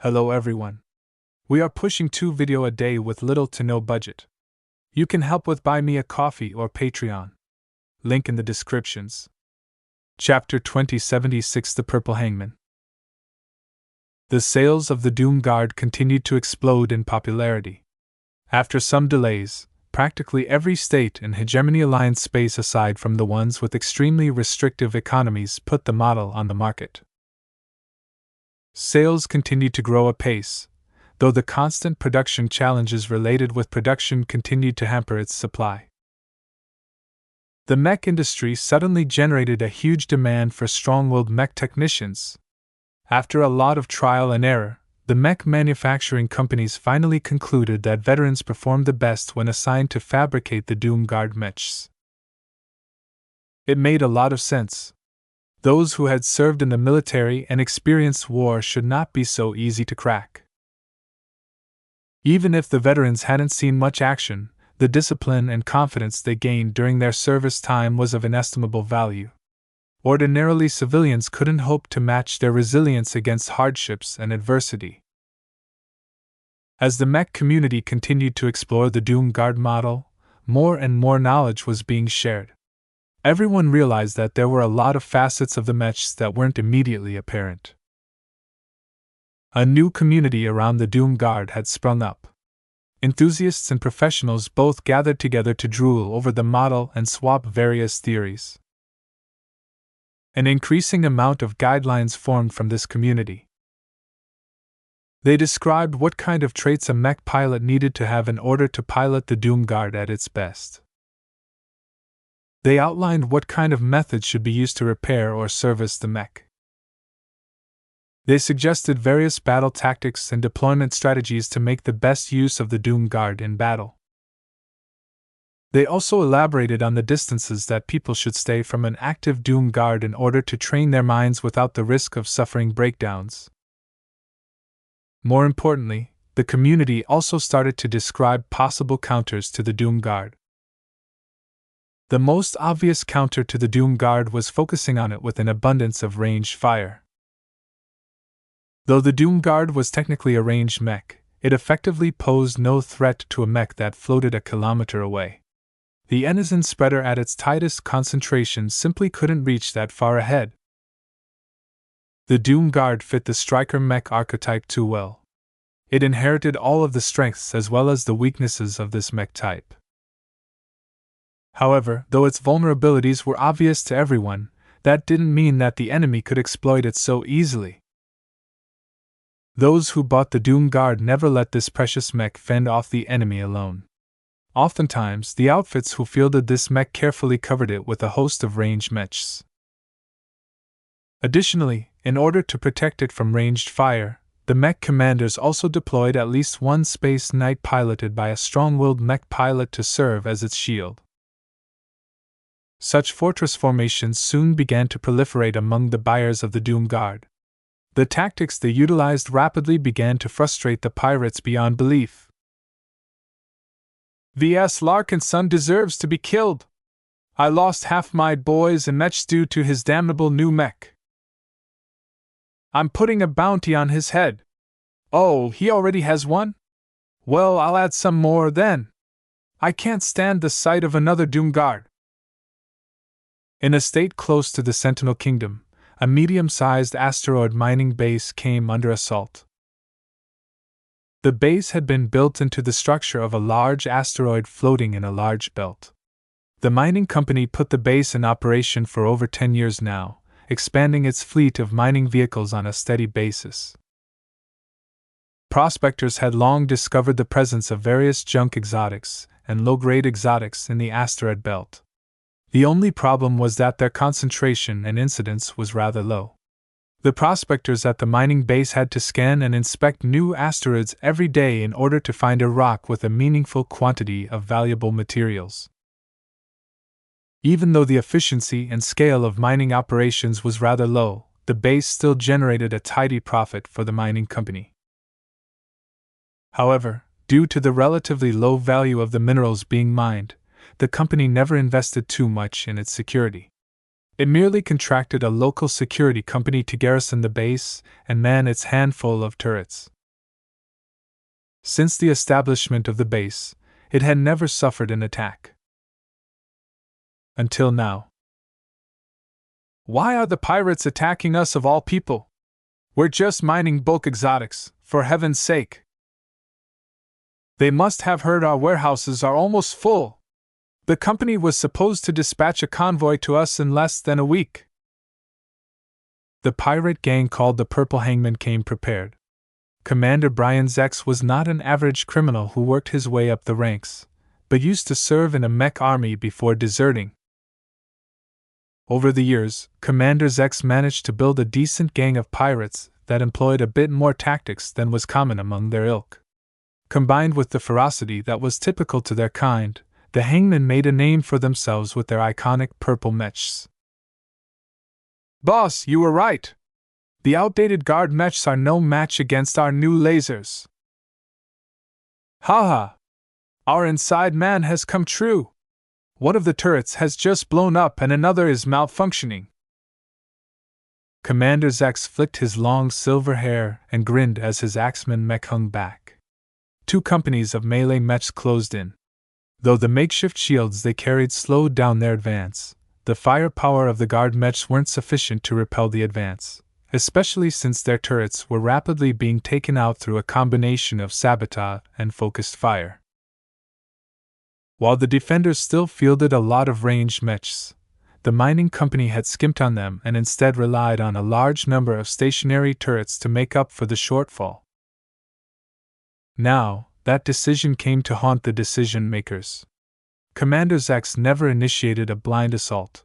Hello everyone. We are pushing 2 videos a day with little to no budget. You can help with Buy Me a Coffee or Patreon. Link in the descriptions. Chapter 2076 The Purple Hangman. The sales of the Doom Guard continued to explode in popularity. After some delays, practically every state and hegemony alliance space aside from the ones with extremely restrictive economies put the model on the market. Sales continued to grow apace, though the constant production challenges related with production continued to hamper its supply. The mech industry suddenly generated a huge demand for strong-willed mech technicians. After a lot of trial and error, the mech manufacturing companies finally concluded that veterans performed the best when assigned to fabricate the Doom Guard mechs. It made a lot of sense. Those who had served in the military and experienced war should not be so easy to crack. Even if the veterans hadn't seen much action, the discipline and confidence they gained during their service time was of inestimable value. Ordinarily, civilians couldn't hope to match their resilience against hardships and adversity. As the mech community continued to explore the Doom Guard model, more and more knowledge was being shared. Everyone realized that there were a lot of facets of the mechs that weren't immediately apparent. A new community around the Doom Guard had sprung up. Enthusiasts and professionals both gathered together to drool over the model and swap various theories. An increasing amount of guidelines formed from this community. They described what kind of traits a mech pilot needed to have in order to pilot the Doom Guard at its best. They outlined what kind of methods should be used to repair or service the mech. They suggested various battle tactics and deployment strategies to make the best use of the Doom Guard in battle. They also elaborated on the distances that people should stay from an active Doom Guard in order to train their minds without the risk of suffering breakdowns. More importantly, the community also started to describe possible counters to the Doom Guard. The most obvious counter to the Doom Guard was focusing on it with an abundance of ranged fire. Though the Doom Guard was technically a ranged mech, it effectively posed no threat to a mech that floated a kilometer away. The Enizen spreader at its tightest concentration simply couldn't reach that far ahead. The Doom Guard fit the striker mech archetype too well. It inherited all of the strengths as well as the weaknesses of this mech type. However, though its vulnerabilities were obvious to everyone, that didn't mean that the enemy could exploit it so easily. Those who bought the Doom Guard never let this precious mech fend off the enemy alone. Oftentimes, the outfits who fielded this mech carefully covered it with a host of ranged mechs. Additionally, in order to protect it from ranged fire, the mech commanders also deployed at least one Space Knight piloted by a strong-willed mech pilot to serve as its shield. Such fortress formations soon began to proliferate among the buyers of the Doom Guard. The tactics they utilized rapidly began to frustrate the pirates beyond belief. Ves Larkinson deserves to be killed. I lost half my boys and mechs due to his damnable new mech. I'm putting a bounty on his head. Oh, he already has one? Well, I'll add some more then. I can't stand the sight of another Doom Guard. In a state close to the Sentinel Kingdom, a medium-sized asteroid mining base came under assault. The base had been built into the structure of a large asteroid floating in a large belt. The mining company put the base in operation for over 10 years now, expanding its fleet of mining vehicles on a steady basis. Prospectors had long discovered the presence of various junk exotics and low-grade exotics in the asteroid belt. The only problem was that their concentration and incidence was rather low. The prospectors at the mining base had to scan and inspect new asteroids every day in order to find a rock with a meaningful quantity of valuable materials. Even though the efficiency and scale of mining operations was rather low, the base still generated a tidy profit for the mining company. However, due to the relatively low value of the minerals being mined, the company never invested too much in its security. It merely contracted a local security company to garrison the base and man its handful of turrets. Since the establishment of the base, it had never suffered an attack. Until now. Why are the pirates attacking us of all people? We're just mining bulk exotics, for heaven's sake. They must have heard our warehouses are almost full. The company was supposed to dispatch a convoy to us in less than a week. The pirate gang called the Purple Hangman came prepared. Commander Brian Zex was not an average criminal who worked his way up the ranks, but used to serve in a mech army before deserting. Over the years, Commander Zex managed to build a decent gang of pirates that employed a bit more tactics than was common among their ilk. Combined with the ferocity that was typical to their kind, the Hangmen made a name for themselves with their iconic purple mechs. Boss, you were right. The outdated guard mechs are no match against our new lasers. Haha! Our inside man has come true. One of the turrets has just blown up and another is malfunctioning. Commander Zex flicked his long silver hair and grinned as his axeman mech hung back. 2 companies of melee mechs closed in. Though the makeshift shields they carried slowed down their advance, the firepower of the guard mechs weren't sufficient to repel the advance, especially since their turrets were rapidly being taken out through a combination of sabotage and focused fire. While the defenders still fielded a lot of ranged mechs, the mining company had skimped on them and instead relied on a large number of stationary turrets to make up for the shortfall. Now, that decision came to haunt the decision makers. Commander Zex never initiated a blind assault.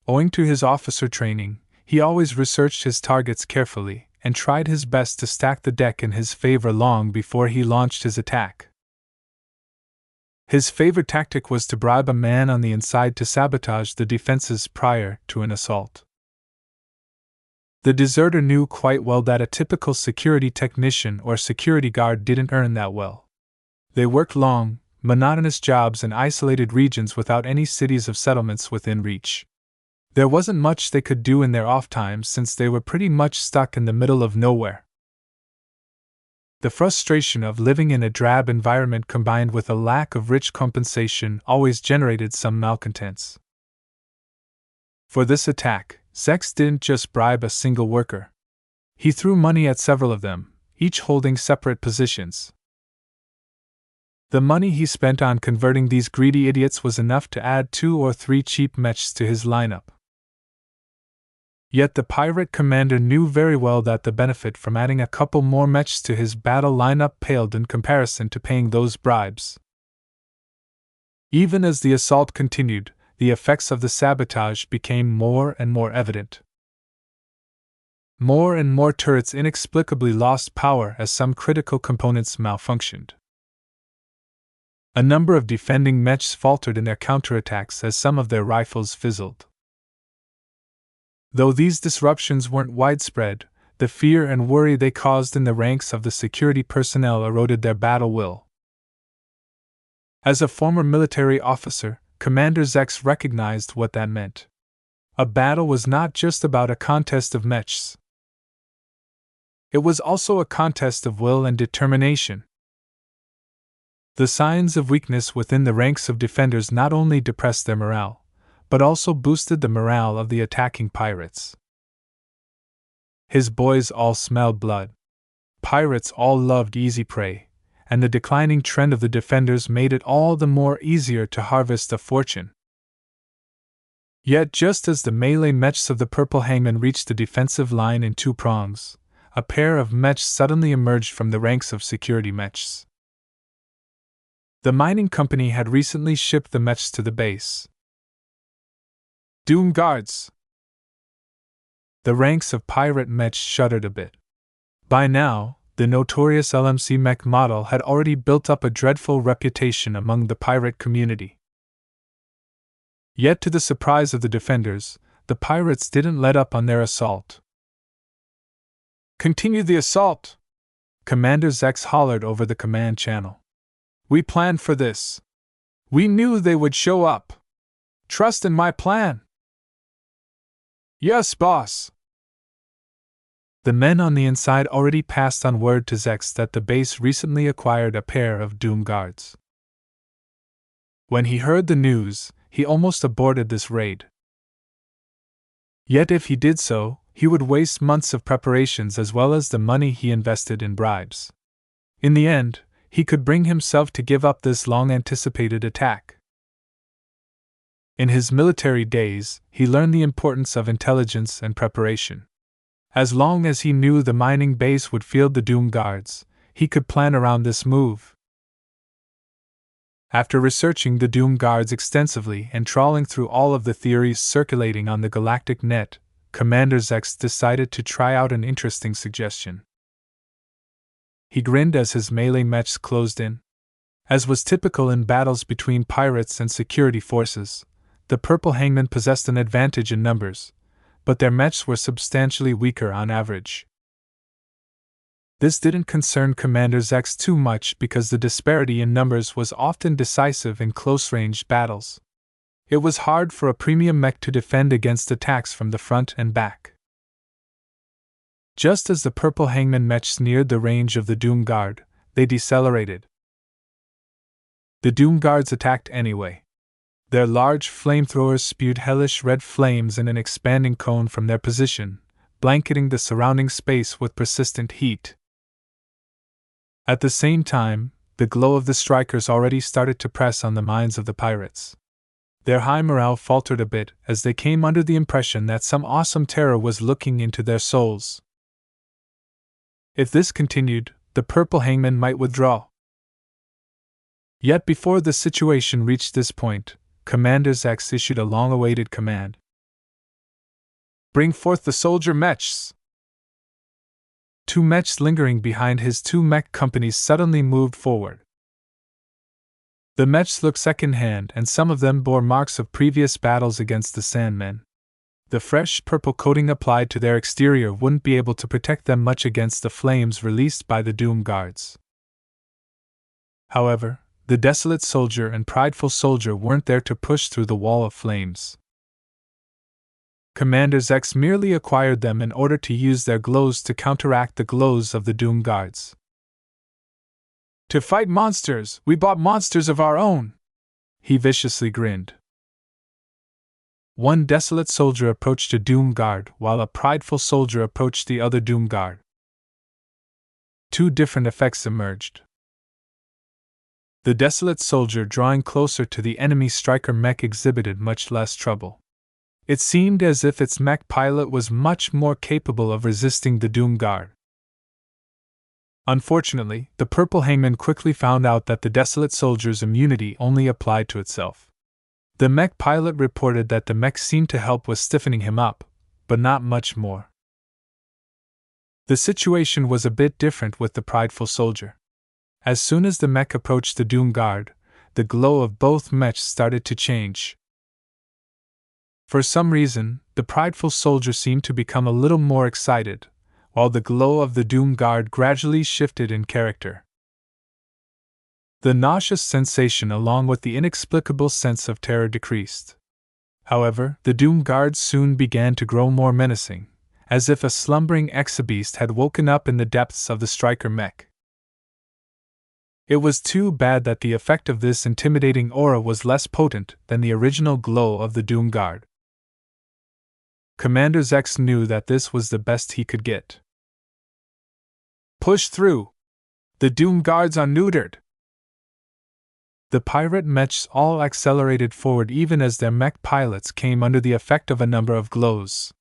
Owing to his officer training, he always researched his targets carefully and tried his best to stack the deck in his favor long before he launched his attack. His favorite tactic was to bribe a man on the inside to sabotage the defenses prior to an assault. The deserter knew quite well that a typical security technician or security guard didn't earn that well. They worked long, monotonous jobs in isolated regions without any cities of settlements within reach. There wasn't much they could do in their off time since they were pretty much stuck in the middle of nowhere. The frustration of living in a drab environment combined with a lack of rich compensation always generated some malcontents. For this attack, Zex didn't just bribe a single worker. He threw money at several of them, each holding separate positions. The money he spent on converting these greedy idiots was enough to add 2 or 3 cheap mechs to his lineup. Yet the pirate commander knew very well that the benefit from adding a couple more mechs to his battle lineup paled in comparison to paying those bribes. Even as the assault continued, the effects of the sabotage became more and more evident. More and more turrets inexplicably lost power as some critical components malfunctioned. A number of defending mechs faltered in their counterattacks as some of their rifles fizzled. Though these disruptions weren't widespread, the fear and worry they caused in the ranks of the security personnel eroded their battle will. As a former military officer, Commander Zex recognized what that meant. A battle was not just about a contest of mechs. It was also a contest of will and determination. The signs of weakness within the ranks of defenders not only depressed their morale, but also boosted the morale of the attacking pirates. His boys all smelled blood. Pirates all loved easy prey, and the declining trend of the defenders made it all the more easier to harvest a fortune. Yet just as the melee mechs of the Purple Hangman reached the defensive line in 2 prongs, a pair of mechs suddenly emerged from the ranks of security mechs. The mining company had recently shipped the mechs to the base. Doom Guards! The ranks of pirate mechs shuddered a bit. By now, the notorious LMC mech model had already built up a dreadful reputation among the pirate community. Yet to the surprise of the defenders, the pirates didn't let up on their assault. "Continue the assault!" Commander Zex hollered over the command channel. "We planned for this. We knew they would show up. Trust in my plan." "Yes, boss." The men on the inside already passed on word to Zex that the base recently acquired a pair of Doom Guards. When he heard the news, he almost aborted this raid. Yet if he did so, he would waste months of preparations as well as the money he invested in bribes. In the end, he could bring himself to give up this long-anticipated attack. In his military days, he learned the importance of intelligence and preparation. As long as he knew the mining base would field the Doom Guards, he could plan around this move. After researching the Doom Guards extensively and trawling through all of the theories circulating on the galactic net, Commander Zex decided to try out an interesting suggestion. He grinned as his melee mechs closed in. As was typical in battles between pirates and security forces, the Purple Hangmen possessed an advantage in numbers, but their mechs were substantially weaker on average. This didn't concern Commander Zex too much because the disparity in numbers was often decisive in close-range battles. It was hard for a premium mech to defend against attacks from the front and back. Just as the Purple Hangman mechs neared the range of the Doom Guard, they decelerated. The Doom Guards attacked anyway. Their large flamethrowers spewed hellish red flames in an expanding cone from their position, blanketing the surrounding space with persistent heat. At the same time, the glow of the strikers already started to press on the minds of the pirates. Their high morale faltered a bit as they came under the impression that some awesome terror was looking into their souls. If this continued, the Purple Hangman might withdraw. Yet before the situation reached this point, Commander Zex issued a long-awaited command. "Bring forth the soldier mechs!" Two mechs lingering behind his two mech companies suddenly moved forward. The mechs looked second-hand, and some of them bore marks of previous battles against the Sandmen. The fresh purple coating applied to their exterior wouldn't be able to protect them much against the flames released by the Doom Guards. However, the desolate soldier and prideful soldier weren't there to push through the wall of flames. Commander Zex merely acquired them in order to use their glows to counteract the glows of the Doom Guards. "To fight monsters, we bought monsters of our own!" he viciously grinned. One desolate soldier approached a Doom Guard while a prideful soldier approached the other Doom Guard. Two different effects emerged. The desolate soldier drawing closer to the enemy striker mech exhibited much less trouble. It seemed as if its mech pilot was much more capable of resisting the Doom Guard. Unfortunately, the Purple Hangman quickly found out that the desolate soldier's immunity only applied to itself. The mech pilot reported that the mech seemed to help with stiffening him up, but not much more. The situation was a bit different with the prideful soldier. As soon as the mech approached the Doom Guard, the glow of both mechs started to change. For some reason, the prideful soldier seemed to become a little more excited, while the glow of the Doom Guard gradually shifted in character. The nauseous sensation along with the inexplicable sense of terror decreased. However, the Doom Guards soon began to grow more menacing, as if a slumbering exabeast had woken up in the depths of the striker mech. It was too bad that the effect of this intimidating aura was less potent than the original glow of the Doom Guard. Commander Zex knew that this was the best he could get. "Push through! The Doom Guards are neutered!" The pirate mechs all accelerated forward even as their mech pilots came under the effect of a number of glows.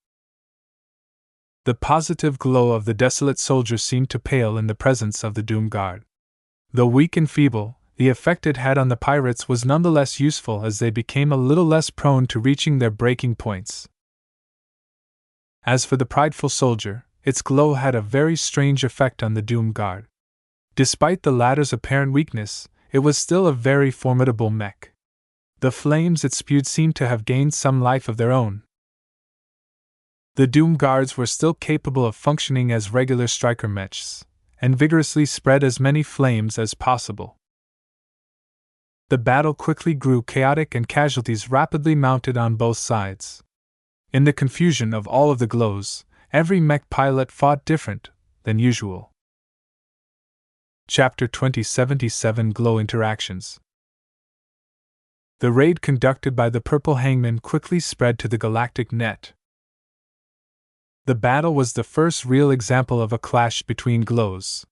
The positive glow of the desolate soldier seemed to pale in the presence of the Doom Guard. Though weak and feeble, the effect it had on the pirates was nonetheless useful as they became a little less prone to reaching their breaking points. As for the prideful soldier, its glow had a very strange effect on the Doom Guard. Despite the latter's apparent weakness, it was still a very formidable mech. The flames it spewed seemed to have gained some life of their own. The Doom Guards were still capable of functioning as regular striker mechs, and vigorously spread as many flames as possible. The battle quickly grew chaotic and casualties rapidly mounted on both sides. In the confusion of all of the glows, every mech pilot fought different than usual. Chapter 2077 Glow Interactions. The raid conducted by the Purple Hangman quickly spread to the galactic net. The battle was the first real example of a clash between glows.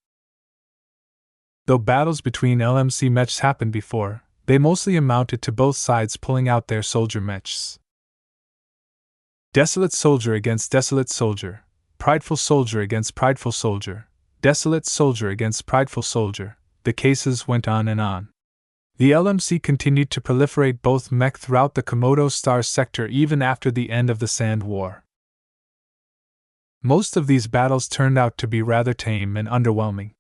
Though battles between LMC mechs happened before, they mostly amounted to both sides pulling out their soldier mechs. Desolate soldier against desolate soldier, prideful soldier against prideful soldier, desolate soldier against prideful soldier, the cases went on and on. The LMC continued to proliferate both mech throughout the Komodo Star sector even after the end of the Sand War. Most of these battles turned out to be rather tame and underwhelming.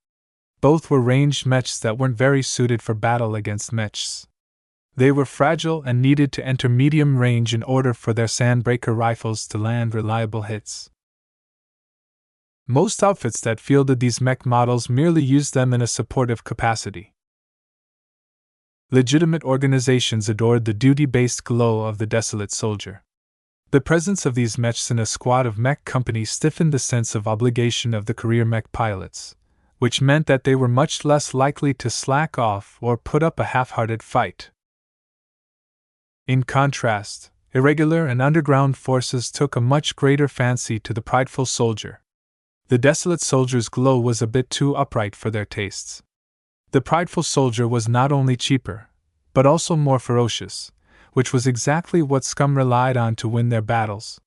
Both were ranged mechs that weren't very suited for battle against mechs. They were fragile and needed to enter medium range in order for their Sandbreaker rifles to land reliable hits. Most outfits that fielded these mech models merely used them in a supportive capacity. Legitimate organizations adored the duty-based glow of the desolate soldier. The presence of these mechs in a squad of mech companies stiffened the sense of obligation of the career mech pilots, which meant that they were much less likely to slack off or put up a half-hearted fight. In contrast, irregular and underground forces took a much greater fancy to the prideful soldier. The desolate soldier's glow was a bit too upright for their tastes. The prideful soldier was not only cheaper, but also more ferocious, which was exactly what Scum relied on to win their battles.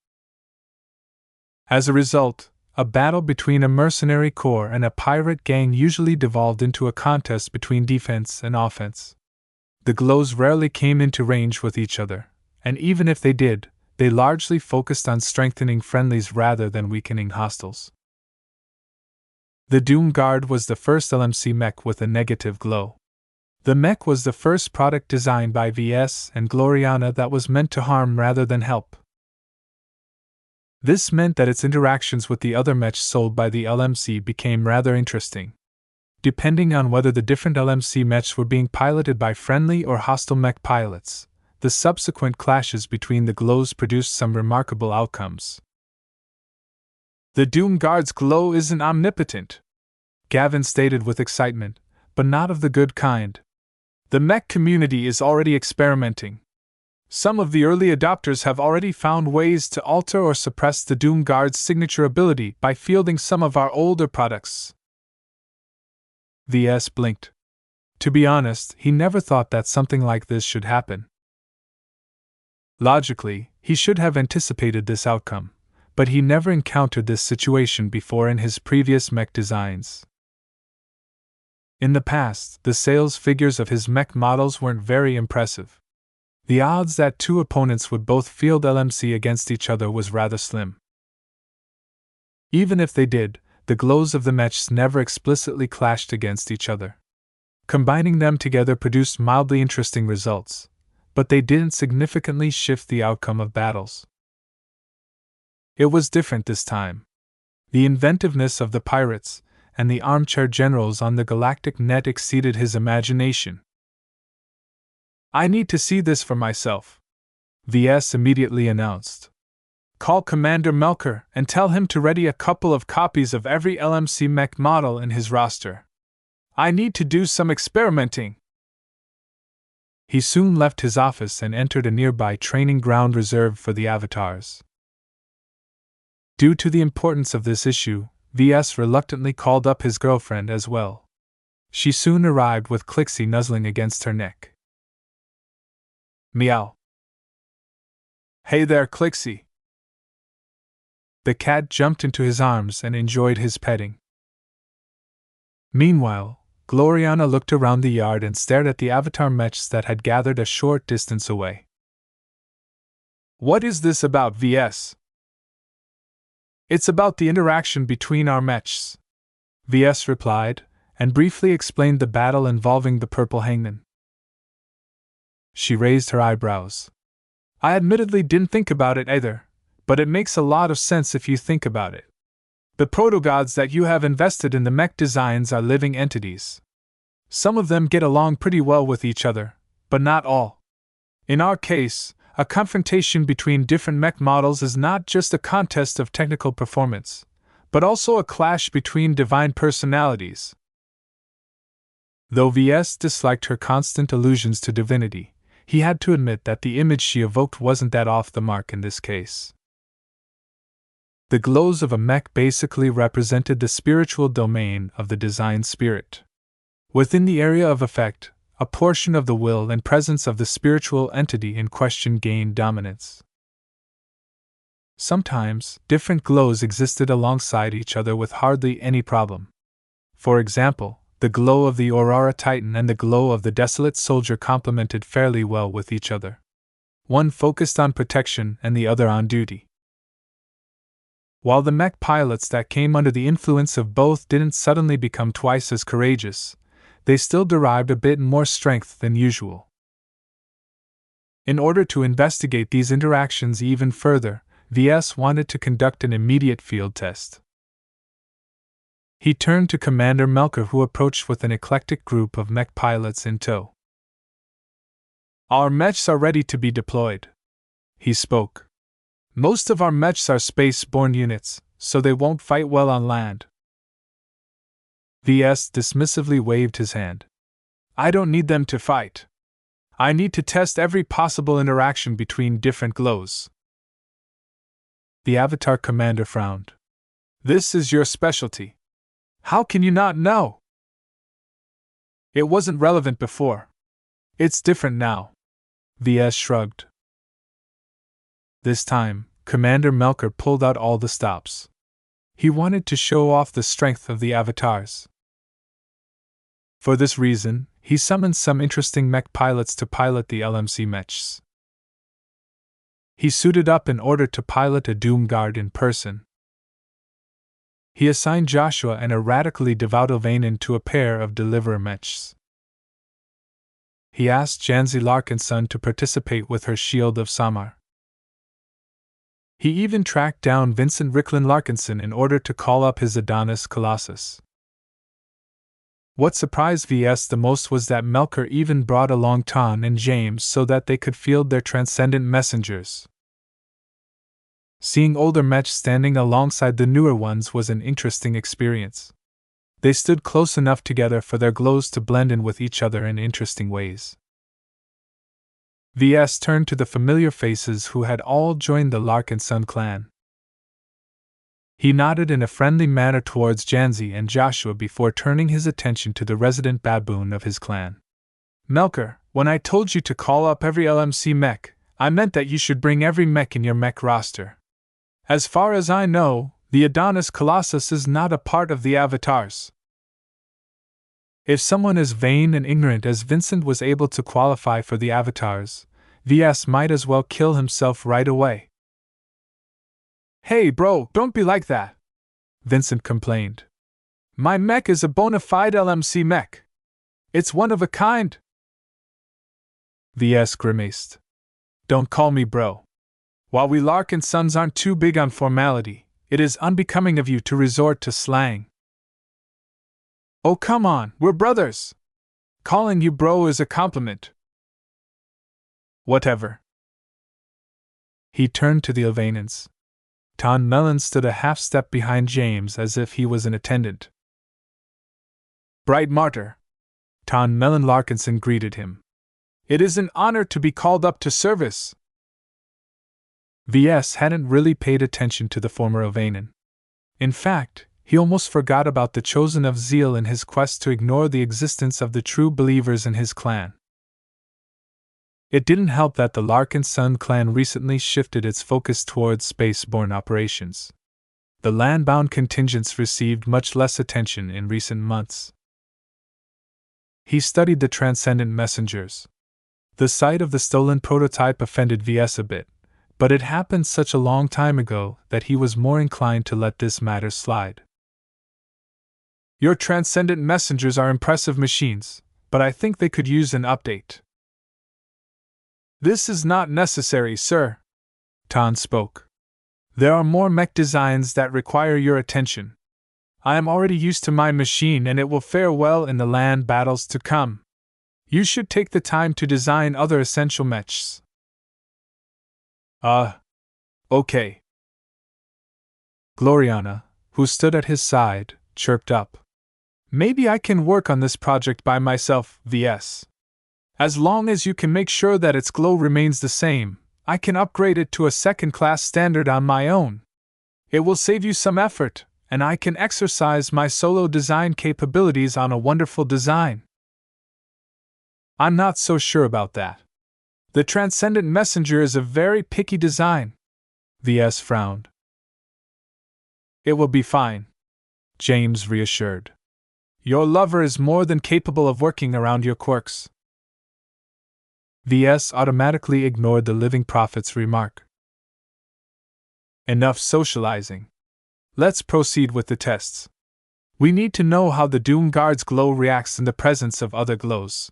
As a result, a battle between a mercenary corps and a pirate gang usually devolved into a contest between defense and offense. The glows rarely came into range with each other, and even if they did, they largely focused on strengthening friendlies rather than weakening hostiles. The Doom Guard was the first LMC mech with a negative glow. The mech was the first product designed by Ves and Gloriana that was meant to harm rather than help. This meant that its interactions with the other mechs sold by the LMC became rather interesting. Depending on whether the different LMC mechs were being piloted by friendly or hostile mech pilots, the subsequent clashes between the glows produced some remarkable outcomes. The Doom Guard's glow isn't omnipotent, Gavin stated with excitement, but not of the good kind. The mech community is already experimenting. Some of the early adopters have already found ways to alter or suppress the Doom Guard's signature ability by fielding some of our older products. VS blinked. To be honest, he never thought that something like this should happen. Logically, he should have anticipated this outcome, but he never encountered this situation before in his previous mech designs. In the past, the sales figures of his mech models weren't very impressive. The odds that two opponents would both field LMC against each other was rather slim. Even if they did, the glows of the mechs never explicitly clashed against each other. Combining them together produced mildly interesting results, but they didn't significantly shift the outcome of battles. It was different this time. The inventiveness of the pirates and the armchair generals on the galactic net exceeded his imagination. I need to see this for myself, VS immediately announced. Call Commander Melker and tell him to ready a couple of copies of every LMC mech model in his roster. I need to do some experimenting. He soon left his office and entered a nearby training ground reserved for the avatars. Due to the importance of this issue, VS reluctantly called up his girlfriend as well. She soon arrived with Clixie nuzzling against her neck. Meow. Hey there, Clixie. The cat jumped into his arms and enjoyed his petting. Meanwhile, Gloriana looked around the yard and stared at the avatar mechs that had gathered a short distance away. What is this about, VS? It's about the interaction between our mechs, VS replied, and briefly explained the battle involving the Purple Hangman. She raised her eyebrows. I admittedly didn't think about it either, but it makes a lot of sense if you think about it. The proto-gods that you have invested in the mech designs are living entities. Some of them get along pretty well with each other, but not all. In our case, A confrontation between different mech models is not just a contest of technical performance, but also a clash between divine personalities. Though Ves disliked her constant allusions to divinity, he had to admit that the image she evoked wasn't that off the mark in this case. The glows of a mech basically represented the spiritual domain of the design spirit. Within the area of effect, a portion of the will and presence of the spiritual entity in question gained dominance. Sometimes, different glows existed alongside each other with hardly any problem. For example, the glow of the Aurora Titan and the glow of the Desolate Soldier complemented fairly well with each other. One focused on protection and the other on duty. While the mech pilots that came under the influence of both didn't suddenly become twice as courageous, they still derived a bit more strength than usual. In order to investigate these interactions even further, Ves wanted to conduct an immediate field test. He turned to Commander Melker, who approached with an eclectic group of mech pilots in tow. "Our mechs are ready to be deployed," he spoke. "Most of our mechs are space-borne units, so they won't fight well on land." Ves dismissively waved his hand. "I don't need them to fight. I need to test every possible interaction between different glows." The Avatar commander frowned. "This is your specialty. How can you not know?" "It wasn't relevant before. It's different now." Ves shrugged. This time, Commander Melker pulled out all the stops. He wanted to show off the strength of the avatars. For this reason, he summoned some interesting mech pilots to pilot the LMC mechs. He suited up in order to pilot a Doom Guard in person. He assigned Joshua and a radically devout Elvanen to a pair of Deliverer mechs. He asked Janzi Larkinson to participate with her Shield of Samar. He even tracked down Vincent Ricklin Larkinson in order to call up his Adonis Colossus. What surprised Ves the most was that Melker even brought along Ton and James so that they could field their transcendent messengers. Seeing older mechs standing alongside the newer ones was an interesting experience. They stood close enough together for their glows to blend in with each other in interesting ways. Ves turned to the familiar faces who had all joined the Larkinson clan. He nodded in a friendly manner towards Janzi and Joshua before turning his attention to the resident baboon of his clan. "Melker, when I told you to call up every LMC mech, I meant that you should bring every mech in your mech roster. As far as I know, the Adonis Colossus is not a part of the avatars. If someone as vain and ignorant as Vincent was able to qualify for the avatars, Ves might as well kill himself right away." "Hey bro, don't be like that," Vincent complained. "My mech is a bona fide LMC mech. It's one of a kind." Ves grimaced. "Don't call me bro. While we Larkinsons aren't too big on formality, it is unbecoming of you to resort to slang." "Oh come on, we're brothers. Calling you bro is a compliment." "Whatever." He turned to the Elvanens. Ton Mellon stood a half step behind James as if he was an attendant. "Bright Martyr," Ton Mellon Larkinson greeted him. "It is an honor to be called up to service." Ves hadn't really paid attention to the former Elvanen. In fact, he almost forgot about the Chosen of Zeal in his quest to ignore the existence of the true believers in his clan. It didn't help that the Larkinson clan recently shifted its focus towards space-borne operations. The land-bound contingents received much less attention in recent months. He studied the transcendent messengers. The sight of the stolen prototype offended Ves a bit, but it happened such a long time ago that he was more inclined to let this matter slide. "Your transcendent messengers are impressive machines, but I think they could use an update." "This is not necessary, sir," Ton spoke. "There are more mech designs that require your attention. I am already used to my machine and it will fare well in the land battles to come. You should take the time to design other essential mechs." Okay. Gloriana, who stood at his side, chirped up. Maybe I can work on this project by myself, Ves. As long as you can make sure that its glow remains the same, I can upgrade it to a second-class standard on my own. It will save you some effort, and I can exercise my solo design capabilities on a wonderful design. I'm not so sure about that. The Transcendent Messenger is a very picky design. Ves frowned. It will be fine, James reassured. Your lover is more than capable of working around your quirks. Ves automatically ignored the Living Prophet's remark. Enough socializing. Let's proceed with the tests. We need to know how the Doom Guard's glow reacts in the presence of other glows.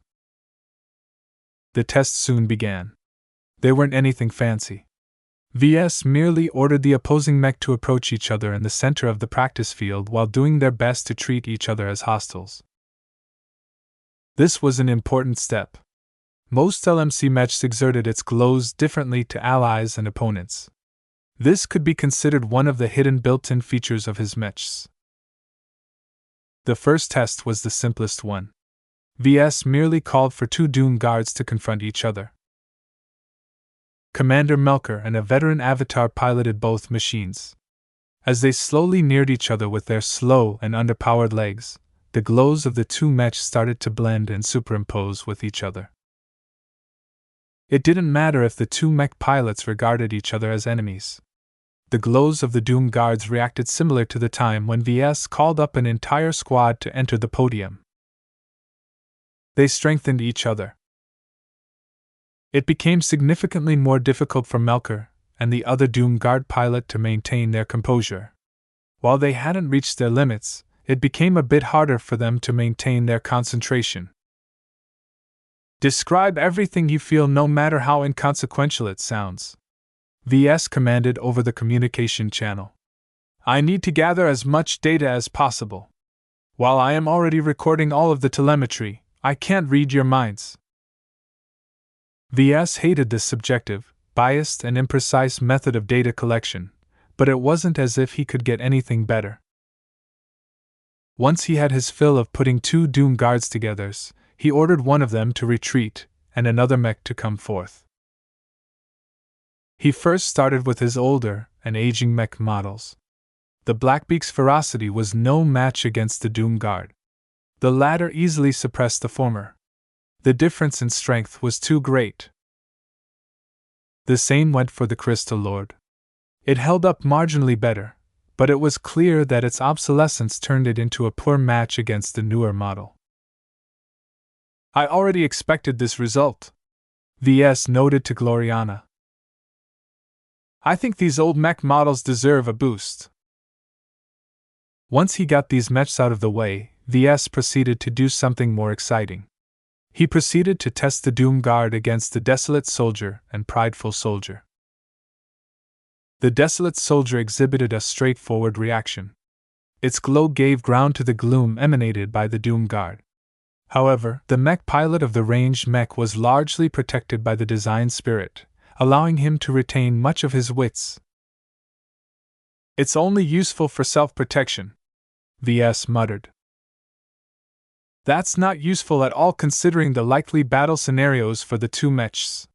The tests soon began. They weren't anything fancy. Ves merely ordered the opposing mech to approach each other in the center of the practice field while doing their best to treat each other as hostiles. This was an important step. Most LMC mechs exerted its glows differently to allies and opponents. This could be considered one of the hidden built-in features of his mechs. The first test was the simplest one. Ves merely called for two Doom Guards to confront each other. Commander Melker and a veteran Avatar piloted both machines. As they slowly neared each other with their slow and underpowered legs, the glows of the two mechs started to blend and superimpose with each other. It didn't matter if the two mech pilots regarded each other as enemies. The glows of the Doom Guards reacted similar to the time when Ves called up an entire squad to enter the podium. They strengthened each other. It became significantly more difficult for Melker and the other Doom Guard pilot to maintain their composure. While they hadn't reached their limits, it became a bit harder for them to maintain their concentration. Describe everything you feel, no matter how inconsequential it sounds, Ves commanded over the communication channel. I need to gather as much data as possible. While I am already recording all of the telemetry, I can't read your minds. Ves hated this subjective, biased, and imprecise method of data collection, but it wasn't as if he could get anything better. Once he had his fill of putting two Doom Guards together, he ordered one of them to retreat and another mech to come forth. He first started with his older and aging mech models. The Blackbeak's ferocity was no match against the Doom Guard. The latter easily suppressed the former. The difference in strength was too great. The same went for the Crystal Lord. It held up marginally better, but it was clear that its obsolescence turned it into a poor match against the newer model. I already expected this result, Ves noted to Gloriana. I think these old mech models deserve a boost. Once he got these mechs out of the way, Ves proceeded to do something more exciting. He proceeded to test the Doom Guard against the Desolate Soldier and Prideful Soldier. The Desolate Soldier exhibited a straightforward reaction. Its glow gave ground to the gloom emanated by the Doom Guard. However, the mech pilot of the ranged mech was largely protected by the design spirit, allowing him to retain much of his wits. It's only useful for self-protection, Ves muttered. That's not useful at all considering the likely battle scenarios for the two mechs,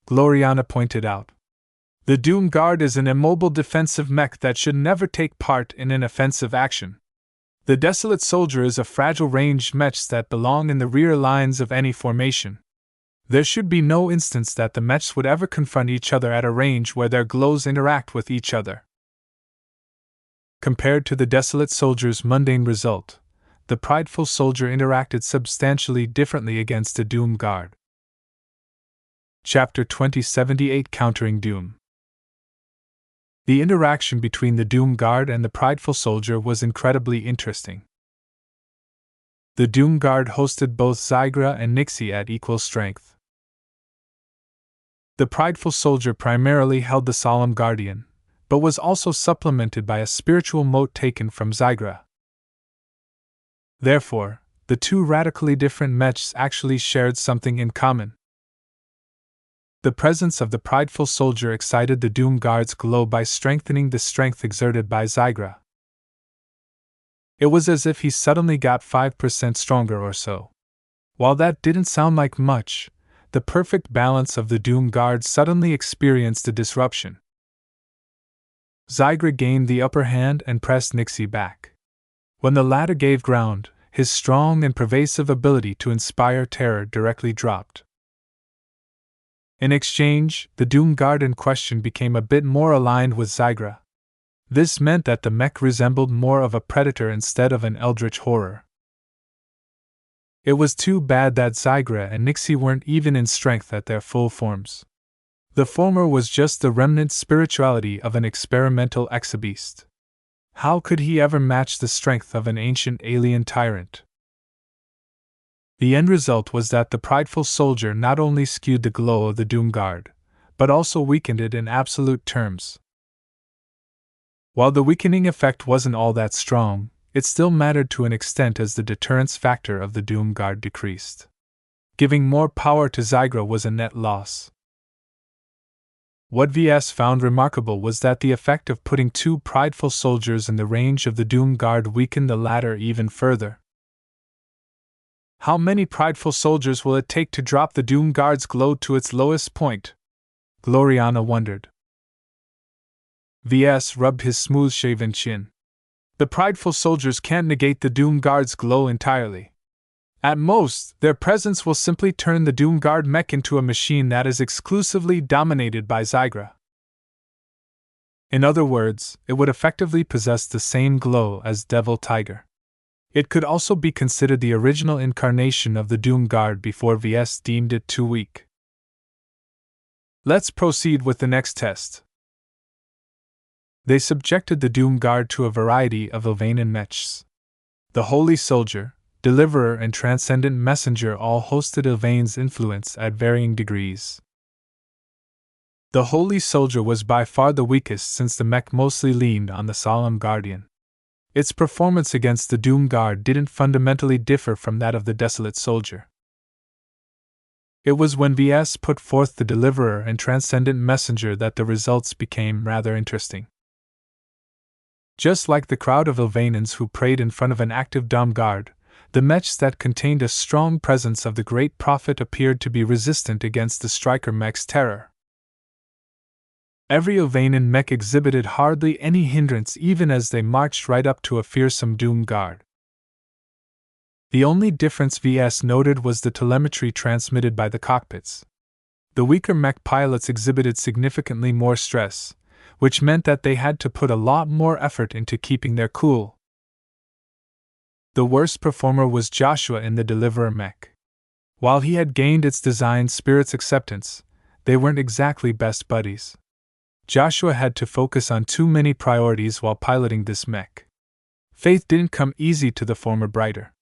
Gloriana pointed out. The Doom Guard is an immobile defensive mech that should never take part in an offensive action. The Desolate Soldier is a fragile ranged mech that belong in the rear lines of any formation. There should be no instance that the mechs would ever confront each other at a range where their glows interact with each other. Compared to the Desolate Soldier's mundane result, the Prideful Soldier interacted substantially differently against the Doom Guard. Chapter 2078 Countering Doom. The interaction between the Doom Guard and the Prideful Soldier was incredibly interesting. The Doom Guard hosted both Zygra and Nixie at equal strength. The Prideful Soldier primarily held the Solemn Guardian, but was also supplemented by a spiritual mote taken from Zygra. Therefore, the two radically different mechs actually shared something in common. The presence of the prideful soldier excited the Doom Guard's glow by strengthening the strength exerted by Zygra. It was as if he suddenly got 5% stronger or so. While that didn't sound like much, the perfect balance of the Doom Guard suddenly experienced a disruption. Zygra gained the upper hand and pressed Nixie back. When the latter gave ground, his strong and pervasive ability to inspire terror directly dropped. In exchange, the Doom Guard in question became a bit more aligned with Zygra. This meant that the mech resembled more of a predator instead of an eldritch horror. It was too bad that Zygra and Nixie weren't even in strength at their full forms. The former was just the remnant spirituality of an experimental exobeast. How could he ever match the strength of an ancient alien tyrant? The end result was that the prideful soldier not only skewed the glow of the Doom Guard, but also weakened it in absolute terms. While the weakening effect wasn't all that strong, it still mattered to an extent as the deterrence factor of the Doom Guard decreased. Giving more power to Zygra was a net loss. What VS found remarkable was that the effect of putting two prideful soldiers in the range of the Doom Guard weakened the latter even further. How many prideful soldiers will it take to drop the Doom Guard's glow to its lowest point? Gloriana wondered. VS rubbed his smooth-shaven chin. The prideful soldiers can't negate the Doom Guard's glow entirely. At most, their presence will simply turn the Doom Guard mech into a machine that is exclusively dominated by Zygra. In other words, it would effectively possess the same glow as Devil Tiger. It could also be considered the original incarnation of the Doom Guard before VS deemed it too weak. Let's proceed with the next test. They subjected the Doom Guard to a variety of Ilvanan mechs. The Holy Soldier, Deliverer and Transcendent Messenger all hosted Ilvain's influence at varying degrees. The Holy Soldier was by far the weakest since the mech mostly leaned on the Solemn Guardian. Its performance against the Doom Guard didn't fundamentally differ from that of the Desolate Soldier. It was when VS put forth the Deliverer and Transcendent Messenger that the results became rather interesting. Just like the crowd of Ilvanans who prayed in front of an active Doom Guard, the mechs that contained a strong presence of the Great Prophet appeared to be resistant against the Striker mech's terror. Every Ilvanan mech exhibited hardly any hindrance even as they marched right up to a fearsome Doom Guard. The only difference VS noted was the telemetry transmitted by the cockpits. The weaker mech pilots exhibited significantly more stress, which meant that they had to put a lot more effort into keeping their cool. The worst performer was Joshua in the Deliverer mech. While he had gained its design spirit's acceptance, they weren't exactly best buddies. Joshua had to focus on too many priorities while piloting this mech. Faith didn't come easy to the former brighter.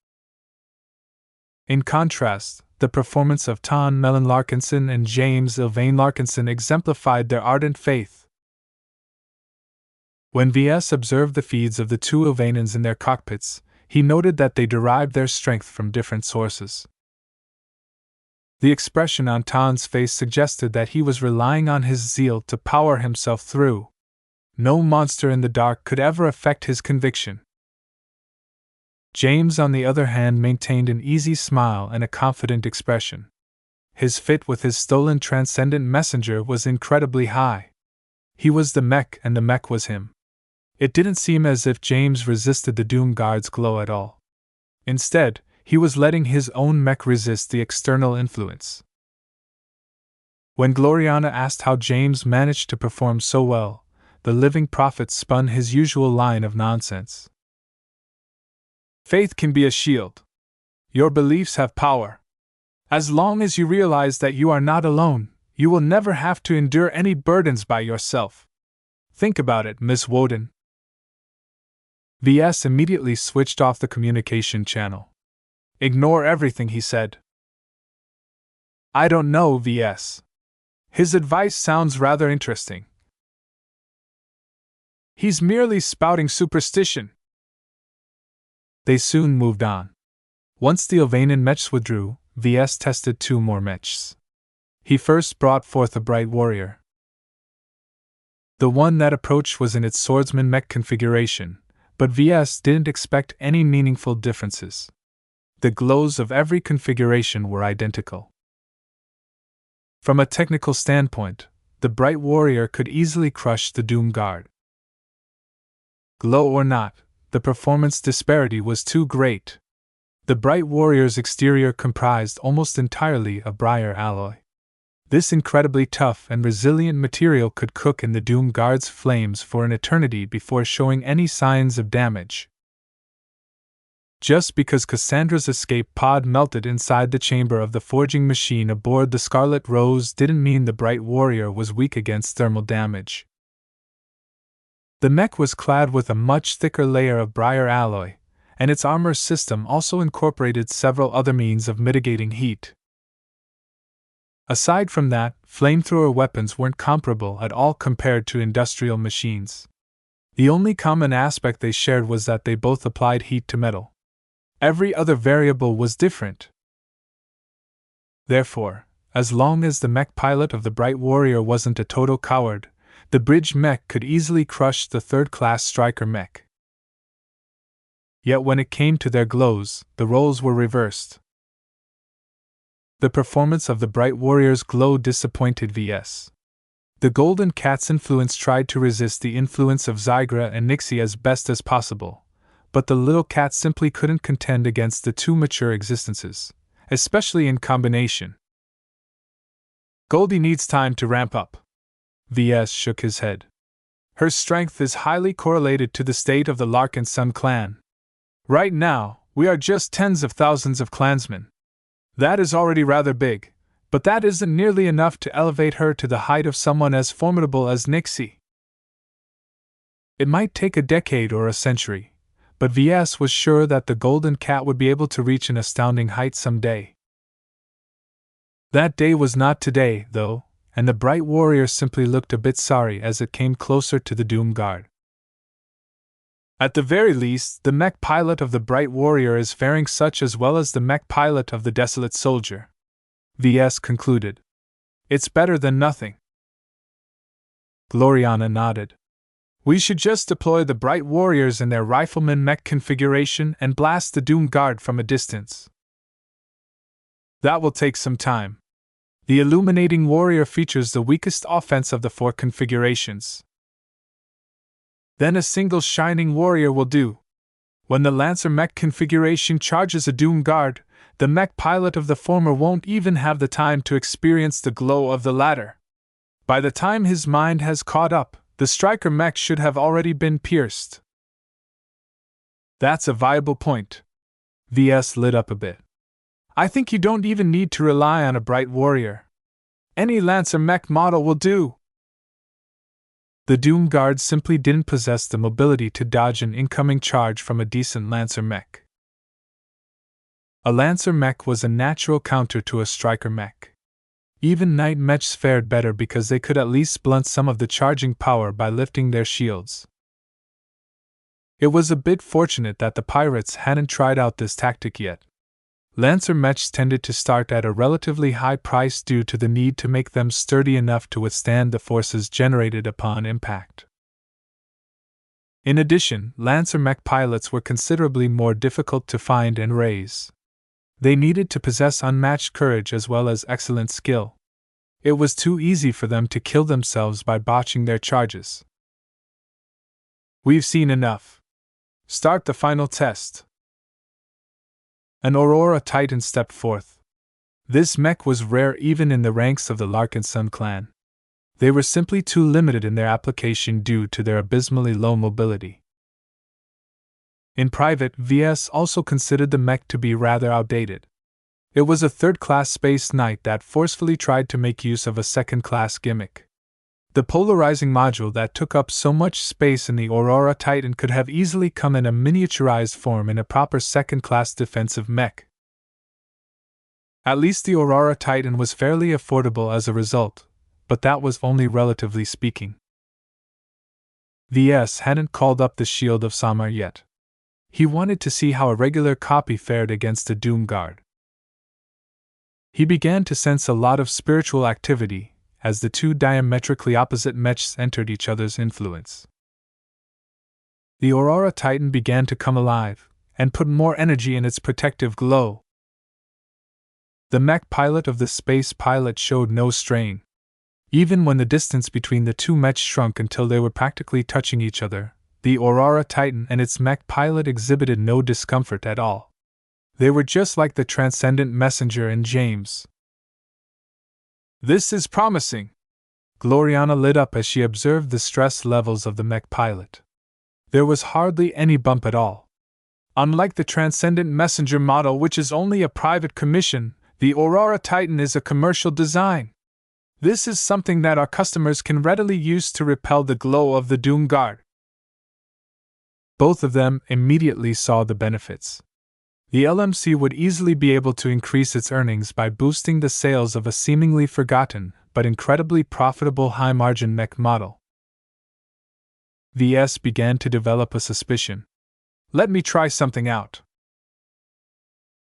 In contrast, the performance of Ton Mellon Larkinson and James Ilvain Larkinson exemplified their ardent faith. When VS observed the feeds of the two Ilvanans in their cockpits, he noted that they derived their strength from different sources. The expression on Ton's face suggested that he was relying on his zeal to power himself through. No monster in the dark could ever affect his conviction. James, on the other hand, maintained an easy smile and a confident expression. His fit with his stolen Transcendent Messenger was incredibly high. He was the mech and the mech was him. It didn't seem as if James resisted the Doom Guard's glow at all. Instead, he was letting his own mech resist the external influence. When Gloriana asked how James managed to perform so well, the living prophet spun his usual line of nonsense. Faith can be a shield. Your beliefs have power. As long as you realize that you are not alone, you will never have to endure any burdens by yourself. Think about it, Miss Woden. VS immediately switched off the communication channel. Ignore everything he said. I don't know, VS. His advice sounds rather interesting. He's merely spouting superstition. They soon moved on. Once the Ilvanan mechs withdrew, VS tested two more mechs. He first brought forth a bright warrior. The one that approached was in its swordsman mech configuration, but Ves didn't expect any meaningful differences. The glows of every configuration were identical. From a technical standpoint, the bright warrior could easily crush the Doom Guard. Glow or not, the performance disparity was too great. The bright warrior's exterior comprised almost entirely of briar alloy. This incredibly tough and resilient material could cook in the Doom Guard's flames for an eternity before showing any signs of damage. Just because Cassandra's escape pod melted inside the chamber of the forging machine aboard the Scarlet Rose didn't mean the bright warrior was weak against thermal damage. The mech was clad with a much thicker layer of briar alloy, and its armor system also incorporated several other means of mitigating heat. Aside from that, flamethrower weapons weren't comparable at all compared to industrial machines. The only common aspect they shared was that they both applied heat to metal. Every other variable was different. Therefore, as long as the mech pilot of the Bright Warrior wasn't a total coward, the bridge mech could easily crush the third-class striker mech. Yet when it came to their glows, the roles were reversed. The performance of the Bright Warrior's glow disappointed Ves. The Golden Cat's influence tried to resist the influence of Zygra and Nixie as best as possible, but the little cat simply couldn't contend against the two mature existences, especially in combination. Goldie needs time to ramp up. Ves shook his head. Her strength is highly correlated to the state of the Larkinson clan. Right now, we are just tens of thousands of clansmen. That is already rather big, but that isn't nearly enough to elevate her to the height of someone as formidable as Nixie. It might take a decade or a century, but Ves was sure that the Golden Cat would be able to reach an astounding height someday. That day was not today, though, and the Bright Warrior simply looked a bit sorry as it came closer to the Doom Guard. At the very least, the mech pilot of the Bright Warrior is faring such as well as the mech pilot of the Desolate Soldier. Ves concluded. It's better than nothing. Gloriana nodded. We should just deploy the Bright Warriors in their rifleman mech configuration and blast the Doom Guard from a distance. That will take some time. The Illuminating Warrior features the weakest offense of the four configurations. Then a single Shining Warrior will do. When the Lancer mech configuration charges a Doom Guard, the mech pilot of the former won't even have the time to experience the glow of the latter. By the time his mind has caught up, the Striker mech should have already been pierced. That's a viable point. Ves lit up a bit. I think you don't even need to rely on a Bright Warrior. Any Lancer mech model will do. The Doom Guard simply didn't possess the mobility to dodge an incoming charge from a decent Lancer mech. A Lancer mech was a natural counter to a Striker mech. Even Knight mechs fared better because they could at least blunt some of the charging power by lifting their shields. It was a bit fortunate that the pirates hadn't tried out this tactic yet. Lancer mechs tended to start at a relatively high price due to the need to make them sturdy enough to withstand the forces generated upon impact. In addition, Lancer mech pilots were considerably more difficult to find and raise. They needed to possess unmatched courage as well as excellent skill. It was too easy for them to kill themselves by botching their charges. We've seen enough. Start the final test. An Aurora Titan stepped forth. This mech was rare even in the ranks of the Larkinson clan. They were simply too limited in their application due to their abysmally low mobility. In private, Ves also considered the mech to be rather outdated. It was a third-class space knight that forcefully tried to make use of a second-class gimmick. The polarizing module that took up so much space in the Aurora Titan could have easily come in a miniaturized form in a proper second-class defensive mech. At least the Aurora Titan was fairly affordable as a result, but that was only relatively speaking. Ves hadn't called up the Shield of Samar yet. He wanted to see how a regular copy fared against the Doom Guard. He began to sense a lot of spiritual activity as the two diametrically opposite mechs entered each other's influence. The Aurora Titan began to come alive and put more energy in its protective glow. The mech pilot of the space pilot showed no strain. Even when the distance between the two mechs shrunk until they were practically touching each other, the Aurora Titan and its mech pilot exhibited no discomfort at all. They were just like the transcendent messenger in James. "This is promising." Gloriana lit up as she observed the stress levels of the mech pilot. There was hardly any bump at all. Unlike the transcendent messenger model, which is only a private commission, the Aurora Titan is a commercial design. This is something that our customers can readily use to repel the glow of the Doom Guard. Both of them immediately saw the benefits. The LMC would easily be able to increase its earnings by boosting the sales of a seemingly forgotten but incredibly profitable high-margin mech model. VS began to develop a suspicion. "Let me try something out."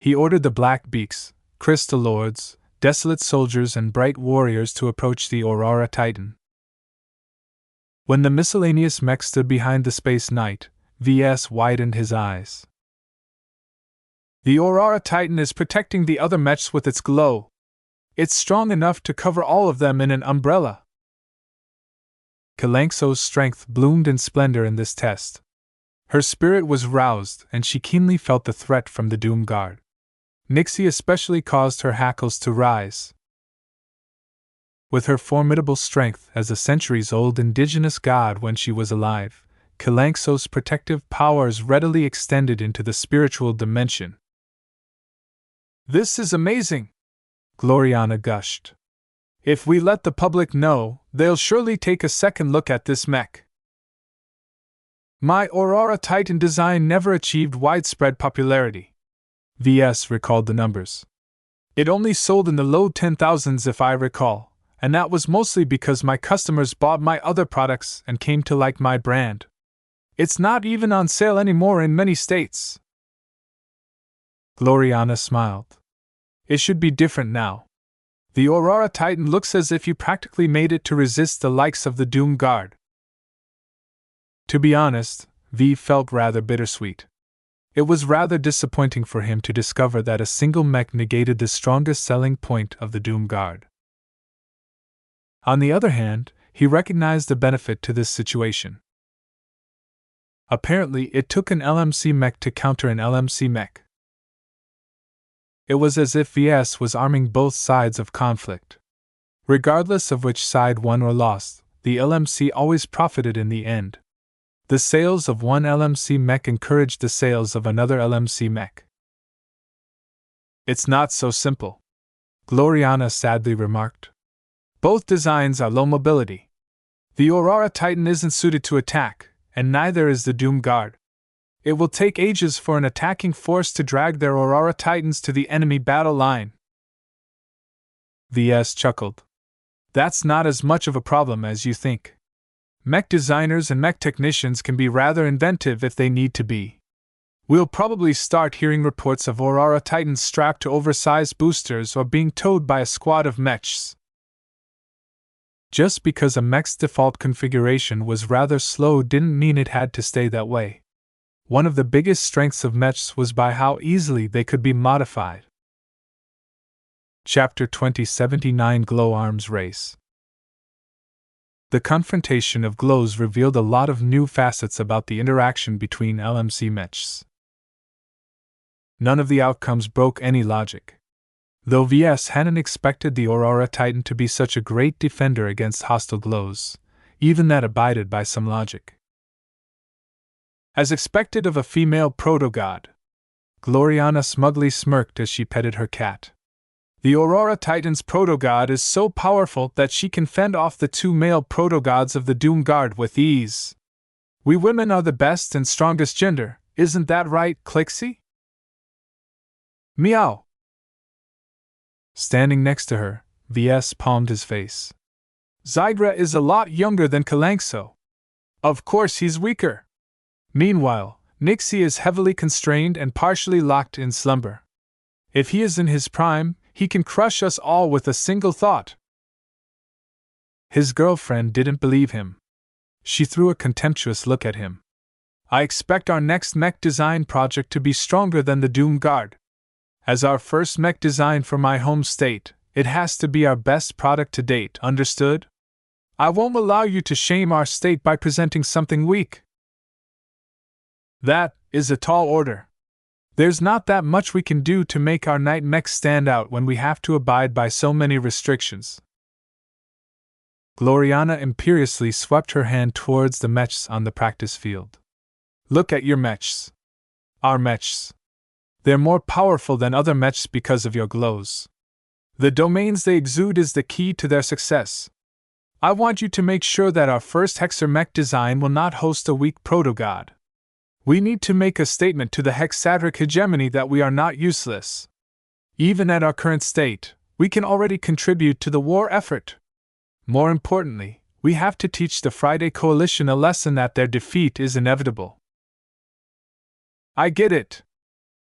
He ordered the Black Beaks, Crystal Lords, Desolate Soldiers, and Bright Warriors to approach the Aurora Titan. When the miscellaneous mech stood behind the Space Knight, VS widened his eyes. "The Aurora Titan is protecting the other mechs with its glow. It's strong enough to cover all of them in an umbrella." Kalankso's strength bloomed in splendor in this test. Her spirit was roused, and she keenly felt the threat from the Doom Guard. Nixie especially caused her hackles to rise. With her formidable strength as a centuries-old indigenous god when she was alive, Kalankso's protective powers readily extended into the spiritual dimension. "This is amazing!" Gloriana gushed. "If we let the public know, they'll surely take a second look at this mech." "My Aurora Titan design never achieved widespread popularity." VS recalled the numbers. "It only sold in the low 10,000s if I recall, and that was mostly because my customers bought my other products and came to like my brand. It's not even on sale anymore in many states." Gloriana smiled. "It should be different now. The Aurora Titan looks as if you practically made it to resist the likes of the Doom Guard." To be honest, V felt rather bittersweet. It was rather disappointing for him to discover that a single mech negated the strongest selling point of the Doom Guard. On the other hand, he recognized the benefit to this situation. Apparently, it took an LMC mech to counter an LMC mech. It was as if VS was arming both sides of conflict. Regardless of which side won or lost, the LMC always profited in the end. The sales of one LMC mech encouraged the sales of another LMC mech. "It's not so simple," Gloriana sadly remarked. "Both designs are low mobility. The Aurora Titan isn't suited to attack, and neither is the Doom Guard. It will take ages for an attacking force to drag their Aurora Titans to the enemy battle line." VS chuckled. "That's not as much of a problem as you think. Mech designers and mech technicians can be rather inventive if they need to be. We'll probably start hearing reports of Aurora Titans strapped to oversized boosters or being towed by a squad of mechs." Just because a mech's default configuration was rather slow didn't mean it had to stay that way. One of the biggest strengths of mechs was by how easily they could be modified. Chapter 2079 Glow Arms Race. The confrontation of glows revealed a lot of new facets about the interaction between LMC mechs. None of the outcomes broke any logic. Though VS hadn't expected the Aurora Titan to be such a great defender against hostile glows, even that abided by some logic. As expected of a female proto-god, Gloriana smugly smirked as she petted her cat. The Aurora Titan's proto-god is so powerful that she can fend off the two male proto-gods of the Doom Guard with ease. We women are the best and strongest gender, isn't that right, Clixie? Meow. Standing next to her, VS palmed his face. Zygra is a lot younger than Kalankso. Of course he's weaker. Meanwhile, Nixie is heavily constrained and partially locked in slumber. If he is in his prime, he can crush us all with a single thought. His girlfriend didn't believe him. She threw a contemptuous look at him. I expect our next mech design project to be stronger than the Doom Guard. As our first mech design for my home state, it has to be our best product to date, understood? I won't allow you to shame our state by presenting something weak. That is a tall order. There's not that much we can do to make our night mech stand out when we have to abide by so many restrictions. Gloriana imperiously swept her hand towards the mechs on the practice field. Look at your mechs. Our mechs. They're more powerful than other mechs because of your glows. The domains they exude is the key to their success. I want you to make sure that our first Hexer mech design will not host a weak proto-god. We need to make a statement to the hexadric hegemony that we are not useless. Even at our current state, we can already contribute to the war effort. More importantly, we have to teach the Friday Coalition a lesson that their defeat is inevitable. I get it.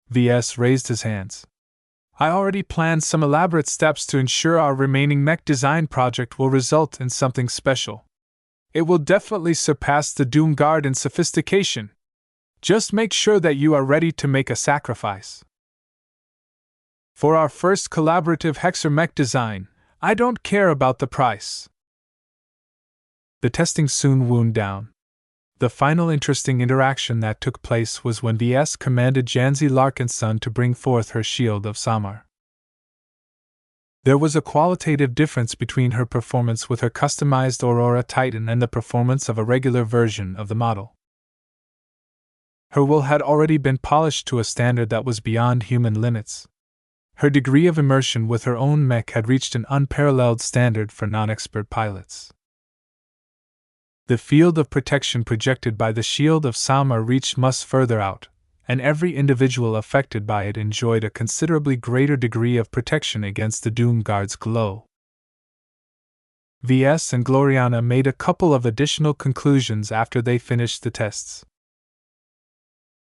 VS raised his hands. I already planned some elaborate steps to ensure our remaining mech design project will result in something special. It will definitely surpass the Doom Guard in sophistication. Just make sure that you are ready to make a sacrifice. For our first collaborative Hexer mech design, I don't care about the price. The testing soon wound down. The final interesting interaction that took place was when VS commanded Ves Larkinson to bring forth her Shield of Samar. There was a qualitative difference between her performance with her customized Aurora Titan and the performance of a regular version of the model. Her will had already been polished to a standard that was beyond human limits. Her degree of immersion with her own mech had reached an unparalleled standard for non-expert pilots. The field of protection projected by the Shield of Samar reached much further out, and every individual affected by it enjoyed a considerably greater degree of protection against the Doom Guard's glow. VS and Gloriana made a couple of additional conclusions after they finished the tests.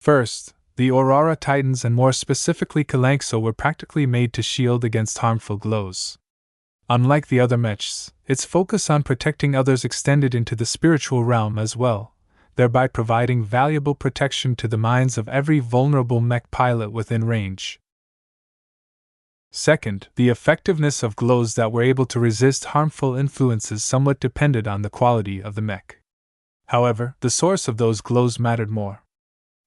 First, the Aurora Titans and more specifically Kalanxo were practically made to shield against harmful glows. Unlike the other mechs, its focus on protecting others extended into the spiritual realm as well, thereby providing valuable protection to the minds of every vulnerable mech pilot within range. Second, the effectiveness of glows that were able to resist harmful influences somewhat depended on the quality of the mech. However, the source of those glows mattered more.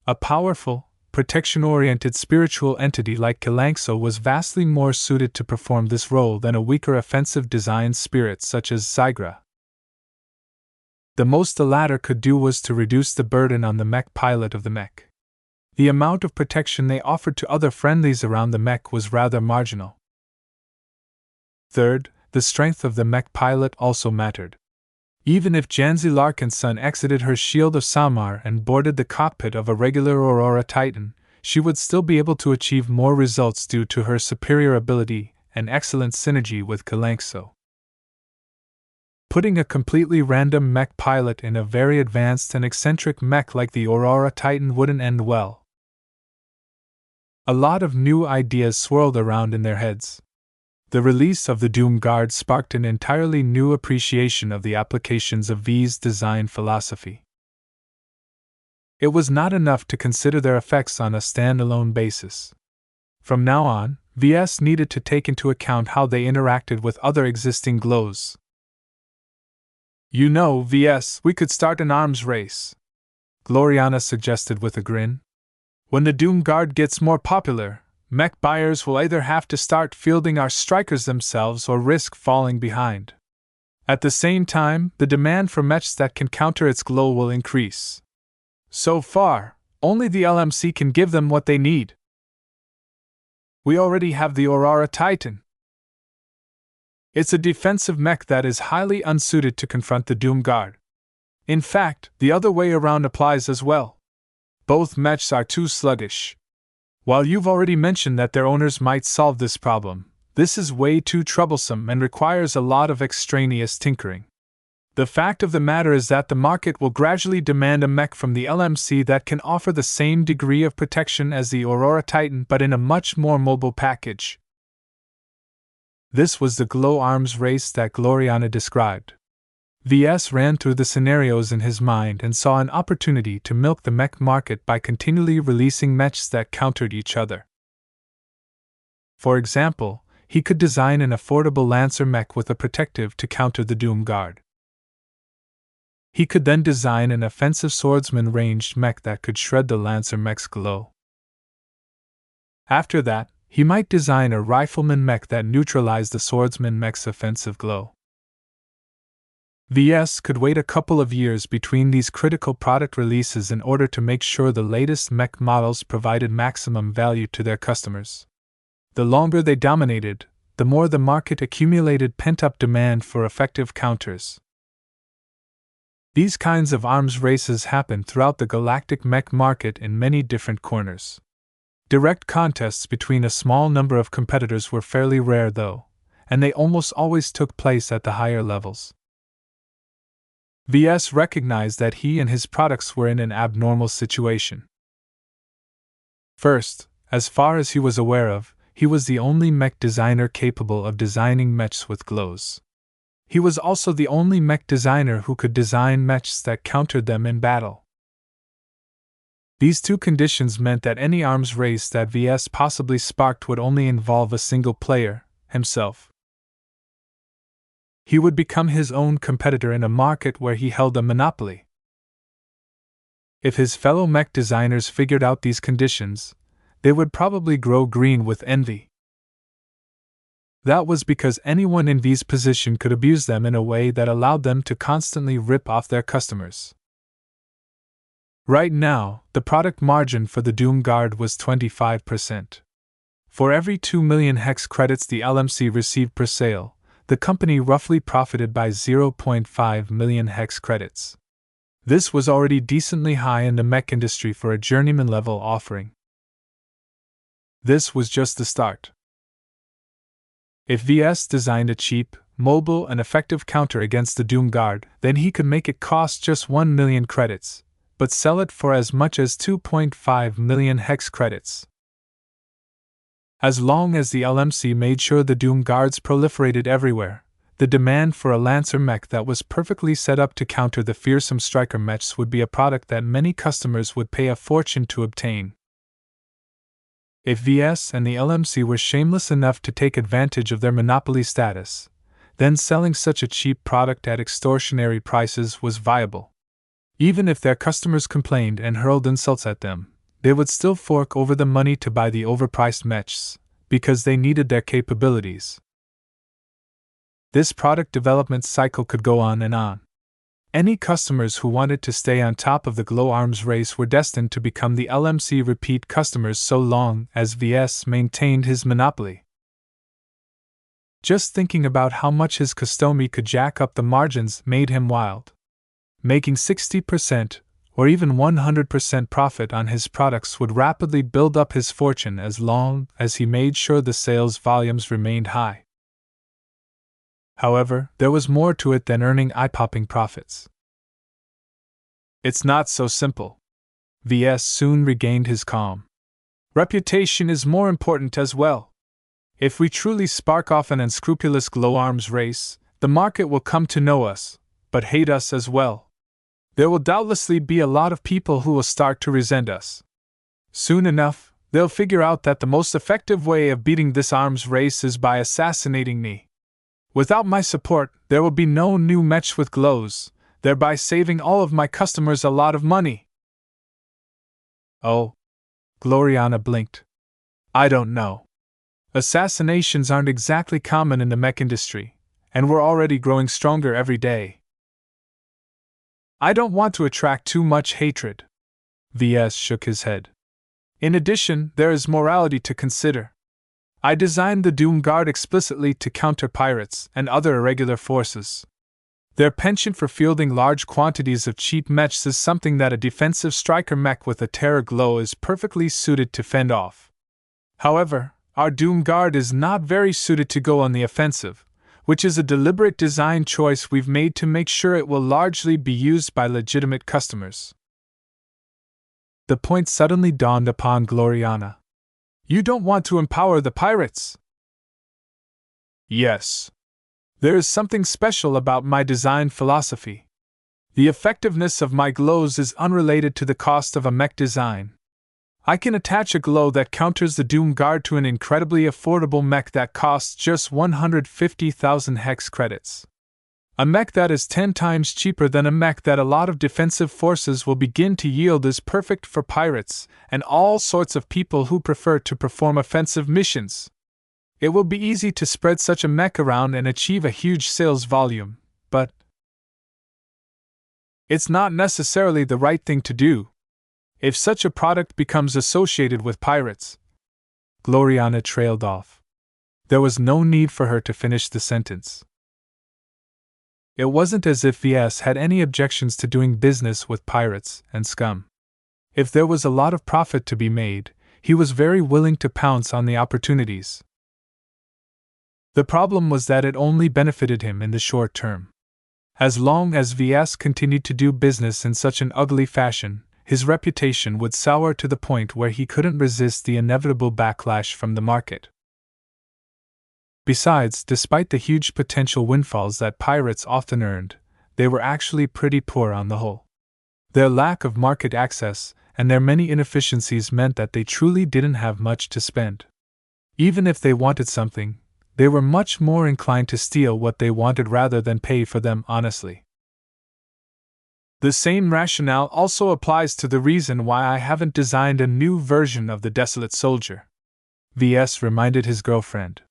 A powerful, protection-oriented spiritual entity like Kalanxo was vastly more suited to perform this role than a weaker offensive design spirit such as Zygra. The most the latter could do was to reduce the burden on the mech pilot of the mech. The amount of protection they offered to other friendlies around the mech was rather marginal. Third, the strength of the mech pilot also mattered. Even if Ves Larkinson exited her Shield of Samar and boarded the cockpit of a regular Aurora Titan, she would still be able to achieve more results due to her superior ability and excellent synergy with Kalanxo. Putting a completely random mech pilot in a very advanced and eccentric mech like the Aurora Titan wouldn't end well. A lot of new ideas swirled around in their heads. The release of the Doom Guard sparked an entirely new appreciation of the applications of V's design philosophy. It was not enough to consider their effects on a standalone basis. From now on, VS needed to take into account how they interacted with other existing glows. You know, VS, we could start an arms race, Gloriana suggested with a grin. When the Doom Guard gets more popular, mech buyers will either have to start fielding our strikers themselves or risk falling behind. At the same time, the demand for mechs that can counter its glow will increase. So far, only the LMC can give them what they need. We already have the Aurora Titan. It's a defensive mech that is highly unsuited to confront the Doom Guard. In fact, the other way around applies as well. Both mechs are too sluggish. While you've already mentioned that their owners might solve this problem, this is way too troublesome and requires a lot of extraneous tinkering. The fact of the matter is that the market will gradually demand a mech from the LMC that can offer the same degree of protection as the Aurora Titan but in a much more mobile package. This was the glow arms race that Gloriana described. Ves ran through the scenarios in his mind and saw an opportunity to milk the mech market by continually releasing mechs that countered each other. For example, he could design an affordable Lancer mech with a protective to counter the Doom Guard. He could then design an offensive swordsman ranged mech that could shred the Lancer mech's glow. After that, he might design a rifleman mech that neutralized the swordsman mech's offensive glow. Ves could wait a couple of years between these critical product releases in order to make sure the latest mech models provided maximum value to their customers. The longer they dominated, the more the market accumulated pent-up demand for effective counters. These kinds of arms races happen throughout the galactic mech market in many different corners. Direct contests between a small number of competitors were fairly rare though, and they almost always took place at the higher levels. Ves recognized that he and his products were in an abnormal situation. First, as far as he was aware of, he was the only mech designer capable of designing mechs with glows. He was also the only mech designer who could design mechs that countered them in battle. These two conditions meant that any arms race that Ves possibly sparked would only involve a single player, himself. He would become his own competitor in a market where he held a monopoly. If his fellow mech designers figured out these conditions, they would probably grow green with envy. That was because anyone in V's position could abuse them in a way that allowed them to constantly rip off their customers. Right now, the product margin for the Doom Guard was 25%. For every 2 million hex credits the LMC received per sale, the company roughly profited by 0.5 million hex credits. This was already decently high in the mech industry for a journeyman-level offering. This was just the start. If Ves designed a cheap, mobile, and effective counter against the Doom Guard, then he could make it cost just 1 million credits, but sell it for as much as 2.5 million hex credits. As long as the LMC made sure the Doom Guards proliferated everywhere, the demand for a Lancer mech that was perfectly set up to counter the fearsome Striker mechs would be a product that many customers would pay a fortune to obtain. If Ves and the LMC were shameless enough to take advantage of their monopoly status, then selling such a cheap product at extortionary prices was viable. Even if their customers complained and hurled insults at them, they would still fork over the money to buy the overpriced mechs, because they needed their capabilities. This product development cycle could go on and on. Any customers who wanted to stay on top of the glow arms race were destined to become the LMC repeat customers so long as Ves maintained his monopoly. Just thinking about how much his customi could jack up the margins made him wild. Making 60% or even 100% profit on his products would rapidly build up his fortune as long as he made sure the sales volumes remained high. However, there was more to it than earning eye-popping profits. It's not so simple. Ves soon regained his calm. Reputation is more important as well. If we truly spark off an unscrupulous glow arms race, the market will come to know us, but hate us as well. There will doubtlessly be a lot of people who will start to resent us. Soon enough, they'll figure out that the most effective way of beating this arms race is by assassinating me. Without my support, there will be no new mech with glows, thereby saving all of my customers a lot of money. Oh. Gloriana blinked. I don't know. Assassinations aren't exactly common in the mech industry, and we're already growing stronger every day. I don't want to attract too much hatred. Ves shook his head. In addition, there is morality to consider. I designed the Doom Guard explicitly to counter pirates and other irregular forces. Their penchant for fielding large quantities of cheap mechs is something that a defensive striker mech with a terror glow is perfectly suited to fend off. However, our Doom Guard is not very suited to go on the offensive, which is a deliberate design choice we've made to make sure it will largely be used by legitimate customers. The point suddenly dawned upon Gloriana. You don't want to empower the pirates. Yes. There is something special about my design philosophy. The effectiveness of my glows is unrelated to the cost of a mech design. I can attach a glow that counters the Doom Guard to an incredibly affordable mech that costs just 150,000 hex credits. A mech that is 10 times cheaper than a mech that a lot of defensive forces will begin to yield is perfect for pirates and all sorts of people who prefer to perform offensive missions. It will be easy to spread such a mech around and achieve a huge sales volume, but it's not necessarily the right thing to do. If such a product becomes associated with pirates. Gloriana trailed off. There was no need for her to finish the sentence. It wasn't as if Ves had any objections to doing business with pirates and scum. If there was a lot of profit to be made, he was very willing to pounce on the opportunities. The problem was that it only benefited him in the short term. As long as Ves continued to do business in such an ugly fashion, his reputation would sour to the point where he couldn't resist the inevitable backlash from the market. Besides, despite the huge potential windfalls that pirates often earned, they were actually pretty poor on the whole. Their lack of market access and their many inefficiencies meant that they truly didn't have much to spend. Even if they wanted something, they were much more inclined to steal what they wanted rather than pay for them honestly. The same rationale also applies to the reason why I haven't designed a new version of the Desolate Soldier. Ves reminded his girlfriend.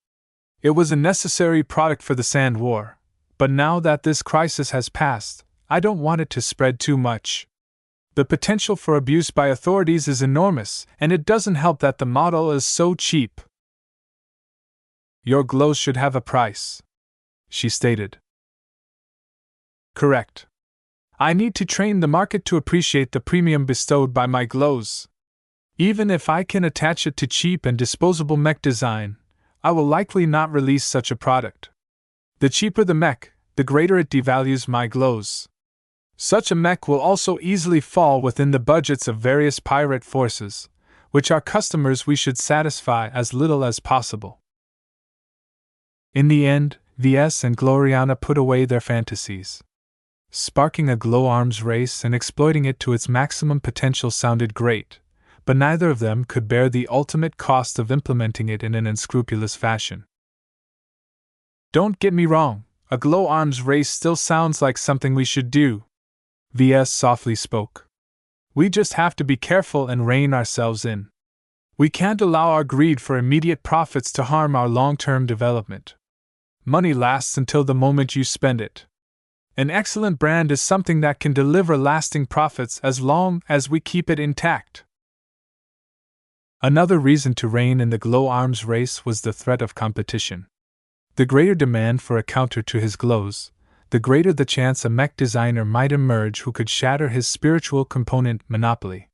It was a necessary product for the Sand War, but now that this crisis has passed, I don't want it to spread too much. The potential for abuse by authorities is enormous, and it doesn't help that the model is so cheap. Your glows should have a price, she stated. Correct. I need to train the market to appreciate the premium bestowed by my glows. Even if I can attach it to cheap and disposable mech design, I will likely not release such a product. The cheaper the mech, the greater it devalues my glows. Such a mech will also easily fall within the budgets of various pirate forces, which are customers we should satisfy as little as possible. In the end, Ves and Gloriana put away their fantasies. Sparking a glow arms race and exploiting it to its maximum potential sounded great, but neither of them could bear the ultimate cost of implementing it in an unscrupulous fashion. Don't get me wrong, a glow arms race still sounds like something we should do, Ves softly spoke. We just have to be careful and rein ourselves in. We can't allow our greed for immediate profits to harm our long-term development. Money lasts until the moment you spend it. An excellent brand is something that can deliver lasting profits as long as we keep it intact. Another reason to rein in the glow arms race was the threat of competition. The greater demand for a counter to his glows, the greater the chance a mech designer might emerge who could shatter his spiritual component monopoly.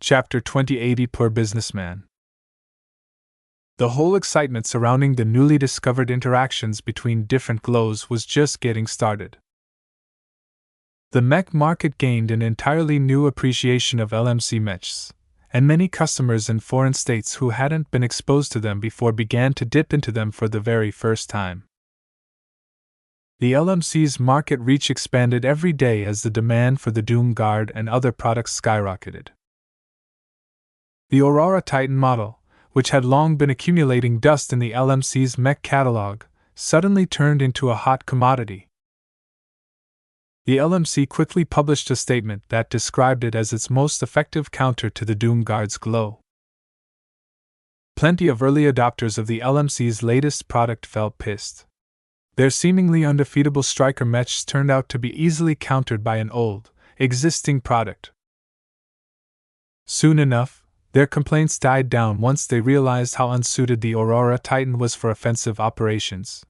Chapter 2080 Poor Businessman. The whole excitement surrounding the newly discovered interactions between different glows was just getting started. The mech market gained an entirely new appreciation of LMC mechs, and many customers in foreign states who hadn't been exposed to them before began to dip into them for the very first time. The LMC's market reach expanded every day as the demand for the Doom Guard and other products skyrocketed. The Aurora Titan model, which had long been accumulating dust in the LMC's mech catalog, suddenly turned into a hot commodity. The LMC quickly published a statement that described it as its most effective counter to the Doom Guard's glow. Plenty of early adopters of the LMC's latest product felt pissed. Their seemingly undefeatable striker mechs turned out to be easily countered by an old, existing product. Soon enough, their complaints died down once they realized how unsuited the Aurora Titan was for offensive operations.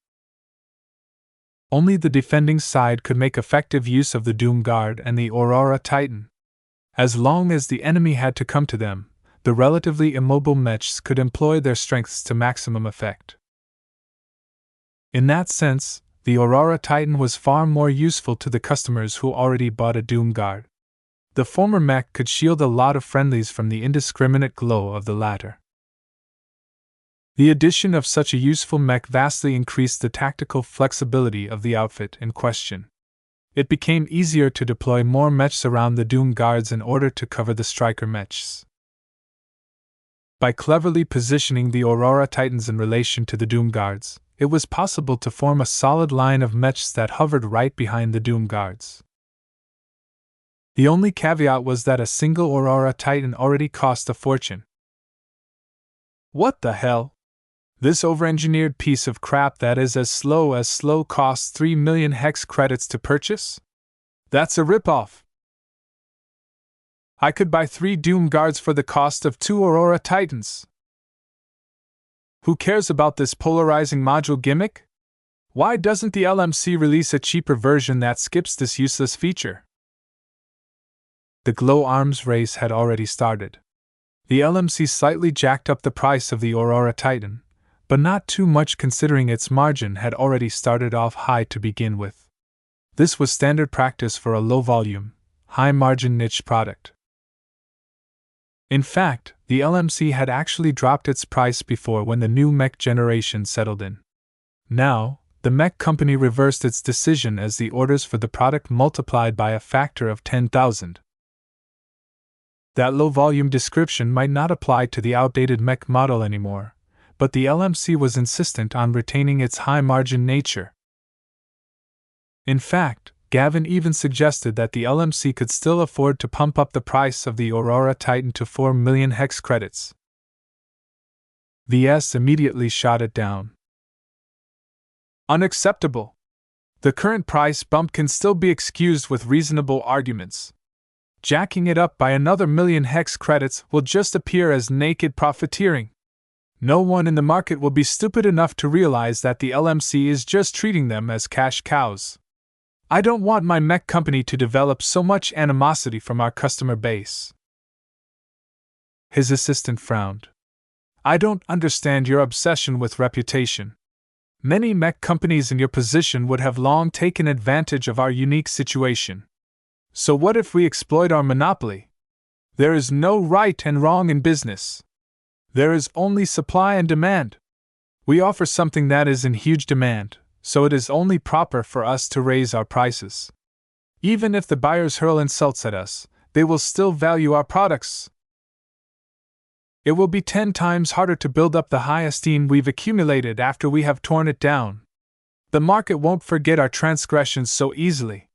Only the defending side could make effective use of the Doom Guard and the Aurora Titan. As long as the enemy had to come to them, the relatively immobile mechs could employ their strengths to maximum effect. In that sense, the Aurora Titan was far more useful to the customers who already bought a Doom Guard. The former mech could shield a lot of friendlies from the indiscriminate glow of the latter. The addition of such a useful mech vastly increased the tactical flexibility of the outfit in question. It became easier to deploy more mechs around the Doom Guards in order to cover the Striker mechs. By cleverly positioning the Aurora Titans in relation to the Doom Guards, it was possible to form a solid line of mechs that hovered right behind the Doom Guards. The only caveat was that a single Aurora Titan already cost a fortune. What the hell? This over-engineered piece of crap that is as slow costs 3 million hex credits to purchase? That's a ripoff! I could buy 3 Doom Guards for the cost of 2 Aurora Titans. Who cares about this polarizing module gimmick? Why doesn't the LMC release a cheaper version that skips this useless feature? The glow arms race had already started. The LMC slightly jacked up the price of the Aurora Titan, but not too much considering its margin had already started off high to begin with. This was standard practice for a low-volume, high-margin niche product. In fact, the LMC had actually dropped its price before when the new mech generation settled in. Now, the mech company reversed its decision as the orders for the product multiplied by a factor of 10,000. That low-volume description might not apply to the outdated mech model anymore, but the LMC was insistent on retaining its high-margin nature. In fact, Gavin even suggested that the LMC could still afford to pump up the price of the Aurora Titan to 4 million hex credits. Ves immediately shot it down. Unacceptable! The current price bump can still be excused with reasonable arguments. Jacking it up by another million hex credits will just appear as naked profiteering. No one in the market will be stupid enough to realize that the LMC is just treating them as cash cows. I don't want my mech company to develop so much animosity from our customer base. His assistant frowned. I don't understand your obsession with reputation. Many mech companies in your position would have long taken advantage of our unique situation. So what if we exploit our monopoly? There is no right and wrong in business. There is only supply and demand. We offer something that is in huge demand, so it is only proper for us to raise our prices. Even if the buyers hurl insults at us, they will still value our products. It will be 10 times harder to build up the high esteem we've accumulated after we have torn it down. The market won't forget our transgressions so easily.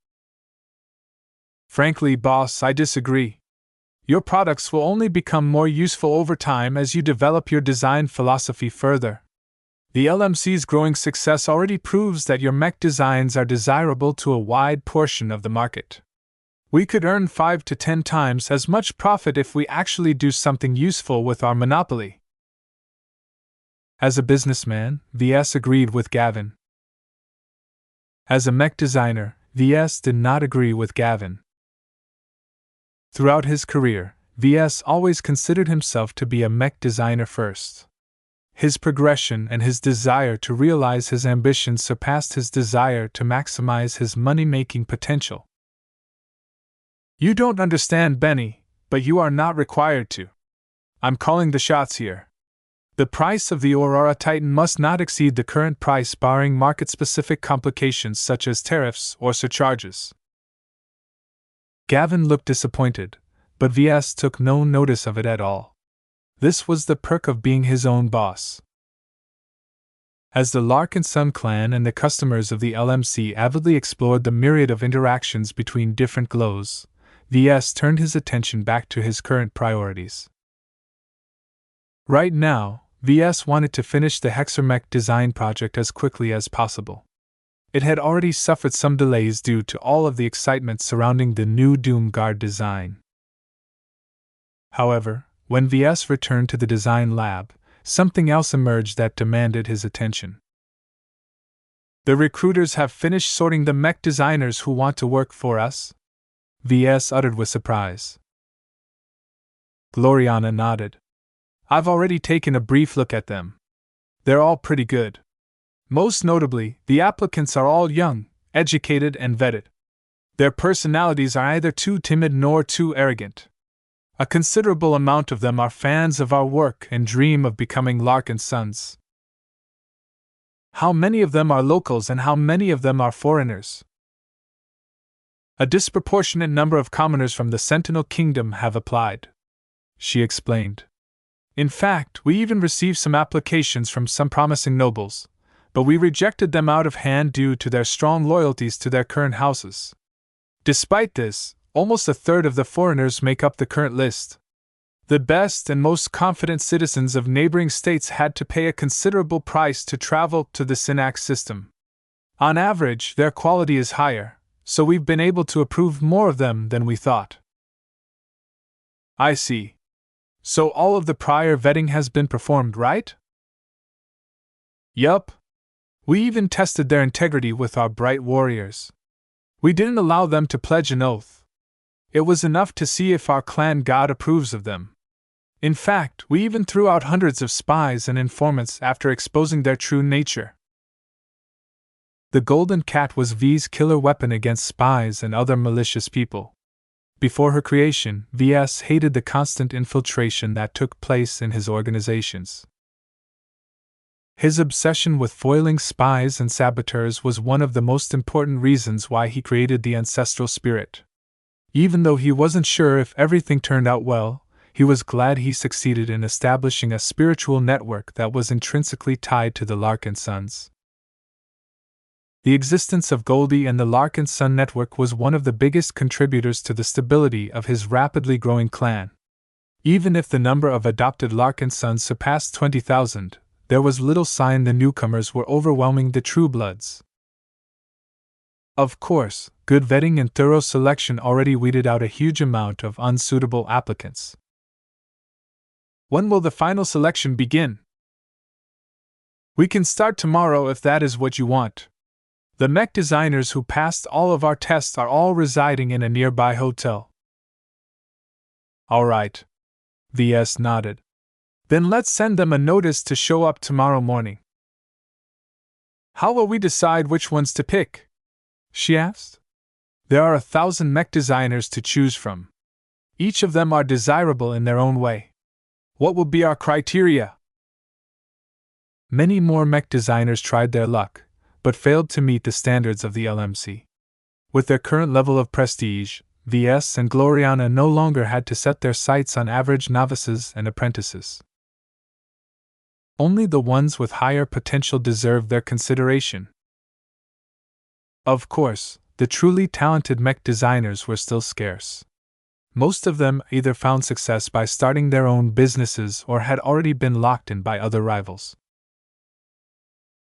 Frankly, boss, I disagree. Your products will only become more useful over time as you develop your design philosophy further. The LMC's growing success already proves that your mech designs are desirable to a wide portion of the market. We could earn 5 to 10 times as much profit if we actually do something useful with our monopoly. As a businessman, Ves agreed with Gavin. As a mech designer, Ves did not agree with Gavin. Throughout his career, Ves always considered himself to be a mech designer first. His progression and his desire to realize his ambitions surpassed his desire to maximize his money-making potential. You don't understand, Benny, but you are not required to. I'm calling the shots here. The price of the Aurora Titan must not exceed the current price barring market-specific complications such as tariffs or surcharges. Gavin looked disappointed, but Ves took no notice of it at all. This was the perk of being his own boss. As the Larkinson clan and the customers of the LMC avidly explored the myriad of interactions between different glows, Ves turned his attention back to his current priorities. Right now, Ves wanted to finish the Mech design project as quickly as possible. It had already suffered some delays due to all of the excitement surrounding the new Doom Guard design. However, when Ves returned to the design lab, something else emerged that demanded his attention. The recruiters have finished sorting the mech designers who want to work for us? Ves uttered with surprise. Gloriana nodded. I've already taken a brief look at them. They're all pretty good. Most notably, the applicants are all young, educated, and vetted. Their personalities are either too timid nor too arrogant. A considerable amount of them are fans of our work and dream of becoming Larkinsons. How many of them are locals and how many of them are foreigners? A disproportionate number of commoners from the Sentinel Kingdom have applied, she explained. In fact, we even received some applications from some promising nobles, but we rejected them out of hand due to their strong loyalties to their current houses. Despite this, almost a third of the foreigners make up the current list. The best and most confident citizens of neighboring states had to pay a considerable price to travel to the Hisneck system. On average, their quality is higher, so we've been able to approve more of them than we thought. I see. So all of the prior vetting has been performed, right? Yup. We even tested their integrity with our bright warriors. We didn't allow them to pledge an oath. It was enough to see if our clan god approves of them. In fact, we even threw out hundreds of spies and informants after exposing their true nature. The Golden Cat was V's killer weapon against spies and other malicious people. Before her creation, Ves hated the constant infiltration that took place in his organizations. His obsession with foiling spies and saboteurs was one of the most important reasons why he created the ancestral spirit. Even though he wasn't sure if everything turned out well, he was glad he succeeded in establishing a spiritual network that was intrinsically tied to the Larkinsons. The existence of Goldie and the Larkinson network was one of the biggest contributors to the stability of his rapidly growing clan. Even if the number of adopted Larkinsons surpassed 20,000, there was little sign the newcomers were overwhelming the true bloods. Of course, good vetting and thorough selection already weeded out a huge amount of unsuitable applicants. When will the final selection begin? We can start tomorrow if that is what you want. The mech designers who passed all of our tests are all residing in a nearby hotel. All right. Ves nodded. Then let's send them a notice to show up tomorrow morning. How will we decide which ones to pick? She asked. There are 1,000 mech designers to choose from. Each of them are desirable in their own way. What will be our criteria? Many more mech designers tried their luck, but failed to meet the standards of the LMC. With their current level of prestige, Ves and Gloriana no longer had to set their sights on average novices and apprentices. Only the ones with higher potential deserved their consideration. Of course, the truly talented mech designers were still scarce. Most of them either found success by starting their own businesses or had already been locked in by other rivals.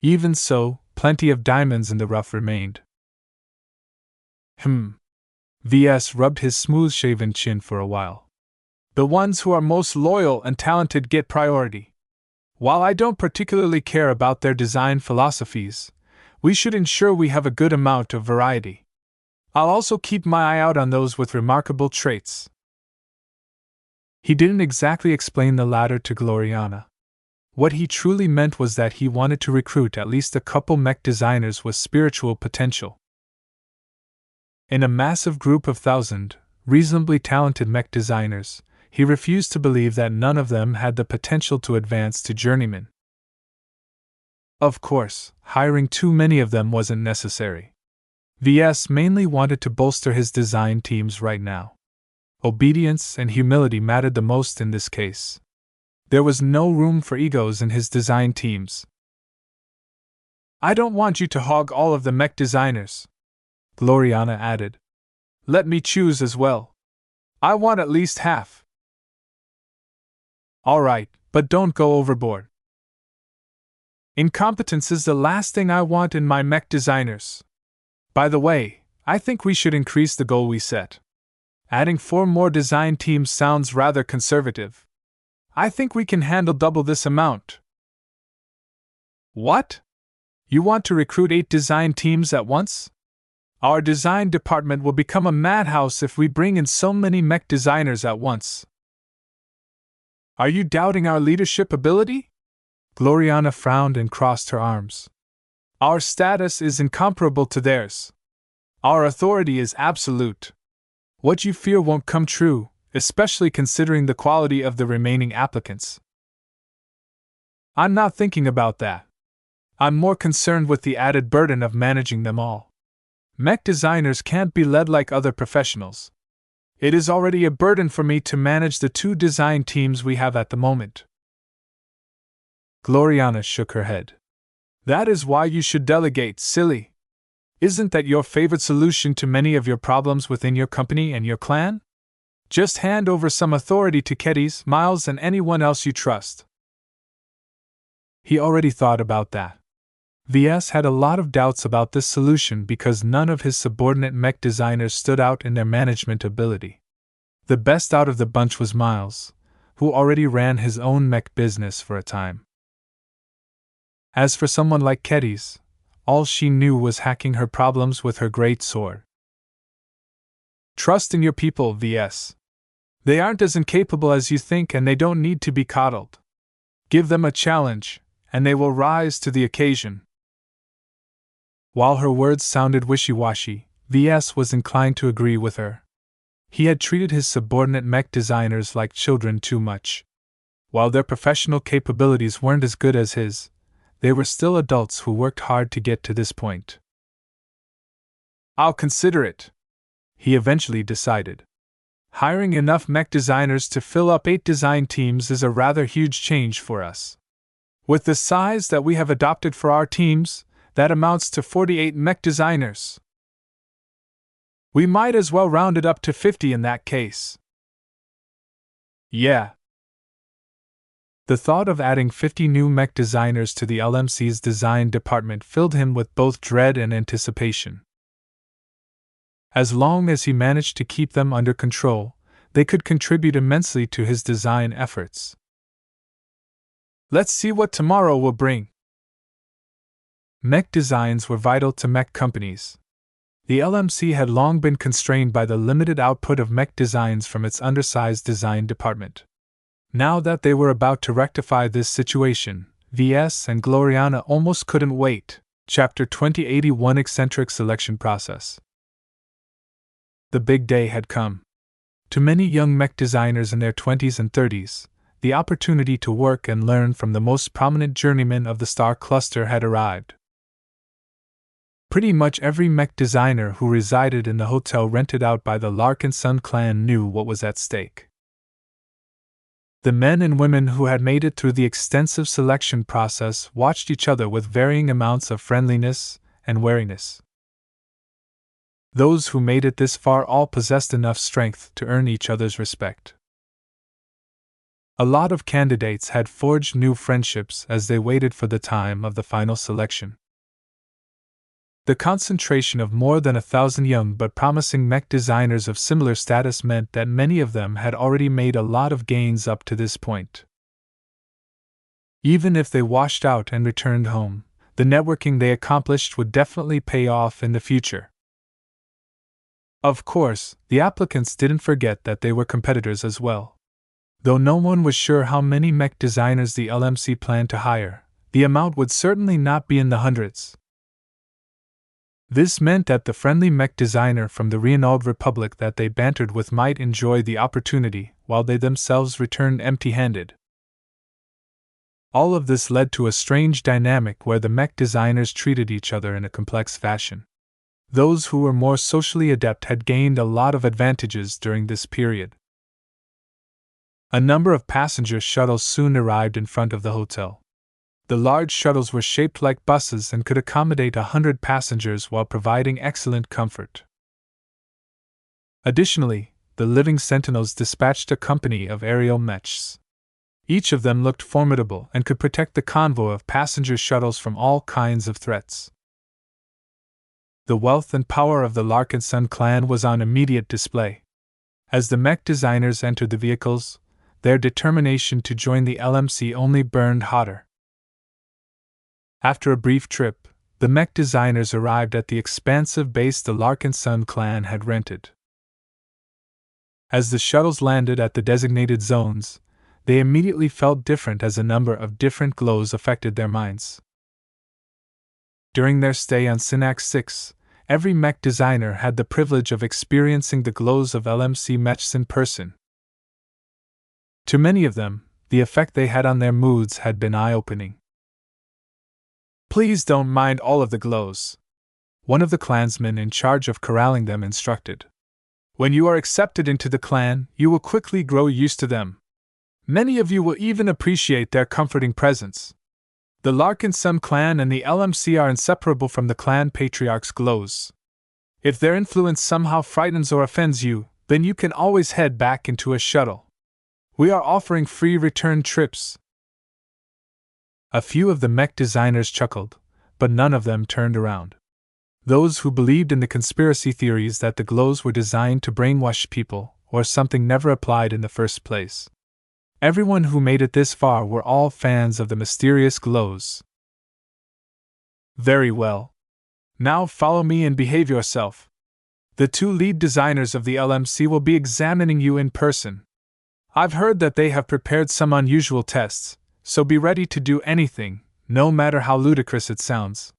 Even so, plenty of diamonds in the rough remained. Ves rubbed his smooth-shaven chin for a while. The ones who are most loyal and talented get priority. While I don't particularly care about their design philosophies, we should ensure we have a good amount of variety. I'll also keep my eye out on those with remarkable traits. He didn't exactly explain the latter to Gloriana. What he truly meant was that he wanted to recruit at least a couple mech designers with spiritual potential. In a massive group of 1,000 reasonably talented mech designers, he refused to believe that none of them had the potential to advance to journeyman. Of course, hiring too many of them wasn't necessary. Ves mainly wanted to bolster his design teams right now. Obedience and humility mattered the most in this case. There was no room for egos in his design teams. I don't want you to hog all of the mech designers, Gloriana added. Let me choose as well. I want at least half. All right, but don't go overboard. Incompetence is the last thing I want in my mech designers. By the way, I think we should increase the goal we set. Adding 4 more design teams sounds rather conservative. I think we can handle double this amount. What? You want to recruit 8 design teams at once? Our design department will become a madhouse if we bring in so many mech designers at once. Are you doubting our leadership ability? Gloriana frowned and crossed her arms. Our status is incomparable to theirs. Our authority is absolute. What you fear won't come true, especially considering the quality of the remaining applicants. I'm not thinking about that. I'm more concerned with the added burden of managing them all. Mech designers can't be led like other professionals. It is already a burden for me to manage the 2 design teams we have at the moment. Gloriana shook her head. That is why you should delegate, silly. Isn't that your favorite solution to many of your problems within your company and your clan? Just hand over some authority to Keddies, Miles, and anyone else you trust. He already thought about that. Ves had a lot of doubts about this solution because none of his subordinate mech designers stood out in their management ability. The best out of the bunch was Miles, who already ran his own mech business for a time. As for someone like Keddies, all she knew was hacking her problems with her great sword. Trust in your people, Ves. They aren't as incapable as you think and they don't need to be coddled. Give them a challenge, and they will rise to the occasion. While her words sounded wishy-washy, Ves was inclined to agree with her. He had treated his subordinate mech designers like children too much. While their professional capabilities weren't as good as his, they were still adults who worked hard to get to this point. I'll consider it, he eventually decided. Hiring enough mech designers to fill up 8 design teams is a rather huge change for us. With the size that we have adopted for our teams, that amounts to 48 mech designers. We might as well round it up to 50 in that case. Yeah. The thought of adding 50 new mech designers to the LMC's design department filled him with both dread and anticipation. As long as he managed to keep them under control, they could contribute immensely to his design efforts. Let's see what tomorrow will bring. Mech designs were vital to mech companies. The LMC had long been constrained by the limited output of mech designs from its undersized design department. Now that they were about to rectify this situation, Ves and Gloriana almost couldn't wait. Chapter 2081 Eccentric Selection Process. The big day had come. To many young mech designers in their 20s and 30s, the opportunity to work and learn from the most prominent journeymen of the star cluster had arrived. Pretty much every mech designer who resided in the hotel rented out by the Larkinson clan knew what was at stake. The men and women who had made it through the extensive selection process watched each other with varying amounts of friendliness and wariness. Those who made it this far all possessed enough strength to earn each other's respect. A lot of candidates had forged new friendships as they waited for the time of the final selection. The concentration of more than 1,000 young but promising mech designers of similar status meant that many of them had already made a lot of gains up to this point. Even if they washed out and returned home, the networking they accomplished would definitely pay off in the future. Of course, the applicants didn't forget that they were competitors as well. Though no one was sure how many mech designers the LMC planned to hire, the amount would certainly not be in the hundreds. This meant that the friendly mech designer from the Renault Republic that they bantered with might enjoy the opportunity, while they themselves returned empty-handed. All of this led to a strange dynamic where the mech designers treated each other in a complex fashion. Those who were more socially adept had gained a lot of advantages during this period. A number of passenger shuttles soon arrived in front of the hotel. The large shuttles were shaped like buses and could accommodate 100 passengers while providing excellent comfort. Additionally, the living sentinels dispatched a company of aerial mechs. Each of them looked formidable and could protect the convoy of passenger shuttles from all kinds of threats. The wealth and power of the Larkinson clan was on immediate display. As the mech designers entered the vehicles, their determination to join the LMC only burned hotter. After a brief trip, the mech designers arrived at the expansive base the Larkinson clan had rented. As the shuttles landed at the designated zones, they immediately felt different as a number of different glows affected their minds. During their stay on Synnax 6, every mech designer had the privilege of experiencing the glows of LMC mechs in person. To many of them, the effect they had on their moods had been eye-opening. "Please don't mind all of the glows," one of the clansmen in charge of corralling them instructed. "When you are accepted into the clan, you will quickly grow used to them. Many of you will even appreciate their comforting presence. The Larkinson clan and the LMC are inseparable from the clan patriarch's glows. If their influence somehow frightens or offends you, then you can always head back into a shuttle. We are offering free return trips." A few of the mech designers chuckled, but none of them turned around. Those who believed in the conspiracy theories that the glows were designed to brainwash people, or something, never applied in the first place. Everyone who made it this far were all fans of the mysterious glows. "Very well. Now follow me and behave yourself. The two lead designers of the LMC will be examining you in person. I've heard that they have prepared some unusual tests, so be ready to do anything, no matter how ludicrous it sounds."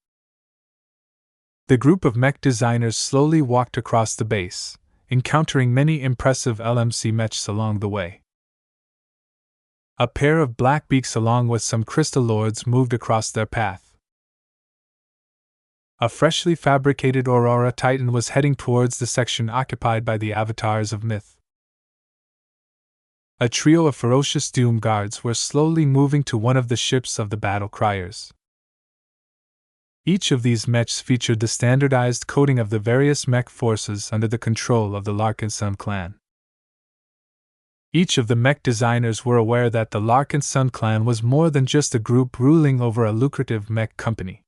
The group of mech designers slowly walked across the base, encountering many impressive LMC mechs along the way. A pair of black beaks along with some crystal lords moved across their path. A freshly fabricated Aurora Titan was heading towards the section occupied by the avatars of myth. A trio of ferocious Doom Guards were slowly moving to one of the ships of the Battle Criers. Each of these mechs featured the standardized coding of the various mech forces under the control of the Larkinson clan. Each of the mech designers were aware that the Larkinson clan was more than just a group ruling over a lucrative mech company.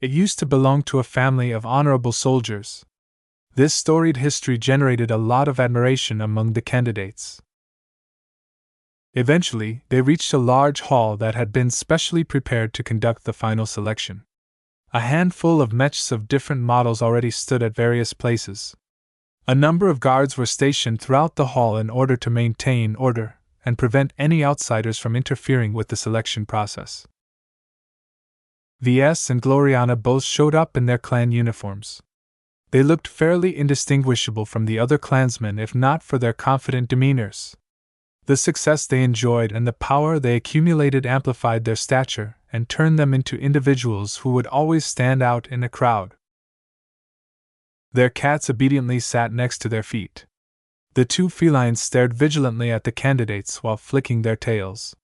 It used to belong to a family of honorable soldiers. This storied history generated a lot of admiration among the candidates. Eventually, they reached a large hall that had been specially prepared to conduct the final selection. A handful of mechs of different models already stood at various places. A number of guards were stationed throughout the hall in order to maintain order and prevent any outsiders from interfering with the selection process. Ves and Gloriana both showed up in their clan uniforms. They looked fairly indistinguishable from the other clansmen if not for their confident demeanors. The success they enjoyed and the power they accumulated amplified their stature and turned them into individuals who would always stand out in a crowd. Their cats obediently sat next to their feet. The two felines stared vigilantly at the candidates while flicking their tails.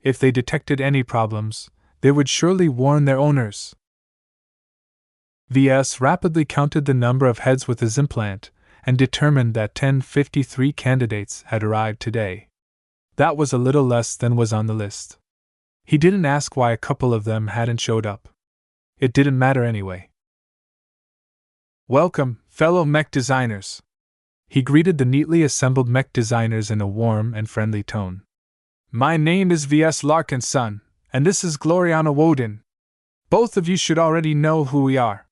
If they detected any problems, they would surely warn their owners. VS rapidly counted the number of heads with his implant and determined that 1053 candidates had arrived today. That was a little less than was on the list. He didn't ask why a couple of them hadn't showed up. It didn't matter anyway. "Welcome, fellow mech designers," he greeted the neatly assembled mech designers in a warm and friendly tone. "My name is Ves Larkinson, and this is Gloriana Woden. Both of you should already know who we are.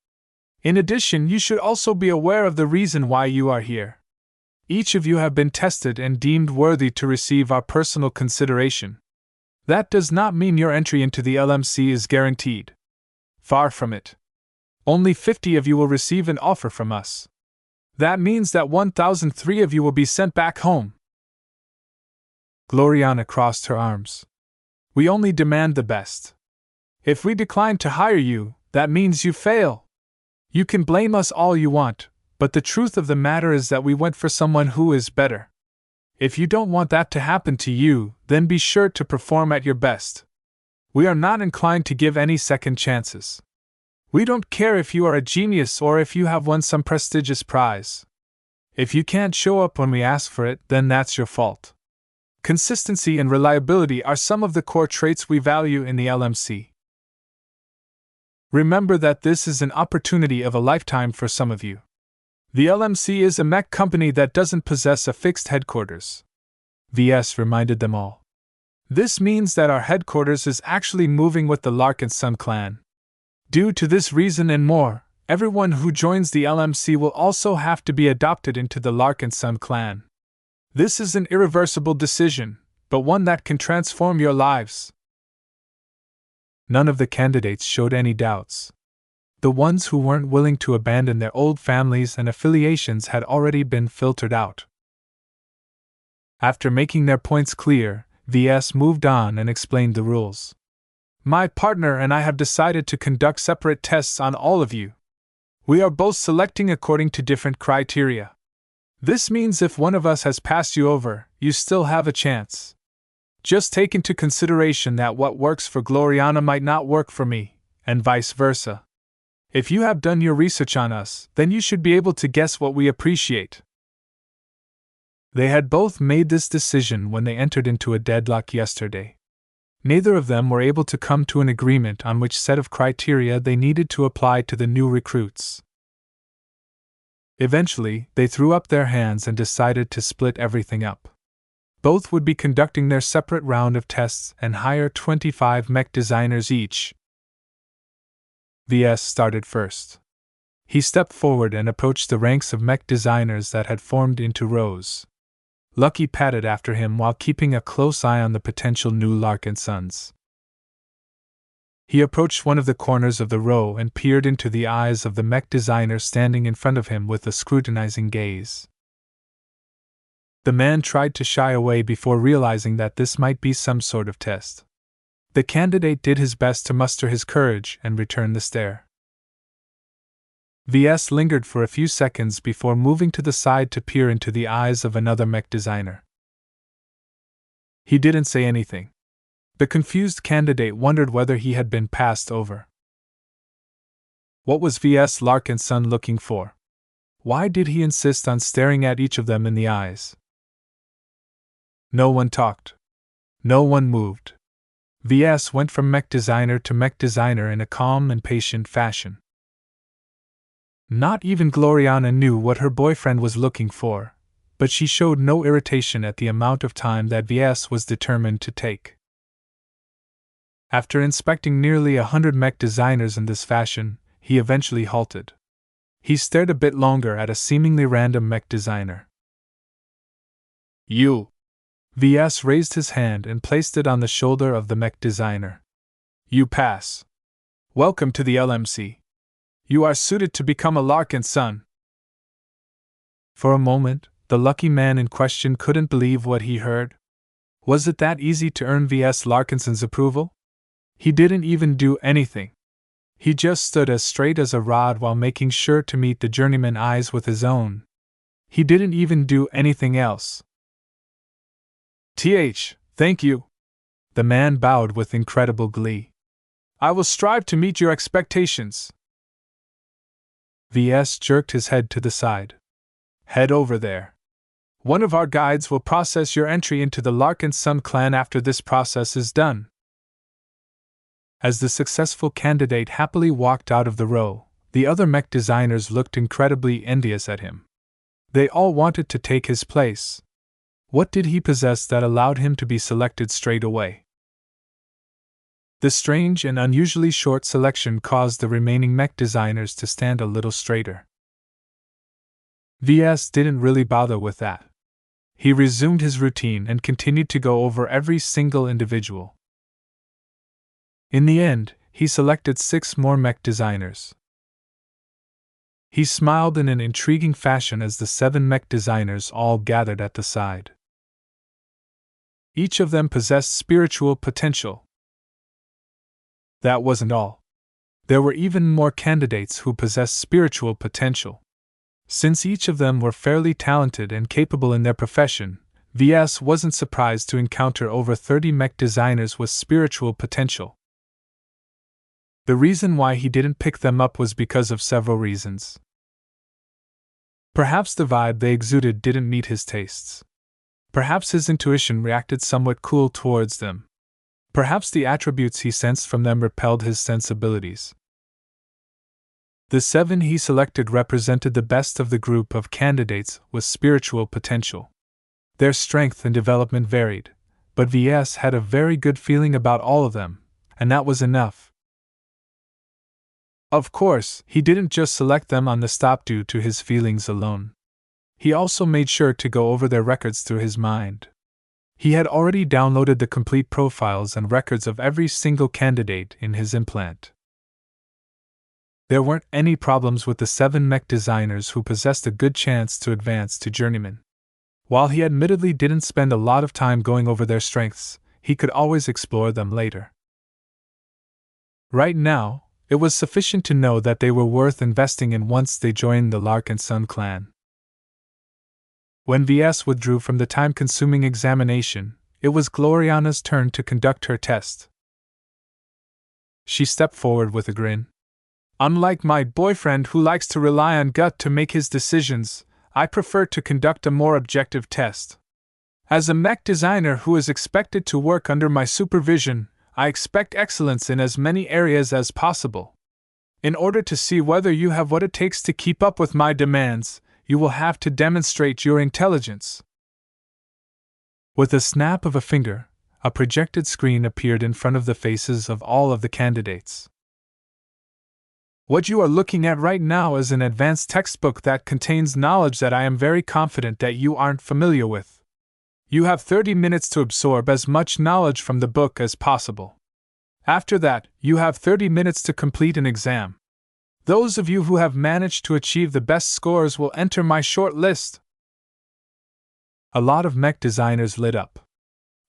In addition, you should also be aware of the reason why you are here. Each of you have been tested and deemed worthy to receive our personal consideration. That does not mean your entry into the LMC is guaranteed. Far from it. Only 50 of you will receive an offer from us. That means that 1,003 of you will be sent back home." Gloriana crossed her arms. "We only demand the best. If we decline to hire you, that means you fail. You can blame us all you want, but the truth of the matter is that we went for someone who is better. If you don't want that to happen to you, then be sure to perform at your best. We are not inclined to give any second chances. We don't care if you are a genius or if you have won some prestigious prize. If you can't show up when we ask for it, then that's your fault. Consistency and reliability are some of the core traits we value in the LMC. Remember that this is an opportunity of a lifetime for some of you. The LMC is a mech company that doesn't possess a fixed headquarters," VS reminded them all. "This means that our headquarters is actually moving with the Larkinson clan. Due to this reason and more, everyone who joins the LMC will also have to be adopted into the Larkinson clan. This is an irreversible decision, but one that can transform your lives." None of the candidates showed any doubts. The ones who weren't willing to abandon their old families and affiliations had already been filtered out. After making their points clear, Ves moved on and explained the rules. My partner and I have decided to conduct separate tests on all of you. We are both selecting according to different criteria. This means if one of us has passed you over, you still have a chance. Just take into consideration that what works for Gloriana might not work for me, and vice versa. If you have done your research on us, then you should be able to guess what we appreciate. They had both made this decision when they entered into a deadlock yesterday. Neither of them were able to come to an agreement on which set of criteria they needed to apply to the new recruits. Eventually, they threw up their hands and decided to split everything up. Both would be conducting their separate round of tests and hire 25 mech designers each. Ves started first. He stepped forward and approached the ranks of mech designers that had formed into rows. Lucky patted after him while keeping a close eye on the potential new Larkinsons. He approached one of the corners of the row and peered into the eyes of the mech designer standing in front of him with a scrutinizing gaze. The man tried to shy away before realizing that this might be some sort of test. The candidate did his best to muster his courage and return the stare. Ves lingered for a few seconds before moving to the side to peer into the eyes of another mech designer. He didn't say anything. The confused candidate wondered whether he had been passed over. What was Ves Larkinson looking for? Why did he insist on staring at each of them in the eyes? No one talked. No one moved. Ves went from mech designer to mech designer in a calm and patient fashion. Not even Gloriana knew what her boyfriend was looking for, but she showed no irritation at the amount of time that Ves was determined to take. After inspecting nearly 100 mech designers in this fashion, he eventually halted. He stared a bit longer at a seemingly random mech designer. You! Ves raised his hand and placed it on the shoulder of the mech designer. You pass. Welcome to the LMC. You are suited to become a Larkinson. For a moment, the lucky man in question couldn't believe what he heard. Was it that easy to earn Ves Larkinson's approval? He didn't even do anything. He just stood as straight as a rod while making sure to meet the journeyman's eyes with his own. He didn't even do anything else. Thank you. The man bowed with incredible glee. I will strive to meet your expectations. Ves jerked his head to the side. Head over there. One of our guides will process your entry into the Larkinson clan after this process is done. As the successful candidate happily walked out of the row, the other mech designers looked incredibly envious at him. They all wanted to take his place. What did he possess that allowed him to be selected straight away? The strange and unusually short selection caused the remaining mech designers to stand a little straighter. Ves didn't really bother with that. He resumed his routine and continued to go over every single individual. In the end, he selected 6 more mech designers. He smiled in an intriguing fashion as the 7 mech designers all gathered at the side. Each of them possessed spiritual potential. That wasn't all. There were even more candidates who possessed spiritual potential. Since each of them were fairly talented and capable in their profession, Ves wasn't surprised to encounter over 30 mech designers with spiritual potential. The reason why he didn't pick them up was because of several reasons. Perhaps the vibe they exuded didn't meet his tastes. Perhaps his intuition reacted somewhat cool towards them. Perhaps the attributes he sensed from them repelled his sensibilities. The 7 he selected represented the best of the group of candidates with spiritual potential. Their strength and development varied, but Ves had a very good feeling about all of them, and that was enough. Of course, he didn't just select them on the stop due to his feelings alone. He also made sure to go over their records through his mind. He had already downloaded the complete profiles and records of every single candidate in his implant. There weren't any problems with the 7 mech designers who possessed a good chance to advance to journeyman. While he admittedly didn't spend a lot of time going over their strengths, he could always explore them later. Right now, it was sufficient to know that they were worth investing in once they joined the Larkinson clan. When Ves withdrew from the time-consuming examination, it was Gloriana's turn to conduct her test. She stepped forward with a grin. "Unlike my boyfriend who likes to rely on gut to make his decisions, I prefer to conduct a more objective test. As a mech designer who is expected to work under my supervision, I expect excellence in as many areas as possible. In order to see whether you have what it takes to keep up with my demands, you will have to demonstrate your intelligence." With a snap of a finger, a projected screen appeared in front of the faces of all of the candidates. "What you are looking at right now is an advanced textbook that contains knowledge that I am very confident that you aren't familiar with. You have 30 minutes to absorb as much knowledge from the book as possible. After that, you have 30 minutes to complete an exam. Those of you who have managed to achieve the best scores will enter my short list." A lot of mech designers lit up.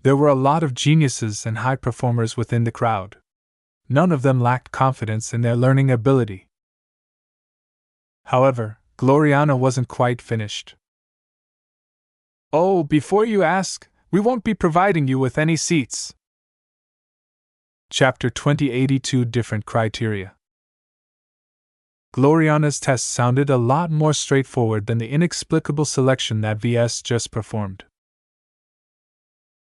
There were a lot of geniuses and high performers within the crowd. None of them lacked confidence in their learning ability. However, Gloriana wasn't quite finished. "Oh, before you ask, we won't be providing you with any seats." Chapter 2082 Different Criteria. Gloriana's test sounded a lot more straightforward than the inexplicable selection that Ves just performed.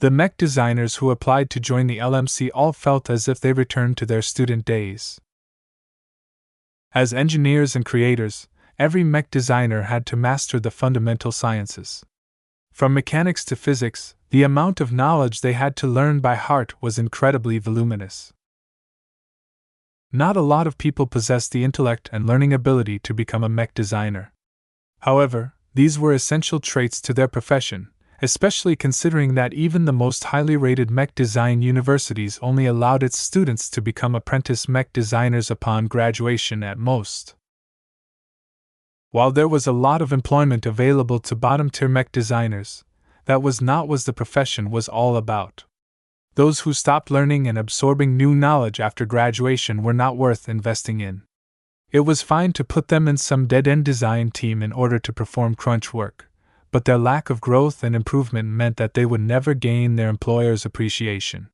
The mech designers who applied to join the LMC all felt as if they returned to their student days. As engineers and creators, every mech designer had to master the fundamental sciences. From mechanics to physics, the amount of knowledge they had to learn by heart was incredibly voluminous. Not a lot of people possessed the intellect and learning ability to become a mech designer. However, these were essential traits to their profession, especially considering that even the most highly rated mech design universities only allowed its students to become apprentice mech designers upon graduation at most. While there was a lot of employment available to bottom-tier mech designers, that was not what the profession was all about. Those who stopped learning and absorbing new knowledge after graduation were not worth investing in. It was fine to put them in some dead-end design team in order to perform crunch work, but their lack of growth and improvement meant that they would never gain their employer's appreciation.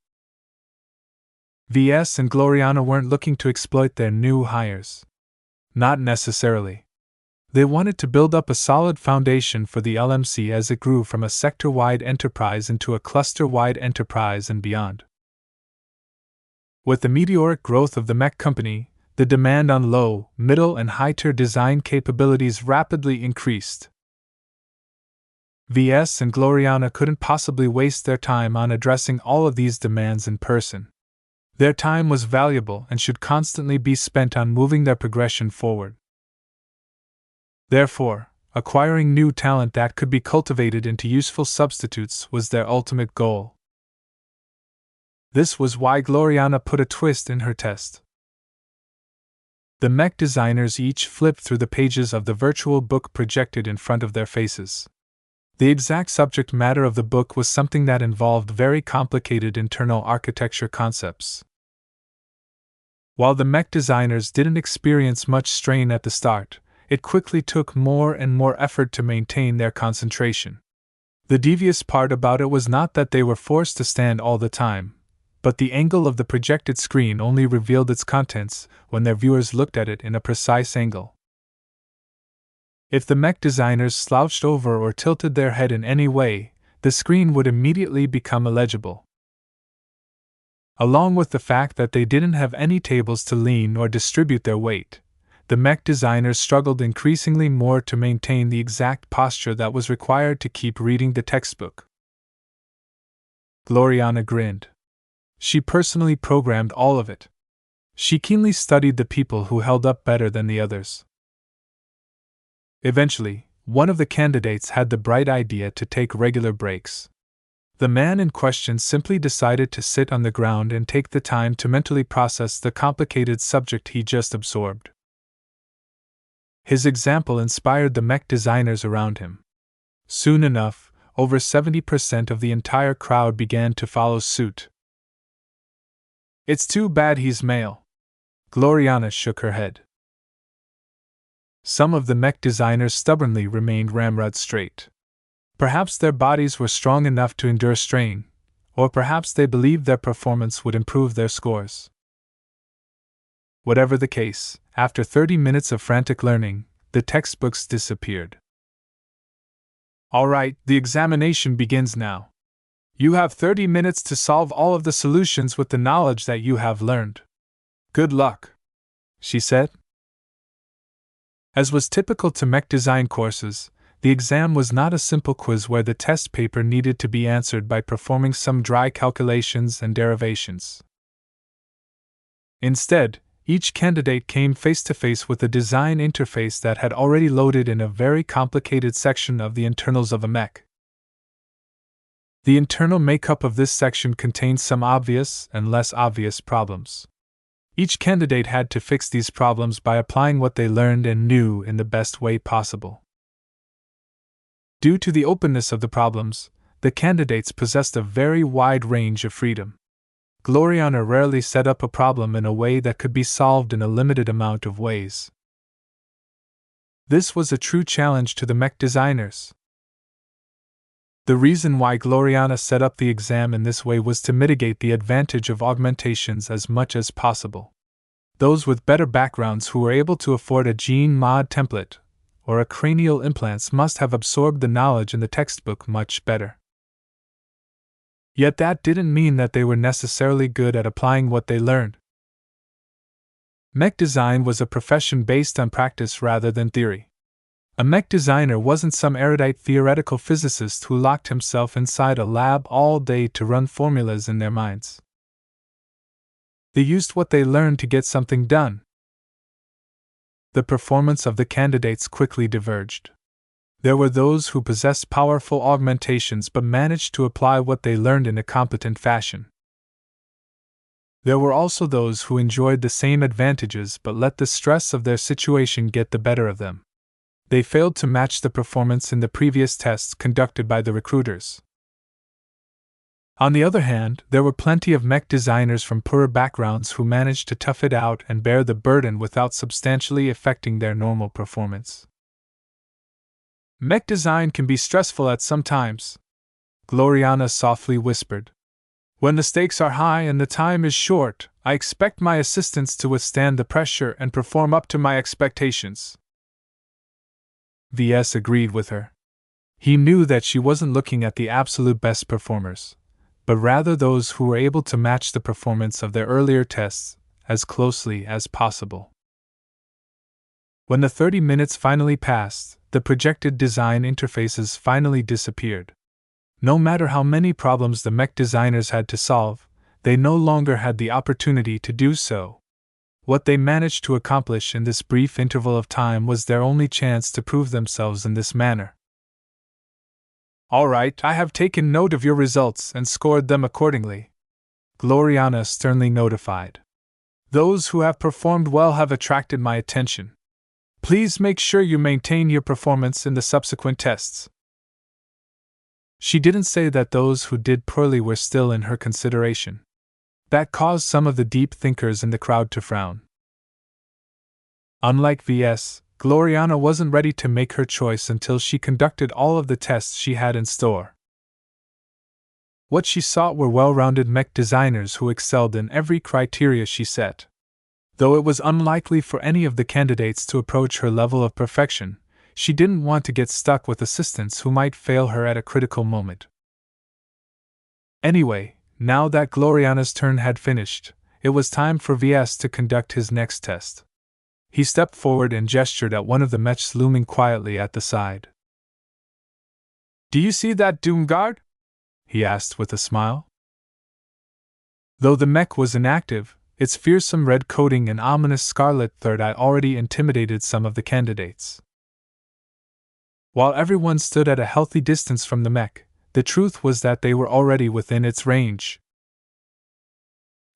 Ves and Gloriana weren't looking to exploit their new hires. Not necessarily. They wanted to build up a solid foundation for the LMC as it grew from a sector-wide enterprise into a cluster-wide enterprise and beyond. With the meteoric growth of the mech company, the demand on low, middle, and high-tier design capabilities rapidly increased. Ves and Gloriana couldn't possibly waste their time on addressing all of these demands in person. Their time was valuable and should constantly be spent on moving their progression forward. Therefore, acquiring new talent that could be cultivated into useful substitutes was their ultimate goal. This was why Gloriana put a twist in her test. The mech designers each flipped through the pages of the virtual book projected in front of their faces. The exact subject matter of the book was something that involved very complicated internal architecture concepts. While the mech designers didn't experience much strain at the start, it quickly took more and more effort to maintain their concentration. The devious part about it was not that they were forced to stand all the time, but the angle of the projected screen only revealed its contents when their viewers looked at it in a precise angle. If the mech designers slouched over or tilted their head in any way, the screen would immediately become illegible. Along with the fact that they didn't have any tables to lean or distribute their weight, the mech designers struggled increasingly more to maintain the exact posture that was required to keep reading the textbook. Gloriana grinned. She personally programmed all of it. She keenly studied the people who held up better than the others. Eventually, one of the candidates had the bright idea to take regular breaks. The man in question simply decided to sit on the ground and take the time to mentally process the complicated subject he just absorbed. His example inspired the mech designers around him. Soon enough, over 70% of the entire crowd began to follow suit. It's too bad he's male. Gloriana shook her head. Some of the mech designers stubbornly remained ramrod straight. Perhaps their bodies were strong enough to endure strain, or perhaps they believed their performance would improve their scores. Whatever the case, after 30 minutes of frantic learning, the textbooks disappeared. All right, the examination begins now. You have 30 minutes to solve all of the solutions with the knowledge that you have learned. Good luck, she said. As was typical to mech design courses, the exam was not a simple quiz where the test paper needed to be answered by performing some dry calculations and derivations. Instead, each candidate came face to face with a design interface that had already loaded in a very complicated section of the internals of a mech. The internal makeup of this section contained some obvious and less obvious problems. Each candidate had to fix these problems by applying what they learned and knew in the best way possible. Due to the openness of the problems, the candidates possessed a very wide range of freedom. Gloriana rarely set up a problem in a way that could be solved in a limited amount of ways. This was a true challenge to the mech designers. The reason why Gloriana set up the exam in this way was to mitigate the advantage of augmentations as much as possible. Those with better backgrounds who were able to afford a gene mod template or a cranial implants must have absorbed the knowledge in the textbook much better. Yet that didn't mean that they were necessarily good at applying what they learned. Mech design was a profession based on practice rather than theory. A mech designer wasn't some erudite theoretical physicist who locked himself inside a lab all day to run formulas in their minds. They used what they learned to get something done. The performance of the candidates quickly diverged. There were those who possessed powerful augmentations but managed to apply what they learned in a competent fashion. There were also those who enjoyed the same advantages but let the stress of their situation get the better of them. They failed to match the performance in the previous tests conducted by the recruiters. On the other hand, there were plenty of mech designers from poorer backgrounds who managed to tough it out and bear the burden without substantially affecting their normal performance. Mech design can be stressful at some times, Gloriana softly whispered. When the stakes are high and the time is short, I expect my assistants to withstand the pressure and perform up to my expectations. Ves agreed with her. He knew that she wasn't looking at the absolute best performers, but rather those who were able to match the performance of their earlier tests as closely as possible. When the 30 minutes finally passed, the projected design interfaces finally disappeared. No matter how many problems the mech designers had to solve, they no longer had the opportunity to do so. What they managed to accomplish in this brief interval of time was their only chance to prove themselves in this manner. All right, I have taken note of your results and scored them accordingly, Gloriana sternly notified. Those who have performed well have attracted my attention. Please make sure you maintain your performance in the subsequent tests. She didn't say that those who did poorly were still in her consideration. That caused some of the deep thinkers in the crowd to frown. Unlike Ves, Gloriana wasn't ready to make her choice until she conducted all of the tests she had in store. What she sought were well-rounded mech designers who excelled in every criteria she set. Though it was unlikely for any of the candidates to approach her level of perfection, she didn't want to get stuck with assistants who might fail her at a critical moment. Anyway, now that Gloriana's turn had finished, it was time for Ves to conduct his next test. He stepped forward and gestured at one of the mechs looming quietly at the side. Do you see that doom guard? He asked with a smile. Though the mech was inactive, its fearsome red coating and ominous scarlet third eye already intimidated some of the candidates. While everyone stood at a healthy distance from the mech, the truth was that they were already within its range.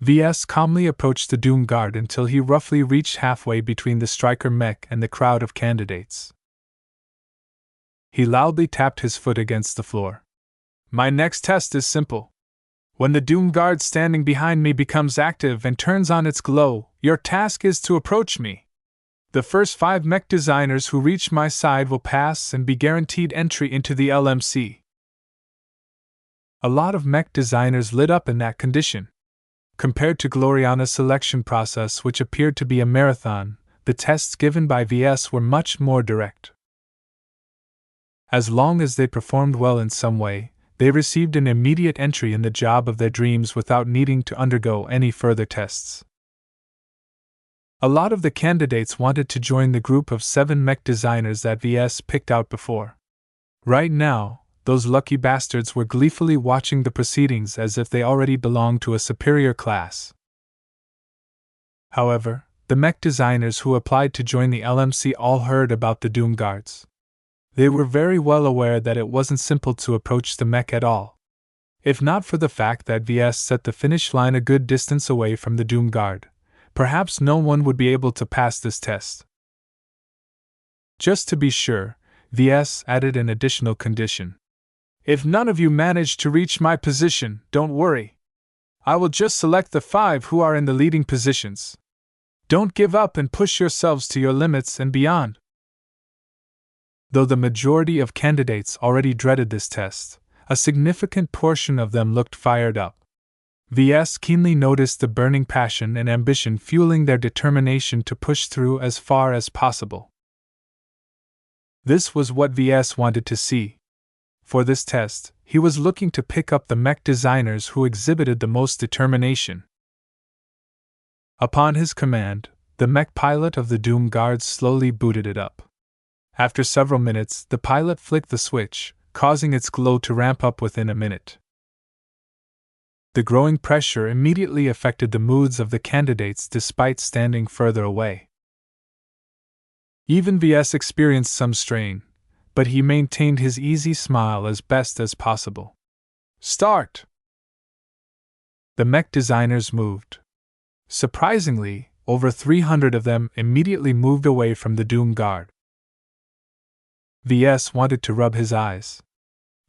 Ves calmly approached the Doom Guard until he roughly reached halfway between the striker mech and the crowd of candidates. He loudly tapped his foot against the floor. My next test is simple. When the Doom Guard standing behind me becomes active and turns on its glow, your task is to approach me. The first 5 mech designers who reach my side will pass and be guaranteed entry into the LMC. A lot of mech designers lit up in that condition. Compared to Gloriana's selection process, which appeared to be a marathon, the tests given by VS were much more direct. As long as they performed well in some way, they received an immediate entry in the job of their dreams without needing to undergo any further tests. A lot of the candidates wanted to join the group of 7 mech designers that VS picked out before. Right now, those lucky bastards were gleefully watching the proceedings as if they already belonged to a superior class. However, the mech designers who applied to join the LMC all heard about the Doom Guards. They were very well aware that it wasn't simple to approach the mech at all. If not for the fact that VS set the finish line a good distance away from the Doom Guard, perhaps no one would be able to pass this test. Just to be sure, VS added an additional condition. If none of you manage to reach my position, don't worry. I will just select the 5 who are in the leading positions. Don't give up and push yourselves to your limits and beyond. Though the majority of candidates already dreaded this test, a significant portion of them looked fired up. VS keenly noticed the burning passion and ambition fueling their determination to push through as far as possible. This was what VS wanted to see. For this test, he was looking to pick up the mech designers who exhibited the most determination. Upon his command, the mech pilot of the Doom Guards slowly booted it up. After several minutes, the pilot flicked the switch, causing its glow to ramp up within a minute. The growing pressure immediately affected the moods of the candidates despite standing further away. Even VS experienced some strain, but he maintained his easy smile as best as possible. Start! The mech designers moved. Surprisingly, over 300 of them immediately moved away from the Doom Guard. VS wanted to rub his eyes.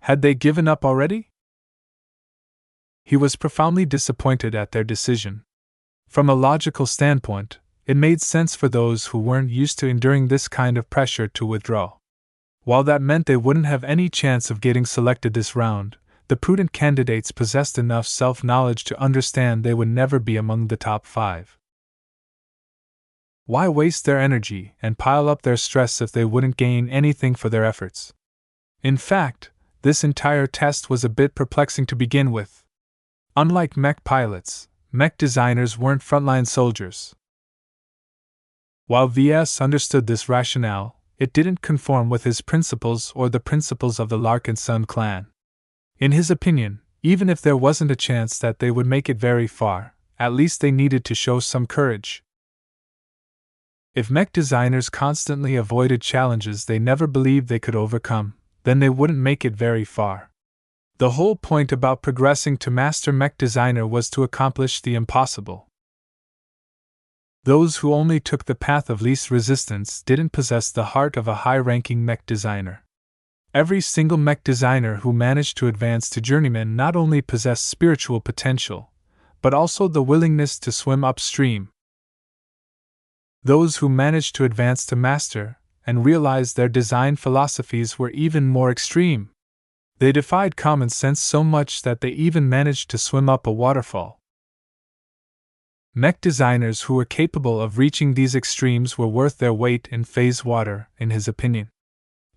Had they given up already? He was profoundly disappointed at their decision. From a logical standpoint, it made sense for those who weren't used to enduring this kind of pressure to withdraw. While that meant they wouldn't have any chance of getting selected this round, the prudent candidates possessed enough self-knowledge to understand they would never be among the top 5. Why waste their energy and pile up their stress if they wouldn't gain anything for their efforts? In fact, this entire test was a bit perplexing to begin with. Unlike mech pilots, mech designers weren't frontline soldiers. While VS understood this rationale, it didn't conform with his principles or the principles of the Larkinson clan. In his opinion, even if there wasn't a chance that they would make it very far, at least they needed to show some courage. If mech designers constantly avoided challenges they never believed they could overcome, then they wouldn't make it very far. The whole point about progressing to Master Mech Designer was to accomplish the impossible. Those who only took the path of least resistance didn't possess the heart of a high-ranking mech designer. Every single mech designer who managed to advance to journeyman not only possessed spiritual potential, but also the willingness to swim upstream. Those who managed to advance to master and realized their design philosophies were even more extreme. They defied common sense so much that they even managed to swim up a waterfall. Mech designers who were capable of reaching these extremes were worth their weight in phase water, in his opinion.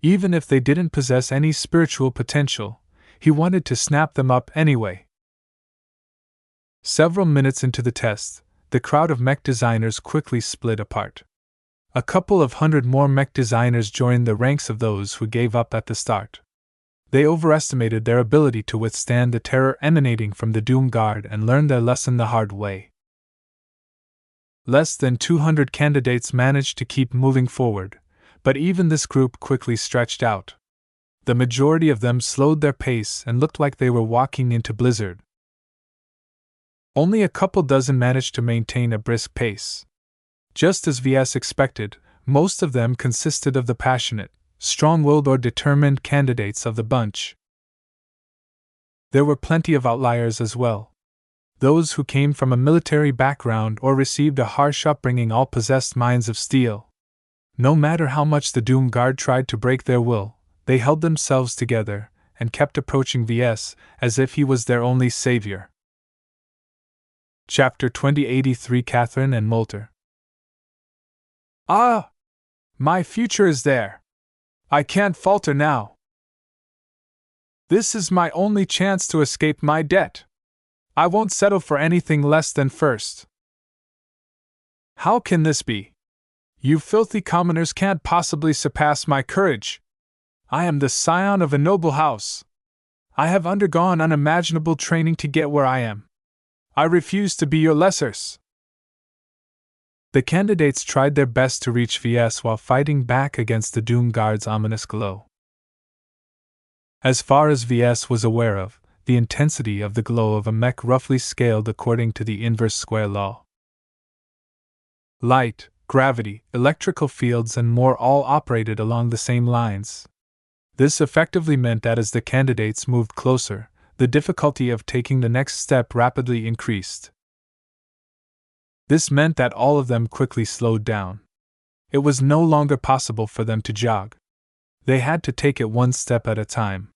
Even if they didn't possess any spiritual potential, he wanted to snap them up anyway. Several minutes into the test, the crowd of mech designers quickly split apart. A couple of hundred more mech designers joined the ranks of those who gave up at the start. They overestimated their ability to withstand the terror emanating from the Doom Guard and learned their lesson the hard way. Less than 200 candidates managed to keep moving forward, but even this group quickly stretched out. The majority of them slowed their pace and looked like they were walking into blizzard. Only a couple dozen managed to maintain a brisk pace. Just as VS expected, most of them consisted of the passionate, strong-willed or determined candidates of the bunch. There were plenty of outliers as well. Those who came from a military background or received a harsh upbringing all possessed minds of steel. No matter how much the Doom Guard tried to break their will, they held themselves together and kept approaching Ves as if he was their only savior. Chapter 2083 Catherine and Moulter. Ah! My future is there. I can't falter now. This is my only chance to escape my debt. I won't settle for anything less than first. How can this be? You filthy commoners can't possibly surpass my courage. I am the scion of a noble house. I have undergone unimaginable training to get where I am. I refuse to be your lessers. The candidates tried their best to reach Ves while fighting back against the Doom Guard's ominous glow. As far as Ves was aware of, the intensity of the glow of a mech roughly scaled according to the inverse square law. Light, gravity, electrical fields, and more all operated along the same lines. This effectively meant that as the candidates moved closer, the difficulty of taking the next step rapidly increased. This meant that all of them quickly slowed down. It was no longer possible for them to jog. They had to take it one step at a time.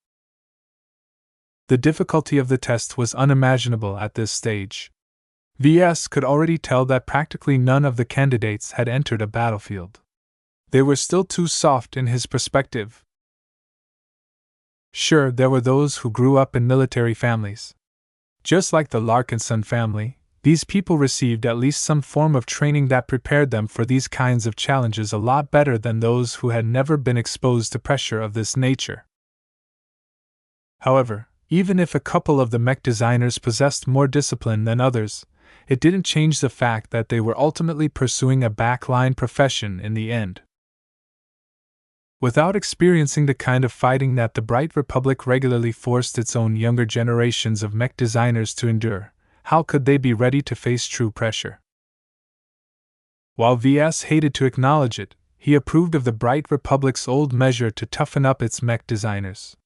The difficulty of the test was unimaginable at this stage. Ves could already tell that practically none of the candidates had entered a battlefield. They were still too soft in his perspective. Sure, there were those who grew up in military families. Just like the Larkinson family, these people received at least some form of training that prepared them for these kinds of challenges a lot better than those who had never been exposed to pressure of this nature. However, even if a couple of the mech designers possessed more discipline than others, it didn't change the fact that they were ultimately pursuing a backline profession in the end. Without experiencing the kind of fighting that the Bright Republic regularly forced its own younger generations of mech designers to endure, how could they be ready to face true pressure? While Ves hated to acknowledge it, he approved of the Bright Republic's old measure to toughen up its mech designers.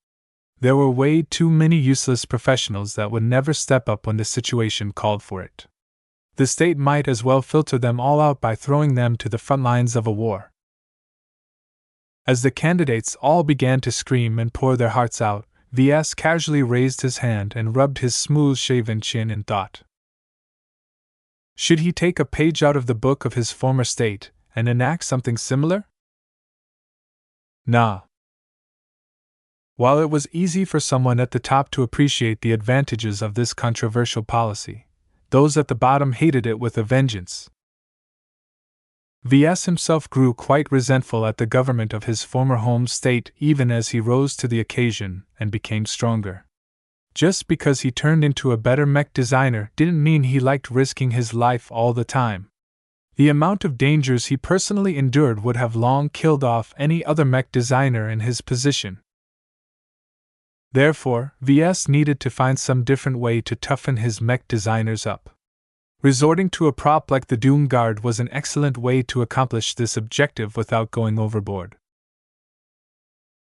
There were way too many useless professionals that would never step up when the situation called for it. The state might as well filter them all out by throwing them to the front lines of a war. As the candidates all began to scream and pour their hearts out, Ves casually raised his hand and rubbed his smooth-shaven chin in thought. Should he take a page out of the book of his former state and enact something similar? Nah. While it was easy for someone at the top to appreciate the advantages of this controversial policy, those at the bottom hated it with a vengeance. Ves himself grew quite resentful at the government of his former home state even as he rose to the occasion and became stronger. Just because he turned into a better mech designer didn't mean he liked risking his life all the time. The amount of dangers he personally endured would have long killed off any other mech designer in his position. Therefore, Ves needed to find some different way to toughen his mech designers up. Resorting to a prop like the Doom Guard was an excellent way to accomplish this objective without going overboard.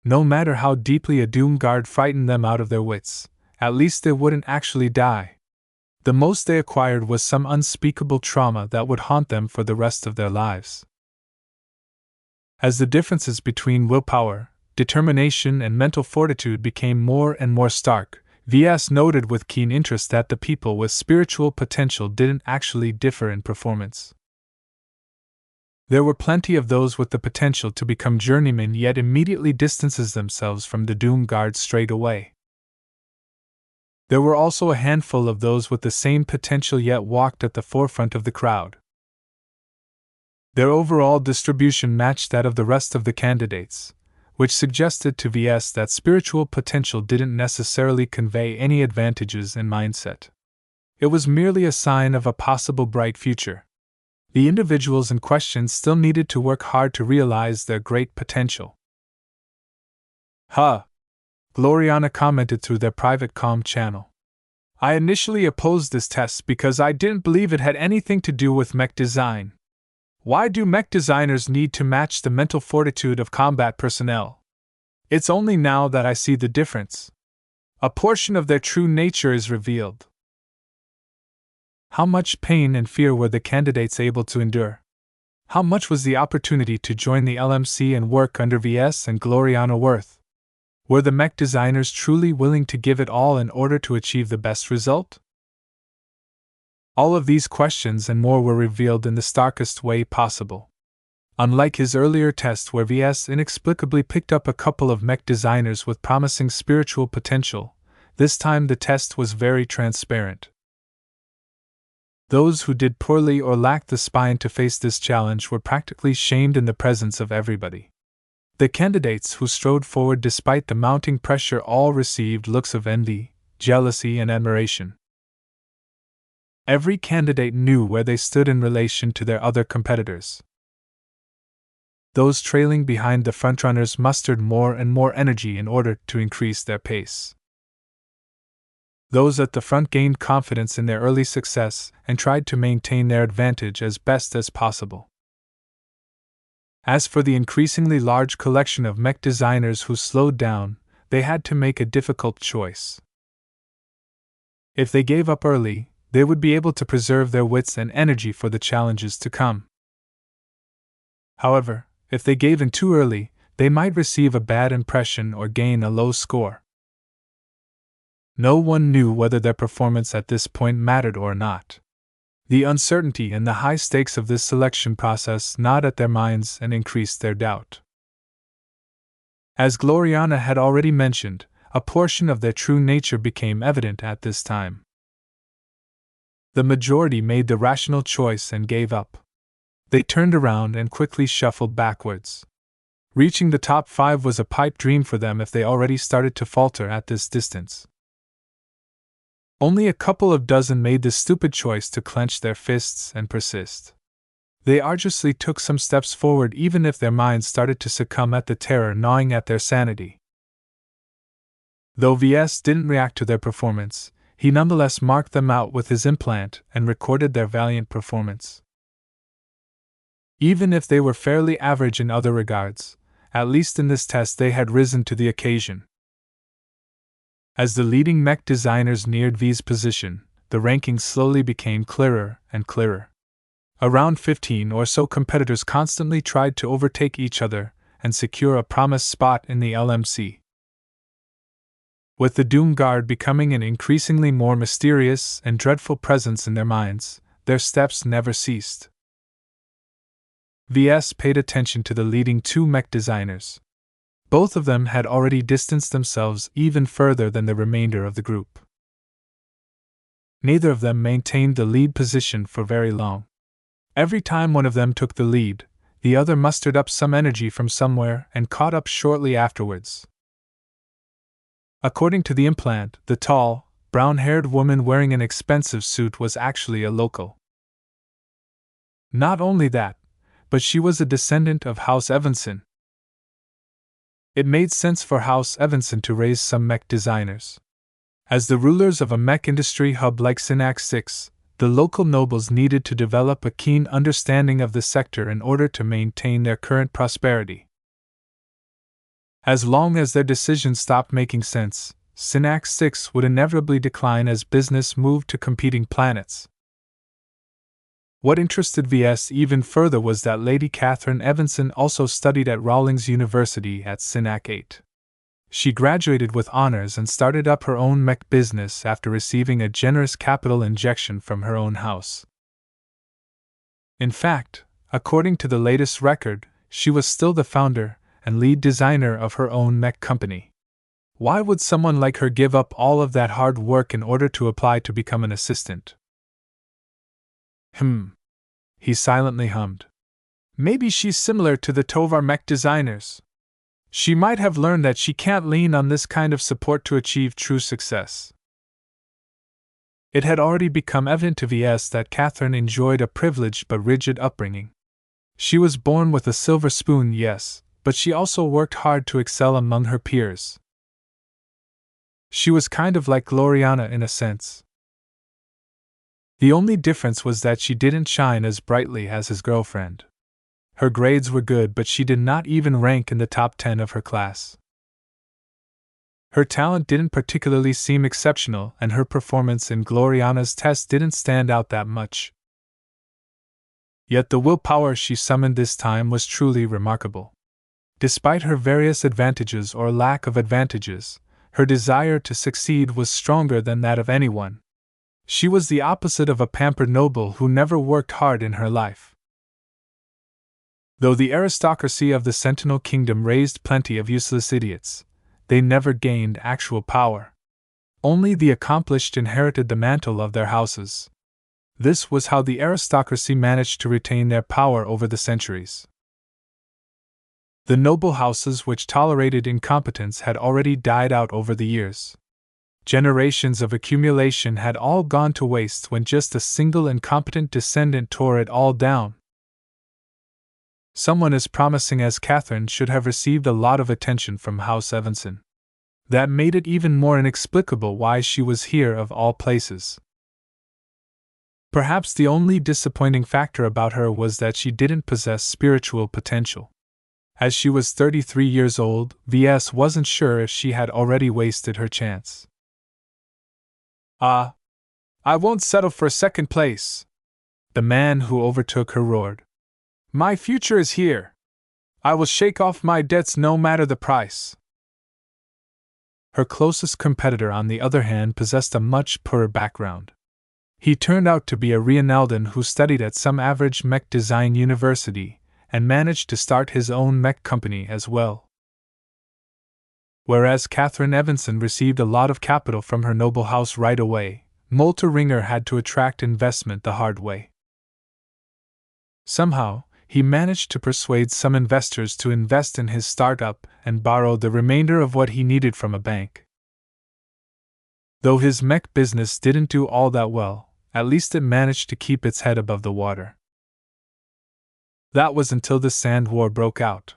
No matter how deeply a Doom Guard frightened them out of their wits, at least they wouldn't actually die. The most they acquired was some unspeakable trauma that would haunt them for the rest of their lives. As the differences between willpower, determination, and mental fortitude became more and more stark, Ves noted with keen interest that the people with spiritual potential didn't actually differ in performance. There were plenty of those with the potential to become journeymen yet immediately distances themselves from the Doom Guard straight away. There were also a handful of those with the same potential yet walked at the forefront of the crowd. Their overall distribution matched that of the rest of the candidates, which suggested to Ves that spiritual potential didn't necessarily convey any advantages in mindset. It was merely a sign of a possible bright future. The individuals in question still needed to work hard to realize their great potential. Huh! Gloriana commented through their private comm channel. I initially opposed this test because I didn't believe it had anything to do with mech design. Why do mech designers need to match the mental fortitude of combat personnel? It's only now that I see the difference. A portion of their true nature is revealed. How much pain and fear were the candidates able to endure? How much was the opportunity to join the LMC and work under Ves and Gloriana worth? Were the mech designers truly willing to give it all in order to achieve the best result? All of these questions and more were revealed in the starkest way possible. Unlike his earlier test where Ves inexplicably picked up a couple of mech designers with promising spiritual potential, this time the test was very transparent. Those who did poorly or lacked the spine to face this challenge were practically shamed in the presence of everybody. The candidates who strode forward despite the mounting pressure all received looks of envy, jealousy, and admiration. Every candidate knew where they stood in relation to their other competitors. Those trailing behind the frontrunners mustered more and more energy in order to increase their pace. Those at the front gained confidence in their early success and tried to maintain their advantage as best as possible. As for the increasingly large collection of mech designers who slowed down, they had to make a difficult choice. If they gave up early, they would be able to preserve their wits and energy for the challenges to come. However, if they gave in too early, they might receive a bad impression or gain a low score. No one knew whether their performance at this point mattered or not. The uncertainty and the high stakes of this selection process gnawed at their minds and increased their doubt. As Gloriana had already mentioned, a portion of their true nature became evident at this time. The majority made the rational choice and gave up. They turned around and quickly shuffled backwards. Reaching the top 5 was a pipe dream for them if they already started to falter at this distance. Only a couple of dozen made the stupid choice to clench their fists and persist. They arduously took some steps forward even if their minds started to succumb at the terror gnawing at their sanity. Though Ves didn't react to their performance, he nonetheless marked them out with his implant and recorded their valiant performance. Even if they were fairly average in other regards, at least in this test they had risen to the occasion. As the leading mech designers neared V's position, the rankings slowly became clearer and clearer. Around 15 or so competitors constantly tried to overtake each other and secure a promised spot in the LMC. With the Doom Guard becoming an increasingly more mysterious and dreadful presence in their minds, their steps never ceased. Ves paid attention to the leading 2 mech designers. Both of them had already distanced themselves even further than the remainder of the group. Neither of them maintained the lead position for very long. Every time one of them took the lead, the other mustered up some energy from somewhere and caught up shortly afterwards. According to the implant, the tall, brown-haired woman wearing an expensive suit was actually a local. Not only that, but she was a descendant of House Evanson. It made sense for House Evanson to raise some mech designers. As the rulers of a mech industry hub like Hisneck 6, the local nobles needed to develop a keen understanding of the sector in order to maintain their current prosperity. As long as their decisions stopped making sense, Hisneck 6 would inevitably decline as business moved to competing planets. What interested Ves even further was that Lady Catherine Evanson also studied at Rawlings University at Hisneck 8. She graduated with honors and started up her own mech business after receiving a generous capital injection from her own house. In fact, according to the latest record, she was still the founder and lead designer of her own mech company. Why would someone like her give up all of that hard work in order to apply to become an assistant? He silently hummed. Maybe she's similar to the Tovar mech designers. She might have learned that she can't lean on this kind of support to achieve true success. It had already become evident to Ves that Catherine enjoyed a privileged but rigid upbringing. She was born with a silver spoon, yes, but she also worked hard to excel among her peers. She was kind of like Gloriana in a sense. The only difference was that she didn't shine as brightly as his girlfriend. Her grades were good, but she did not even rank in the top 10 of her class. Her talent didn't particularly seem exceptional, and her performance in Gloriana's test didn't stand out that much. Yet the willpower she summoned this time was truly remarkable. Despite her various advantages or lack of advantages, her desire to succeed was stronger than that of anyone. She was the opposite of a pampered noble who never worked hard in her life. Though the aristocracy of the Sentinel Kingdom raised plenty of useless idiots, they never gained actual power. Only the accomplished inherited the mantle of their houses. This was how the aristocracy managed to retain their power over the centuries. The noble houses which tolerated incompetence had already died out over the years. Generations of accumulation had all gone to waste when just a single incompetent descendant tore it all down. Someone as promising as Catherine should have received a lot of attention from House Evanson. That made it even more inexplicable why she was here of all places. Perhaps the only disappointing factor about her was that she didn't possess spiritual potential. As she was 33 years old, Ves wasn't sure if she had already wasted her chance. I won't settle for second place," the man who overtook her roared. "My future is here. I will shake off my debts no matter the price." Her closest competitor, on the other hand, possessed a much poorer background. He turned out to be a Reinaldan who studied at some average mech design university and managed to start his own mech company as well. Whereas Catherine Evanson received a lot of capital from her noble house right away, Molter Ringer had to attract investment the hard way. Somehow, he managed to persuade some investors to invest in his startup and borrow the remainder of what he needed from a bank. Though his mech business didn't do all that well, at least it managed to keep its head above the water. That was until the Sand War broke out.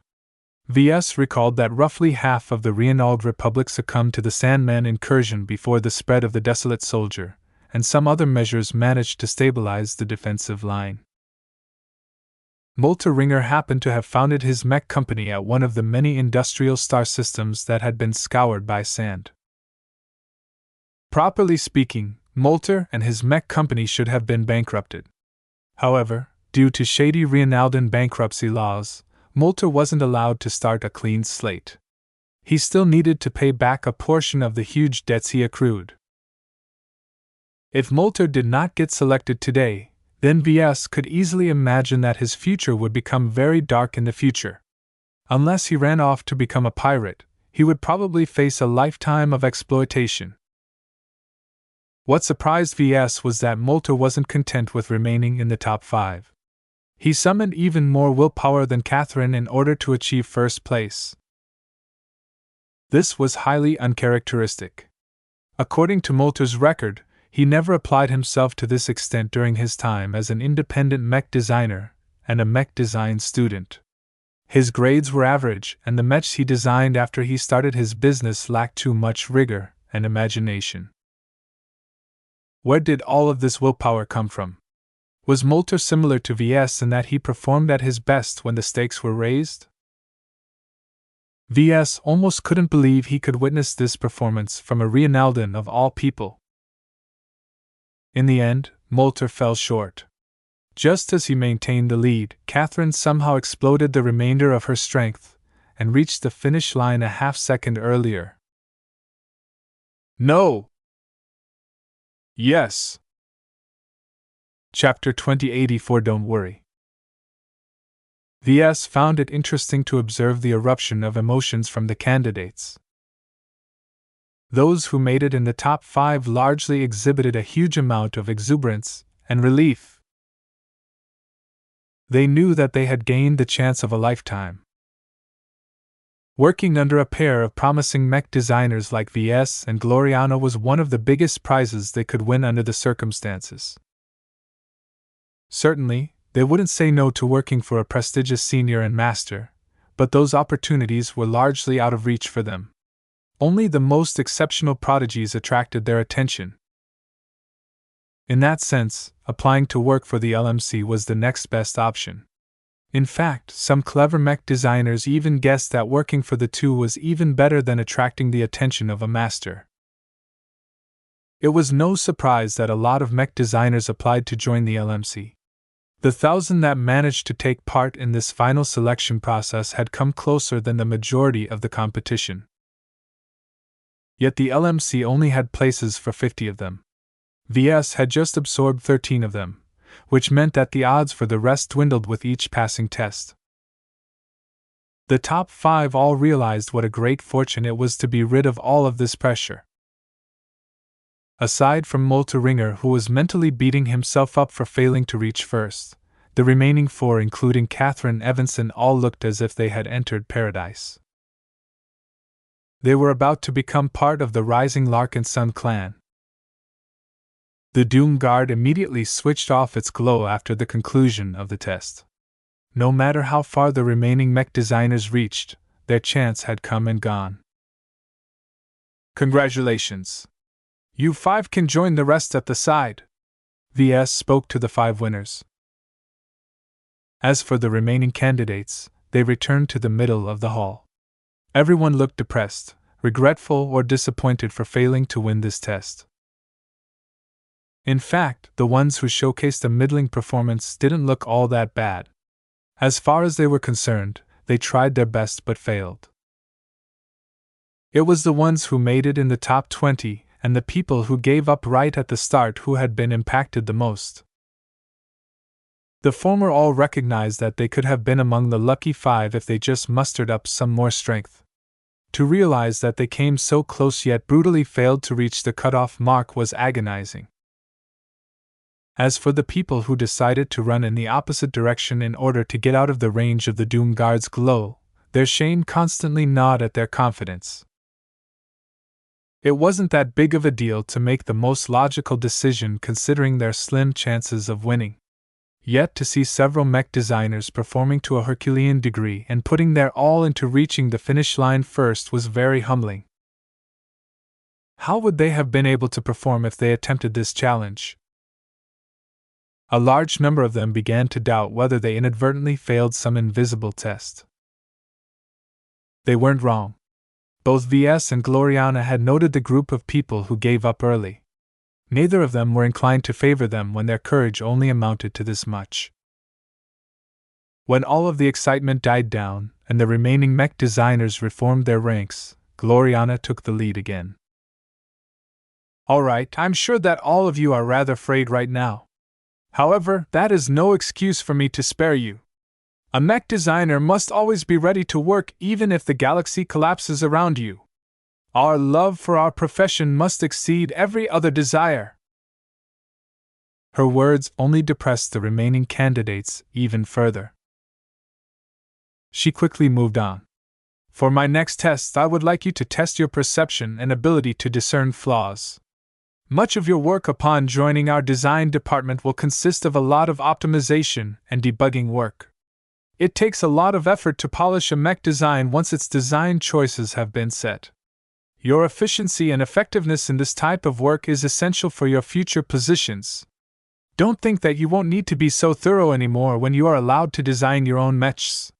Ves recalled that roughly half of the Reinald Republic succumbed to the Sandman incursion before the spread of the Desolate Soldier, and some other measures managed to stabilize the defensive line. Molter Ringer happened to have founded his mech company at one of the many industrial star systems that had been scoured by sand. Properly speaking, Molter and his mech company should have been bankrupted. However, due to shady Reinaldan bankruptcy laws, Molter wasn't allowed to start a clean slate. He still needed to pay back a portion of the huge debts he accrued. If Molter did not get selected today, then Ves could easily imagine that his future would become very dark in the future. Unless he ran off to become a pirate, he would probably face a lifetime of exploitation. What surprised Ves was that Molter wasn't content with remaining in the top 5. He summoned even more willpower than Catherine in order to achieve first place. This was highly uncharacteristic. According to Molter's record, he never applied himself to this extent during his time as an independent mech designer and a mech design student. His grades were average, and the mechs he designed after he started his business lacked too much rigor and imagination. Where did all of this willpower come from? Was Molter similar to Ves in that he performed at his best when the stakes were raised? Ves almost couldn't believe he could witness this performance from a Reinaldan of all people. In the end, Molter fell short. Just as he maintained the lead, Catherine somehow exploded the remainder of her strength and reached the finish line a half-second earlier. No! Yes! Chapter 2084. Don't worry. Ves found it interesting to observe the eruption of emotions from the candidates. Those who made it in the top 5 largely exhibited a huge amount of exuberance and relief. They knew that they had gained the chance of a lifetime. Working under a pair of promising mech designers like Ves and Gloriana was one of the biggest prizes they could win under the circumstances. Certainly, they wouldn't say no to working for a prestigious senior and master, but those opportunities were largely out of reach for them. Only the most exceptional prodigies attracted their attention. In that sense, applying to work for the LMC was the next best option. In fact, some clever mech designers even guessed that working for the two was even better than attracting the attention of a master. It was no surprise that a lot of mech designers applied to join the LMC. The 1,000 that managed to take part in this final selection process had come closer than the majority of the competition. Yet the LMC only had places for 50 of them. VS had just absorbed 13 of them, which meant that the odds for the rest dwindled with each passing test. The top 5 all realized what a great fortune it was to be rid of all of this pressure. Aside from Molter Ringer, who was mentally beating himself up for failing to reach first, the remaining 4, including Catherine Evanson, all looked as if they had entered paradise. They were about to become part of the rising Larkinson clan. The Doom Guard immediately switched off its glow after the conclusion of the test. No matter how far the remaining mech designers reached, their chance had come and gone. Congratulations! You 5 can join the rest at the side. VS spoke to the 5 winners. As for the remaining candidates, they returned to the middle of the hall. Everyone looked depressed, regretful, or disappointed for failing to win this test. In fact, the ones who showcased a middling performance didn't look all that bad. As far as they were concerned, they tried their best but failed. It was the ones who made it in the top 20 and the people who gave up right at the start who had been impacted the most. The former all recognized that they could have been among the lucky 5 if they just mustered up some more strength. To realize that they came so close yet brutally failed to reach the cutoff mark was agonizing. As for the people who decided to run in the opposite direction in order to get out of the range of the Doom Guard's glow, their shame constantly gnawed at their confidence. It wasn't that big of a deal to make the most logical decision considering their slim chances of winning. Yet to see several mech designers performing to a Herculean degree and putting their all into reaching the finish line first was very humbling. How would they have been able to perform if they attempted this challenge? A large number of them began to doubt whether they inadvertently failed some invisible test. They weren't wrong. Both VS and Gloriana had noted the group of people who gave up early. Neither of them were inclined to favor them when their courage only amounted to this much. When all of the excitement died down and the remaining mech designers reformed their ranks, Gloriana took the lead again. All right, I'm sure that all of you are rather afraid right now. However, that is no excuse for me to spare you. A mech designer must always be ready to work even if the galaxy collapses around you. Our love for our profession must exceed every other desire. Her words only depressed the remaining candidates even further. She quickly moved on. For my next test, I would like you to test your perception and ability to discern flaws. Much of your work upon joining our design department will consist of a lot of optimization and debugging work. It takes a lot of effort to polish a mech design once its design choices have been set. Your efficiency and effectiveness in this type of work is essential for your future positions. Don't think that you won't need to be so thorough anymore when you are allowed to design your own mechs.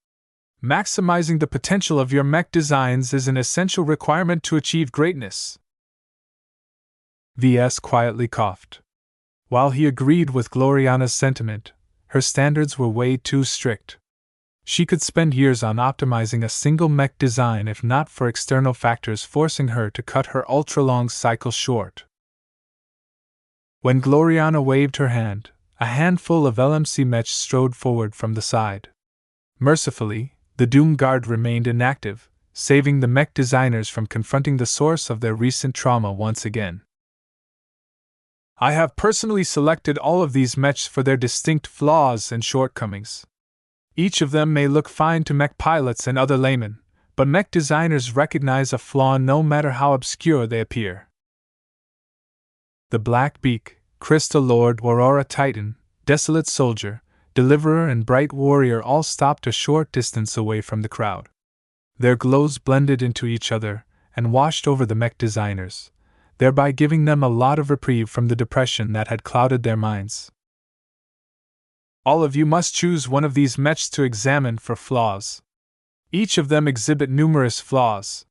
Maximizing the potential of your mech designs is an essential requirement to achieve greatness. VS quietly coughed. While he agreed with Gloriana's sentiment, her standards were way too strict. She could spend years on optimizing a single mech design if not for external factors forcing her to cut her ultra-long cycle short. When Gloriana waved her hand, a handful of LMC mechs strode forward from the side. Mercifully, the Doom Guard remained inactive, saving the mech designers from confronting the source of their recent trauma once again. I have personally selected all of these mechs for their distinct flaws and shortcomings. Each of them may look fine to mech pilots and other laymen, but mech designers recognize a flaw no matter how obscure they appear. The Black Beak, Crystal Lord, Aurora Titan, Desolate Soldier, Deliverer, and Bright Warrior all stopped a short distance away from the crowd. Their glows blended into each other and washed over the mech designers, thereby giving them a lot of reprieve from the depression that had clouded their minds. All of you must choose one of these mechs to examine for flaws. Each of them exhibit numerous flaws.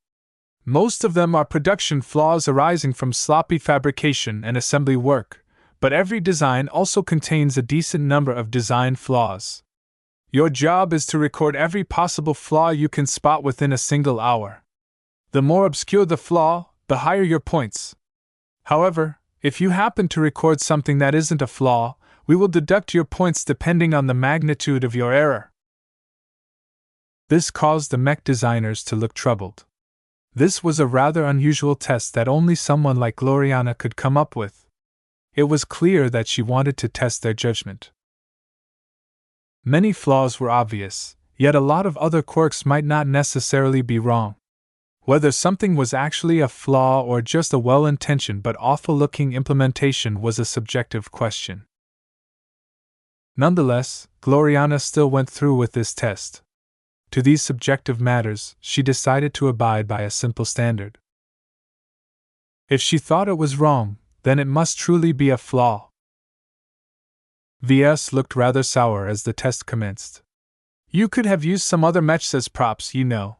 Most of them are production flaws arising from sloppy fabrication and assembly work, but every design also contains a decent number of design flaws. Your job is to record every possible flaw you can spot within a single hour. The more obscure the flaw, the higher your points. However, if you happen to record something that isn't a flaw, we will deduct your points depending on the magnitude of your error. This caused the mech designers to look troubled. This was a rather unusual test that only someone like Gloriana could come up with. It was clear that she wanted to test their judgment. Many flaws were obvious, yet a lot of other quirks might not necessarily be wrong. Whether something was actually a flaw or just a well-intentioned but awful-looking implementation was a subjective question. Nonetheless, Gloriana still went through with this test. To these subjective matters, she decided to abide by a simple standard. If she thought it was wrong, then it must truly be a flaw. Ves looked rather sour as the test commenced. You could have used some other mechs as props, you know.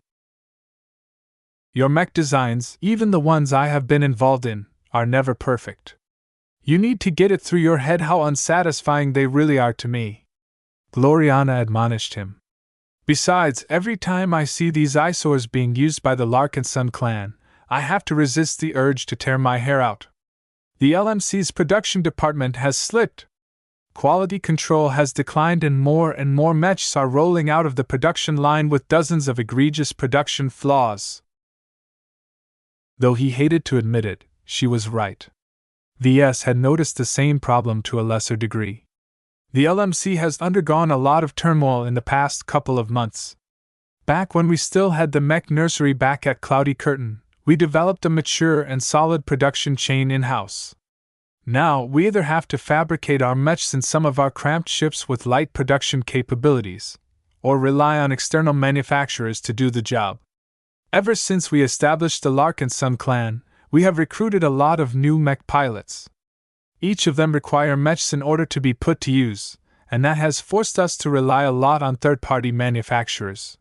Your mech designs, even the ones I have been involved in, are never perfect. You need to get it through your head how unsatisfying they really are to me. Gloriana admonished him. Besides, every time I see these eyesores being used by the Larkinson clan, I have to resist the urge to tear my hair out. The LMC's production department has slipped. Quality control has declined and more mechs are rolling out of the production line with dozens of egregious production flaws. Though he hated to admit it, she was right. Ves had noticed the same problem to a lesser degree. The LMC has undergone a lot of turmoil in the past couple of months. Back when we still had the mech nursery back at Cloudy Curtain, we developed a mature and solid production chain in-house. Now, we either have to fabricate our mechs in some of our cramped ships with light production capabilities, or rely on external manufacturers to do the job. Ever since we established the Larkinson clan, we have recruited a lot of new mech pilots. Each of them require mechs in order to be put to use, and that has forced us to rely a lot on third-party manufacturers.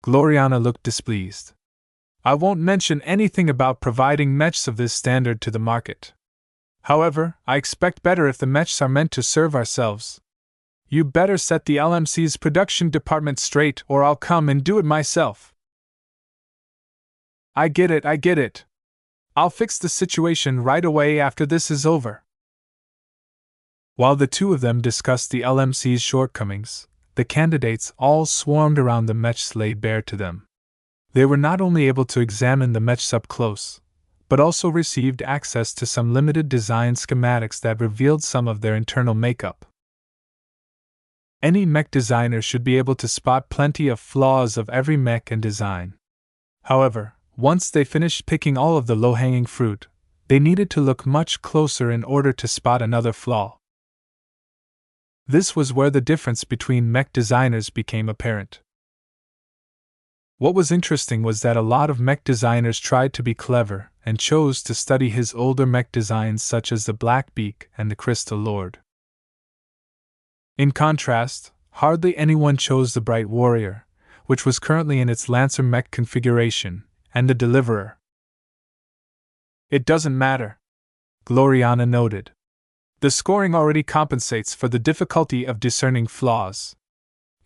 Gloriana looked displeased. I won't mention anything about providing mechs of this standard to the market. However, I expect better if the mechs are meant to serve ourselves. You better set the LMC's production department straight or I'll come and do it myself. I get it. I'll fix the situation right away after this is over. While the two of them discussed the LMC's shortcomings, the candidates all swarmed around the mechs laid bare to them. They were not only able to examine the mechs up close, but also received access to some limited design schematics that revealed some of their internal makeup. Any mech designer should be able to spot plenty of flaws of every mech and design. However, once they finished picking all of the low-hanging fruit, they needed to look much closer in order to spot another flaw. This was where the difference between mech designers became apparent. What was interesting was that a lot of mech designers tried to be clever and chose to study his older mech designs such as the Black Beak and the Crystal Lord. In contrast, hardly anyone chose the Bright Warrior, which was currently in its Lancer mech configuration, and the Deliverer. It doesn't matter, Gloriana noted. The scoring already compensates for the difficulty of discerning flaws.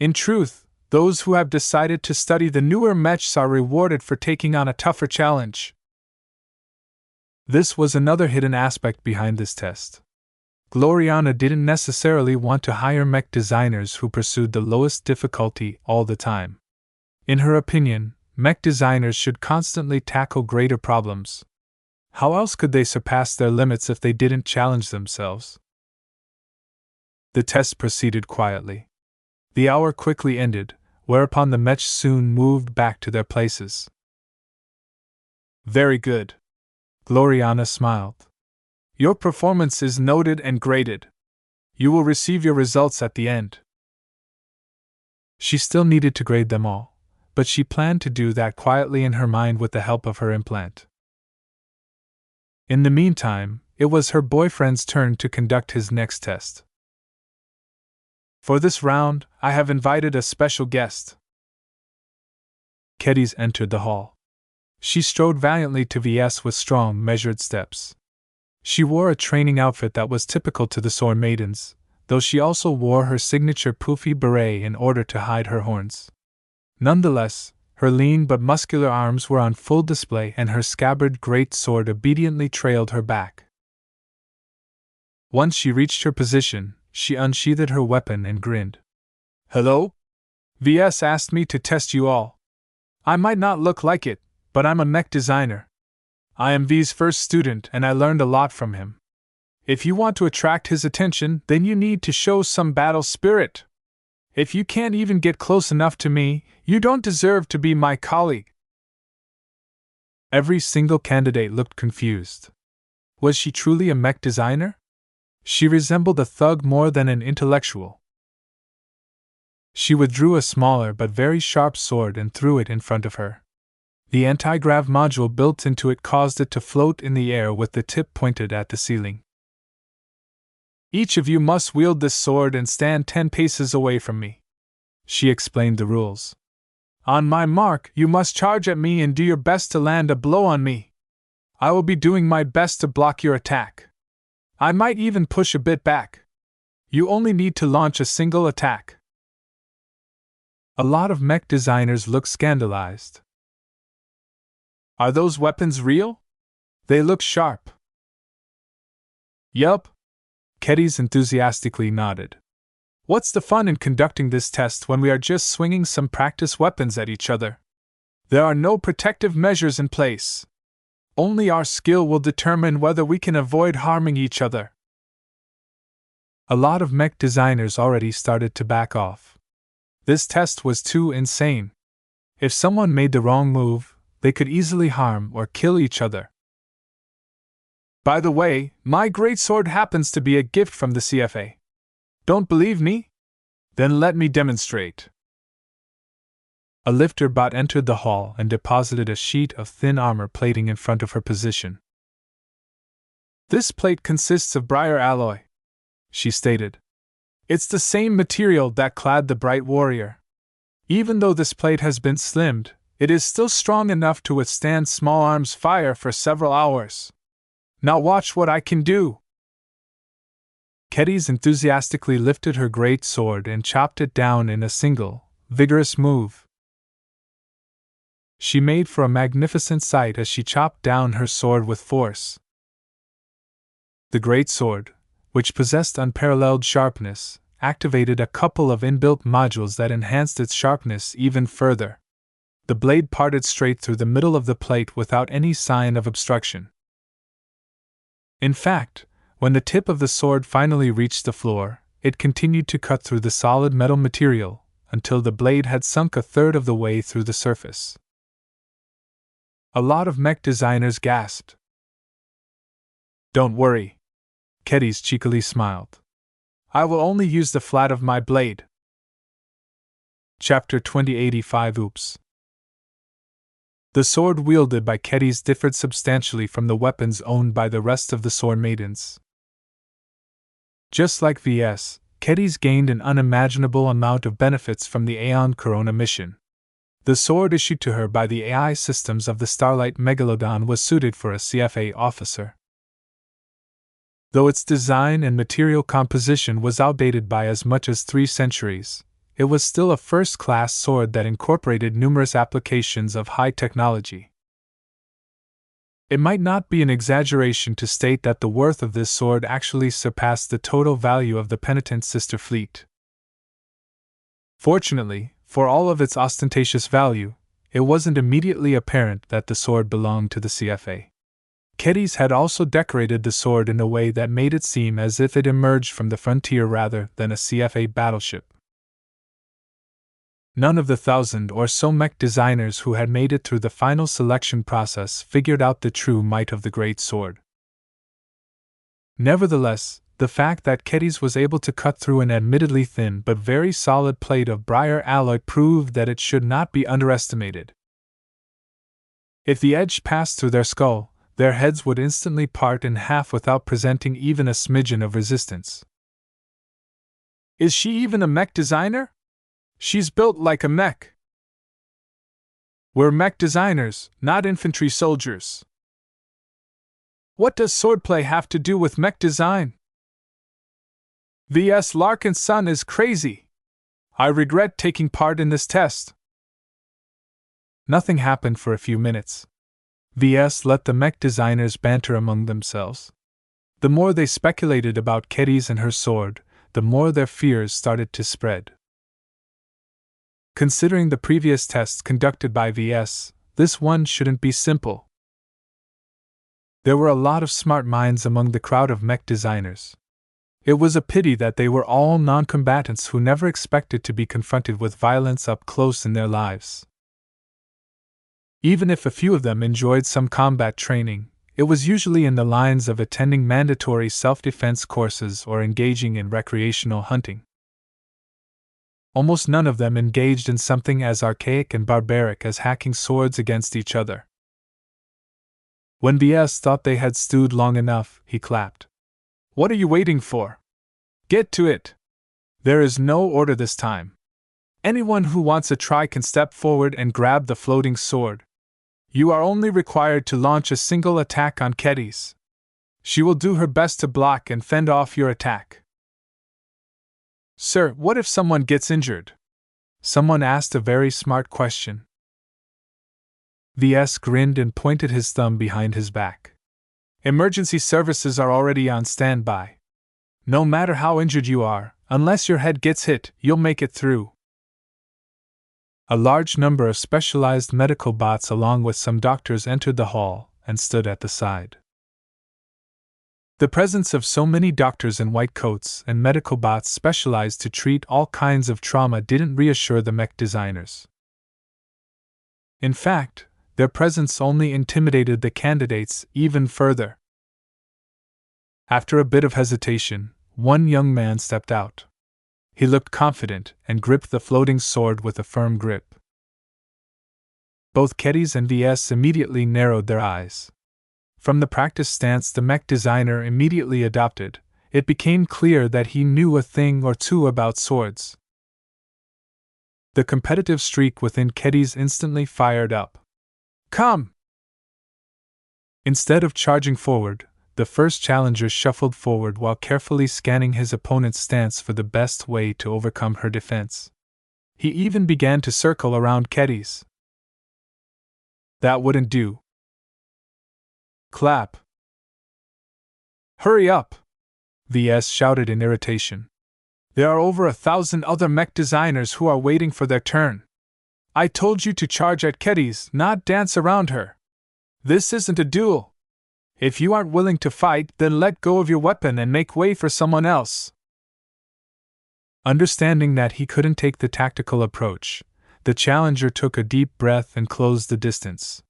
In truth, those who have decided to study the newer mechs are rewarded for taking on a tougher challenge. This was another hidden aspect behind this test. Gloriana didn't necessarily want to hire mech designers who pursued the lowest difficulty all the time. In her opinion, mech designers should constantly tackle greater problems. How else could they surpass their limits if they didn't challenge themselves? The test proceeded quietly. The hour quickly ended, whereupon the mechs soon moved back to their places. Very good. Gloriana smiled. Your performance is noted and graded. You will receive your results at the end. She still needed to grade them all, but she planned to do that quietly in her mind with the help of her implant. In the meantime, it was her boyfriend's turn to conduct his next test. For this round, I have invited a special guest. Kedis entered the hall. She strode valiantly to Ves with strong, measured steps. She wore a training outfit that was typical to the sword maidens, though she also wore her signature poofy beret in order to hide her horns. Nonetheless, her lean but muscular arms were on full display and her scabbarded great sword obediently trailed her back. Once she reached her position, she unsheathed her weapon and grinned. Hello? Ves asked me to test you all. I might not look like it, but I'm a mech designer. I am V's first student and I learned a lot from him. If you want to attract his attention, then you need to show some battle spirit. If you can't even get close enough to me, you don't deserve to be my colleague. Every single candidate looked confused. Was she truly a mech designer? She resembled a thug more than an intellectual. She withdrew a smaller but very sharp sword and threw it in front of her. The anti-grav module built into it caused it to float in the air with the tip pointed at the ceiling. Each of you must wield this sword and stand 10 paces away from me. She explained the rules. On my mark, you must charge at me and do your best to land a blow on me. I will be doing my best to block your attack. I might even push a bit back. You only need to launch a single attack. A lot of mech designers look scandalized. Are those weapons real? They look sharp. Yup. Kedis enthusiastically nodded. What's the fun in conducting this test when we are just swinging some practice weapons at each other? There are no protective measures in place. Only our skill will determine whether we can avoid harming each other. A lot of mech designers already started to back off. This test was too insane. If someone made the wrong move, they could easily harm or kill each other. By the way, my greatsword happens to be a gift from the CFA. Don't believe me? Then let me demonstrate. A lifter bot entered the hall and deposited a sheet of thin armor plating in front of her position. This plate consists of briar alloy, she stated. It's the same material that clad the bright warrior. Even though this plate has been slimmed, it is still strong enough to withstand small arms fire for several hours. Now watch what I can do. Kedis enthusiastically lifted her great sword and chopped it down in a single, vigorous move. She made for a magnificent sight as she chopped down her sword with force. The great sword, which possessed unparalleled sharpness, activated a couple of inbuilt modules that enhanced its sharpness even further. The blade parted straight through the middle of the plate without any sign of obstruction. In fact, when the tip of the sword finally reached the floor, it continued to cut through the solid metal material until the blade had sunk a third of the way through the surface. A lot of mech designers gasped. Don't worry. Kedis cheekily smiled. I will only use the flat of my blade. Chapter 2085 Oops. The sword wielded by Kedis differed substantially from the weapons owned by the rest of the sword maidens. Just like Ves, Kedis gained an unimaginable amount of benefits from the Aeon Corona mission. The sword issued to her by the AI systems of the Starlight Megalodon was suited for a CFA officer. Though its design and material composition was outdated by as much as 3 centuries, it was still a first-class sword that incorporated numerous applications of high technology. It might not be an exaggeration to state that the worth of this sword actually surpassed the total value of the penitent sister fleet. Fortunately, for all of its ostentatious value, it wasn't immediately apparent that the sword belonged to the CFA. Kedis had also decorated the sword in a way that made it seem as if it emerged from the frontier rather than a CFA battleship. None of the 1,000 or so mech designers who had made it through the final selection process figured out the true might of the great sword. Nevertheless, the fact that Kedis was able to cut through an admittedly thin but very solid plate of briar alloy proved that it should not be underestimated. If the edge passed through their skull, their heads would instantly part in half without presenting even a smidgen of resistance. Is she even a mech designer? She's built like a mech. We're mech designers, not infantry soldiers. What does swordplay have to do with mech design? Ves Larkinson is crazy. I regret taking part in this test. Nothing happened for a few minutes. Ves let the mech designers banter among themselves. The more they speculated about Kedis and her sword, the more their fears started to spread. Considering the previous tests conducted by Ves, this one shouldn't be simple. There were a lot of smart minds among the crowd of mech designers. It was a pity that they were all non-combatants who never expected to be confronted with violence up close in their lives. Even if a few of them enjoyed some combat training, it was usually in the lines of attending mandatory self-defense courses or engaging in recreational hunting. Almost none of them engaged in something as archaic and barbaric as hacking swords against each other. When Ves thought they had stewed long enough, he clapped. What are you waiting for? Get to it! There is no order this time. Anyone who wants a try can step forward and grab the floating sword. You are only required to launch a single attack on Kedis. She will do her best to block and fend off your attack. Sir, what if someone gets injured? Someone asked a very smart question. Ves grinned and pointed his thumb behind his back. Emergency services are already on standby. No matter how injured you are, unless your head gets hit, you'll make it through. A large number of specialized medical bots along with some doctors entered the hall and stood at the side. The presence of so many doctors in white coats and medical bots specialized to treat all kinds of trauma didn't reassure the mech designers. In fact, their presence only intimidated the candidates even further. After a bit of hesitation, one young man stepped out. He looked confident and gripped the floating sword with a firm grip. Both Kedis and Ves immediately narrowed their eyes. From the practice stance the mech designer immediately adopted, it became clear that he knew a thing or two about swords. The competitive streak within Kedis instantly fired up. Come! Instead of charging forward, the first challenger shuffled forward while carefully scanning his opponent's stance for the best way to overcome her defense. He even began to circle around Kedis. That wouldn't do. Clap. Hurry up! Ves shouted in irritation. There are over 1,000 other mech designers who are waiting for their turn. I told you to charge at Kedis, not dance around her. This isn't a duel. If you aren't willing to fight, then let go of your weapon and make way for someone else. Understanding that he couldn't take the tactical approach, the challenger took a deep breath and closed the distance.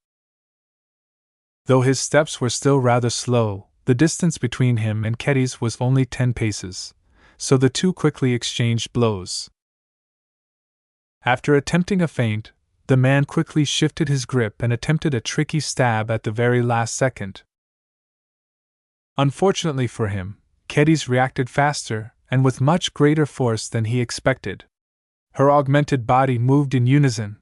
Though his steps were still rather slow, the distance between him and Kedis was only 10 paces, so the two quickly exchanged blows. After attempting a feint, the man quickly shifted his grip and attempted a tricky stab at the very last second. Unfortunately for him, Kedis reacted faster and with much greater force than he expected. Her augmented body moved in unison.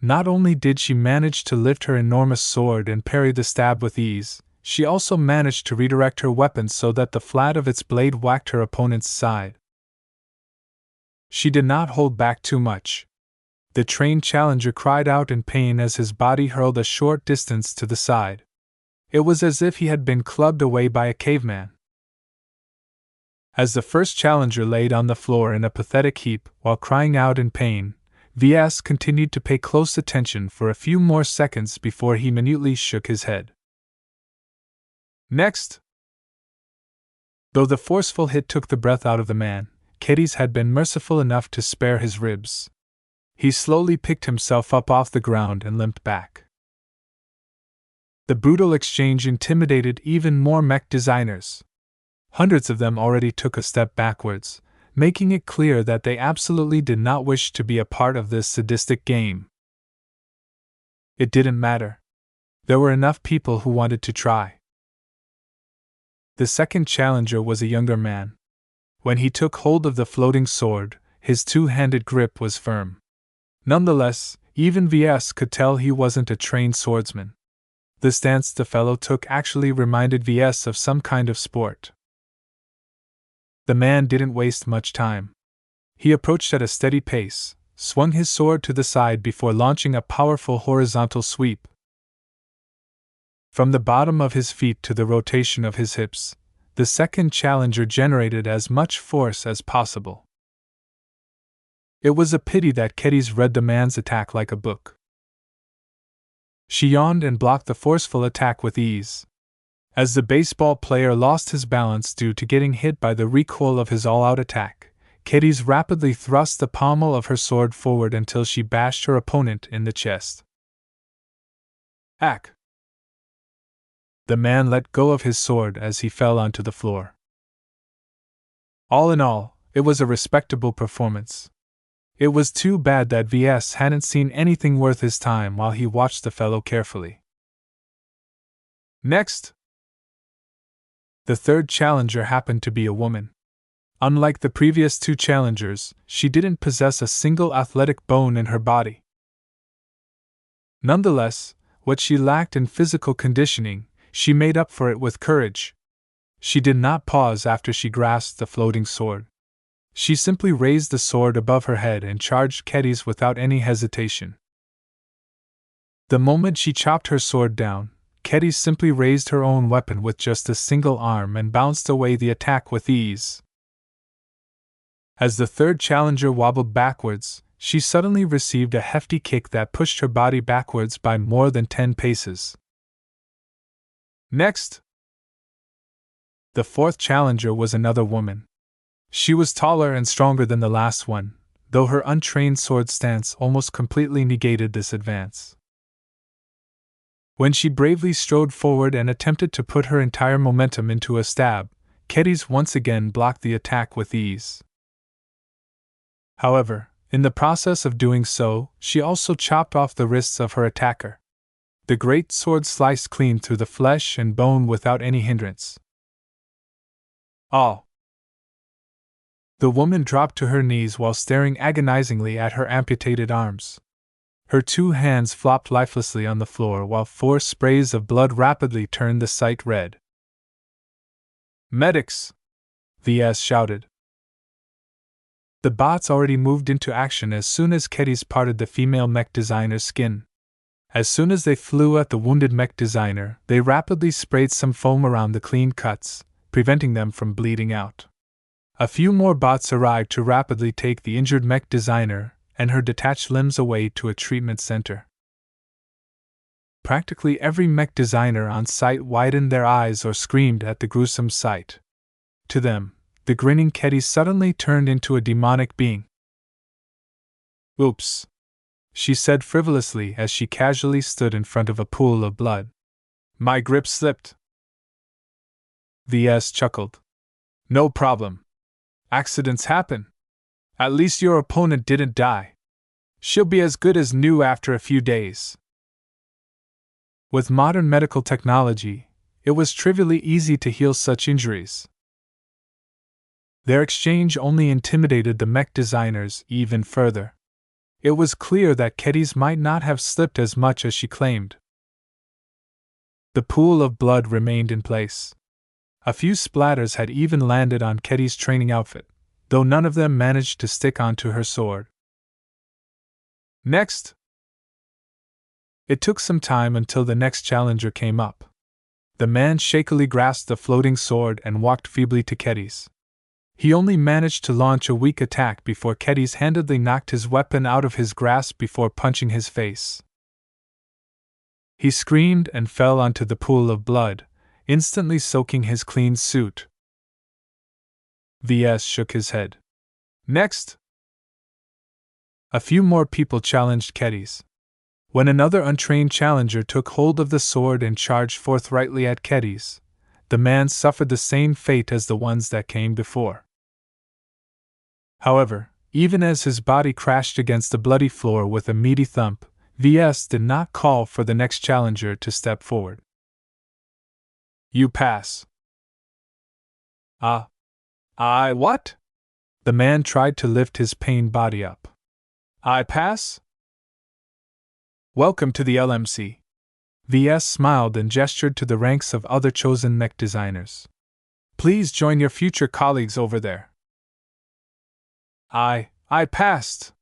Not only did she manage to lift her enormous sword and parry the stab with ease, she also managed to redirect her weapon so that the flat of its blade whacked her opponent's side. She did not hold back too much. The trained challenger cried out in pain as his body hurled a short distance to the side. It was as if he had been clubbed away by a caveman. As the first challenger laid on the floor in a pathetic heap while crying out in pain, Ves continued to pay close attention for a few more seconds before he minutely shook his head. Next! Though the forceful hit took the breath out of the man, Kedis had been merciful enough to spare his ribs. He slowly picked himself up off the ground and limped back. The brutal exchange intimidated even more mech designers. Hundreds of them already took a step backwards, making it clear that they absolutely did not wish to be a part of this sadistic game. It didn't matter. There were enough people who wanted to try. The second challenger was a younger man. When he took hold of the floating sword, his two-handed grip was firm. Nonetheless, even Ves could tell he wasn't a trained swordsman. The stance the fellow took actually reminded Ves of some kind of sport. The man didn't waste much time. He approached at a steady pace, swung his sword to the side before launching a powerful horizontal sweep. From the bottom of his feet to the rotation of his hips, the second challenger generated as much force as possible. It was a pity that Kedis read the man's attack like a book. She yawned and blocked the forceful attack with ease. As the baseball player lost his balance due to getting hit by the recoil of his all-out attack, Kedis rapidly thrust the pommel of her sword forward until she bashed her opponent in the chest. Ack! The man let go of his sword as he fell onto the floor. All in all, it was a respectable performance. It was too bad that Ves hadn't seen anything worth his time while he watched the fellow carefully. Next! The third challenger happened to be a woman. Unlike the previous two challengers, she didn't possess a single athletic bone in her body. Nonetheless, what she lacked in physical conditioning, she made up for it with courage. She did not pause after she grasped the floating sword. She simply raised the sword above her head and charged Kedis without any hesitation. The moment she chopped her sword down, Kedis simply raised her own weapon with just a single arm and bounced away the attack with ease. As the third challenger wobbled backwards, she suddenly received a hefty kick that pushed her body backwards by more than 10 paces. Next! The fourth challenger was another woman. She was taller and stronger than the last one, though her untrained sword stance almost completely negated this advance. When she bravely strode forward and attempted to put her entire momentum into a stab, Kedis once again blocked the attack with ease. However, in the process of doing so, she also chopped off the wrists of her attacker. The great sword sliced clean through the flesh and bone without any hindrance. All! The woman dropped to her knees while staring agonizingly at her amputated arms. Her two hands flopped lifelessly on the floor while 4 sprays of blood rapidly turned the sight red. Medics! Ves shouted. The bots already moved into action as soon as Kedis parted the female mech designer's skin. As soon as they flew at the wounded mech designer, they rapidly sprayed some foam around the clean cuts, preventing them from bleeding out. A few more bots arrived to rapidly take the injured mech designer and her detached limbs away to a treatment center. Practically every mech designer on site widened their eyes or screamed at the gruesome sight. To them, the grinning Kedis suddenly turned into a demonic being. Oops, she said frivolously as she casually stood in front of a pool of blood. My grip slipped. Ves chuckled. No problem. Accidents happen. At least your opponent didn't die. She'll be as good as new after a few days. With modern medical technology, it was trivially easy to heal such injuries. Their exchange only intimidated the mech designers even further. It was clear that Kedis might not have slipped as much as she claimed. The pool of blood remained in place. A few splatters had even landed on Kedis' training outfit, though none of them managed to stick onto her sword. Next! It took some time until the next challenger came up. The man shakily grasped the floating sword and walked feebly to Kedis. He only managed to launch a weak attack before Kedis handedly knocked his weapon out of his grasp before punching his face. He screamed and fell onto the pool of blood, instantly soaking his clean suit. Ves shook his head. Next! A few more people challenged Kedis. When another untrained challenger took hold of the sword and charged forthrightly at Kedis, the man suffered the same fate as the ones that came before. However, even as his body crashed against the bloody floor with a meaty thump, Ves did not call for the next challenger to step forward. You pass. Ah. I what? The man tried to lift his pained body up. I pass? Welcome to the LMC. Ves smiled and gestured to the ranks of other chosen mech designers. Please join your future colleagues over there. I passed!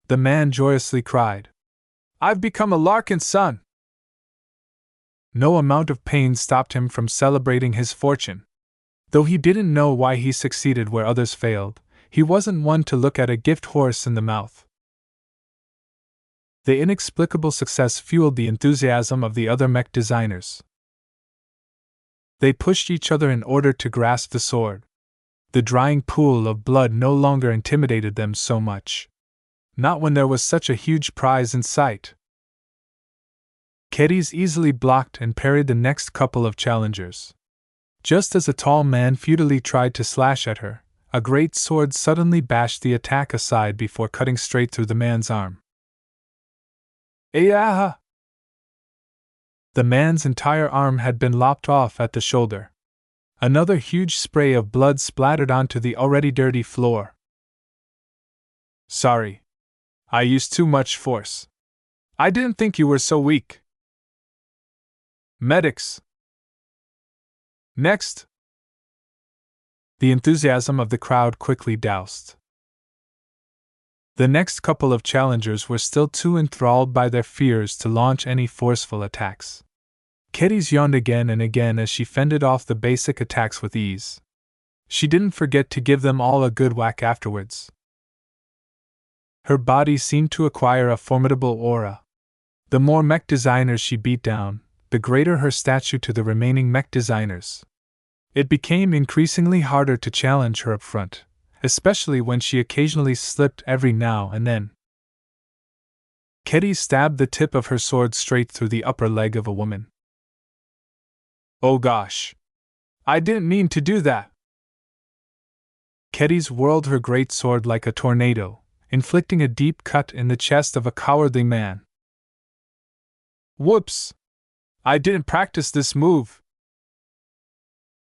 The man joyously cried. I've become a Larkin's son! No amount of pain stopped him from celebrating his fortune. Though he didn't know why he succeeded where others failed, he wasn't one to look at a gift horse in the mouth. The inexplicable success fueled the enthusiasm of the other mech designers. They pushed each other in order to grasp the sword. The drying pool of blood no longer intimidated them so much. Not when there was such a huge prize in sight. Kedis easily blocked and parried the next couple of challengers. Just as a tall man futilely tried to slash at her, a great sword suddenly bashed the attack aside before cutting straight through the man's arm. Ayaha! The man's entire arm had been lopped off at the shoulder. Another huge spray of blood splattered onto the already dirty floor. Sorry. I used too much force. I didn't think you were so weak. Medics! Next! The enthusiasm of the crowd quickly doused. The next couple of challengers were still too enthralled by their fears to launch any forceful attacks. Kedis yawned again and again as she fended off the basic attacks with ease. She didn't forget to give them all a good whack afterwards. Her body seemed to acquire a formidable aura. The more mech designers she beat down, the greater her stature to the remaining mech designers. It became increasingly harder to challenge her up front, especially when she occasionally slipped every now and then. Kedis stabbed the tip of her sword straight through the upper leg of a woman. Oh gosh! I didn't mean to do that! Kedis whirled her great sword like a tornado, inflicting a deep cut in the chest of a cowardly man. Whoops! I didn't practice this move!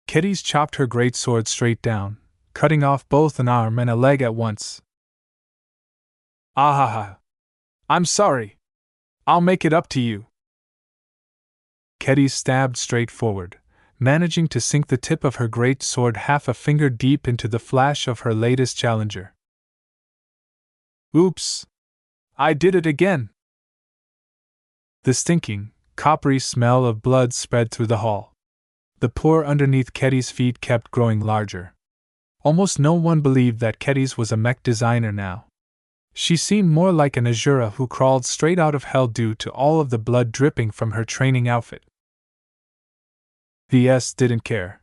Kedis chopped her great sword straight down, cutting off both an arm and a leg at once. Ahaha! I'm sorry! I'll make it up to you! Kedis stabbed straight forward, managing to sink the tip of her great sword half a finger deep into the flesh of her latest challenger. Oops! I did it again! The stinking, coppery smell of blood spread through the hall. The poor underneath Kedis' feet kept growing larger. Almost no one believed that Kedis was a mech designer now. She seemed more like an Azura who crawled straight out of hell due to all of the blood dripping from her training outfit. Ves didn't care.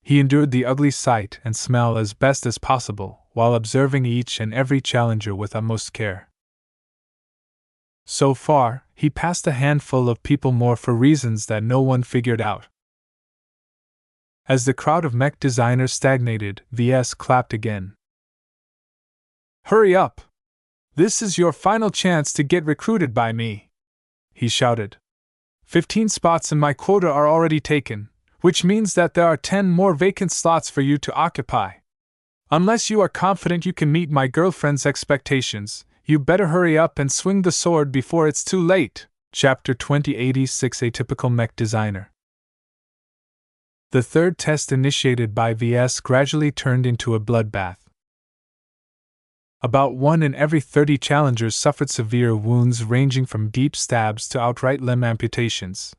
He endured the ugly sight and smell as best as possible, while observing each and every challenger with utmost care. So far, he passed a handful of people more for reasons that no one figured out. As the crowd of mech designers stagnated, Ves clapped again. Hurry up! This is your final chance to get recruited by me! He shouted. 15 spots in my quota are already taken, which means that there are 10 more vacant slots for you to occupy. Unless you are confident you can meet my girlfriend's expectations, you better hurry up and swing the sword before it's too late. Chapter 2086 Atypical Mech Designer. The third test initiated by Ves gradually turned into a bloodbath. About 1 in every 30 challengers suffered severe wounds ranging from deep stabs to outright limb amputations.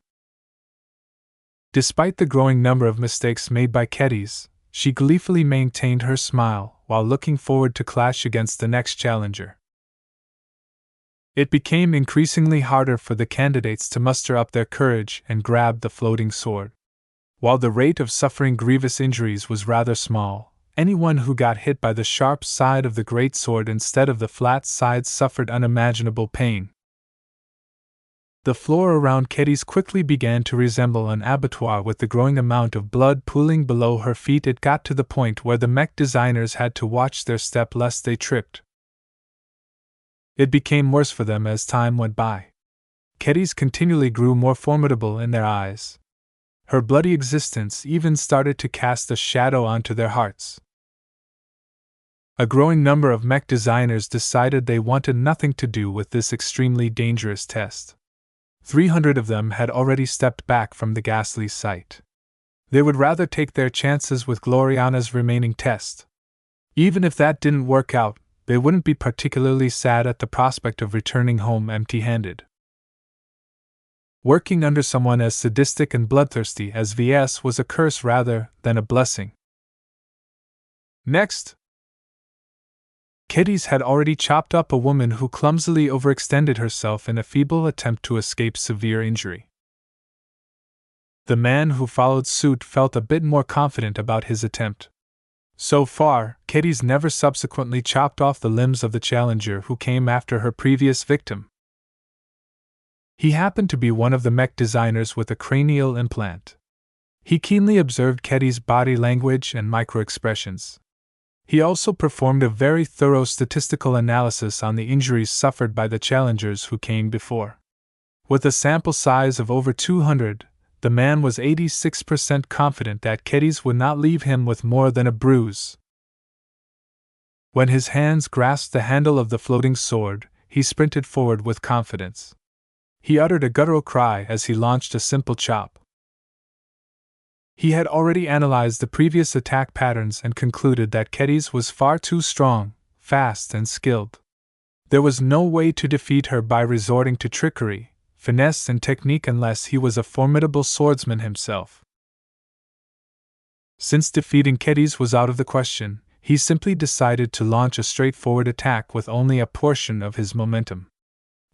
Despite the growing number of mistakes made by Kedis, she gleefully maintained her smile while looking forward to clash against the next challenger. It became increasingly harder for the candidates to muster up their courage and grab the floating sword. While the rate of suffering grievous injuries was rather small, anyone who got hit by the sharp side of the great sword instead of the flat side suffered unimaginable pain. The floor around Kedis quickly began to resemble an abattoir with the growing amount of blood pooling below her feet. It got to the point where the mech designers had to watch their step lest they tripped. It became worse for them as time went by. Kedis continually grew more formidable in their eyes. Her bloody existence even started to cast a shadow onto their hearts. A growing number of mech designers decided they wanted nothing to do with this extremely dangerous test. 300 of them had already stepped back from the ghastly sight. They would rather take their chances with Gloriana's remaining test. Even if that didn't work out, they wouldn't be particularly sad at the prospect of returning home empty-handed. Working under someone as sadistic and bloodthirsty as Ves was a curse rather than a blessing. Next, Kitties had already chopped up a woman who clumsily overextended herself in a feeble attempt to escape severe injury. The man who followed suit felt a bit more confident about his attempt. So far, Kitties never subsequently chopped off the limbs of the challenger who came after her previous victim. He happened to be one of the mech designers with a cranial implant. He keenly observed Kitty's body language and microexpressions. He also performed a very thorough statistical analysis on the injuries suffered by the challengers who came before. With a sample size of over 200, the man was 86% confident that Kitties would not leave him with more than a bruise. When his hands grasped the handle of the floating sword, he sprinted forward with confidence. He uttered a guttural cry as he launched a simple chop. He had already analyzed the previous attack patterns and concluded that Kitties was far too strong, fast, and skilled. There was no way to defeat her by resorting to trickery, finesse, and technique unless he was a formidable swordsman himself. Since defeating Kitties was out of the question, he simply decided to launch a straightforward attack with only a portion of his momentum.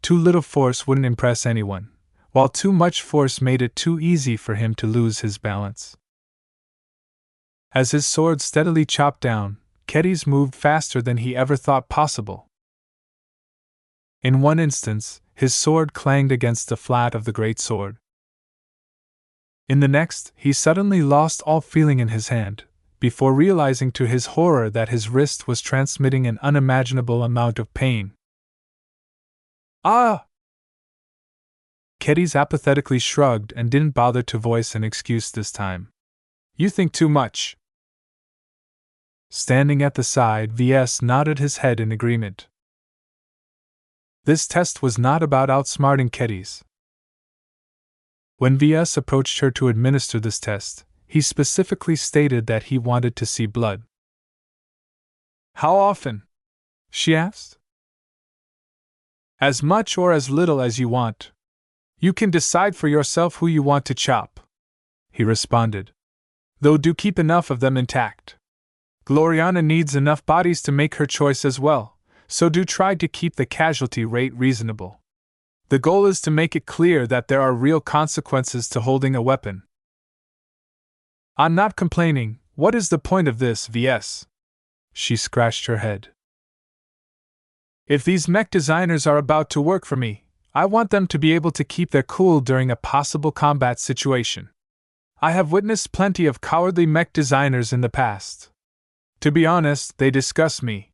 Too little force wouldn't impress anyone, while too much force made it too easy for him to lose his balance. As his sword steadily chopped down, Kitties moved faster than he ever thought possible. In one instance, his sword clanged against the flat of the great sword. In the next, he suddenly lost all feeling in his hand, before realizing to his horror that his wrist was transmitting an unimaginable amount of pain. Ah! Kitties apathetically shrugged and didn't bother to voice an excuse this time. You think too much. Standing at the side, Ves nodded his head in agreement. This test was not about outsmarting Kitties. When Ves approached her to administer this test, he specifically stated that he wanted to see blood. How often? She asked. As much or as little as you want. You can decide for yourself who you want to chop, he responded. Though do keep enough of them intact. Gloriana needs enough bodies to make her choice as well, so do try to keep the casualty rate reasonable. The goal is to make it clear that there are real consequences to holding a weapon. I'm not complaining. What is the point of this, Ves? She scratched her head. If these mech designers are about to work for me, I want them to be able to keep their cool during a possible combat situation. I have witnessed plenty of cowardly mech designers in the past. To be honest, they disgust me.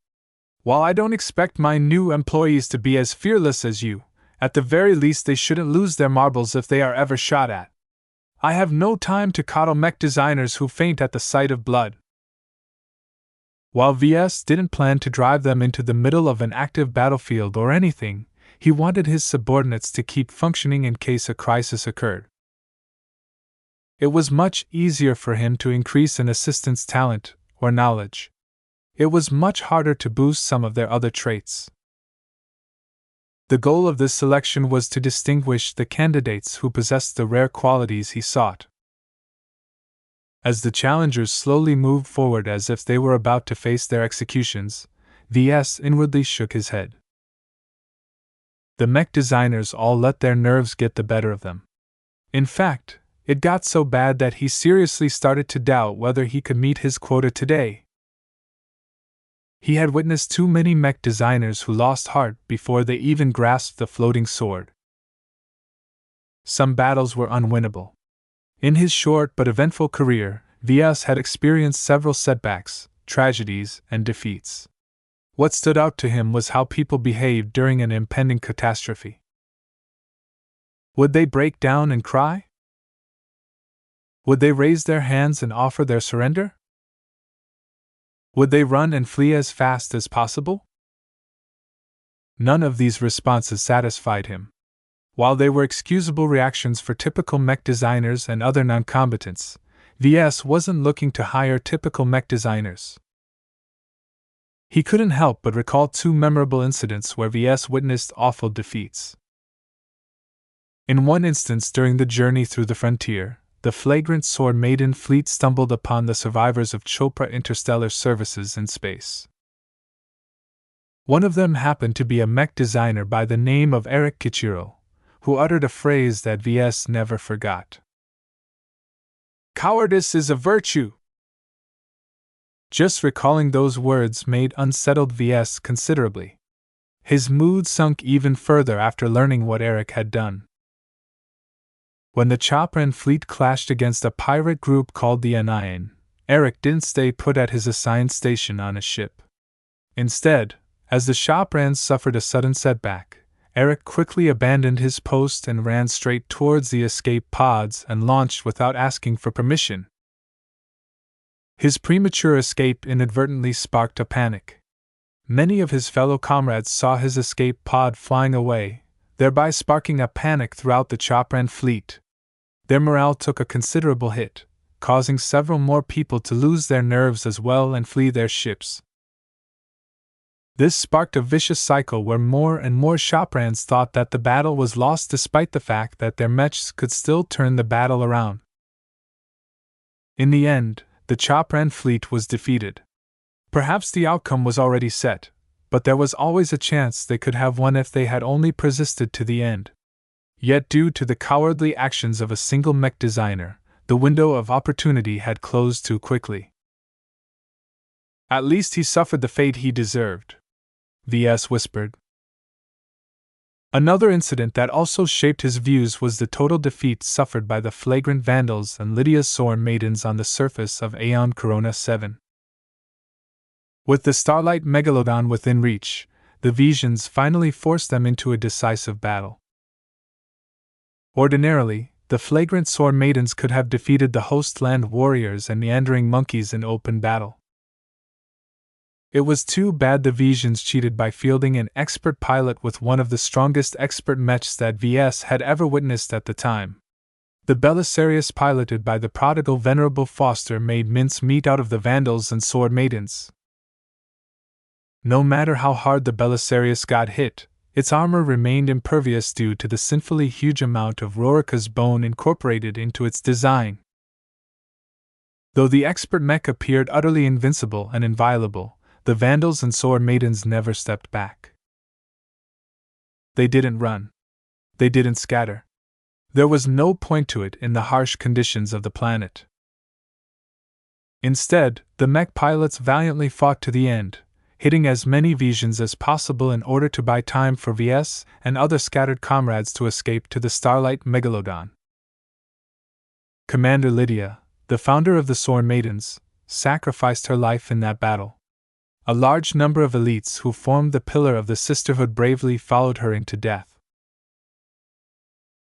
While I don't expect my new employees to be as fearless as you, at the very least they shouldn't lose their marbles if they are ever shot at. I have no time to coddle mech designers who faint at the sight of blood. While Ves didn't plan to drive them into the middle of an active battlefield or anything, he wanted his subordinates to keep functioning in case a crisis occurred. It was much easier for him to increase an assistant's talent or knowledge. It was much harder to boost some of their other traits. The goal of this selection was to distinguish the candidates who possessed the rare qualities he sought. As the challengers slowly moved forward as if they were about to face their executions, Ves inwardly shook his head. The mech designers all let their nerves get the better of them. In fact, it got so bad that he seriously started to doubt whether he could meet his quota today. He had witnessed too many mech designers who lost heart before they even grasped the floating sword. Some battles were unwinnable. In his short but eventful career, Ves had experienced several setbacks, tragedies, and defeats. What stood out to him was how people behaved during an impending catastrophe. Would they break down and cry? Would they raise their hands and offer their surrender? Would they run and flee as fast as possible? None of these responses satisfied him. While they were excusable reactions for typical mech designers and other non-combatants, Ves wasn't looking to hire typical mech designers. He couldn't help but recall two memorable incidents where Ves witnessed awful defeats. In one instance during the journey through the frontier, the flagrant Sword Maiden fleet stumbled upon the survivors of Chopra Interstellar Services in space. One of them happened to be a mech designer by the name of Eric Kichiro, who uttered a phrase that Ves never forgot. "Cowardice is a virtue." Just recalling those words made unsettled Ves considerably. His mood sunk even further after learning what Eric had done. When the Chopran fleet clashed against a pirate group called the Anian, Eric didn't stay put at his assigned station on his ship. Instead, as the Choprans suffered a sudden setback, Eric quickly abandoned his post and ran straight towards the escape pods and launched without asking for permission. His premature escape inadvertently sparked a panic. Many of his fellow comrades saw his escape pod flying away, thereby sparking a panic throughout the Chopran fleet. Their morale took a considerable hit, causing several more people to lose their nerves as well and flee their ships. This sparked a vicious cycle where more and more Choprans thought that the battle was lost despite the fact that their mechs could still turn the battle around. In the end, the Chopran fleet was defeated. Perhaps the outcome was already set, but there was always a chance they could have won if they had only persisted to the end. Yet due to the cowardly actions of a single mech designer, the window of opportunity had closed too quickly. "At least he suffered the fate he deserved," Ves whispered. Another incident that also shaped his views was the total defeat suffered by the flagrant Vandals and Lydia's Sword Maidens on the surface of Aeon Corona 7. With the Starlight Megalodon within reach, the Vesians finally forced them into a decisive battle. Ordinarily, the flagrant Sword Maidens could have defeated the Hostland warriors and meandering monkeys in open battle. It was too bad the Vesians cheated by fielding an expert pilot with one of the strongest expert mechs that Ves had ever witnessed at the time. The Belisarius piloted by the prodigal Venerable Foster made mince meat out of the Vandals and Sword Maidens. No matter how hard the Belisarius got hit, its armor remained impervious due to the sinfully huge amount of Rorica's bone incorporated into its design. Though the expert mech appeared utterly invincible and inviolable, the Vandals and Sword Maidens never stepped back. They didn't run. They didn't scatter. There was no point to it in the harsh conditions of the planet. Instead, the mech pilots valiantly fought to the end, hitting as many Vesians as possible in order to buy time for Ves and other scattered comrades to escape to the Starlight Megalodon. Commander Lydia, the founder of the Sword Maidens, sacrificed her life in that battle. A large number of elites who formed the pillar of the sisterhood bravely followed her into death.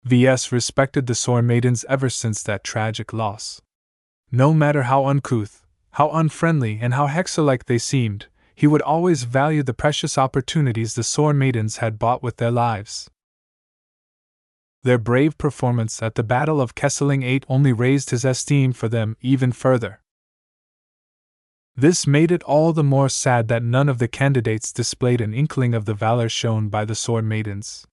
Ves respected the Sword Maidens ever since that tragic loss. No matter how uncouth, how unfriendly, and how Hexer-like they seemed, he would always value the precious opportunities the Sword Maidens had bought with their lives. Their brave performance at the Battle of Kesseling 8 only raised his esteem for them even further. This made it all the more sad that none of the candidates displayed an inkling of the valor shown by the Sword Maidens.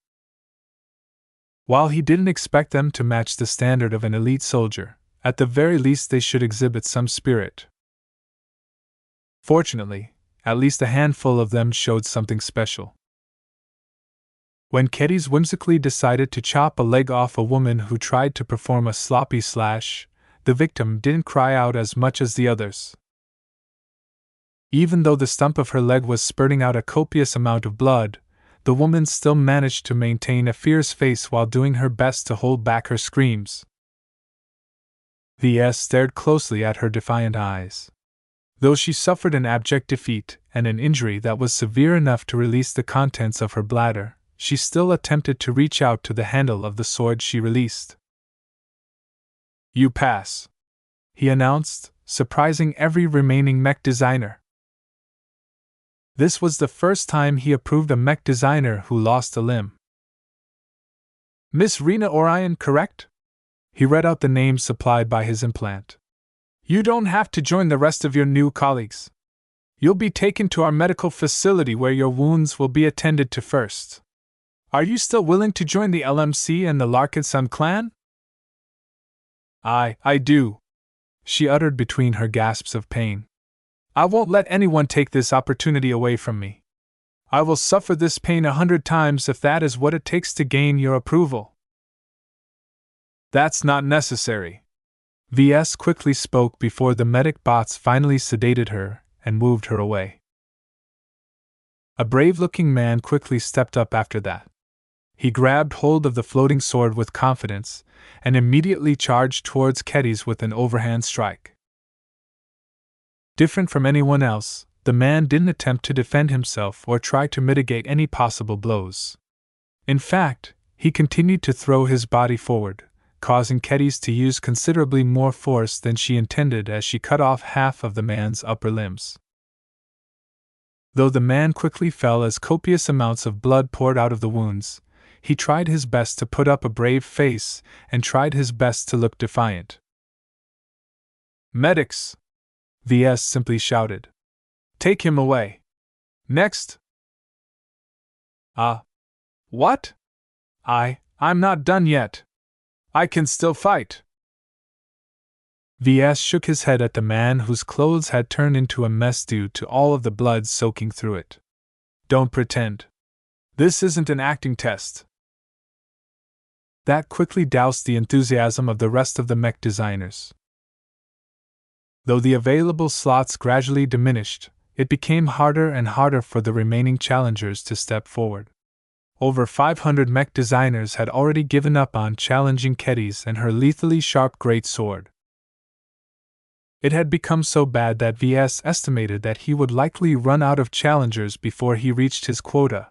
While he didn't expect them to match the standard of an elite soldier, at the very least they should exhibit some spirit. Fortunately, at least a handful of them showed something special. When Kedis whimsically decided to chop a leg off a woman who tried to perform a sloppy slash, the victim didn't cry out as much as the others. Even though the stump of her leg was spurting out a copious amount of blood, the woman still managed to maintain a fierce face while doing her best to hold back her screams. Ves stared closely at her defiant eyes. Though she suffered an abject defeat and an injury that was severe enough to release the contents of her bladder, she still attempted to reach out to the handle of the sword she released. "You pass," he announced, surprising every remaining mech designer. This was the first time he approved a mech designer who lost a limb. Miss Rena Orion, correct? He read out the name supplied by his implant. You don't have to join the rest of your new colleagues. You'll be taken to our medical facility where your wounds will be attended to first. Are you still willing to join the LMC and the Larkinson clan? I do, she uttered between her gasps of pain. I won't let anyone take this opportunity away from me. I will suffer this pain 100 times if that is what it takes to gain your approval. That's not necessary. Ves quickly spoke before the medic bots finally sedated her and moved her away. A brave-looking man quickly stepped up after that. He grabbed hold of the floating sword with confidence and immediately charged towards Kedis with an overhand strike. Different from anyone else, the man didn't attempt to defend himself or try to mitigate any possible blows. In fact, he continued to throw his body forward, causing Kedis to use considerably more force than she intended as she cut off half of the man's upper limbs. Though the man quickly fell as copious amounts of blood poured out of the wounds, he tried his best to put up a brave face and tried his best to look defiant. Medics! Ves simply shouted. Take him away. Next! What? I'm not done yet. I can still fight. Ves shook his head at the man whose clothes had turned into a mess due to all of the blood soaking through it. Don't pretend. This isn't an acting test. That quickly doused the enthusiasm of the rest of the mech designers. Though the available slots gradually diminished, it became harder and harder for the remaining challengers to step forward. Over 500 mech designers had already given up on challenging Kedis and her lethally sharp great sword. It had become so bad that Ves estimated that he would likely run out of challengers before he reached his quota.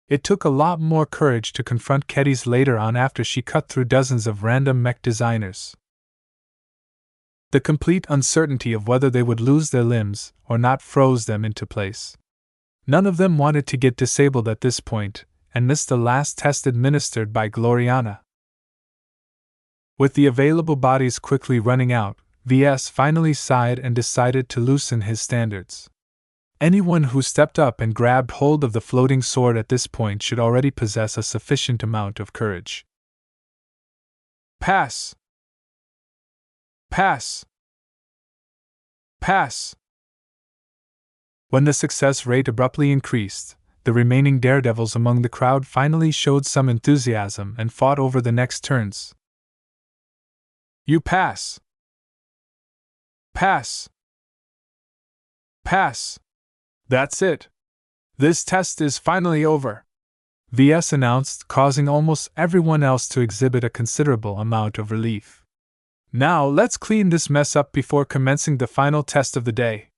It took a lot more courage to confront Kedis later on after she cut through dozens of random mech designers. The complete uncertainty of whether they would lose their limbs or not froze them into place. None of them wanted to get disabled at this point and miss the last test administered by Gloriana. With the available bodies quickly running out, Ves finally sighed and decided to loosen his standards. Anyone who stepped up and grabbed hold of the floating sword at this point should already possess a sufficient amount of courage. Pass! Pass! Pass! When the success rate abruptly increased, the remaining daredevils among the crowd finally showed some enthusiasm and fought over the next turns. You pass! Pass! Pass! That's it! This test is finally over! Ves announced, causing almost everyone else to exhibit a considerable amount of relief. Now let's clean this mess up before commencing the final test of the day.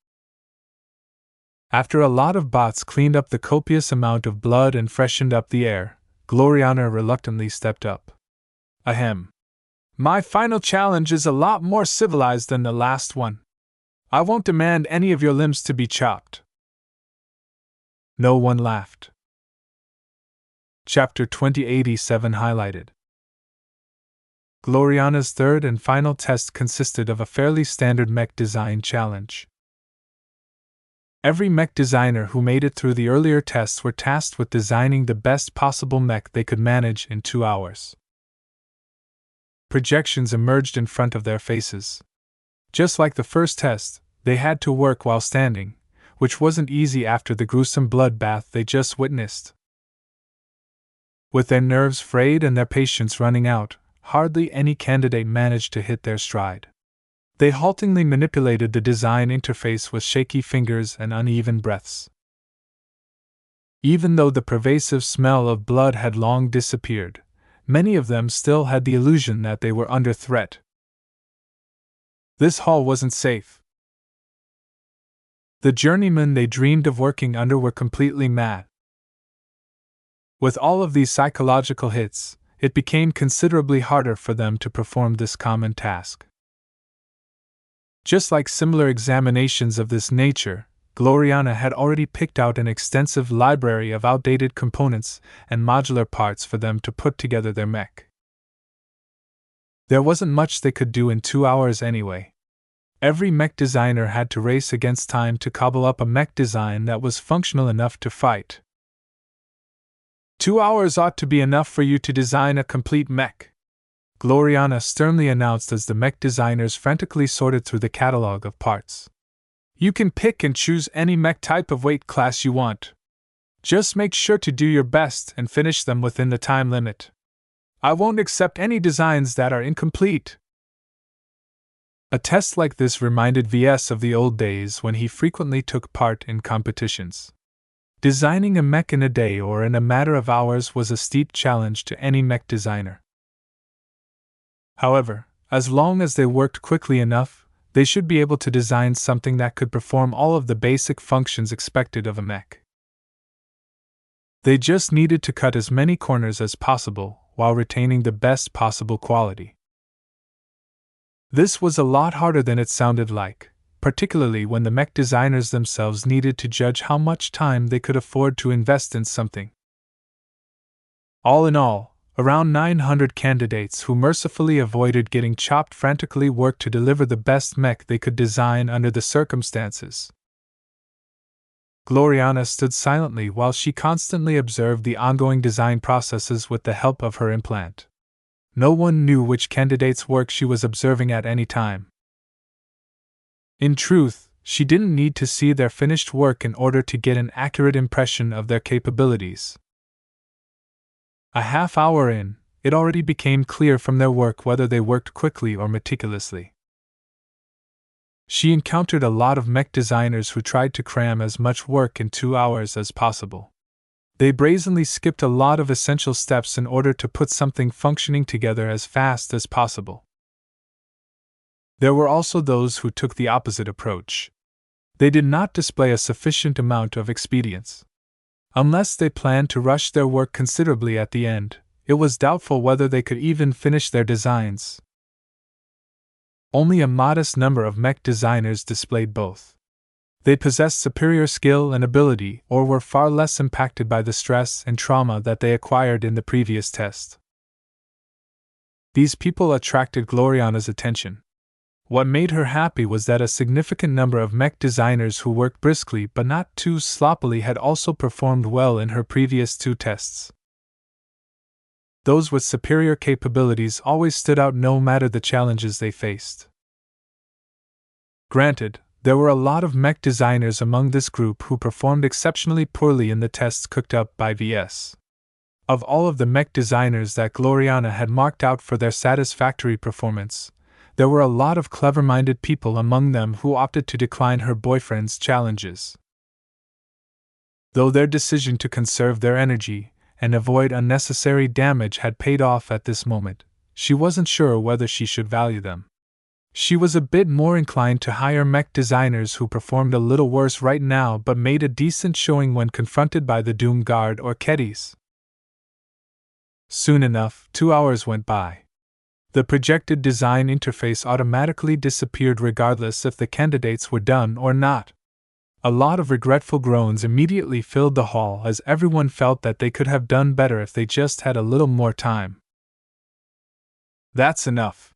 After a lot of bots cleaned up the copious amount of blood and freshened up the air, Gloriana reluctantly stepped up. Ahem. My final challenge is a lot more civilized than the last one. I won't demand any of your limbs to be chopped. No one laughed. Chapter 2087 highlighted. Gloriana's third and final test consisted of a fairly standard mech design challenge. Every mech designer who made it through the earlier tests were tasked with designing the best possible mech they could manage in 2 hours. Projections emerged in front of their faces. Just like the first test, they had to work while standing, which wasn't easy after the gruesome bloodbath they just witnessed. With their nerves frayed and their patience running out, hardly any candidate managed to hit their stride. They haltingly manipulated the design interface with shaky fingers and uneven breaths. Even though the pervasive smell of blood had long disappeared, many of them still had the illusion that they were under threat. This hall wasn't safe. The journeymen they dreamed of working under were completely mad. With all of these psychological hits, it became considerably harder for them to perform this common task. Just like similar examinations of this nature, Gloriana had already picked out an extensive library of outdated components and modular parts for them to put together their mech. There wasn't much they could do in 2 hours anyway. Every mech designer had to race against time to cobble up a mech design that was functional enough to fight. 2 hours ought to be enough for you to design a complete mech, Gloriana sternly announced as the mech designers frantically sorted through the catalog of parts. You can pick and choose any mech type of weight class you want. Just make sure to do your best and finish them within the time limit. I won't accept any designs that are incomplete. A test like this reminded Ves of the old days when he frequently took part in competitions. Designing a mech in a day or in a matter of hours was a steep challenge to any mech designer. However, as long as they worked quickly enough, they should be able to design something that could perform all of the basic functions expected of a mech. They just needed to cut as many corners as possible while retaining the best possible quality. This was a lot harder than it sounded like, particularly when the mech designers themselves needed to judge how much time they could afford to invest in something. All in all, around 900 candidates who mercifully avoided getting chopped frantically worked to deliver the best mech they could design under the circumstances. Gloriana stood silently while she constantly observed the ongoing design processes with the help of her implant. No one knew which candidate's work she was observing at any time. In truth, she didn't need to see their finished work in order to get an accurate impression of their capabilities. A half hour in, it already became clear from their work whether they worked quickly or meticulously. She encountered a lot of mech designers who tried to cram as much work in 2 hours as possible. They brazenly skipped a lot of essential steps in order to put something functioning together as fast as possible. There were also those who took the opposite approach. They did not display a sufficient amount of expedience. Unless they planned to rush their work considerably at the end, it was doubtful whether they could even finish their designs. Only a modest number of mech designers displayed both. They possessed superior skill and ability or were far less impacted by the stress and trauma that they acquired in the previous test. These people attracted Gloriana's attention. What made her happy was that a significant number of mech designers who worked briskly but not too sloppily had also performed well in her previous 2 tests. Those with superior capabilities always stood out no matter the challenges they faced. Granted, there were a lot of mech designers among this group who performed exceptionally poorly in the tests cooked up by Ves. Of all of the mech designers that Gloriana had marked out for their satisfactory performance, there were a lot of clever-minded people among them who opted to decline her boyfriend's challenges. Though their decision to conserve their energy and avoid unnecessary damage had paid off at this moment, she wasn't sure whether she should value them. She was a bit more inclined to hire mech designers who performed a little worse right now but made a decent showing when confronted by the Doom Guard or Keddies. Soon enough, 2 hours went by. The projected design interface automatically disappeared regardless if the candidates were done or not. A lot of regretful groans immediately filled the hall as everyone felt that they could have done better if they just had a little more time. "That's enough,"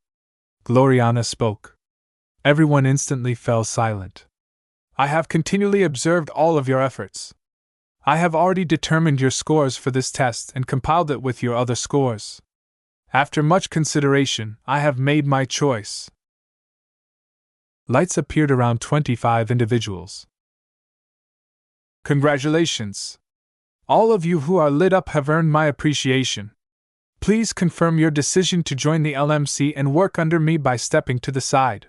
Gloriana spoke. Everyone instantly fell silent. "I have continually observed all of your efforts. I have already determined your scores for this test and compiled it with your other scores. After much consideration, I have made my choice." Lights appeared around 25 individuals. "Congratulations! All of you who are lit up have earned my appreciation. Please confirm your decision to join the LMC and work under me by stepping to the side.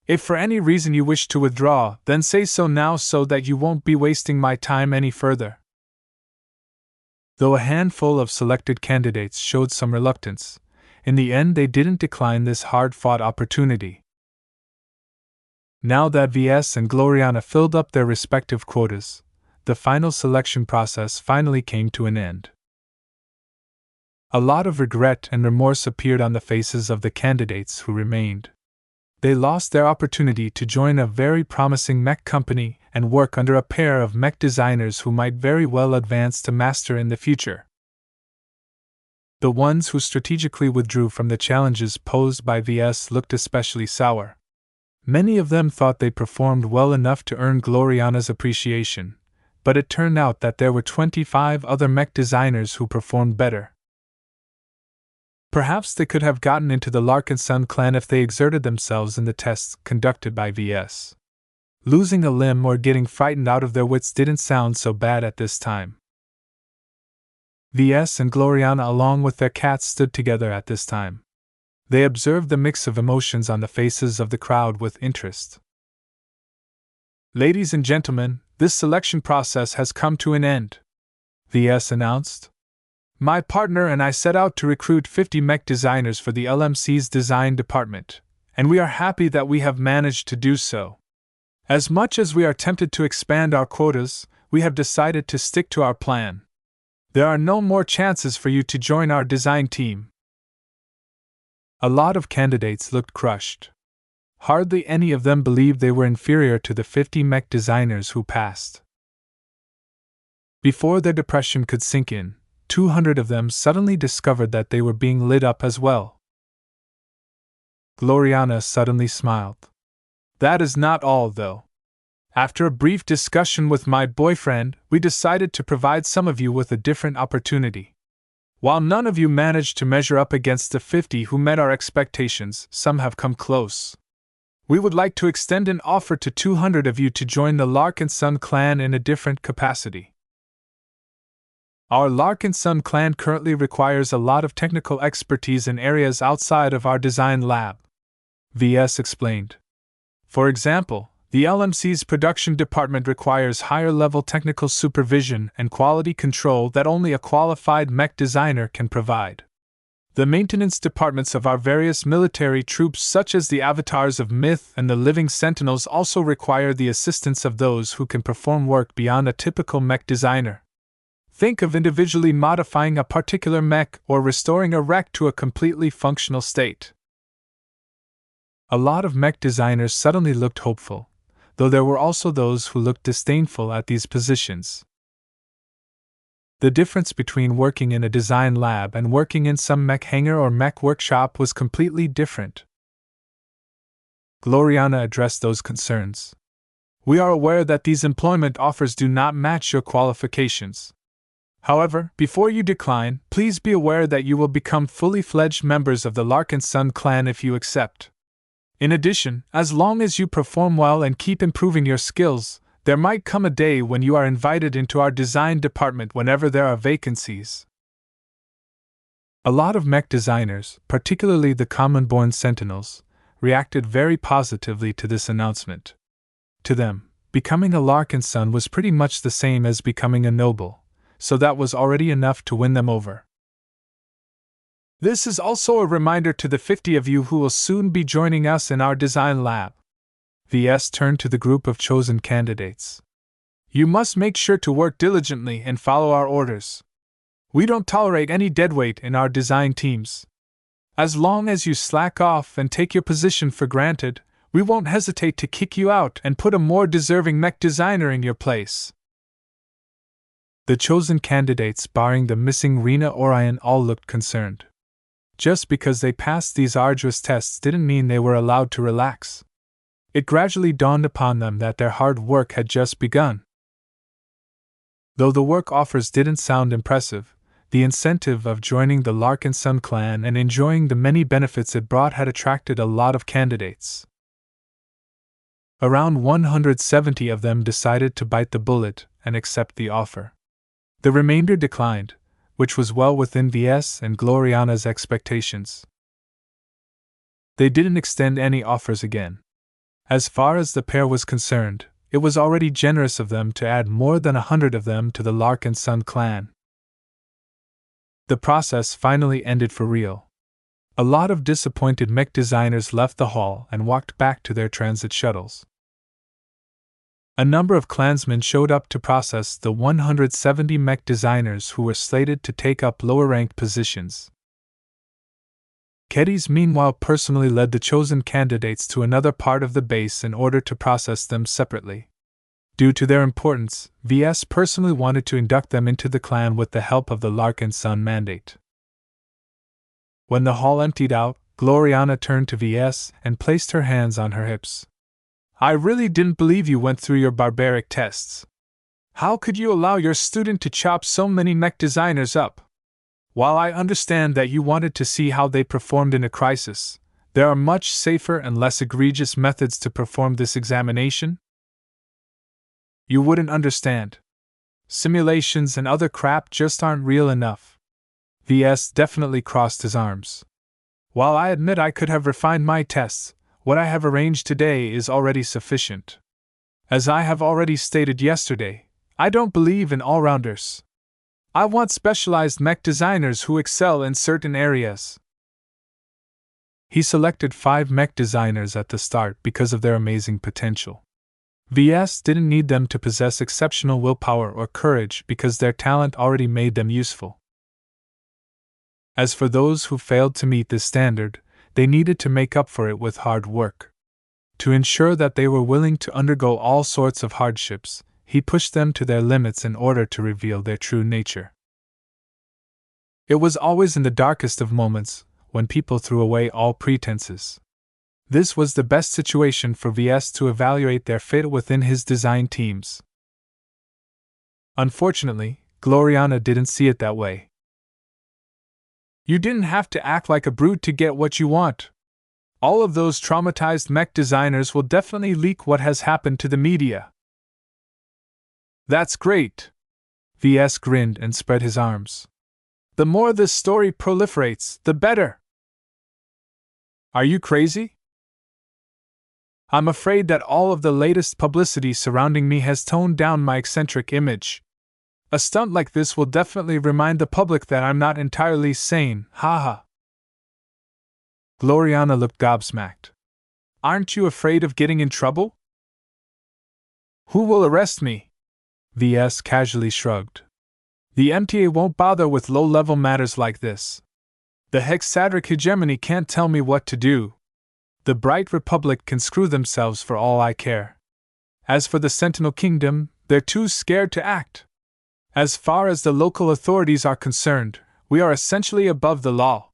If for any reason you wish to withdraw, then say so now so that you won't be wasting my time any further." Though a handful of selected candidates showed some reluctance, in the end they didn't decline this hard-fought opportunity. Now that Ves and Gloriana filled up their respective quotas, the final selection process finally came to an end. A lot of regret and remorse appeared on the faces of the candidates who remained. They lost their opportunity to join a very promising mech company and work under a pair of mech designers who might very well advance to master in the future. The ones who strategically withdrew from the challenges posed by Ves looked especially sour. Many of them thought they performed well enough to earn Gloriana's appreciation, but it turned out that there were 25 other mech designers who performed better. Perhaps they could have gotten into the Larkinson clan if they exerted themselves in the tests conducted by Ves. Losing a limb or getting frightened out of their wits didn't sound so bad at this time. Ves and Gloriana along with their cats stood together at this time. They observed the mix of emotions on the faces of the crowd with interest. "Ladies and gentlemen, this selection process has come to an end," Ves announced. "My partner and I set out to recruit 50 mech designers for the LMC's design department, and we are happy that we have managed to do so. As much as we are tempted to expand our quotas, we have decided to stick to our plan. There are no more chances for you to join our design team." A lot of candidates looked crushed. Hardly any of them believed they were inferior to the 50 mech designers who passed. Before their depression could sink in, 200 of them suddenly discovered that they were being lit up as well. Gloriana suddenly smiled. "That is not all, though. After a brief discussion with my boyfriend, we decided to provide some of you with a different opportunity. While none of you managed to measure up against the 50 who met our expectations, some have come close. We would like to extend an offer to 200 of you to join the Larkinson clan in a different capacity. Our Larkinson clan currently requires a lot of technical expertise in areas outside of our design lab," Ves explained. "For example, the LMC's production department requires higher-level technical supervision and quality control that only a qualified mech designer can provide. The maintenance departments of our various military troops such as the avatars of Myth and the Living Sentinels also require the assistance of those who can perform work beyond a typical mech designer. Think of individually modifying a particular mech or restoring a wreck to a completely functional state." A lot of mech designers suddenly looked hopeful, though there were also those who looked disdainful at these positions. The difference between working in a design lab and working in some mech hangar or mech workshop was completely different. Gloriana addressed those concerns. "We are aware that these employment offers do not match your qualifications. However, before you decline, please be aware that you will become fully fledged members of the Larkinson clan if you accept. In addition, as long as you perform well and keep improving your skills, there might come a day when you are invited into our design department whenever there are vacancies." A lot of mech designers, particularly the common-born sentinels, reacted very positively to this announcement. To them, becoming a Larkinson was pretty much the same as becoming a noble, so that was already enough to win them over. "This is also a reminder to the 50 of you who will soon be joining us in our design lab." Ves turned to the group of chosen candidates. "You must make sure to work diligently and follow our orders. We don't tolerate any deadweight in our design teams. As long as you slack off and take your position for granted, we won't hesitate to kick you out and put a more deserving mech designer in your place." The chosen candidates, barring the missing Rena Orion, all looked concerned. Just because they passed these arduous tests didn't mean they were allowed to relax. It gradually dawned upon them that their hard work had just begun. Though the work offers didn't sound impressive, the incentive of joining the Larkinson clan and enjoying the many benefits it brought had attracted a lot of candidates. Around 170 of them decided to bite the bullet and accept the offer. The remainder declined, which was well within Ves and Gloriana's expectations. They didn't extend any offers again. As far as the pair was concerned, it was already generous of them to add more than 100 of them to the Larkinson clan. The process finally ended for real. A lot of disappointed mech designers left the hall and walked back to their transit shuttles. A number of clansmen showed up to process the 170 mech designers who were slated to take up lower-ranked positions. Keddies meanwhile personally led the chosen candidates to another part of the base in order to process them separately. Due to their importance, Ves personally wanted to induct them into the clan with the help of the Larkinson mandate. When the hall emptied out, Gloriana turned to Ves and placed her hands on her hips. I really didn't believe you went through your barbaric tests. How could you allow your student to chop so many mech designers up? While I understand that you wanted to see how they performed in a crisis, there are much safer and less egregious methods to perform this examination. You wouldn't understand. Simulations and other crap just aren't real enough. Ves definitely crossed his arms. While I admit I could have refined my tests, what I have arranged today is already sufficient. As I have already stated yesterday, I don't believe in all-rounders. I want specialized mech designers who excel in certain areas. He selected 5 mech designers at the start because of their amazing potential. Ves didn't need them to possess exceptional willpower or courage because their talent already made them useful. As for those who failed to meet this standard, they needed to make up for it with hard work. To ensure that they were willing to undergo all sorts of hardships, he pushed them to their limits in order to reveal their true nature. It was always in the darkest of moments, when people threw away all pretenses. This was the best situation for Ves to evaluate their fit within his design teams. Unfortunately, Gloriana didn't see it that way. You didn't have to act like a brute to get what you want. All of those traumatized mech designers will definitely leak what has happened to the media. That's great. Ves grinned and spread his arms. The more this story proliferates, the better. Are you crazy? I'm afraid that all of the latest publicity surrounding me has toned down my eccentric image. A stunt like this will definitely remind the public that I'm not entirely sane, haha. Gloriana looked gobsmacked. Aren't you afraid of getting in trouble? Who will arrest me? Ves casually shrugged. The MTA won't bother with low-level matters like this. The hexadric hegemony can't tell me what to do. The Bright Republic can screw themselves for all I care. As for the Sentinel Kingdom, they're too scared to act. As far as the local authorities are concerned, we are essentially above the law.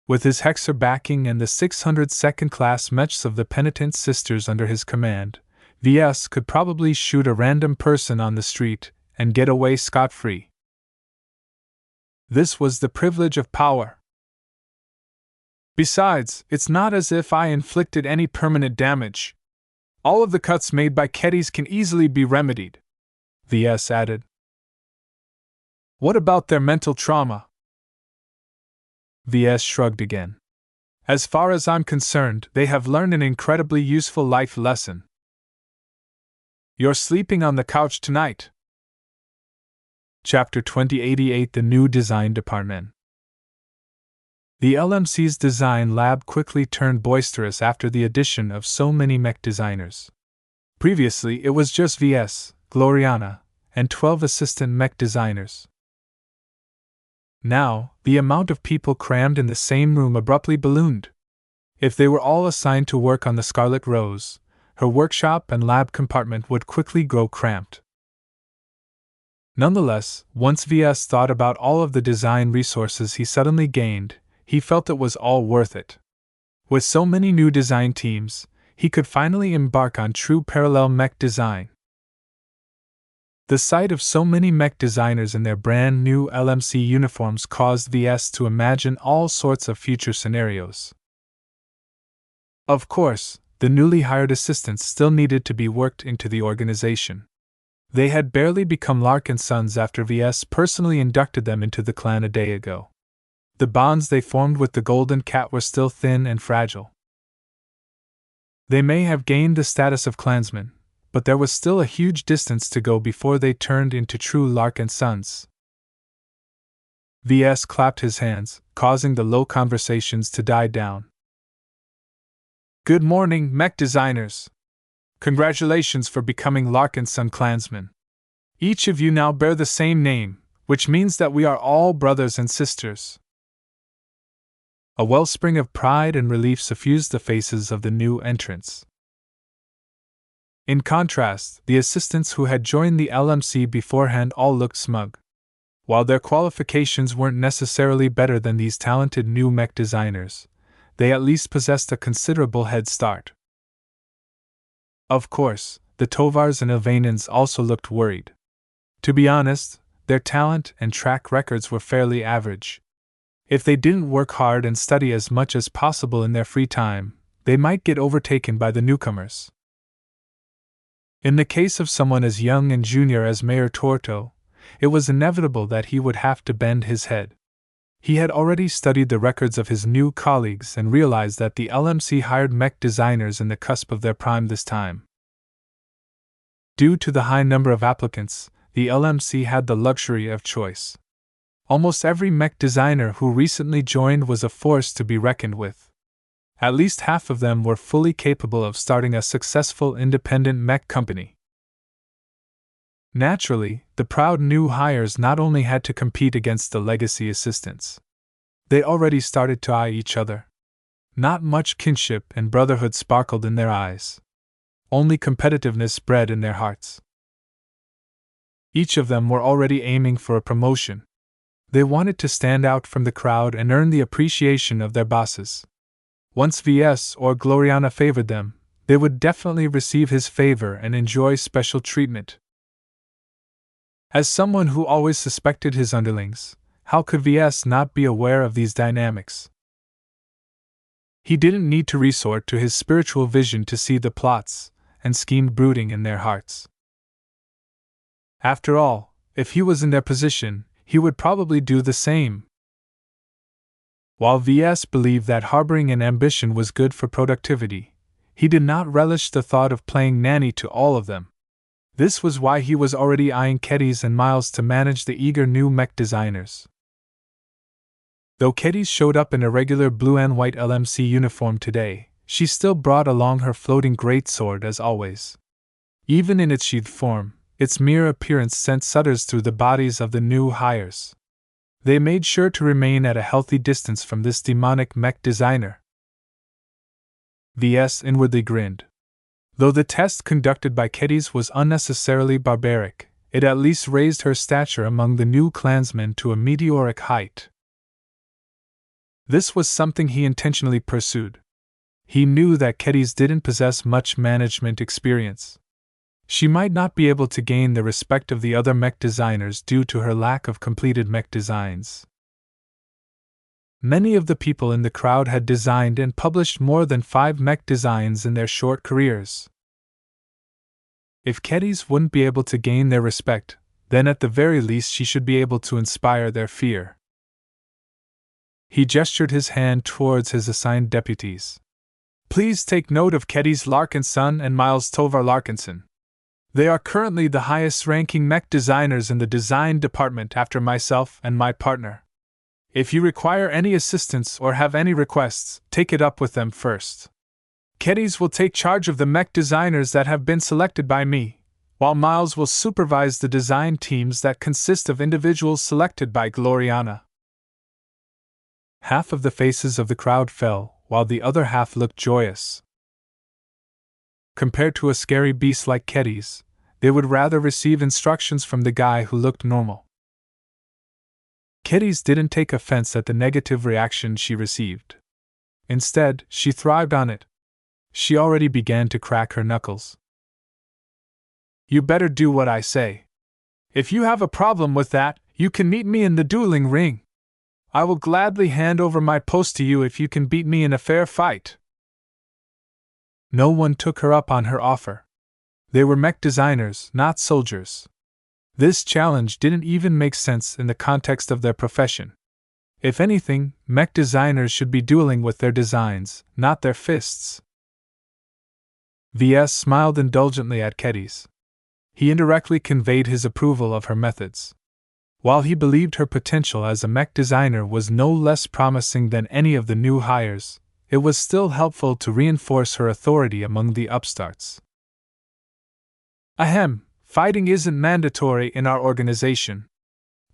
With his Hexer backing and the 600 second-class mechs of the Penitent Sisters under his command, Ves could probably shoot a random person on the street and get away scot-free. This was the privilege of power. Besides, it's not as if I inflicted any permanent damage. All of the cuts made by Keddies can easily be remedied, Ves added. What about their mental trauma? Ves shrugged again. As far as I'm concerned, they have learned an incredibly useful life lesson. You're sleeping on the couch tonight. Chapter 2088 The New Design Department. The LMC's design lab quickly turned boisterous after the addition of so many mech designers. Previously, it was just Ves, Gloriana, and 12 assistant mech designers. Now, the amount of people crammed in the same room abruptly ballooned. If they were all assigned to work on the Scarlet Rose, her workshop and lab compartment would quickly grow cramped. Nonetheless, once Ves thought about all of the design resources he suddenly gained, he felt it was all worth it. With so many new design teams, he could finally embark on true parallel mech design. The sight of so many mech designers in their brand new LMC uniforms caused Ves to imagine all sorts of future scenarios. Of course, the newly hired assistants still needed to be worked into the organization. They had barely become Larkinsons after Ves personally inducted them into the clan a day ago. The bonds they formed with the Golden Cat were still thin and fragile. They may have gained the status of clansmen, but there was still a huge distance to go before they turned into true Larkinsons. Ves clapped his hands, causing the low conversations to die down. Good morning, mech designers. Congratulations for becoming Larkinson clansmen. Each of you now bear the same name, which means that we are all brothers and sisters. A wellspring of pride and relief suffused the faces of the new entrants. In contrast, the assistants who had joined the LMC beforehand all looked smug. While their qualifications weren't necessarily better than these talented new mech designers, they at least possessed a considerable head start. Of course, the Tovars and Ilvanins also looked worried. To be honest, their talent and track records were fairly average. If they didn't work hard and study as much as possible in their free time, they might get overtaken by the newcomers. In the case of someone as young and junior as Mayor Torto, it was inevitable that he would have to bend his head. He had already studied the records of his new colleagues and realized that the LMC hired mech designers in the cusp of their prime this time. Due to the high number of applicants, the LMC had the luxury of choice. Almost every mech designer who recently joined was a force to be reckoned with. At least half of them were fully capable of starting a successful independent mech company. Naturally, the proud new hires not only had to compete against the legacy assistants. They already started to eye each other. Not much kinship and brotherhood sparkled in their eyes. Only competitiveness bred in their hearts. Each of them were already aiming for a promotion. They wanted to stand out from the crowd and earn the appreciation of their bosses. Once Ves or Gloriana favored them, they would definitely receive his favor and enjoy special treatment. As someone who always suspected his underlings, how could Ves not be aware of these dynamics? He didn't need to resort to his spiritual vision to see the plots and schemes brooding in their hearts. After all, if he was in their position, he would probably do the same. While Ves believed that harboring an ambition was good for productivity, he did not relish the thought of playing nanny to all of them. This was why he was already eyeing Kedis and Miles to manage the eager new mech designers. Though Kedis showed up in a regular blue and white LMC uniform today, she still brought along her floating greatsword as always. Even in its sheathed form, its mere appearance sent shudders through the bodies of the new hires. They made sure to remain at a healthy distance from this demonic mech designer. Ves inwardly grinned. Though the test conducted by Kedis was unnecessarily barbaric, it at least raised her stature among the new clansmen to a meteoric height. This was something he intentionally pursued. He knew that Kedis didn't possess much management experience. She might not be able to gain the respect of the other mech designers due to her lack of completed mech designs. Many of the people in the crowd had designed and published more than 5 mech designs in their short careers. If Kedis wouldn't be able to gain their respect, then at the very least she should be able to inspire their fear. He gestured his hand towards his assigned deputies. Please take note of Ves Larkinson and Miles Tovar Larkinson. They are currently the highest-ranking mech designers in the design department after myself and my partner. If you require any assistance or have any requests, take it up with them first. Kedis will take charge of the mech designers that have been selected by me, while Miles will supervise the design teams that consist of individuals selected by Gloriana. Half of the faces of the crowd fell, while the other half looked joyous. Compared to a scary beast like Kedis, they would rather receive instructions from the guy who looked normal. Kedis didn't take offense at the negative reaction she received. Instead, she thrived on it. She already began to crack her knuckles. You better do what I say. If you have a problem with that, you can meet me in the dueling ring. I will gladly hand over my post to you if you can beat me in a fair fight. No one took her up on her offer. They were mech designers, not soldiers. This challenge didn't even make sense in the context of their profession. If anything, mech designers should be dueling with their designs, not their fists. Ves smiled indulgently at Kedis. He indirectly conveyed his approval of her methods. While he believed her potential as a mech designer was no less promising than any of the new hires, it was still helpful to reinforce her authority among the upstarts. Ahem, fighting isn't mandatory in our organization.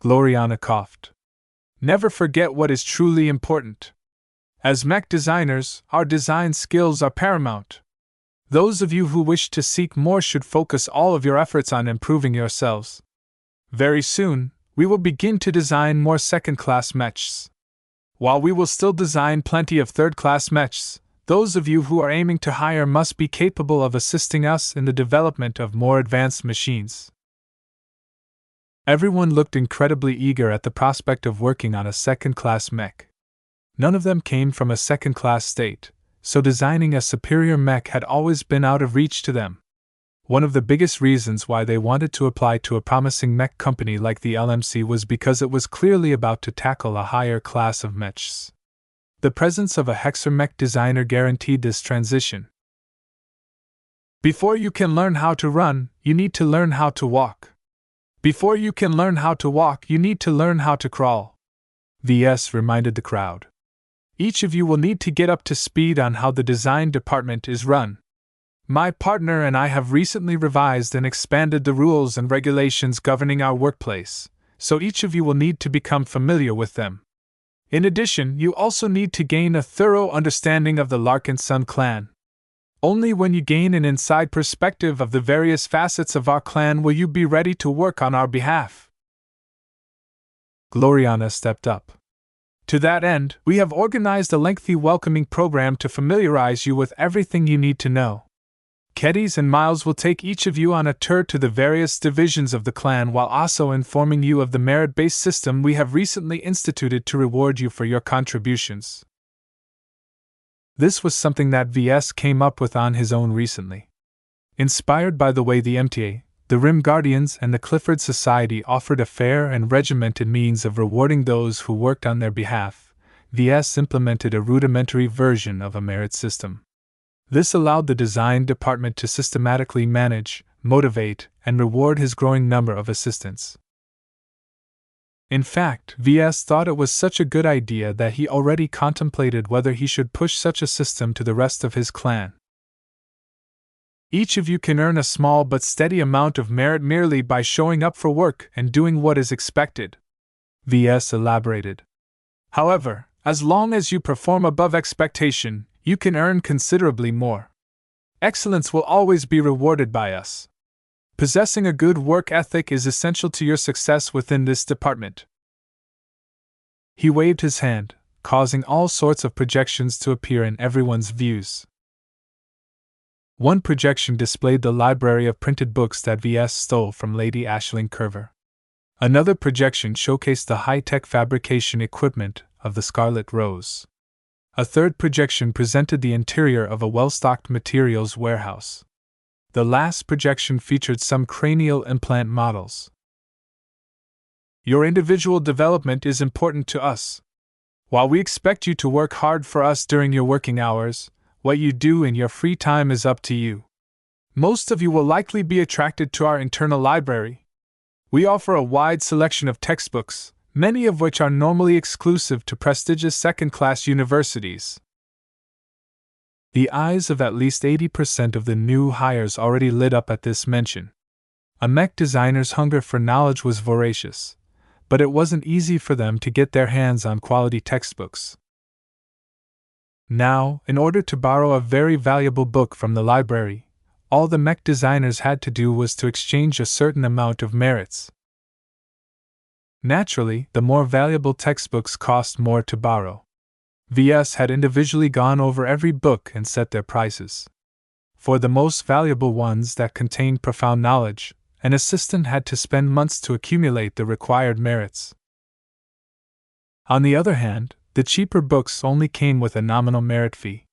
Gloriana coughed. Never forget what is truly important. As mech designers, our design skills are paramount. Those of you who wish to seek more should focus all of your efforts on improving yourselves. Very soon, we will begin to design more second-class mechs. While we will still design plenty of third-class mechs, those of you who are aiming to hire must be capable of assisting us in the development of more advanced machines. Everyone looked incredibly eager at the prospect of working on a second-class mech. None of them came from a second-class state, so designing a superior mech had always been out of reach to them. One of the biggest reasons why they wanted to apply to a promising mech company like the LMC was because it was clearly about to tackle a higher class of mechs. The presence of a Hexer mech designer guaranteed this transition. Before you can learn how to run, you need to learn how to walk. Before you can learn how to walk, you need to learn how to crawl. Ves reminded the crowd. Each of you will need to get up to speed on how the design department is run. My partner and I have recently revised and expanded the rules and regulations governing our workplace, so each of you will need to become familiar with them. In addition, you also need to gain a thorough understanding of the Larkinson clan. Only when you gain an inside perspective of the various facets of our clan will you be ready to work on our behalf. Gloriana stepped up. To that end, we have organized a lengthy welcoming program to familiarize you with everything you need to know. Keddies and Miles will take each of you on a tour to the various divisions of the clan while also informing you of the merit-based system we have recently instituted to reward you for your contributions. This was something that Ves came up with on his own recently. Inspired by the way the MTA, the Rim Guardians, and the Clifford Society offered a fair and regimented means of rewarding those who worked on their behalf, Ves implemented a rudimentary version of a merit system. This allowed the design department to systematically manage, motivate, and reward his growing number of assistants. In fact, Ves thought it was such a good idea that he already contemplated whether he should push such a system to the rest of his clan. Each of you can earn a small but steady amount of merit merely by showing up for work and doing what is expected, Ves elaborated. However, as long as you perform above expectation, you can earn considerably more. Excellence will always be rewarded by us. Possessing a good work ethic is essential to your success within this department. He waved his hand, causing all sorts of projections to appear in everyone's views. One projection displayed the library of printed books that Ves stole from Lady Aisling Curver. Another projection showcased the high-tech fabrication equipment of the Scarlet Rose. A third projection presented the interior of a well-stocked materials warehouse. The last projection featured some cranial implant models. Your individual development is important to us. While we expect you to work hard for us during your working hours, what you do in your free time is up to you. Most of you will likely be attracted to our internal library. We offer a wide selection of textbooks, many of which are normally exclusive to prestigious second-class universities. The eyes of at least 80% of the new hires already lit up at this mention. A mech designer's hunger for knowledge was voracious, but it wasn't easy for them to get their hands on quality textbooks. Now, in order to borrow a very valuable book from the library, all the mech designers had to do was to exchange a certain amount of merits. Naturally, the more valuable textbooks cost more to borrow. Ves had individually gone over every book and set their prices. For the most valuable ones that contained profound knowledge, an assistant had to spend months to accumulate the required merits. On the other hand, the cheaper books only came with a nominal merit fee.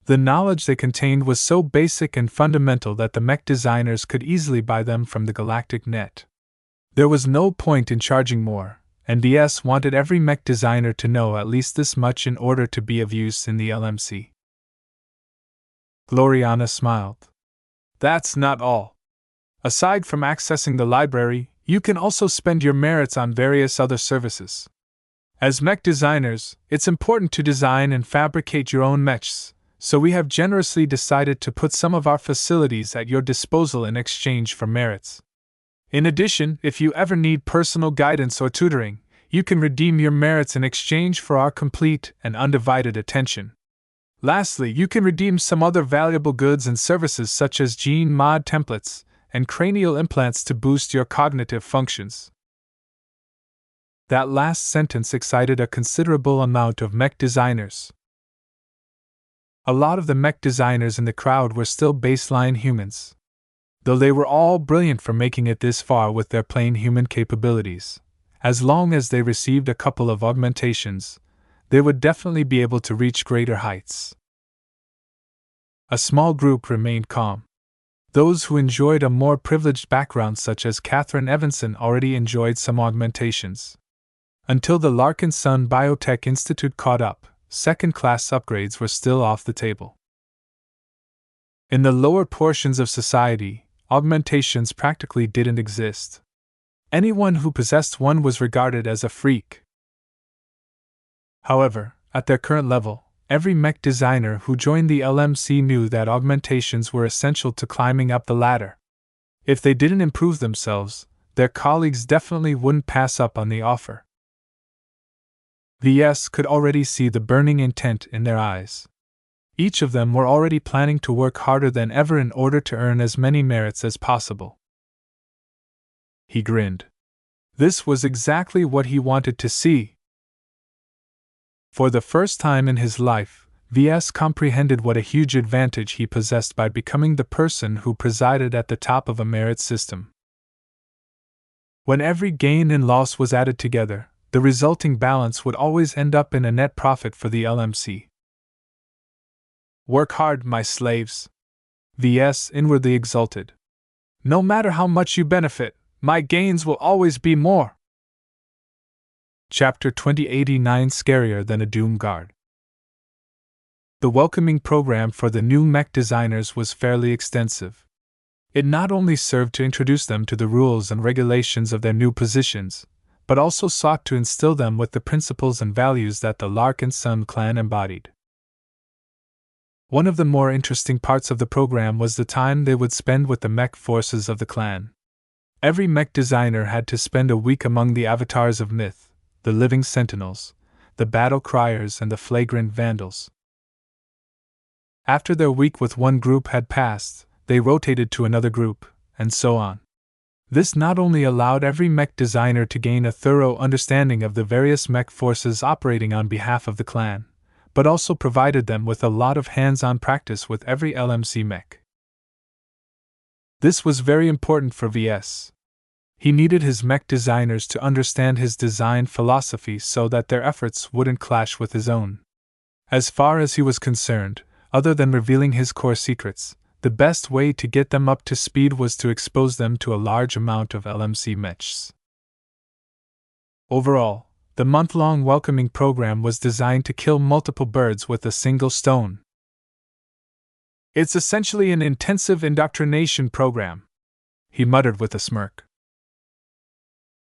The knowledge they contained was so basic and fundamental that the mech designers could easily buy them from the galactic net. There was no point in charging more, and Ves wanted every mech designer to know at least this much in order to be of use in the LMC. Gloriana smiled. That's not all. Aside from accessing the library, you can also spend your merits on various other services. As mech designers, it's important to design and fabricate your own mechs, so we have generously decided to put some of our facilities at your disposal in exchange for merits. In addition, if you ever need personal guidance or tutoring, you can redeem your merits in exchange for our complete and undivided attention. Lastly, you can redeem some other valuable goods and services such as gene mod templates and cranial implants to boost your cognitive functions. That last sentence excited a considerable amount of mech designers. A lot of the mech designers in the crowd were still baseline humans. Though they were all brilliant for making it this far with their plain human capabilities, as long as they received a couple of augmentations, they would definitely be able to reach greater heights. A small group remained calm. Those who enjoyed a more privileged background, such as Catherine Evanson, already enjoyed some augmentations. Until the Larkinson Biotech Institute caught up, second-class upgrades were still off the table. In the lower portions of society, augmentations practically didn't exist. Anyone who possessed one was regarded as a freak. However, at their current level, every mech designer who joined the LMC knew that augmentations were essential to climbing up the ladder. If they didn't improve themselves, their colleagues definitely wouldn't pass up on the offer. Ves could already see the burning intent in their eyes. Each of them were already planning to work harder than ever in order to earn as many merits as possible. He grinned. This was exactly what he wanted to see. For the first time in his life, Ves comprehended what a huge advantage he possessed by becoming the person who presided at the top of a merit system. When every gain and loss was added together, the resulting balance would always end up in a net profit for the LMC. Work hard, my slaves. Ves inwardly exulted. No matter how much you benefit, my gains will always be more. Chapter 2089, Scarier Than a Doom Guard. The welcoming program for the new mech designers was fairly extensive. It not only served to introduce them to the rules and regulations of their new positions, but also sought to instill them with the principles and values that the Larkinson clan embodied. One of the more interesting parts of the program was the time they would spend with the mech forces of the clan. Every mech designer had to spend a week among the avatars of myth, the living sentinels, the battle criers, and the flagrant vandals. After their week with one group had passed, they rotated to another group, and so on. This not only allowed every mech designer to gain a thorough understanding of the various mech forces operating on behalf of the clan, but also provided them with a lot of hands-on practice with every LMC mech. This was very important for Ves. He needed his mech designers to understand his design philosophy so that their efforts wouldn't clash with his own. As far as he was concerned, other than revealing his core secrets, the best way to get them up to speed was to expose them to a large amount of LMC mechs. Overall, the month-long welcoming program was designed to kill multiple birds with a single stone. It's essentially an intensive indoctrination program, he muttered with a smirk.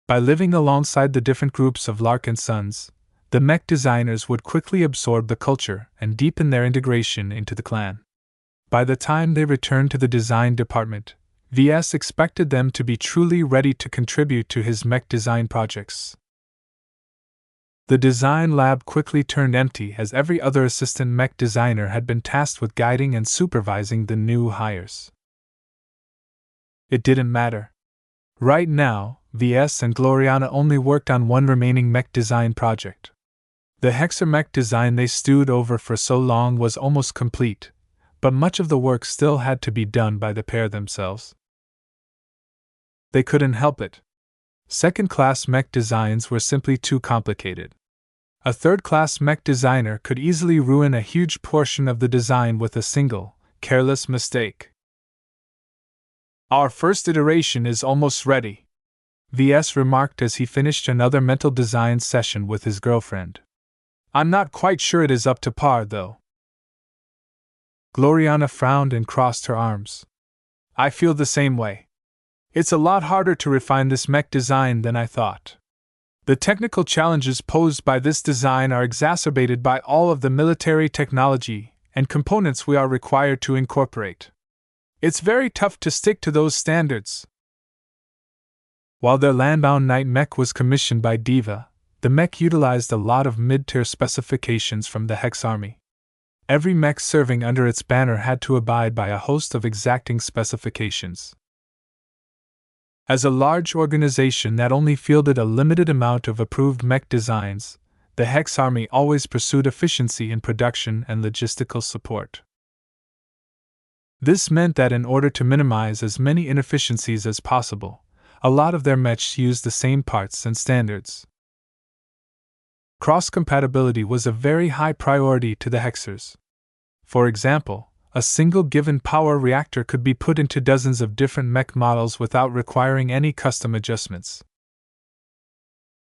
By living alongside the different groups of Larkinsons, the mech designers would quickly absorb the culture and deepen their integration into the clan. By the time they returned to the design department, Ves expected them to be truly ready to contribute to his mech design projects. The design lab quickly turned empty as every other assistant mech designer had been tasked with guiding and supervising the new hires. It didn't matter. Right now, Ves and Gloriana only worked on one remaining mech design project. The Hexer mech design they stewed over for so long was almost complete, but much of the work still had to be done by the pair themselves. They couldn't help it. Second-class mech designs were simply too complicated. A third-class mech designer could easily ruin a huge portion of the design with a single, careless mistake. Our first iteration is almost ready, Ves remarked as he finished another mental design session with his girlfriend. I'm not quite sure it is up to par, though. Gloriana frowned and crossed her arms. I feel the same way. It's a lot harder to refine this mech design than I thought. The technical challenges posed by this design are exacerbated by all of the military technology and components we are required to incorporate. It's very tough to stick to those standards. While their landbound night mech was commissioned by Diva, the mech utilized a lot of mid-tier specifications from the Hex Army. Every mech serving under its banner had to abide by a host of exacting specifications. As a large organization that only fielded a limited amount of approved mech designs, the Hex Army always pursued efficiency in production and logistical support. This meant that in order to minimize as many inefficiencies as possible, a lot of their mechs used the same parts and standards. Cross-compatibility was a very high priority to the Hexers. For example, a single given power reactor could be put into dozens of different mech models without requiring any custom adjustments.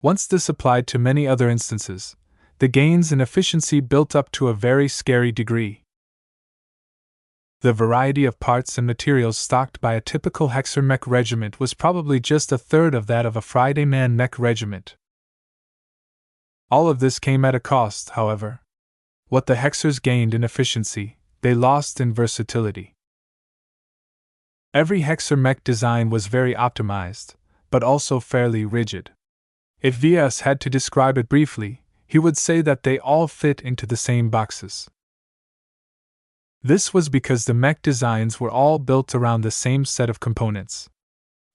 Once this applied to many other instances, the gains in efficiency built up to a very scary degree. The variety of parts and materials stocked by a typical Hexer mech regiment was probably just a third of that of a Friday Man mech regiment. All of this came at a cost, however. What the Hexers gained in efficiency, they lost in versatility. Every Hexer mech design was very optimized, but also fairly rigid. If Ves had to describe it briefly, he would say that they all fit into the same boxes. This was because the mech designs were all built around the same set of components.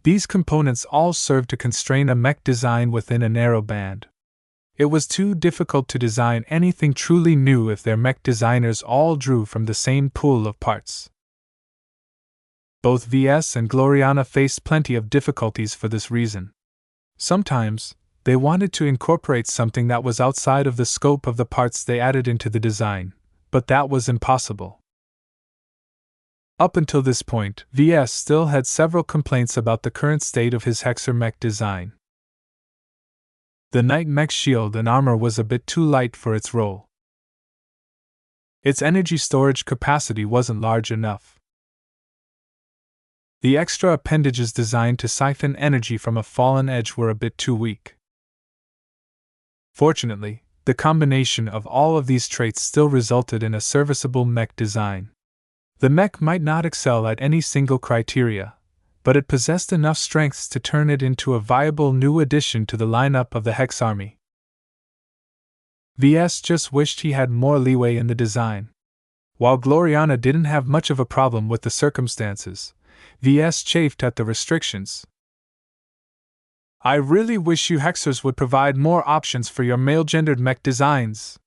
These components all served to constrain a mech design within a narrow band. It was too difficult to design anything truly new if their mech designers all drew from the same pool of parts. Both Ves and Gloriana faced plenty of difficulties for this reason. Sometimes, they wanted to incorporate something that was outside of the scope of the parts they added into the design, but that was impossible. Up until this point, Ves still had several complaints about the current state of his Hexer mech design. The Knight mech shield and armor was a bit too light for its role. Its energy storage capacity wasn't large enough. The extra appendages designed to siphon energy from a fallen edge were a bit too weak. Fortunately, the combination of all of these traits still resulted in a serviceable mech design. The mech might not excel at any single criteria, but it possessed enough strengths to turn it into a viable new addition to the lineup of the Hex Army. Ves just wished he had more leeway in the design. While Gloriana didn't have much of a problem with the circumstances, Ves chafed at the restrictions. "I really wish you Hexers would provide more options for your male-gendered mech designs,"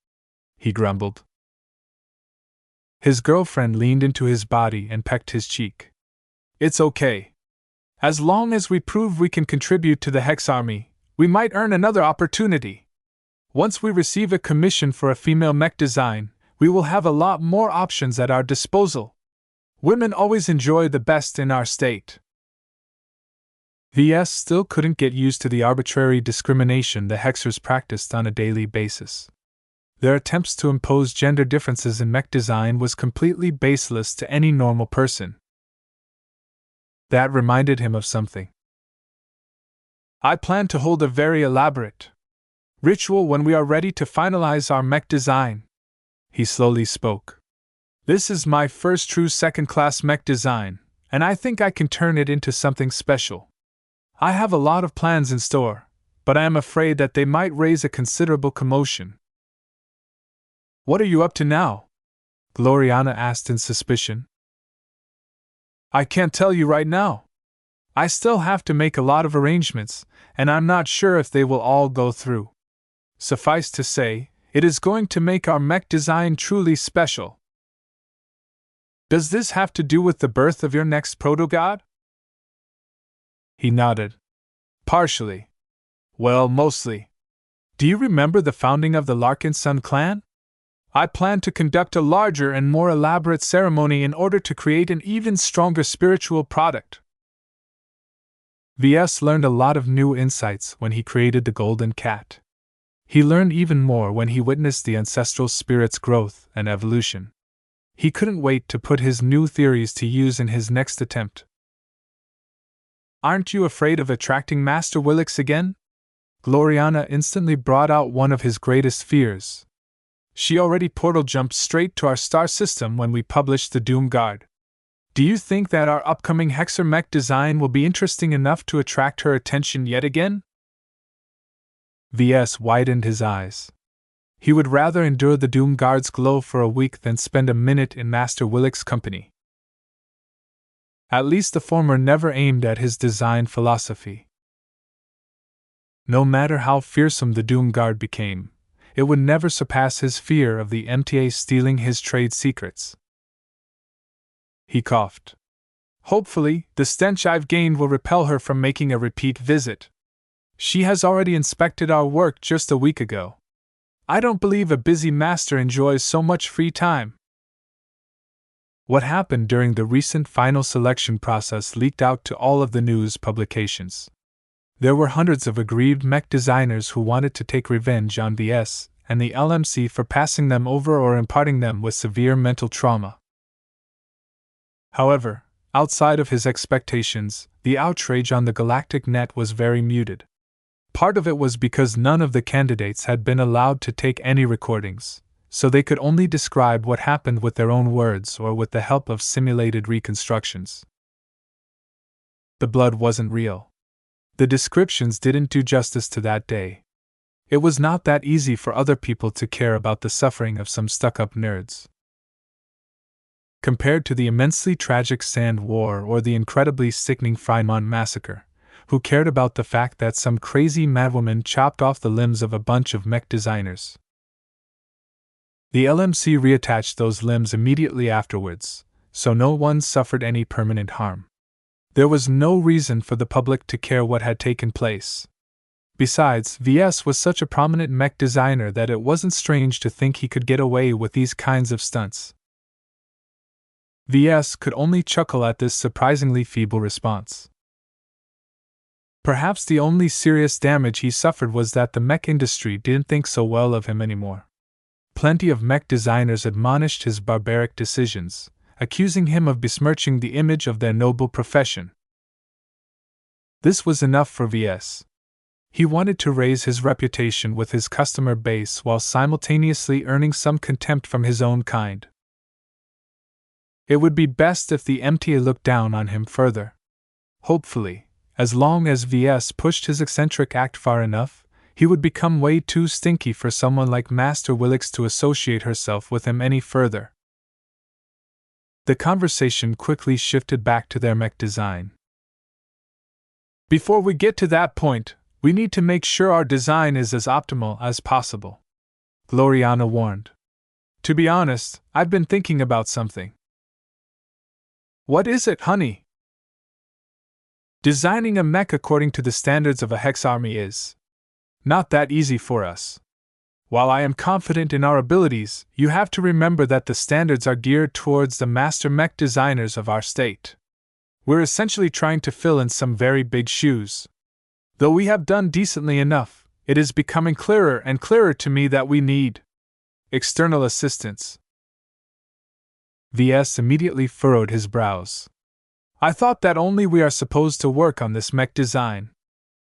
he grumbled. His girlfriend leaned into his body and pecked his cheek. "It's okay. As long as we prove we can contribute to the Hex Army, we might earn another opportunity. Once we receive a commission for a female mech design, we will have a lot more options at our disposal. Women always enjoy the best in our state." Ves still couldn't get used to the arbitrary discrimination the Hexers practiced on a daily basis. Their attempts to impose gender differences in mech design was completely baseless to any normal person. That reminded him of something. "I plan to hold a very elaborate ritual when we are ready to finalize our mech design," he slowly spoke. "This is my first true second-class mech design, and I think I can turn it into something special. I have a lot of plans in store, but I am afraid that they might raise a considerable commotion." "What are you up to now?" Gloriana asked in suspicion. "I can't tell you right now. I still have to make a lot of arrangements, and I'm not sure if they will all go through. Suffice to say, it is going to make our mech design truly special." "Does this have to do with the birth of your next proto-god?" He nodded. "Partially. Well, mostly. Do you remember the founding of the Larkinson clan? I plan to conduct a larger and more elaborate ceremony in order to create an even stronger spiritual product." Ves learned a lot of new insights when he created the Golden Cat. He learned even more when he witnessed the ancestral spirit's growth and evolution. He couldn't wait to put his new theories to use in his next attempt. "Aren't you afraid of attracting Master Willix again?" Gloriana instantly brought out one of his greatest fears. "She already portal jumped straight to our star system when we published the Doom Guard. Do you think that our upcoming Hexer mech design will be interesting enough to attract her attention yet again?" Ves widened his eyes. He would rather endure the Doom Guard's glow for a week than spend a minute in Master Willick's company. At least the former never aimed at his design philosophy. No matter how fearsome the Doom Guard became, it would never surpass his fear of the MTA stealing his trade secrets. He coughed. Hopefully, the stench I've gained will repel her from making a repeat visit. She has already inspected our work just a week ago. I don't believe a busy master enjoys so much free time. What happened during the recent final selection process leaked out to all of the news publications. There were hundreds of aggrieved mech designers who wanted to take revenge on Ves and the LMC for passing them over or imparting them with severe mental trauma. However, outside of his expectations, the outrage on the galactic net was very muted. Part of it was because none of the candidates had been allowed to take any recordings, so they could only describe what happened with their own words or with the help of simulated reconstructions. The blood wasn't real. The descriptions didn't do justice to that day. It was not that easy for other people to care about the suffering of some stuck-up nerds. Compared to the immensely tragic Sand War or the incredibly sickening Fremont Massacre, who cared about the fact that some crazy madwoman chopped off the limbs of a bunch of mech designers? The LMC reattached those limbs immediately afterwards, so no one suffered any permanent harm. There was no reason for the public to care what had taken place. Besides, Ves was such a prominent mech designer that it wasn't strange to think he could get away with these kinds of stunts. Ves could only chuckle at this surprisingly feeble response. Perhaps the only serious damage he suffered was that the mech industry didn't think so well of him anymore. Plenty of mech designers admonished his barbaric decisions, accusing him of besmirching the image of their noble profession. This was enough for Ves. He wanted to raise his reputation with his customer base while simultaneously earning some contempt from his own kind. It would be best if the MTA looked down on him further. Hopefully, as long as Ves pushed his eccentric act far enough, he would become way too stinky for someone like Master Willix to associate herself with him any further. The conversation quickly shifted back to their mech design. Before we get to that point, we need to make sure our design is as optimal as possible, Gloriana warned. To be honest, I've been thinking about something. What is it, honey? Designing a mech according to the standards of a hex army is not that easy for us. While I am confident in our abilities, you have to remember that the standards are geared towards the master mech designers of our state. We're essentially trying to fill in some very big shoes. Though we have done decently enough, it is becoming clearer and clearer to me that we need external assistance. Ves immediately furrowed his brows. I thought that only we are supposed to work on this mech design.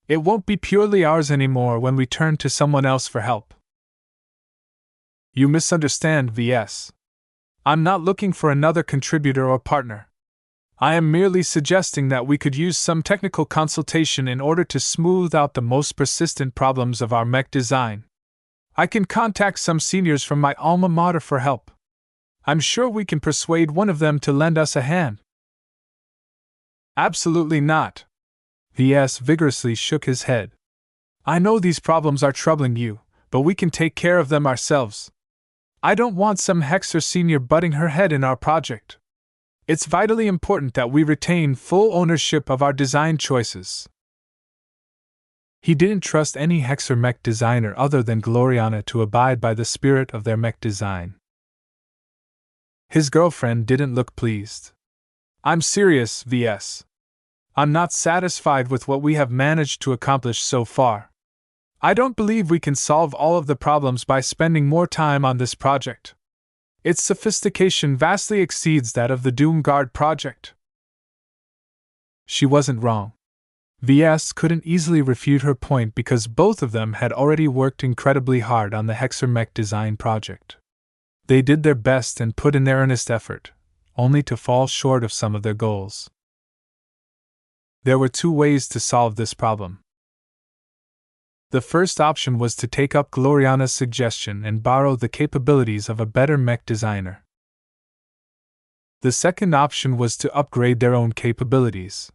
It won't be purely ours anymore when we turn to someone else for help. You misunderstand, Ves. I'm not looking for another contributor or partner. I am merely suggesting that we could use some technical consultation in order to smooth out the most persistent problems of our mech design. I can contact some seniors from my alma mater for help. I'm sure we can persuade one of them to lend us a hand. Absolutely not. Ves vigorously shook his head. I know these problems are troubling you, but we can take care of them ourselves. I don't want some Hexer senior butting her head in our project. It's vitally important that we retain full ownership of our design choices. He didn't trust any Hexer mech designer other than Gloriana to abide by the spirit of their mech design. His girlfriend didn't look pleased. I'm serious, Ves. I'm not satisfied with what we have managed to accomplish so far. I don't believe we can solve all of the problems by spending more time on this project. Its sophistication vastly exceeds that of the Doom Guard project. She wasn't wrong. Ves couldn't easily refute her point because both of them had already worked incredibly hard on the Hexer mech design project. They did their best and put in their earnest effort, only to fall short of some of their goals. There were two ways to solve this problem. The first option was to take up Gloriana's suggestion and borrow the capabilities of a better mech designer. The second option was to upgrade their own capabilities.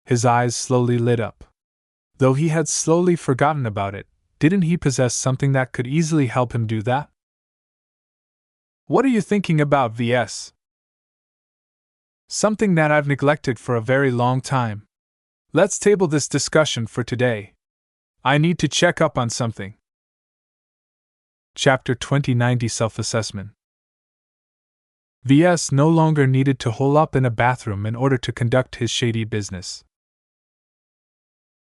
His eyes slowly lit up. Though he had slowly forgotten about it, didn't he possess something that could easily help him do that? What are you thinking about, VS? Something that I've neglected for a very long time. Let's table this discussion for today. I need to check up on something. Chapter 2090 Self-Assessment. VS no longer needed to hole up in a bathroom in order to conduct his shady business.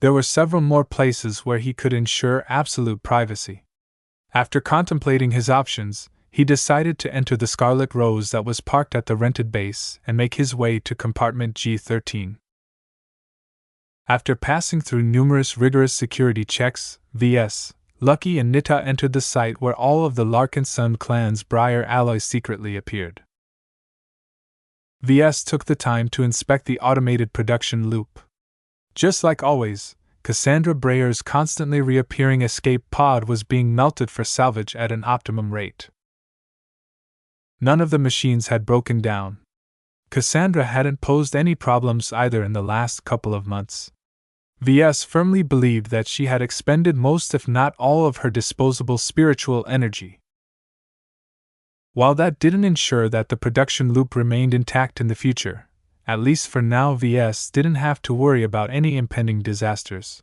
There were several more places where he could ensure absolute privacy. After contemplating his options, he decided to enter the Scarlet Rose that was parked at the rented base and make his way to compartment G13. After passing through numerous rigorous security checks, VS, Lucky and Nita entered the site where all of the Larkinson clan's Briar alloys secretly appeared. VS took the time to inspect the automated production loop. Just like always, Cassandra Brayer's constantly reappearing escape pod was being melted for salvage at an optimum rate. None of the machines had broken down. Cassandra hadn't posed any problems either in the last couple of months. VS firmly believed that she had expended most if not all of her disposable spiritual energy. While that didn't ensure that the production loop remained intact in the future, at least for now VS didn't have to worry about any impending disasters.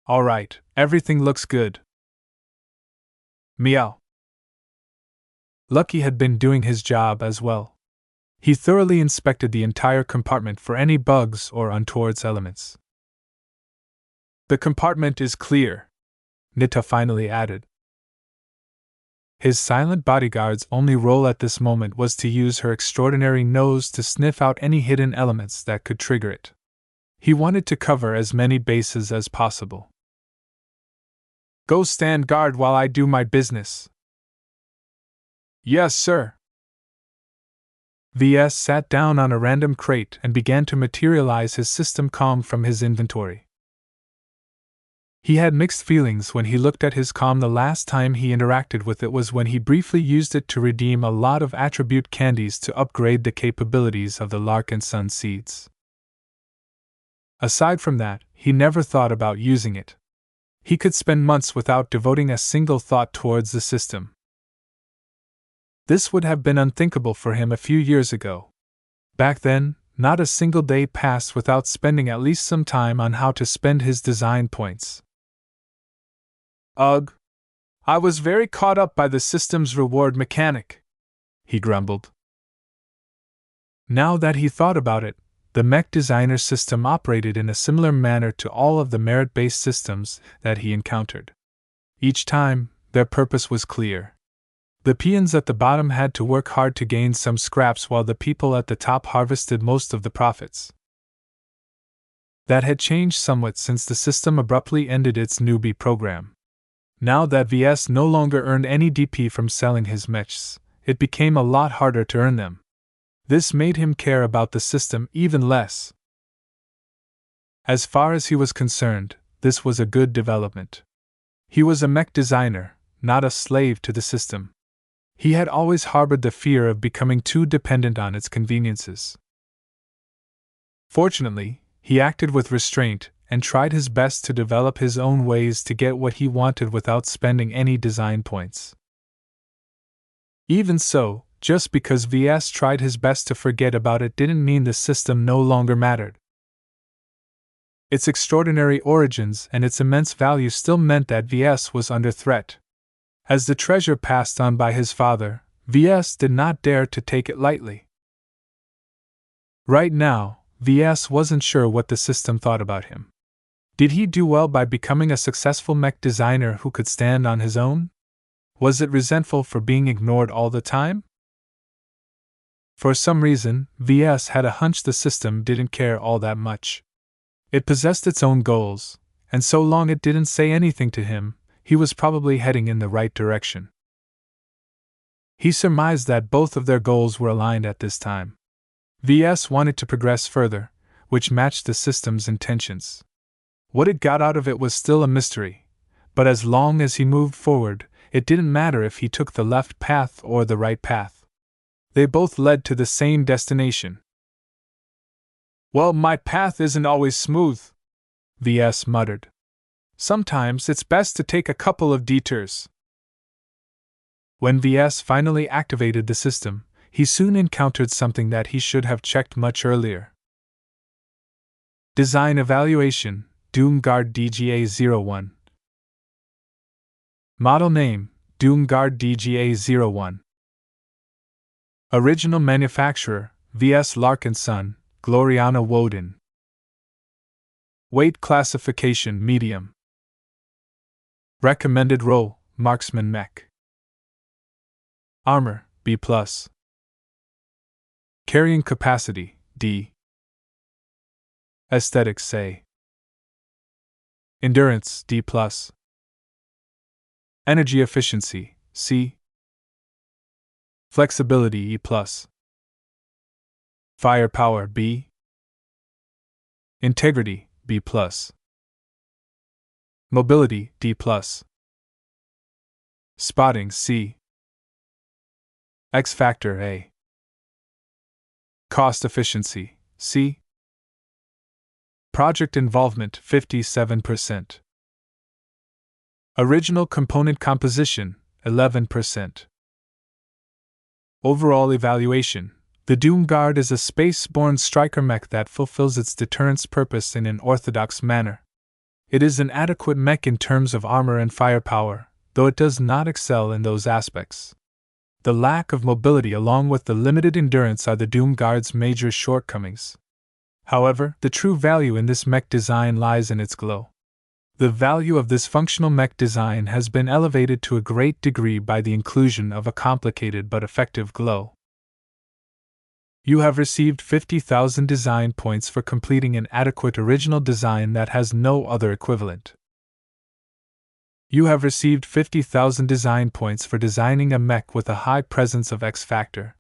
Alright, everything looks good. Meow. Lucky had been doing his job as well. He thoroughly inspected the entire compartment for any bugs or untoward elements. The compartment is clear, Nita finally added. His silent bodyguard's only role at this moment was to use her extraordinary nose to sniff out any hidden elements that could trigger it. He wanted to cover as many bases as possible. Go stand guard while I do my business. Yes, sir. VS sat down on a random crate and began to materialize his system comm from his inventory. He had mixed feelings when he looked at his comm. The last time he interacted with it was when he briefly used it to redeem a lot of attribute candies to upgrade the capabilities of the Larkinson seeds. Aside from that, he never thought about using it. He could spend months without devoting a single thought towards the system. This would have been unthinkable for him a few years ago. Back then, not a single day passed without spending at least some time on how to spend his design points. Ugh. I was very caught up by the system's reward mechanic, he grumbled. Now that he thought about it, the Mech Designer System operated in a similar manner to all of the merit-based systems that he encountered. Each time, their purpose was clear. The peons at the bottom had to work hard to gain some scraps while the people at the top harvested most of the profits. That had changed somewhat since the system abruptly ended its newbie program. Now that VS no longer earned any DP from selling his mechs, it became a lot harder to earn them. This made him care about the system even less. As far as he was concerned, this was a good development. He was a mech designer, not a slave to the system. He had always harbored the fear of becoming too dependent on its conveniences. Fortunately, he acted with restraint and tried his best to develop his own ways to get what he wanted without spending any design points. Even so, just because VS tried his best to forget about it didn't mean the system no longer mattered. Its extraordinary origins and its immense value still meant that VS was under threat. As the treasure passed on by his father, VS did not dare to take it lightly. Right now, VS wasn't sure what the system thought about him. Did he do well by becoming a successful mech designer who could stand on his own? Was it resentful for being ignored all the time? For some reason, VS had a hunch the system didn't care all that much. It possessed its own goals, and so long it didn't say anything to him, he was probably heading in the right direction. He surmised that both of their goals were aligned at this time. VS wanted to progress further, which matched the system's intentions. What it got out of it was still a mystery, but as long as he moved forward, it didn't matter if he took the left path or the right path. They both led to the same destination. Well, my path isn't always smooth, Ves muttered. Sometimes it's best to take a couple of detours. When Ves finally activated the system, he soon encountered something that he should have checked much earlier. Design Evaluation, Doomguard DGA-01. Model Name, Doomguard DGA-01. Original Manufacturer, Ves Larkinson, Gloriana Woden. Weight Classification Medium. Recommended Role, Marksman Mech. Armor, B+. Carrying Capacity, D. Aesthetics, A. Endurance, D+. Energy Efficiency, C. Flexibility, E+. Firepower, B. Integrity, B+. Mobility, D+. Spotting, C. X Factor, A. Cost Efficiency, C. Project Involvement, 57%. Original Component Composition, 11%. Overall Evaluation. The Doomguard is a space-borne striker mech that fulfills its deterrence purpose in an orthodox manner. It is an adequate mech in terms of armor and firepower, though it does not excel in those aspects. The lack of mobility along with the limited endurance are the Doomguard's major shortcomings. However, the true value in this mech design lies in its glow. The value of this functional mech design has been elevated to a great degree by the inclusion of a complicated but effective glow. You have received 50,000 design points for completing an adequate original design that has no other equivalent. You have received 50,000 design points for designing a mech with a high presence of X factor.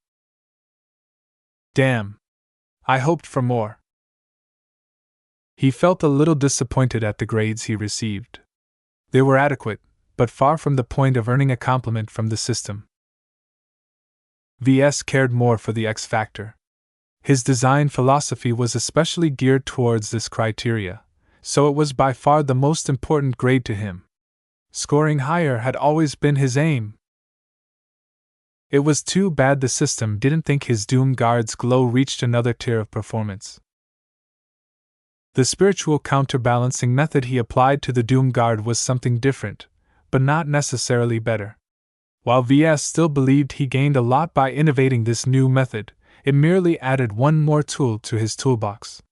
Damn. I hoped for more. He felt a little disappointed at the grades he received. They were adequate, but far from the point of earning a compliment from the system. Ves cared more for the X factor. His design philosophy was especially geared towards this criteria, so it was by far the most important grade to him. Scoring higher had always been his aim. It was too bad the system didn't think his Doomguard's glow reached another tier of performance. The spiritual counterbalancing method he applied to the Doomguard was something different, but not necessarily better. While Ves still believed he gained a lot by innovating this new method, it merely added one more tool to his toolbox.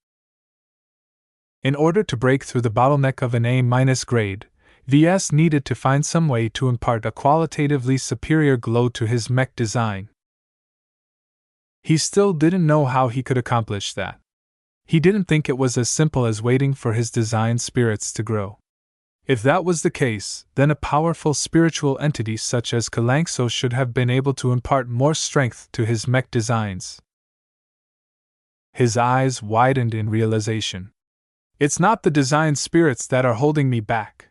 In order to break through the bottleneck of an A- grade, Ves needed to find some way to impart a qualitatively superior glow to his mech design. He still didn't know how he could accomplish that. He didn't think it was as simple as waiting for his design spirits to grow. If that was the case, then a powerful spiritual entity such as Kalankso should have been able to impart more strength to his mech designs. His eyes widened in realization. It's not the design spirits that are holding me back.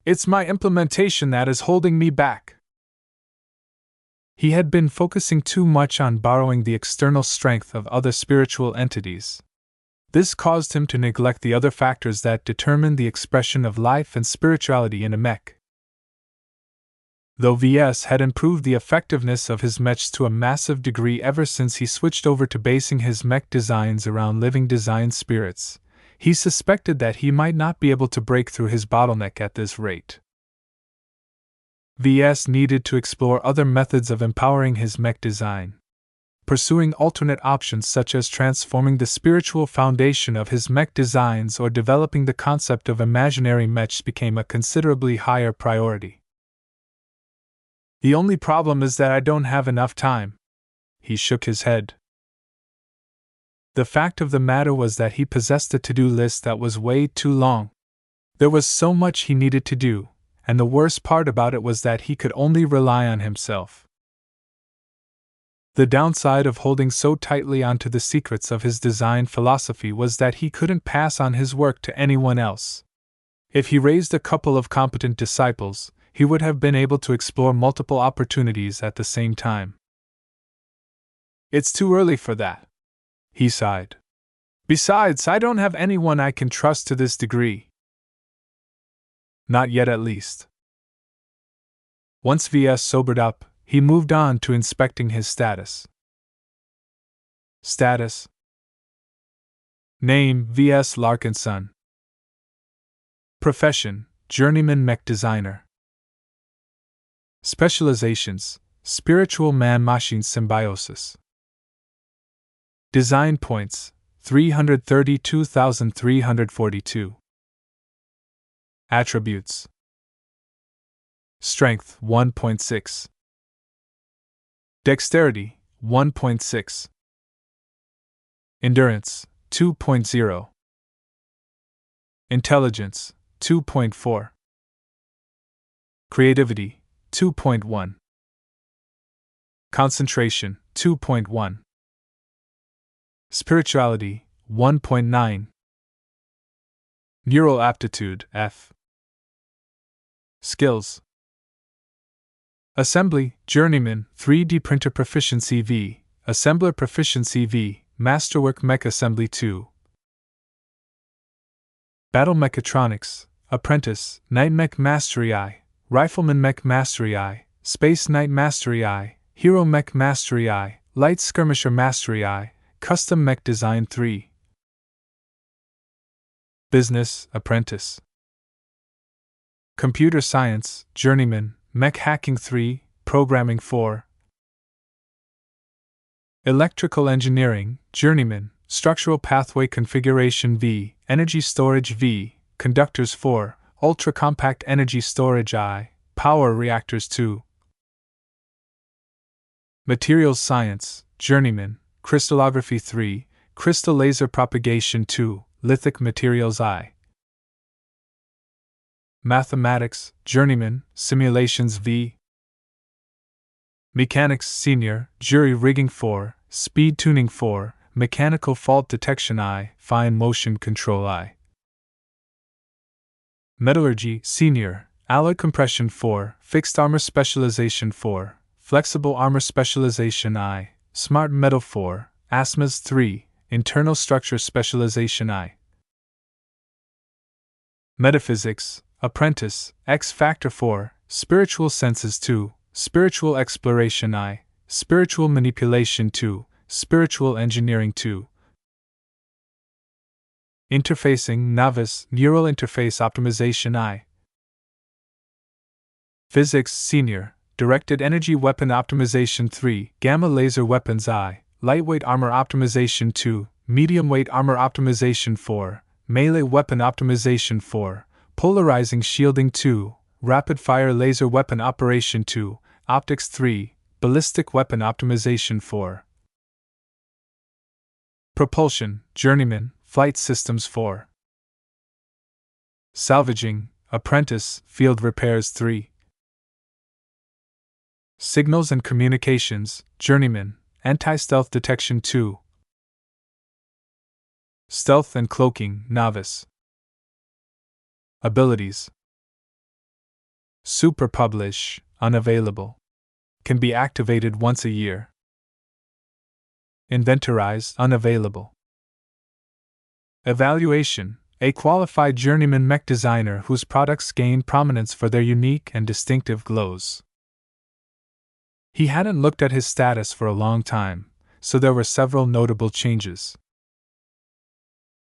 It's my implementation that is holding me back. He had been focusing too much on borrowing the external strength of other spiritual entities. This caused him to neglect the other factors that determine the expression of life and spirituality in a mech. Though Ves had improved the effectiveness of his mechs to a massive degree ever since he switched over to basing his mech designs around living design spirits, he suspected that he might not be able to break through his bottleneck at this rate. Ves needed to explore other methods of empowering his mech design. Pursuing alternate options such as transforming the spiritual foundation of his mech designs or developing the concept of imaginary mechs became a considerably higher priority. The only problem is that I don't have enough time. He shook his head. The fact of the matter was that he possessed a to-do list that was way too long. There was so much he needed to do, and the worst part about it was that he could only rely on himself. The downside of holding so tightly onto the secrets of his design philosophy was that he couldn't pass on his work to anyone else, If he raised a couple of competent disciples, he would have been able to explore multiple opportunities at the same time. It's too early for that, he sighed. Besides, I don't have anyone I can trust to this degree. Not yet, at least. Once Ves sobered up, he moved on to inspecting his status. Status: Name: Ves Larkinson. Profession: Journeyman Mech Designer. Specializations: Spiritual Man-Machine Symbiosis. Design points: 332,342. Attributes: Strength 1.6, Dexterity 1.6, Endurance 2.0, Intelligence 2.4, Creativity 2.1, Concentration 2.1, Spirituality 1.9, Neural aptitude F. Skills: Assembly, Journeyman, 3D Printer Proficiency V, Assembler Proficiency V, Masterwork Mech Assembly 2. Battle Mechatronics, Apprentice, Night Mech Mastery I, Rifleman Mech Mastery I, Space Knight Mastery I, Hero Mech Mastery I, Light Skirmisher Mastery I, Custom Mech Design 3. Business, Apprentice. Computer Science, Journeyman, Mech Hacking 3, Programming 4. Electrical Engineering, Journeyman, Structural Pathway Configuration V, Energy Storage V, Conductors 4, Ultra Compact Energy Storage I, Power Reactors 2. Materials Science, Journeyman, Crystallography 3, Crystal Laser Propagation 2, Lithic Materials I. Mathematics, Journeyman, Simulations V. Mechanics Senior, Jury Rigging 4, Speed Tuning 4, Mechanical Fault Detection I, Fine Motion Control I. Metallurgy Senior, Alloy Compression 4, Fixed Armor Specialization 4, Flexible Armor Specialization I, Smart Metal 4, ASMAs 3, Internal Structure Specialization I. Metaphysics, Apprentice, X Factor 4, Spiritual Senses 2, Spiritual Exploration I, Spiritual Manipulation 2, Spiritual Engineering 2. Interfacing Novice, Neural Interface Optimization I. Physics Senior, Directed Energy Weapon Optimization 3, Gamma Laser Weapons I, Lightweight Armor Optimization 2, Medium Weight Armor Optimization 4, Melee Weapon Optimization 4, Polarizing Shielding 2, Rapid Fire Laser Weapon Operation 2, Optics 3, Ballistic Weapon Optimization 4. Propulsion, Journeyman, Flight Systems 4. Salvaging, Apprentice, Field Repairs 3. Signals and Communications, Journeyman, Anti-Stealth Detection 2. Stealth and Cloaking, Novice. Abilities: Super Publish, unavailable. Can be activated once a year. Inventorize, unavailable. Evaluation: A qualified journeyman mech designer whose products gain prominence for their unique and distinctive glows. He hadn't looked at his status for a long time, so there were several notable changes.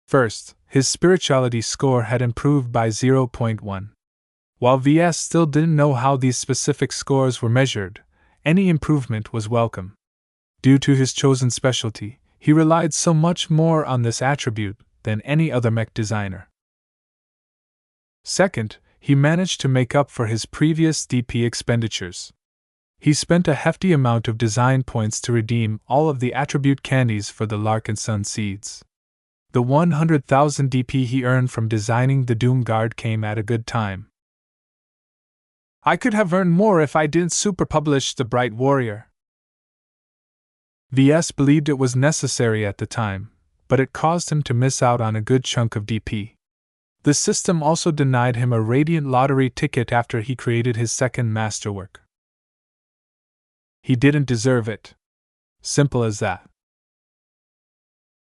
First, his spirituality score had improved by 0.1. While Ves still didn't know how these specific scores were measured, any improvement was welcome. Due to his chosen specialty, he relied so much more on this attribute than any other mech designer. Second, he managed to make up for his previous DP expenditures. He spent a hefty amount of design points to redeem all of the attribute candies for the Larkinson seeds. The 100,000 DP he earned from designing the Doom Guard came at a good time. I could have earned more if I didn't superpublish the Bright Warrior. Ves believed it was necessary at the time, but it caused him to miss out on a good chunk of DP. The system also denied him a radiant lottery ticket after he created his second masterwork. He didn't deserve it. Simple as that.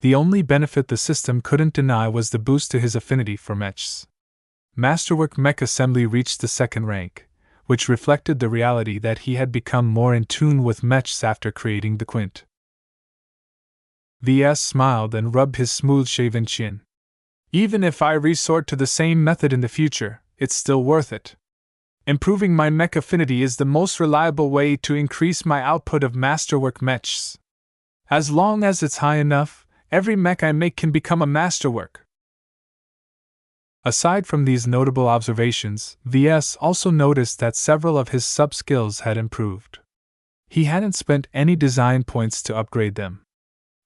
The only benefit the system couldn't deny was the boost to his affinity for mechs. Masterwork Mech Assembly reached the second rank, which reflected the reality that he had become more in tune with mechs after creating the Quint. Ves smiled and rubbed his smooth-shaven chin. Even if I resort to the same method in the future, it's still worth it. Improving my mech affinity is the most reliable way to increase my output of masterwork mechs. As long as it's high enough, every mech I make can become a masterwork. Aside from these notable observations, Ves also noticed that several of his sub-skills had improved. He hadn't spent any design points to upgrade them.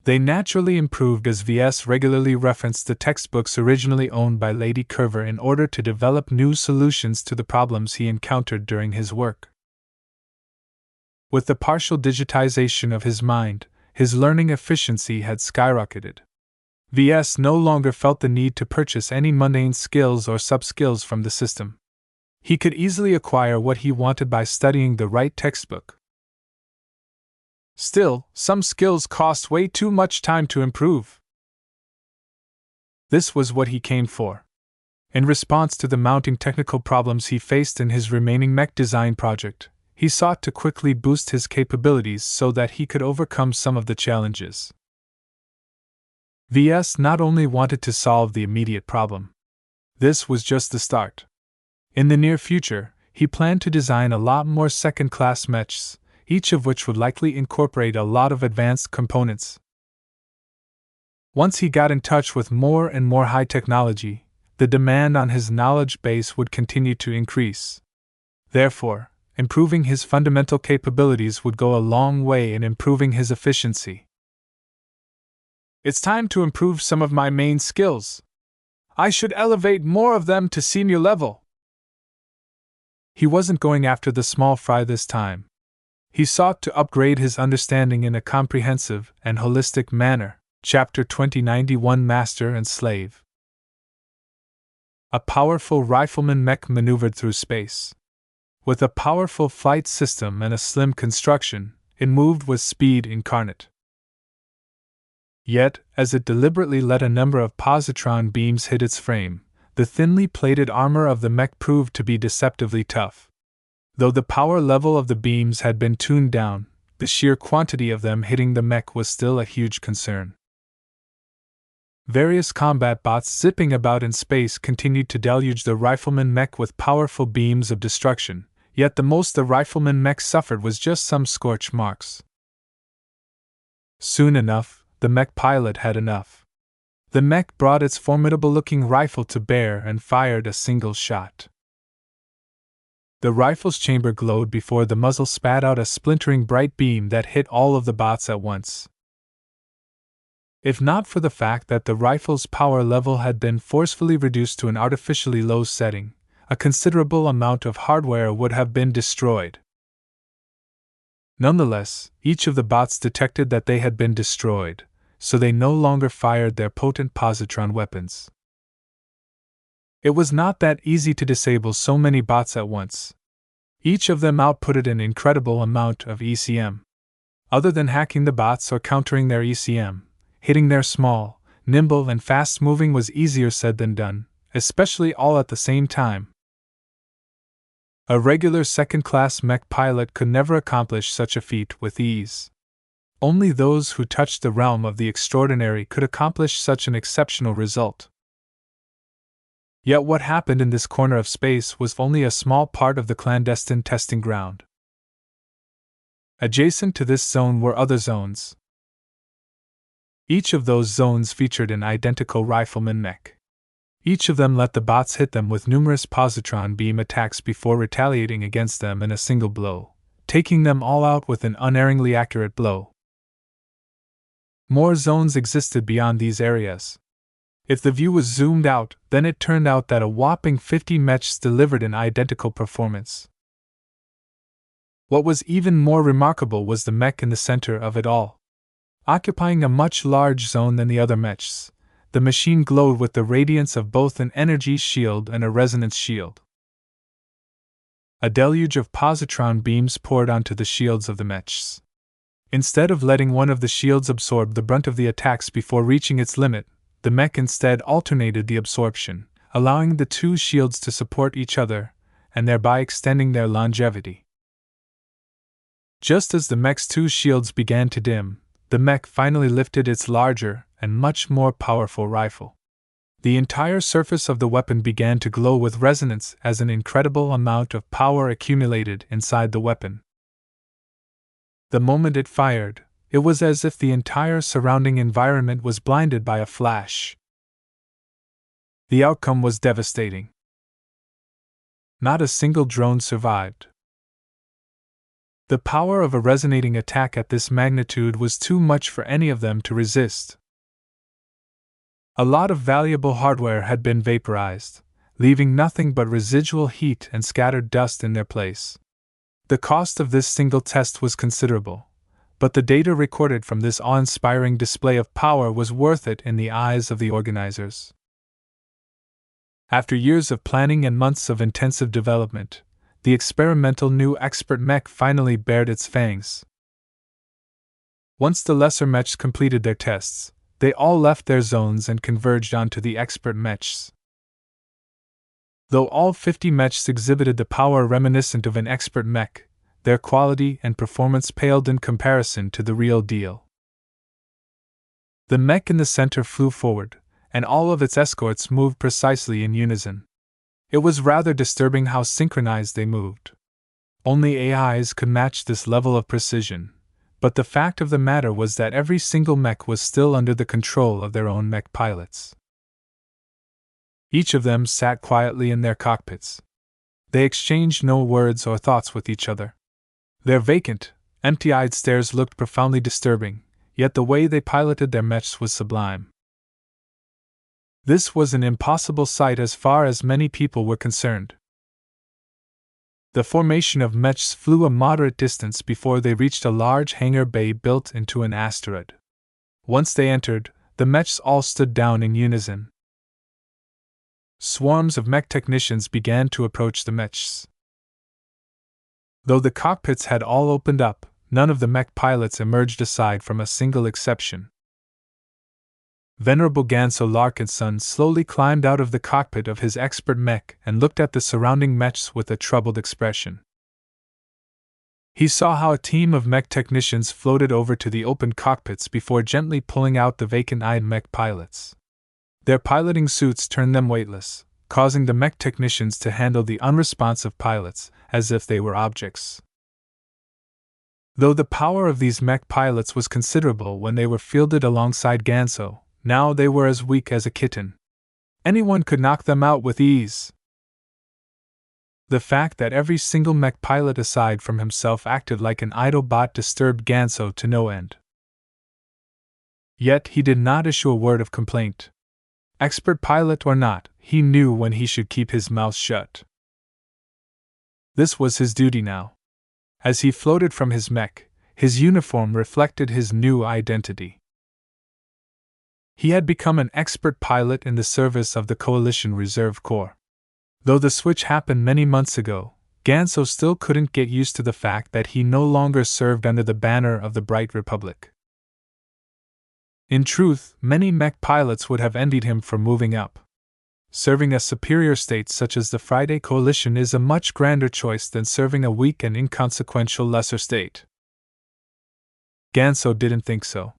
They naturally improved as Ves regularly referenced the textbooks originally owned by Lady Curver in order to develop new solutions to the problems he encountered during his work. With the partial digitization of his mind, his learning efficiency had skyrocketed. Ves no longer felt the need to purchase any mundane skills or sub-skills from the system. He could easily acquire what he wanted by studying the right textbook. Still, some skills cost way too much time to improve. This was what he came for. In response to the mounting technical problems he faced in his remaining mech design project, he sought to quickly boost his capabilities so that he could overcome some of the challenges. Ves not only wanted to solve the immediate problem. This was just the start. In the near future, he planned to design a lot more second-class mechs, each of which would likely incorporate a lot of advanced components. Once he got in touch with more and more high technology, the demand on his knowledge base would continue to increase. Therefore, improving his fundamental capabilities would go a long way in improving his efficiency. It's time to improve some of my main skills. I should elevate more of them to senior level. He wasn't going after the small fry this time. He sought to upgrade his understanding in a comprehensive and holistic manner. Chapter 2091 Master and Slave. A powerful rifleman mech maneuvered through space. With a powerful flight system and a slim construction, it moved with speed incarnate. Yet, as it deliberately let a number of positron beams hit its frame, the thinly plated armor of the mech proved to be deceptively tough. Though the power level of the beams had been tuned down, the sheer quantity of them hitting the mech was still a huge concern. Various combat bots zipping about in space continued to deluge the rifleman mech with powerful beams of destruction, yet the most the rifleman mech suffered was just some scorch marks. Soon enough, the mech pilot had enough. The mech brought its formidable-looking rifle to bear and fired a single shot. The rifle's chamber glowed before the muzzle spat out a splintering bright beam that hit all of the bots at once. If not for the fact that the rifle's power level had been forcefully reduced to an artificially low setting, a considerable amount of hardware would have been destroyed. Nonetheless, each of the bots detected that they had been destroyed, so they no longer fired their potent positron weapons. It was not that easy to disable so many bots at once. Each of them outputted an incredible amount of ECM. Other than hacking the bots or countering their ECM, hitting their small, nimble, and fast-moving was easier said than done, especially all at the same time. A regular second-class mech pilot could never accomplish such a feat with ease. Only those who touched the realm of the extraordinary could accomplish such an exceptional result. Yet what happened in this corner of space was only a small part of the clandestine testing ground. Adjacent to this zone were other zones. Each of those zones featured an identical rifleman mech. Each of them let the bots hit them with numerous positron beam attacks before retaliating against them in a single blow, taking them all out with an unerringly accurate blow. More zones existed beyond these areas. If the view was zoomed out, then it turned out that a whopping 50 mechs delivered an identical performance. What was even more remarkable was the mech in the center of it all. Occupying a much larger zone than the other mechs, the machine glowed with the radiance of both an energy shield and a resonance shield. A deluge of positron beams poured onto the shields of the mechs. Instead of letting one of the shields absorb the brunt of the attacks before reaching its limit, the mech instead alternated the absorption, allowing the two shields to support each other, and thereby extending their longevity. Just as the mech's two shields began to dim, the mech finally lifted its larger and much more powerful rifle. The entire surface of the weapon began to glow with resonance as an incredible amount of power accumulated inside the weapon. The moment it fired, it was as if the entire surrounding environment was blinded by a flash. The outcome was devastating. Not a single drone survived. The power of a resonating attack at this magnitude was too much for any of them to resist. A lot of valuable hardware had been vaporized, leaving nothing but residual heat and scattered dust in their place. The cost of this single test was considerable, but the data recorded from this awe-inspiring display of power was worth it in the eyes of the organizers. After years of planning and months of intensive development, the experimental new expert mech finally bared its fangs. Once the lesser mechs completed their tests, they all left their zones and converged onto the expert mechs. Though all 50 mechs exhibited the power reminiscent of an expert mech, their quality and performance paled in comparison to the real deal. The mech in the center flew forward, and all of its escorts moved precisely in unison. It was rather disturbing how synchronized they moved. Only AIs could match this level of precision, but the fact of the matter was that every single mech was still under the control of their own mech pilots. Each of them sat quietly in their cockpits. They exchanged no words or thoughts with each other. Their vacant, empty-eyed stares looked profoundly disturbing, yet the way they piloted their mechs was sublime. This was an impossible sight as far as many people were concerned. The formation of mechs flew a moderate distance before they reached a large hangar bay built into an asteroid. Once they entered, the mechs all stood down in unison. Swarms of mech technicians began to approach the mechs. Though the cockpits had all opened up, none of the mech pilots emerged aside from a single exception. Venerable Ves Larkinson slowly climbed out of the cockpit of his expert mech and looked at the surrounding mechs with a troubled expression. He saw how a team of mech technicians floated over to the open cockpits before gently pulling out the vacant-eyed mech pilots. Their piloting suits turned them weightless, causing the mech technicians to handle the unresponsive pilots as if they were objects. Though the power of these mech pilots was considerable when they were fielded alongside Ganso, now they were as weak as a kitten. Anyone could knock them out with ease. The fact that every single mech pilot aside from himself acted like an idle bot disturbed Ganso to no end. Yet he did not issue a word of complaint. Expert pilot or not, he knew when he should keep his mouth shut. This was his duty now. As he floated from his mech, his uniform reflected his new identity. He had become an expert pilot in the service of the Coalition Reserve Corps. Though the switch happened many months ago, Ganso still couldn't get used to the fact that he no longer served under the banner of the Bright Republic. In truth, many mech pilots would have envied him for moving up. Serving a superior state such as the Friday Coalition is a much grander choice than serving a weak and inconsequential lesser state. Ganso didn't think so.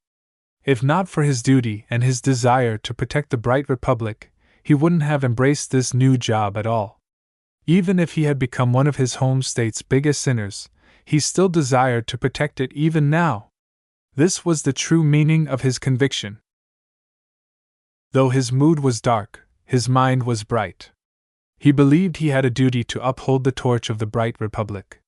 If not for his duty and his desire to protect the Bright Republic, he wouldn't have embraced this new job at all. Even if he had become one of his home state's biggest sinners, he still desired to protect it even now. This was the true meaning of his conviction. Though his mood was dark, his mind was bright. He believed he had a duty to uphold the torch of the Bright Republic.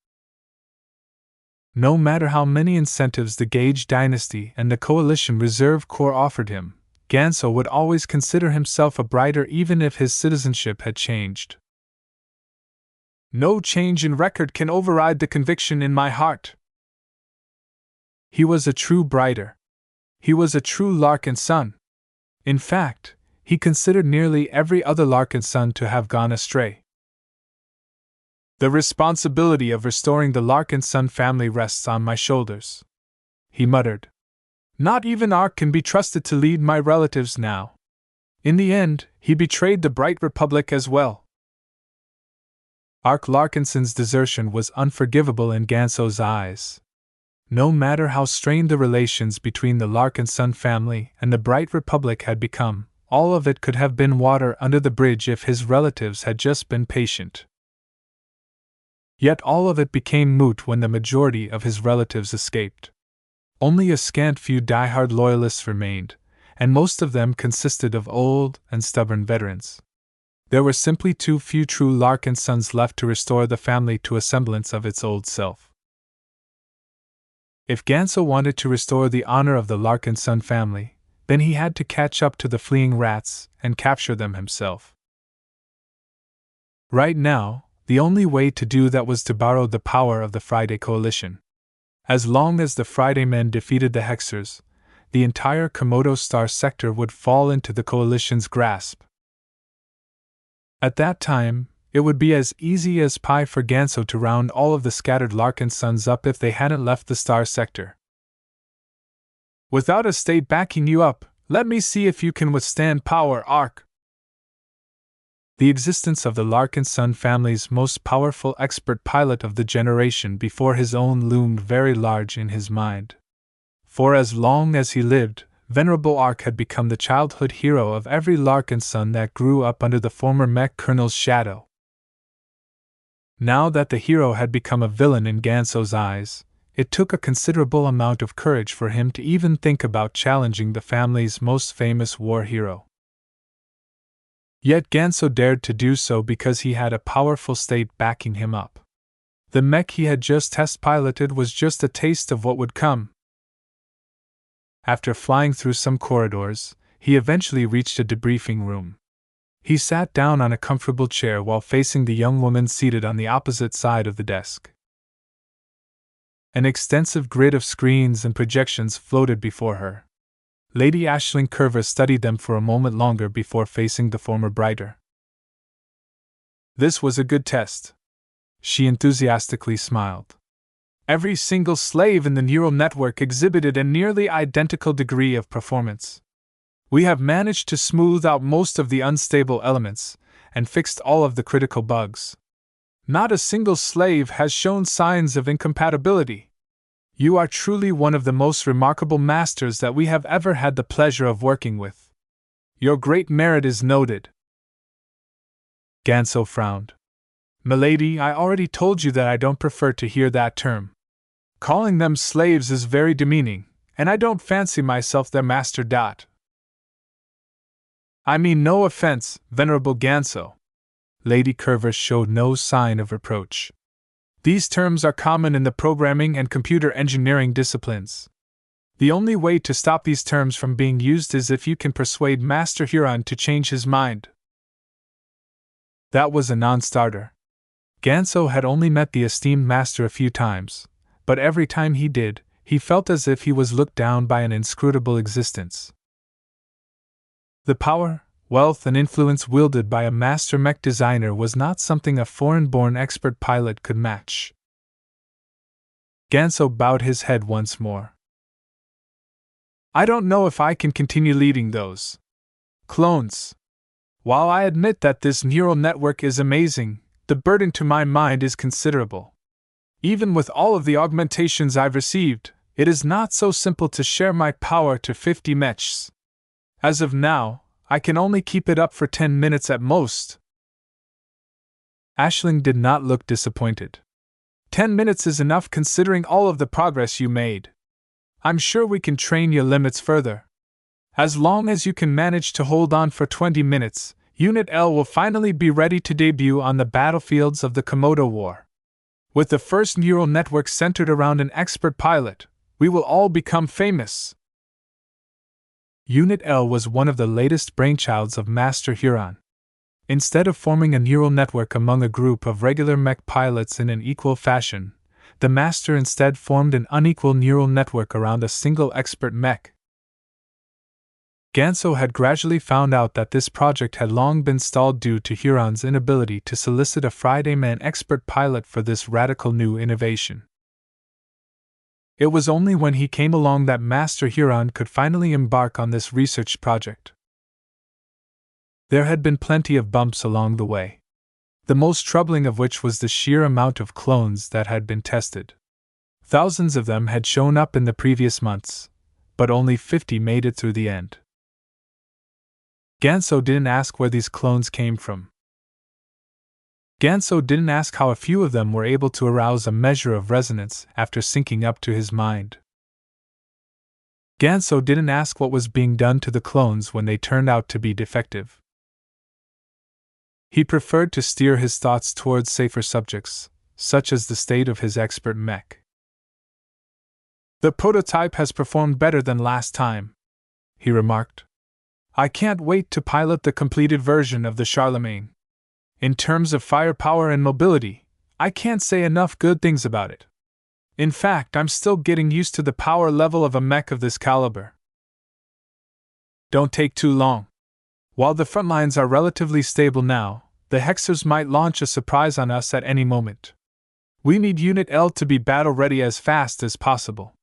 No matter how many incentives the Gage dynasty and the Coalition Reserve Corps offered him, Ganso would always consider himself a Brighter even if his citizenship had changed. No change in record can override the conviction in my heart. He was a true Brighter. He was a true Larkinson. In fact, he considered nearly every other Larkinson to have gone astray. The responsibility of restoring the Larkinson family rests on my shoulders, he muttered. Not even Ark can be trusted to lead my relatives now. In the end, he betrayed the Bright Republic as well. Ark Larkinson's desertion was unforgivable in Ganso's eyes. No matter how strained the relations between the Larkinson family and the Bright Republic had become, all of it could have been water under the bridge if his relatives had just been patient. Yet all of it became moot when the majority of his relatives escaped. Only a scant few die-hard loyalists remained, and most of them consisted of old and stubborn veterans. There were simply too few true Larkinsons left to restore the family to a semblance of its old self. If Ganso wanted to restore the honor of the Larkinson family, then he had to catch up to the fleeing rats and capture them himself. Right now, the only way to do that was to borrow the power of the Friday Coalition. As long as the Friday men defeated the Hexers, the entire Komodo Star sector would fall into the Coalition's grasp. At that time, it would be as easy as pie for Ganso to round all of the scattered Larkinsons up if they hadn't left the Star sector. Without a state backing you up, let me see if you can withstand power, Ark. The existence of the Larkinson family's most powerful expert pilot of the generation before his own loomed very large in his mind. For as long as he lived, Venerable Ark had become the childhood hero of every Larkinson that grew up under the former Mech Colonel's shadow. Now that the hero had become a villain in Ganso's eyes, it took a considerable amount of courage for him to even think about challenging the family's most famous war hero. Yet Ganso dared to do so because he had a powerful state backing him up. The mech he had just test piloted was just a taste of what would come. After flying through some corridors, he eventually reached a debriefing room. He sat down on a comfortable chair while facing the young woman seated on the opposite side of the desk. An extensive grid of screens and projections floated before her. Lady Aisling Curver studied them for a moment longer before facing the former Brighter. This was a good test. She enthusiastically smiled. Every single slave in the neural network exhibited a nearly identical degree of performance. We have managed to smooth out most of the unstable elements and fixed all of the critical bugs. Not a single slave has shown signs of incompatibility. You are truly one of the most remarkable masters that we have ever had the pleasure of working with. Your great merit is noted. Ganso frowned. Milady, I already told you that I don't prefer to hear that term. Calling them slaves is very demeaning, and I don't fancy myself their master. I mean no offense, Venerable Ganso. Lady Curver showed no sign of reproach. These terms are common in the programming and computer engineering disciplines. The only way to stop these terms from being used is if you can persuade Master Huron to change his mind. That was a non-starter. Ganso had only met the esteemed master a few times, but every time he did, he felt as if he was looked down by an inscrutable existence. The power, wealth, and influence wielded by a master mech designer was not something a foreign-born expert pilot could match. Ganso bowed his head once more. I don't know if I can continue leading those clones. While I admit that this neural network is amazing, the burden to my mind is considerable. Even with all of the augmentations I've received, it is not so simple to share my power to 50 mechs. As of now, I can only keep it up for 10 minutes at most. Aisling did not look disappointed. 10 minutes is enough considering all of the progress you made. I'm sure we can train your limits further. As long as you can manage to hold on for 20 minutes, Unit L will finally be ready to debut on the battlefields of the Komodo War. With the first neural network centered around an expert pilot, we will all become famous. Unit L was one of the latest brainchilds of Master Huron. Instead of forming a neural network among a group of regular mech pilots in an equal fashion, the Master instead formed an unequal neural network around a single expert mech. Ganso had gradually found out that this project had long been stalled due to Huron's inability to solicit a Fridayman expert pilot for this radical new innovation. It was only when he came along that Master Huron could finally embark on this research project. There had been plenty of bumps along the way, the most troubling of which was the sheer amount of clones that had been tested. Thousands of them had shown up in the previous months, but only 50 made it through the end. Ganso didn't ask where these clones came from. Ganso didn't ask how a few of them were able to arouse a measure of resonance after syncing up to his mind. Ganso didn't ask what was being done to the clones when they turned out to be defective. He preferred to steer his thoughts towards safer subjects, such as the state of his expert mech. "The prototype has performed better than last time," he remarked. "I can't wait to pilot the completed version of the Charlemagne. In terms of firepower and mobility, I can't say enough good things about it. In fact, I'm still getting used to the power level of a mech of this caliber. Don't take too long. While the front lines are relatively stable now, the Hexers might launch a surprise on us at any moment. We need Unit L to be battle-ready as fast as possible.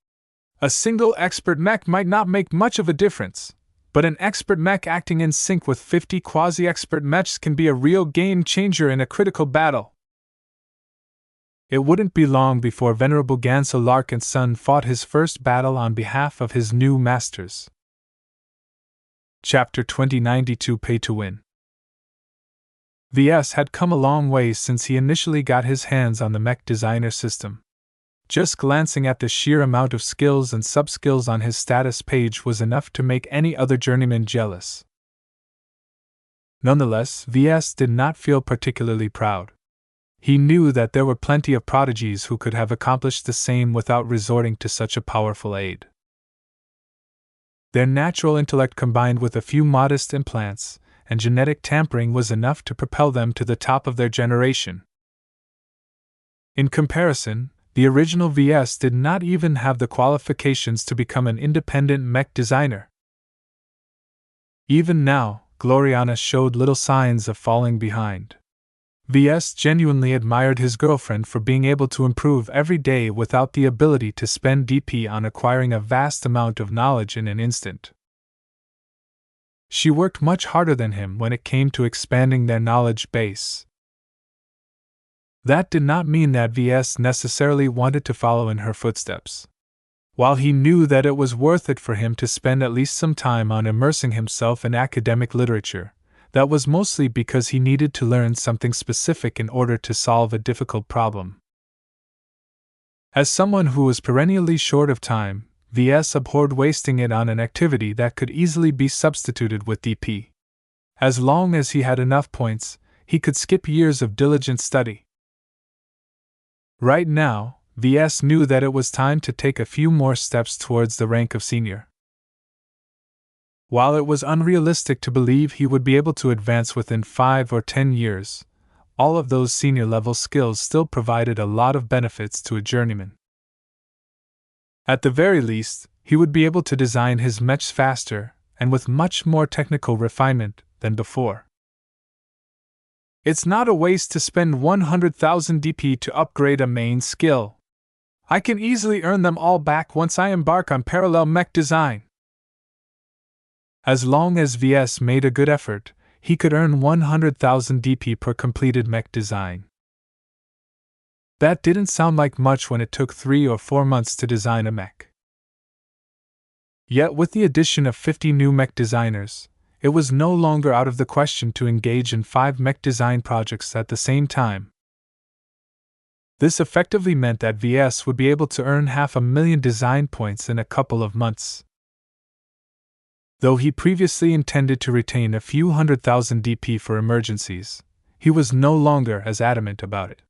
A single expert mech might not make much of a difference, but an expert mech acting in sync with 50 quasi-expert mechs can be a real game-changer in a critical battle." It wouldn't be long before Venerable Ves Larkinson fought his first battle on behalf of his new masters. Chapter 2092 Pay to Win. Ves had come a long way since he initially got his hands on the Mech Designer System. Just glancing at the sheer amount of skills and sub-skills on his status page was enough to make any other journeyman jealous. Nonetheless, Ves did not feel particularly proud. He knew that there were plenty of prodigies who could have accomplished the same without resorting to such a powerful aid. Their natural intellect combined with a few modest implants and genetic tampering was enough to propel them to the top of their generation. In comparison, the original Ves did not even have the qualifications to become an independent mech designer. Even now, Gloriana showed little signs of falling behind. Ves genuinely admired his girlfriend for being able to improve every day without the ability to spend DP on acquiring a vast amount of knowledge in an instant. She worked much harder than him when it came to expanding their knowledge base. That did not mean that Ves necessarily wanted to follow in her footsteps. While he knew that it was worth it for him to spend at least some time on immersing himself in academic literature, that was mostly because he needed to learn something specific in order to solve a difficult problem. As someone who was perennially short of time, Ves abhorred wasting it on an activity that could easily be substituted with DP. As long as he had enough points, he could skip years of diligent study. Right now, Ves knew that it was time to take a few more steps towards the rank of senior. While it was unrealistic to believe he would be able to advance within 5 or 10 years, all of those senior-level skills still provided a lot of benefits to a journeyman. At the very least, he would be able to design his mechs faster and with much more technical refinement than before. It's not a waste to spend 100,000 DP to upgrade a main skill. I can easily earn them all back once I embark on parallel mech design. As long as Ves made a good effort, he could earn 100,000 DP per completed mech design. That didn't sound like much when it took 3 or 4 months to design a mech. Yet with the addition of 50 new mech designers, it was no longer out of the question to engage in 5 mech design projects at the same time. This effectively meant that Ves would be able to earn 500,000 design points in a couple of months. Though he previously intended to retain a few 100,000 DP for emergencies, he was no longer as adamant about it.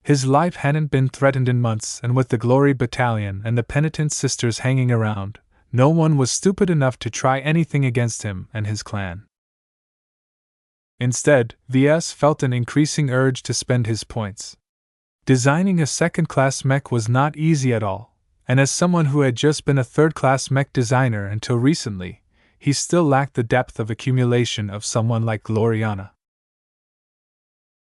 His life hadn't been threatened in months, and with the Glory Battalion and the Penitent Sisters hanging around, no one was stupid enough to try anything against him and his clan. Instead, Ves felt an increasing urge to spend his points. Designing a second-class mech was not easy at all, and as someone who had just been a third-class mech designer until recently, he still lacked the depth of accumulation of someone like Gloriana.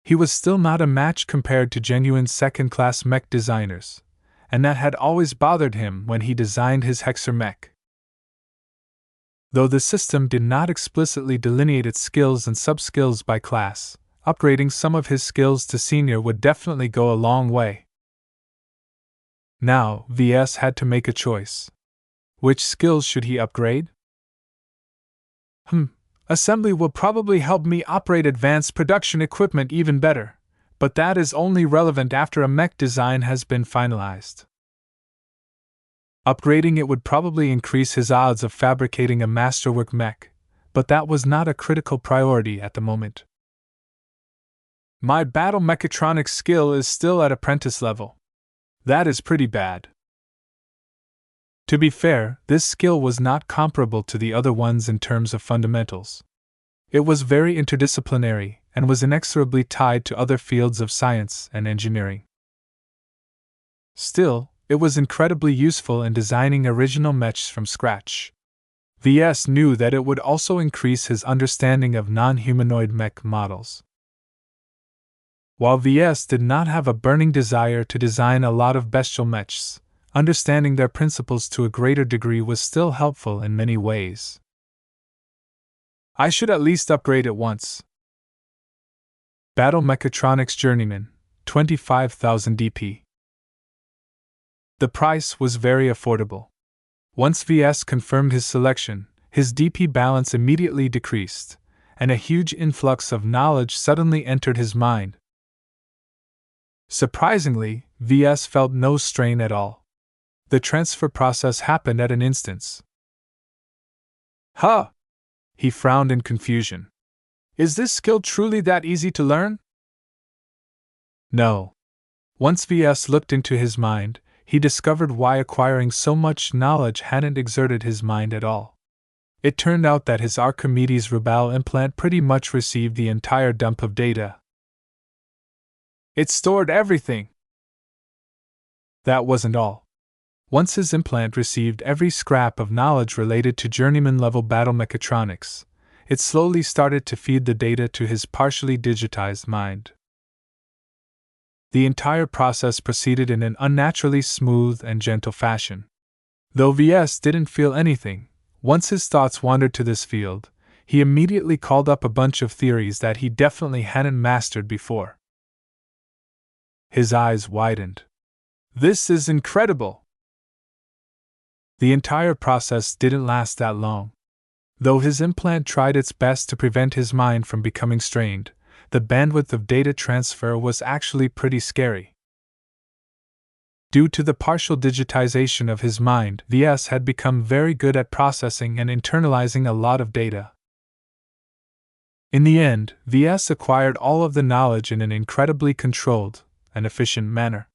He was still not a match compared to genuine second-class mech designers, and that had always bothered him when he designed his Hexer mech. Though the system did not explicitly delineate its skills and sub-skills by class, upgrading some of his skills to senior would definitely go a long way. Now, VS had to make a choice. Which skills should he upgrade? Assembly will probably help me operate advanced production equipment even better, but that is only relevant after a mech design has been finalized. Upgrading it would probably increase his odds of fabricating a masterwork mech, but that was not a critical priority at the moment. My battle mechatronics skill is still at apprentice level. That is pretty bad. To be fair, this skill was not comparable to the other ones in terms of fundamentals. It was very interdisciplinary and was inexorably tied to other fields of science and engineering. Still, it was incredibly useful in designing original mechs from scratch. VS knew that it would also increase his understanding of non-humanoid mech models. While VS did not have a burning desire to design a lot of bestial mechs, understanding their principles to a greater degree was still helpful in many ways. I should at least upgrade it once. Battle Mechatronics Journeyman, 25,000 DP. The price was very affordable. Once VS confirmed his selection, his DP balance immediately decreased, and a huge influx of knowledge suddenly entered his mind. Surprisingly, VS felt no strain at all. The transfer process happened at an instance. Huh! He frowned in confusion. Is this skill truly that easy to learn? No. Once VS looked into his mind, he discovered why acquiring so much knowledge hadn't exerted his mind at all. It turned out that his Archimedes Rubal implant pretty much received the entire dump of data. It stored everything. That wasn't all. Once his implant received every scrap of knowledge related to journeyman-level battle mechatronics, it slowly started to feed the data to his partially digitized mind. The entire process proceeded in an unnaturally smooth and gentle fashion. Though VS didn't feel anything, once his thoughts wandered to this field, he immediately called up a bunch of theories that he definitely hadn't mastered before. His eyes widened. This is incredible! The entire process didn't last that long. Though his implant tried its best to prevent his mind from becoming strained, the bandwidth of data transfer was actually pretty scary. Due to the partial digitization of his mind, VS had become very good at processing and internalizing a lot of data. In the end, VS acquired all of the knowledge in an incredibly controlled and efficient manner.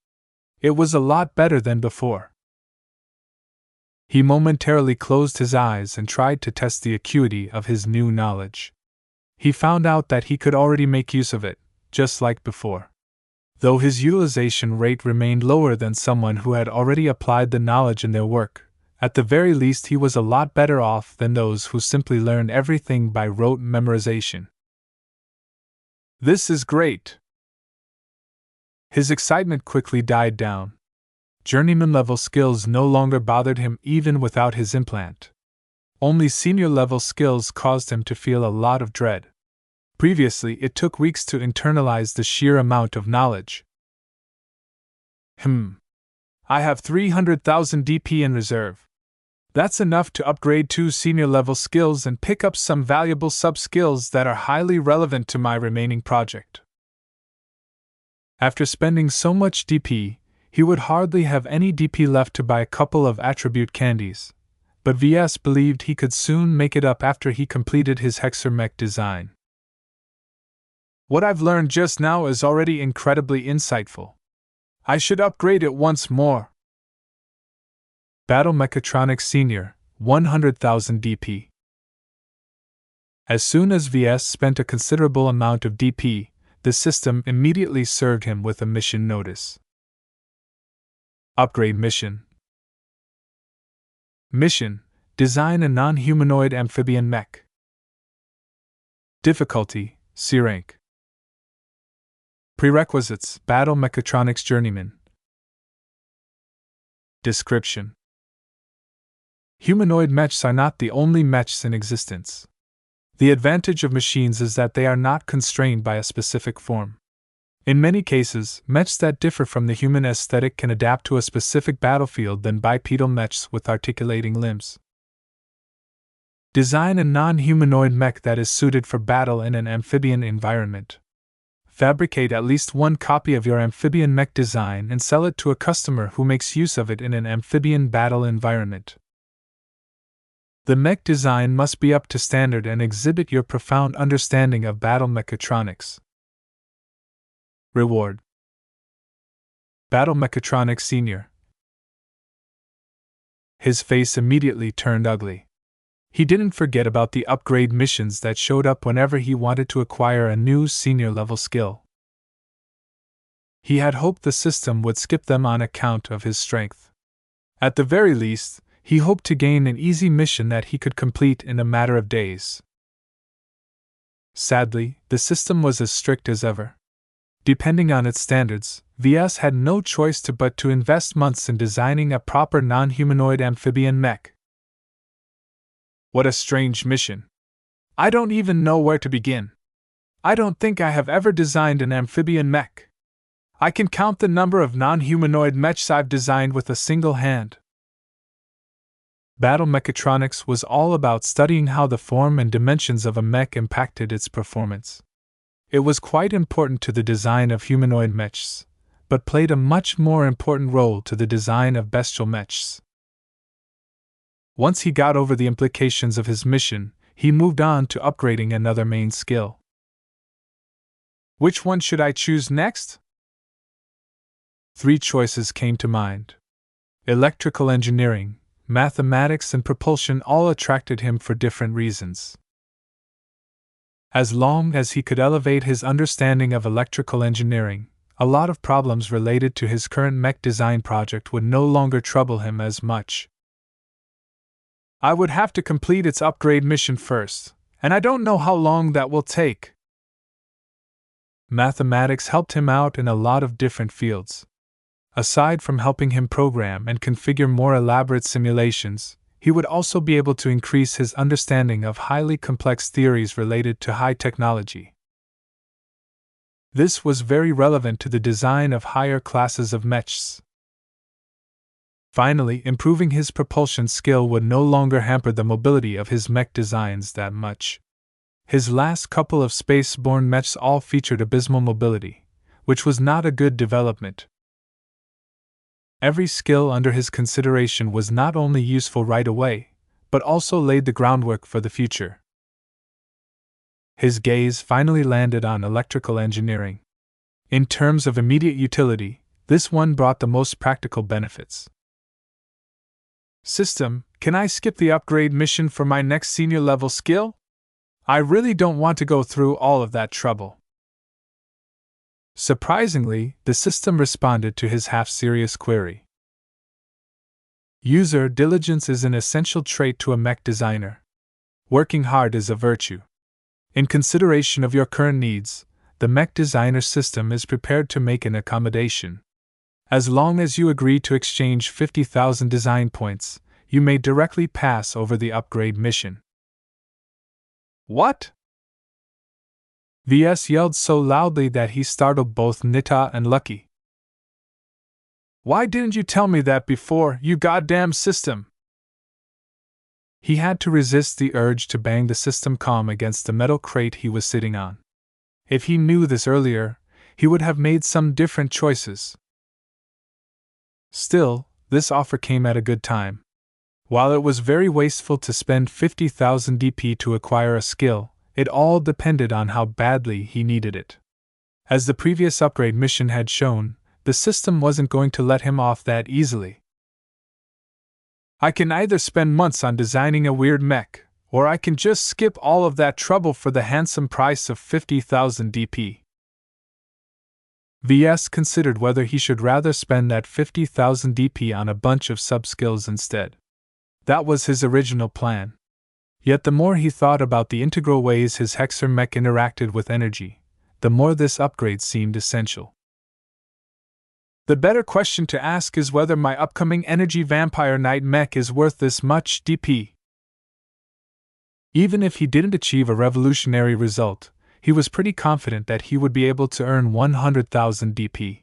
It was a lot better than before. He momentarily closed his eyes and tried to test the acuity of his new knowledge. He found out that he could already make use of it, just like before. Though his utilization rate remained lower than someone who had already applied the knowledge in their work, at the very least he was a lot better off than those who simply learned everything by rote memorization. This is great! His excitement quickly died down. Journeyman-level skills no longer bothered him even without his implant. Only senior-level skills caused him to feel a lot of dread. Previously, it took weeks to internalize the sheer amount of knowledge. I have 300,000 DP in reserve. That's enough to upgrade 2 senior-level skills and pick up some valuable sub-skills that are highly relevant to my remaining project. After spending so much DP, he would hardly have any DP left to buy a couple of attribute candies, but VS believed he could soon make it up after he completed his Hexer mech design. What I've learned just now is already incredibly insightful. I should upgrade it once more. Battle Mechatronics Senior, 100,000 DP. As soon as VS spent a considerable amount of DP, the system immediately served him with a mission notice. Upgrade mission. Mission: design a non-humanoid amphibian mech. Difficulty, C rank. Prerequisites, Battle Mechatronics Journeyman. Description: humanoid mechs are not the only mechs in existence. The advantage of machines is that they are not constrained by a specific form. In many cases, mechs that differ from the human aesthetic can adapt to a specific battlefield than bipedal mechs with articulating limbs. Design a non-humanoid mech that is suited for battle in an amphibian environment. Fabricate at least one copy of your amphibian mech design and sell it to a customer who makes use of it in an amphibian battle environment. The mech design must be up to standard and exhibit your profound understanding of battle mechatronics. Reward: Battle Mechatronics Senior. His face immediately turned ugly. He didn't forget about the upgrade missions that showed up whenever he wanted to acquire a new senior level skill. He had hoped the system would skip them on account of his strength. At the very least, he hoped to gain an easy mission that he could complete in a matter of days. Sadly, the system was as strict as ever. Depending on its standards, Ves had no choice but to invest months in designing a proper non-humanoid amphibian mech. What a strange mission. I don't even know where to begin. I don't think I have ever designed an amphibian mech. I can count the number of non-humanoid mechs I've designed with a single hand. Battle Mechatronics was all about studying how the form and dimensions of a mech impacted its performance. It was quite important to the design of humanoid mechs, but played a much more important role to the design of bestial mechs. Once he got over the implications of his mission, he moved on to upgrading another main skill. Which one should I choose next? 3 choices came to mind. Electrical engineering, mathematics, and propulsion all attracted him for different reasons. As long as he could elevate his understanding of electrical engineering, a lot of problems related to his current mech design project would no longer trouble him as much. I would have to complete its upgrade mission first, and I don't know how long that will take. Mathematics helped him out in a lot of different fields. Aside from helping him program and configure more elaborate simulations, he would also be able to increase his understanding of highly complex theories related to high technology. This was very relevant to the design of higher classes of mechs. Finally, improving his propulsion skill would no longer hamper the mobility of his mech designs that much. His last couple of space-borne mechs all featured abysmal mobility, which was not a good development. Every skill under his consideration was not only useful right away, but also laid the groundwork for the future. His gaze finally landed on electrical engineering. In terms of immediate utility, this one brought the most practical benefits. System, can I skip the upgrade mission for my next senior level skill? I really don't want to go through all of that trouble. Surprisingly, the system responded to his half-serious query. User diligence is an essential trait to a mech designer. Working hard is a virtue. In consideration of your current needs, the Mech Designer System is prepared to make an accommodation. As long as you agree to exchange 50,000 design points, you may directly pass over the upgrade mission. What? Ves yelled so loudly that he startled both Nita and Lucky. Why didn't you tell me that before, you goddamn system? He had to resist the urge to bang the system comm against the metal crate he was sitting on. If he knew this earlier, he would have made some different choices. Still, this offer came at a good time. While it was very wasteful to spend 50,000 DP to acquire a skill, it all depended on how badly he needed it. As the previous upgrade mission had shown, the system wasn't going to let him off that easily. I can either spend months on designing a weird mech, or I can just skip all of that trouble for the handsome price of 50,000 DP. Ves considered whether he should rather spend that 50,000 DP on a bunch of sub-skills instead. That was his original plan. Yet the more he thought about the integral ways his Hexer mech interacted with energy, the more this upgrade seemed essential. The better question to ask is whether my upcoming Energy Vampire Knight mech is worth this much DP. Even if he didn't achieve a revolutionary result, he was pretty confident that he would be able to earn 100,000 DP.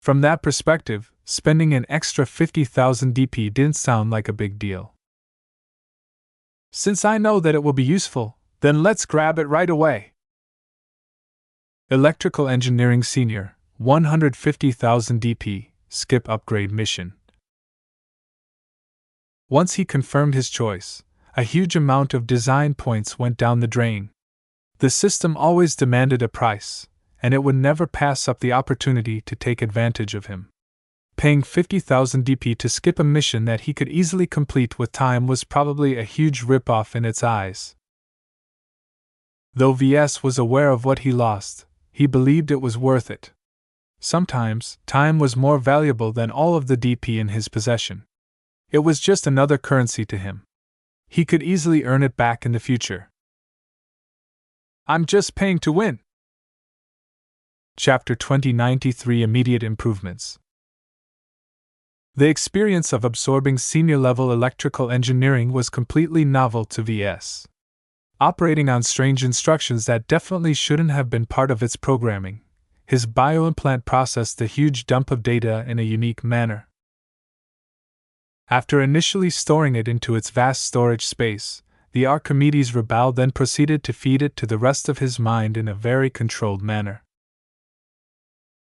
From that perspective, spending an extra 50,000 DP didn't sound like a big deal. Since I know that it will be useful, then let's grab it right away. Electrical Engineering Senior, 150,000 DP, skip upgrade mission. Once he confirmed his choice, a huge amount of design points went down the drain. The system always demanded a price, and it would never pass up the opportunity to take advantage of him. Paying 50,000 DP to skip a mission that he could easily complete with time was probably a huge rip-off in its eyes. Though Ves was aware of what he lost, he believed it was worth it. Sometimes, time was more valuable than all of the DP in his possession. It was just another currency to him. He could easily earn it back in the future. I'm just paying to win. Chapter 2093 Immediate Improvements. The experience of absorbing senior-level electrical engineering was completely novel to Ves. Operating on strange instructions that definitely shouldn't have been part of its programming, his bioimplant processed the huge dump of data in a unique manner. After initially storing it into its vast storage space, the Archimedes rebel then proceeded to feed it to the rest of his mind in a very controlled manner.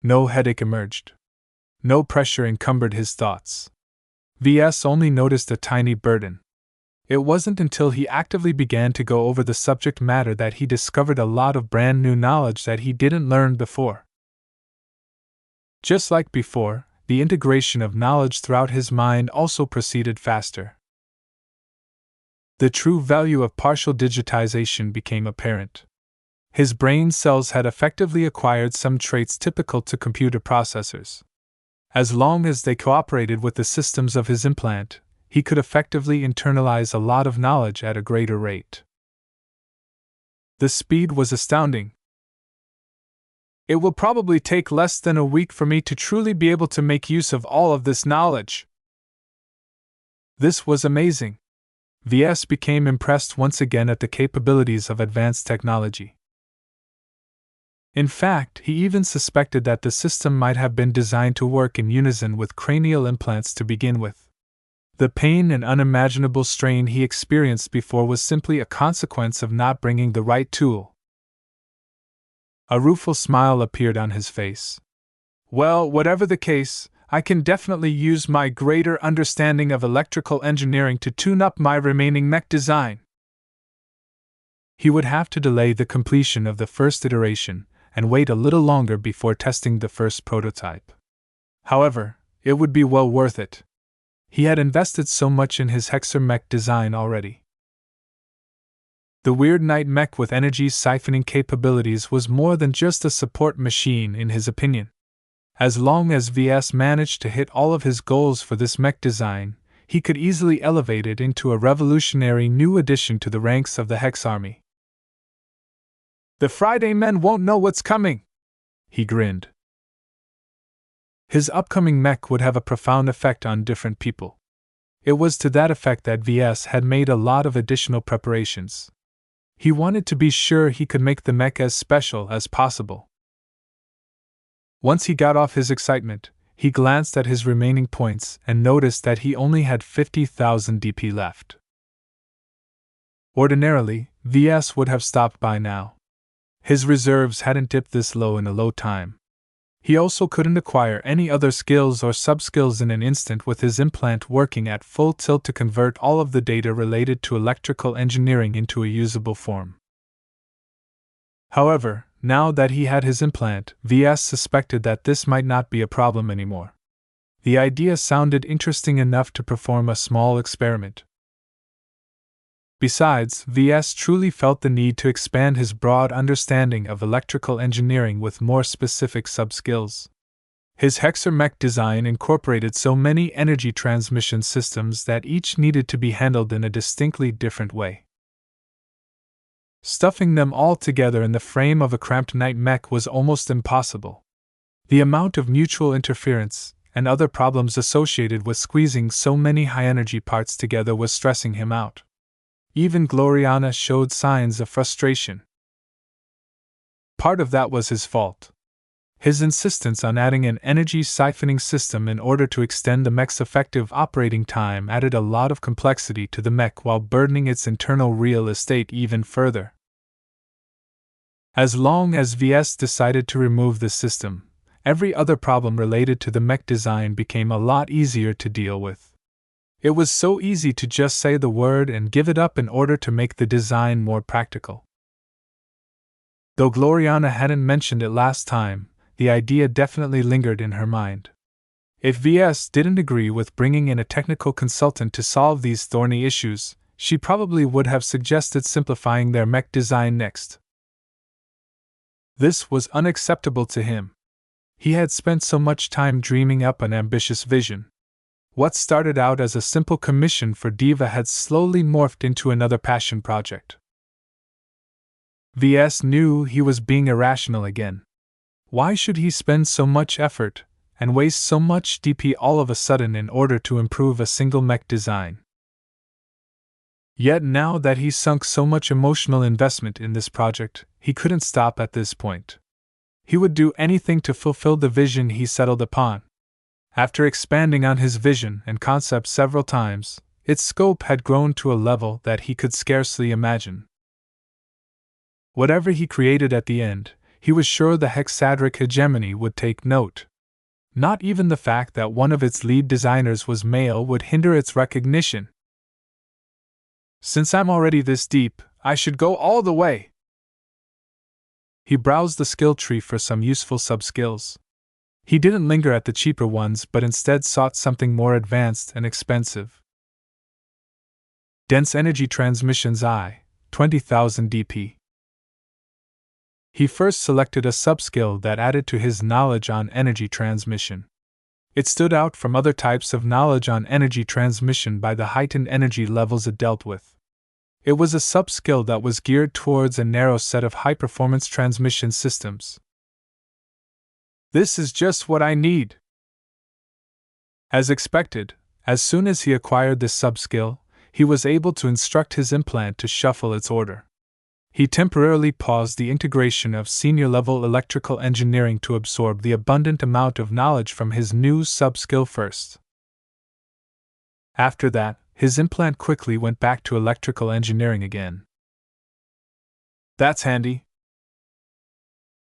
No headache emerged. No pressure encumbered his thoughts. Ves only noticed a tiny burden. It wasn't until he actively began to go over the subject matter that he discovered a lot of brand new knowledge that he didn't learn before. Just like before, the integration of knowledge throughout his mind also proceeded faster. The true value of partial digitization became apparent. His brain cells had effectively acquired some traits typical to computer processors. As long as they cooperated with the systems of his implant, he could effectively internalize a lot of knowledge at a greater rate. The speed was astounding. It will probably take less than a week for me to truly be able to make use of all of this knowledge. This was amazing. Ves became impressed once again at the capabilities of advanced technology. In fact, he even suspected that the system might have been designed to work in unison with cranial implants to begin with. The pain and unimaginable strain he experienced before was simply a consequence of not bringing the right tool. A rueful smile appeared on his face. Well, whatever the case, I can definitely use my greater understanding of electrical engineering to tune up my remaining mech design. He would have to delay the completion of the first iteration and wait a little longer before testing the first prototype. However, it would be well worth it. He had invested so much in his Hexer mech design already. The weird knight mech with energy siphoning capabilities was more than just a support machine in his opinion. As long as Ves managed to hit all of his goals for this mech design, he could easily elevate it into a revolutionary new addition to the ranks of the Hex army. The Friday men won't know what's coming, he grinned. His upcoming mech would have a profound effect on different people. It was to that effect that Ves had made a lot of additional preparations. He wanted to be sure he could make the mech as special as possible. Once he got off his excitement, he glanced at his remaining points and noticed that he only had 50,000 DP left. Ordinarily, Ves would have stopped by now. His reserves hadn't dipped this low in a long time. He also couldn't acquire any other skills or sub-skills in an instant with his implant working at full tilt to convert all of the data related to electrical engineering into a usable form. However, now that he had his implant, Ves suspected that this might not be a problem anymore. The idea sounded interesting enough to perform a small experiment. Besides, Ves truly felt the need to expand his broad understanding of electrical engineering with more specific sub-skills. His Hexer mech design incorporated so many energy transmission systems that each needed to be handled in a distinctly different way. Stuffing them all together in the frame of a cramped night mech was almost impossible. The amount of mutual interference and other problems associated with squeezing so many high-energy parts together was stressing him out. Even Gloriana showed signs of frustration. Part of that was his fault. His insistence on adding an energy siphoning system in order to extend the mech's effective operating time added a lot of complexity to the mech while burdening its internal real estate even further. As long as Ves decided to remove the system, every other problem related to the mech design became a lot easier to deal with. It was so easy to just say the word and give it up in order to make the design more practical. Though Gloriana hadn't mentioned it last time, the idea definitely lingered in her mind. If Ves didn't agree with bringing in a technical consultant to solve these thorny issues, she probably would have suggested simplifying their mech design next. This was unacceptable to him. He had spent so much time dreaming up an ambitious vision. What started out as a simple commission for Diva had slowly morphed into another passion project. Ves knew he was being irrational again. Why should he spend so much effort and waste so much DP all of a sudden in order to improve a single mech design? Yet now that he sunk so much emotional investment in this project, he couldn't stop at this point. He would do anything to fulfill the vision he settled upon. After expanding on his vision and concept several times, its scope had grown to a level that he could scarcely imagine. Whatever he created at the end, he was sure the hexadric hegemony would take note. Not even the fact that one of its lead designers was male would hinder its recognition. Since I'm already this deep, I should go all the way. He browsed the skill tree for some useful sub-skills. He didn't linger at the cheaper ones but instead sought something more advanced and expensive. Dense Energy Transmissions I, 20,000 DP. He first selected a sub-skill that added to his knowledge on energy transmission. It stood out from other types of knowledge on energy transmission by the heightened energy levels it dealt with. It was a sub-skill that was geared towards a narrow set of high-performance transmission systems. This is just what I need. As expected, as soon as he acquired this sub-skill, he was able to instruct his implant to shuffle its order. He temporarily paused the integration of senior-level electrical engineering to absorb the abundant amount of knowledge from his new sub-skill first. After that, his implant quickly went back to electrical engineering again. That's handy.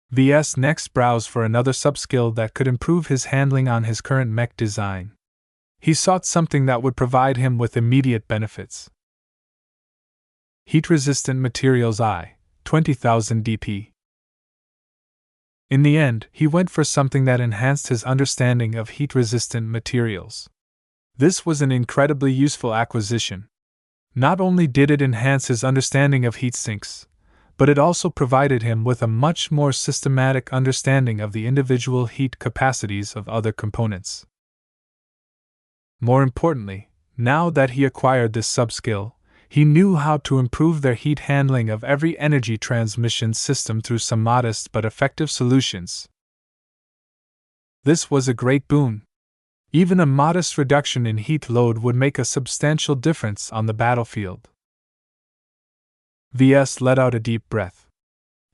Ves next browsed for another sub-skill that could improve his handling on his current mech design. He sought something that would provide him with immediate benefits. Heat-resistant materials I, 20,000 DP. In the end, he went for something that enhanced his understanding of heat-resistant materials. This was an incredibly useful acquisition. Not only did it enhance his understanding of heat sinks, but it also provided him with a much more systematic understanding of the individual heat capacities of other components. More importantly, now that he acquired this sub-skill, he knew how to improve their heat handling of every energy transmission system through some modest but effective solutions. This was a great boon. Even a modest reduction in heat load would make a substantial difference on the battlefield. Ves let out a deep breath.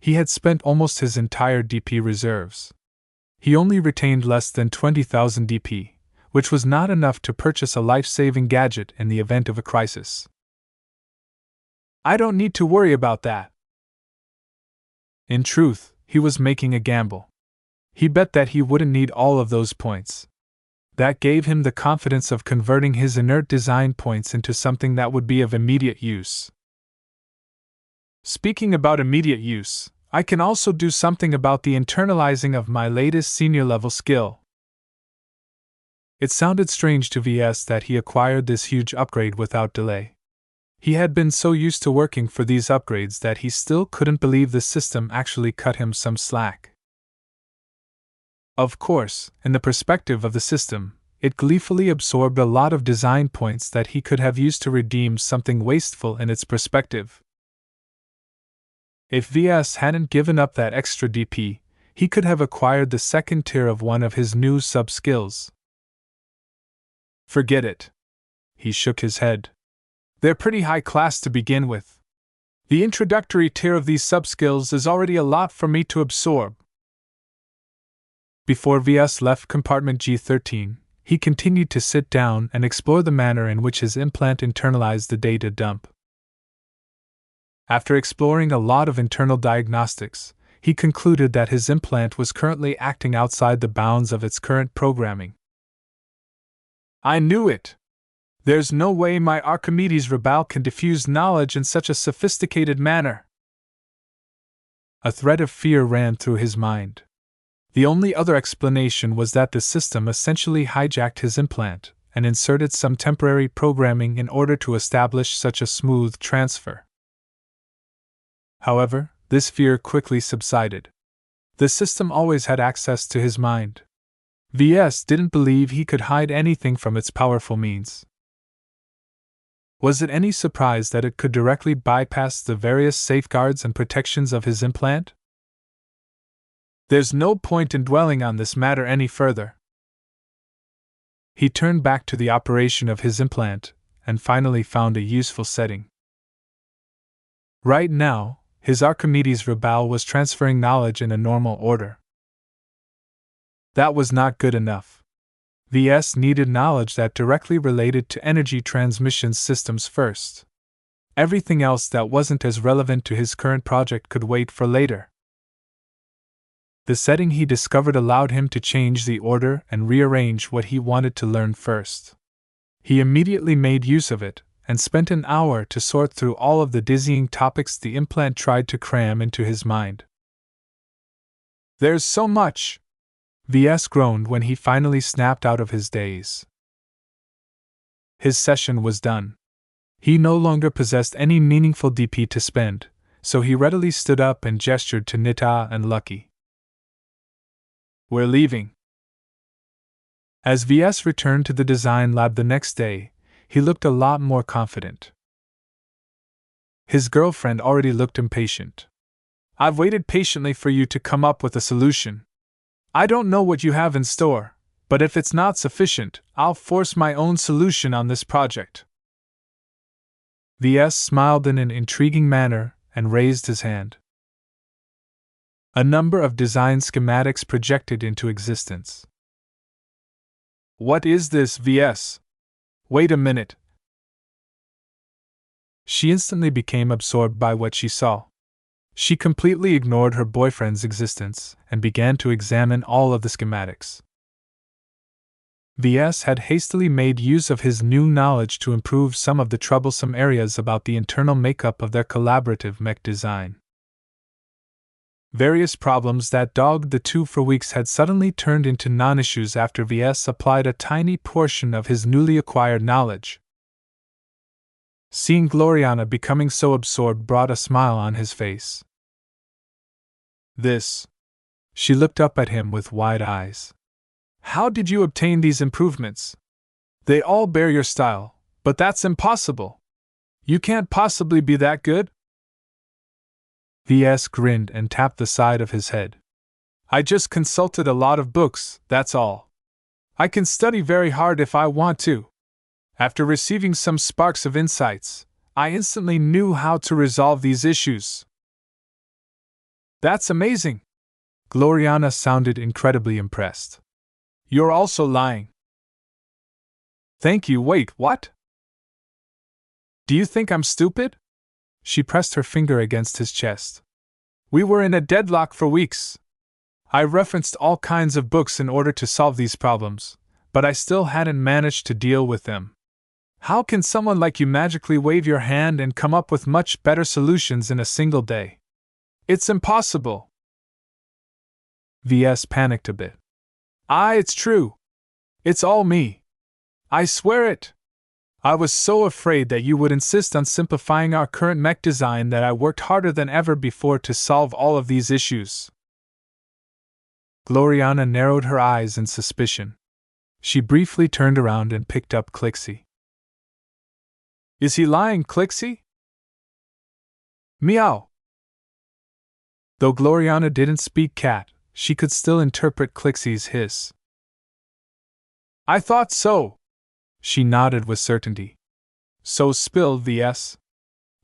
He had spent almost his entire DP reserves. He only retained less than 20,000 DP, which was not enough to purchase a life-saving gadget in the event of a crisis. I don't need to worry about that. In truth, he was making a gamble. He bet that he wouldn't need all of those points. That gave him the confidence of converting his inert design points into something that would be of immediate use. Speaking about immediate use, I can also do something about the internalizing of my latest senior-level skill. It sounded strange to Ves that he acquired this huge upgrade without delay. He had been so used to working for these upgrades that he still couldn't believe the system actually cut him some slack. Of course, in the perspective of the system, it gleefully absorbed a lot of design points that he could have used to redeem something wasteful in its perspective. If VS hadn't given up that extra DP, he could have acquired the second tier of one of his new sub-skills. Forget it. He shook his head. They're pretty high class to begin with. The introductory tier of these sub-skills is already a lot for me to absorb. Before VS left compartment G13, he continued to sit down and explore the manner in which his implant internalized the data dump. After exploring a lot of internal diagnostics, he concluded that his implant was currently acting outside the bounds of its current programming. I knew it! There's no way my Archimedes Rebel can diffuse knowledge in such a sophisticated manner. A thread of fear ran through his mind. The only other explanation was that the system essentially hijacked his implant and inserted some temporary programming in order to establish such a smooth transfer. However, this fear quickly subsided. The system always had access to his mind. VS didn't believe he could hide anything from its powerful means. Was it any surprise that it could directly bypass the various safeguards and protections of his implant? There's no point in dwelling on this matter any further. He turned back to the operation of his implant and finally found a useful setting. Right now, his Archimedes Rebel was transferring knowledge in a normal order. That was not good enough. VS needed knowledge that directly related to energy transmission systems first. Everything else that wasn't as relevant to his current project could wait for later. The setting he discovered allowed him to change the order and rearrange what he wanted to learn first. He immediately made use of it, and spent an hour to sort through all of the dizzying topics the implant tried to cram into his mind. There's so much! VS groaned when he finally snapped out of his daze. His session was done. He no longer possessed any meaningful DP to spend, so he readily stood up and gestured to Nita and Lucky. We're leaving. As VS returned to the design lab the next day, he looked a lot more confident. His girlfriend already looked impatient. I've waited patiently for you to come up with a solution. I don't know what you have in store, but if it's not sufficient, I'll force my own solution on this project. VS smiled in an intriguing manner and raised his hand. A number of design schematics projected into existence. What is this, VS? Wait a minute. She instantly became absorbed by what she saw. She completely ignored her boyfriend's existence and began to examine all of the schematics. VS had hastily made use of his new knowledge to improve some of the troublesome areas about the internal makeup of their collaborative mech design. Various problems that dogged the two for weeks had suddenly turned into non-issues after VS applied a tiny portion of his newly acquired knowledge. Seeing Gloriana becoming so absorbed brought a smile on his face. This. She looked up at him with wide eyes. How did you obtain these improvements? They all bear your style, but that's impossible. You can't possibly be that good? VS grinned and tapped the side of his head. I just consulted a lot of books, that's all. I can study very hard if I want to. After receiving some sparks of insights, I instantly knew how to resolve these issues. That's amazing! Gloriana sounded incredibly impressed. You're also lying. Thank you, wait, what? Do you think I'm stupid? She pressed her finger against his chest. We were in a deadlock for weeks. I referenced all kinds of books in order to solve these problems, but I still hadn't managed to deal with them. How can someone like you magically wave your hand and come up with much better solutions in a single day? It's impossible. VS panicked a bit. It's true. It's all me. I swear it. I was so afraid that you would insist on simplifying our current mech design that I worked harder than ever before to solve all of these issues. Gloriana narrowed her eyes in suspicion. She briefly turned around and picked up Clixie. Is he lying, Clixie? Meow. Though Gloriana didn't speak cat, she could still interpret Clixie's hiss. I thought so. She nodded with certainty. So spill, Ves.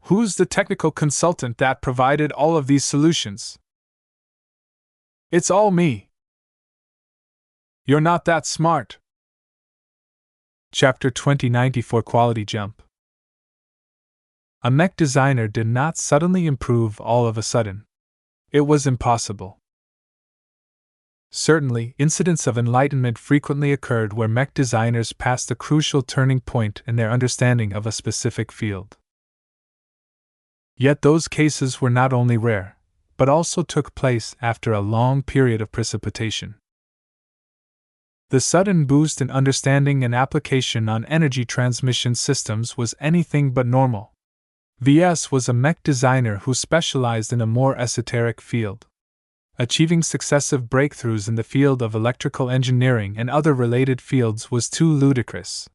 Who's the technical consultant that provided all of these solutions? It's all me. You're not that smart. Chapter 2094 Quality Jump. A mech designer did not suddenly improve all of a sudden. It was impossible. Certainly, incidents of enlightenment frequently occurred where mech designers passed a crucial turning point in their understanding of a specific field. Yet those cases were not only rare, but also took place after a long period of precipitation. The sudden boost in understanding and application on energy transmission systems was anything but normal. Ves was a mech designer who specialized in a more esoteric field. Achieving successive breakthroughs in the field of electrical engineering and other related fields was too ludicrous.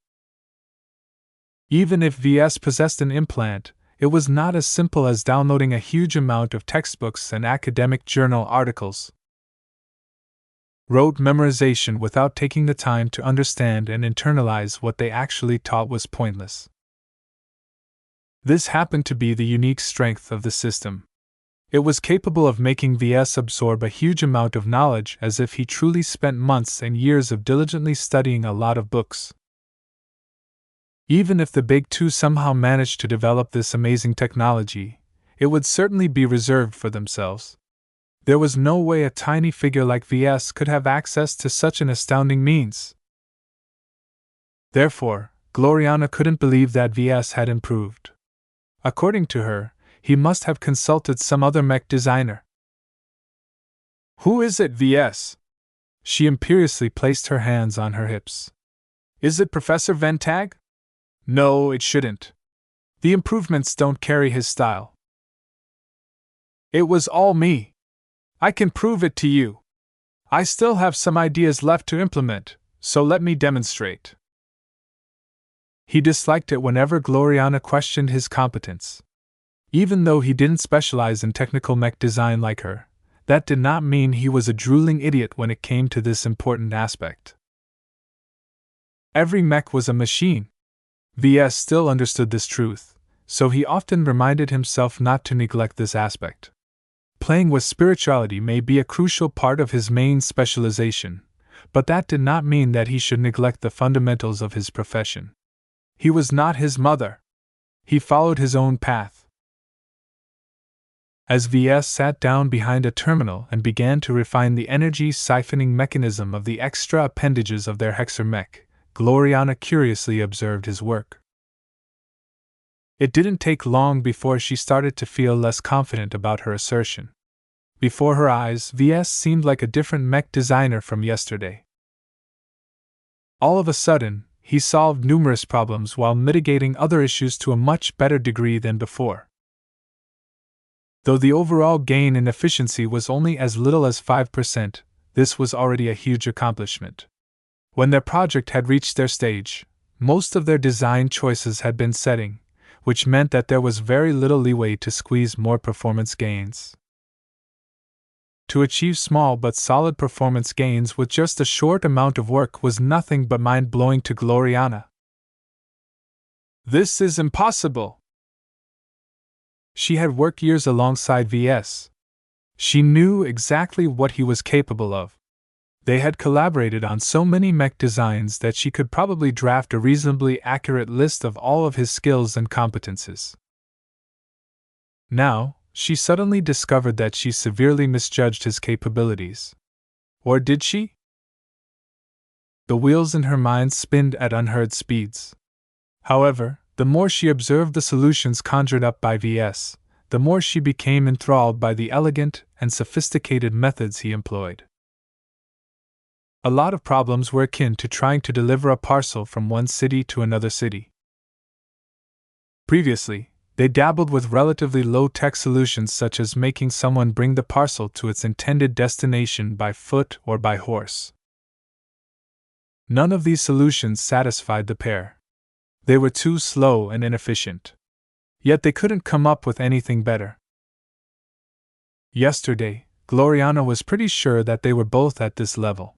Even if Ves possessed an implant, it was not as simple as downloading a huge amount of textbooks and academic journal articles. Rote memorization without taking the time to understand and internalize what they actually taught was pointless. This happened to be the unique strength of the system. It was capable of making Ves absorb a huge amount of knowledge as if he truly spent months and years of diligently studying a lot of books. Even if the Big Two somehow managed to develop this amazing technology, it would certainly be reserved for themselves. There was no way a tiny figure like Ves could have access to such an astounding means. Therefore, Gloriana couldn't believe that Ves had improved. According to her, he must have consulted some other mech designer. Who is it, Ves? She imperiously placed her hands on her hips. Is it Professor Ventag? No, it shouldn't. The improvements don't carry his style. It was all me. I can prove it to you. I still have some ideas left to implement, so let me demonstrate. He disliked it whenever Gloriana questioned his competence. Even though he didn't specialize in technical mech design like her, that did not mean he was a drooling idiot when it came to this important aspect. Every mech was a machine. Ves still understood this truth, so he often reminded himself not to neglect this aspect. Playing with spirituality may be a crucial part of his main specialization, but that did not mean that he should neglect the fundamentals of his profession. He was not his mother. He followed his own path. As Ves sat down behind a terminal and began to refine the energy siphoning mechanism of the extra appendages of their hexer mech, Gloriana curiously observed his work. It didn't take long before she started to feel less confident about her assertion. Before her eyes, Ves seemed like a different mech designer from yesterday. All of a sudden, he solved numerous problems while mitigating other issues to a much better degree than before. Though the overall gain in efficiency was only as little as 5%, this was already a huge accomplishment. When their project had reached their stage, most of their design choices had been setting, which meant that there was very little leeway to squeeze more performance gains. To achieve small but solid performance gains with just a short amount of work was nothing but mind-blowing to Gloriana. This is impossible. She had worked years alongside Ves. She knew exactly what he was capable of. They had collaborated on so many mech designs that she could probably draft a reasonably accurate list of all of his skills and competences. Now, she suddenly discovered that she severely misjudged his capabilities. Or did she? The wheels in her mind spinned at unheard speeds. However, the more she observed the solutions conjured up by Ves, the more she became enthralled by the elegant and sophisticated methods he employed. A lot of problems were akin to trying to deliver a parcel from one city to another city. Previously, They dabbled with relatively low-tech solutions such as making someone bring the parcel to its intended destination by foot or by horse. None of these solutions satisfied the pair. They were too slow and inefficient. Yet they couldn't come up with anything better. Yesterday, Gloriana was pretty sure that they were both at this level.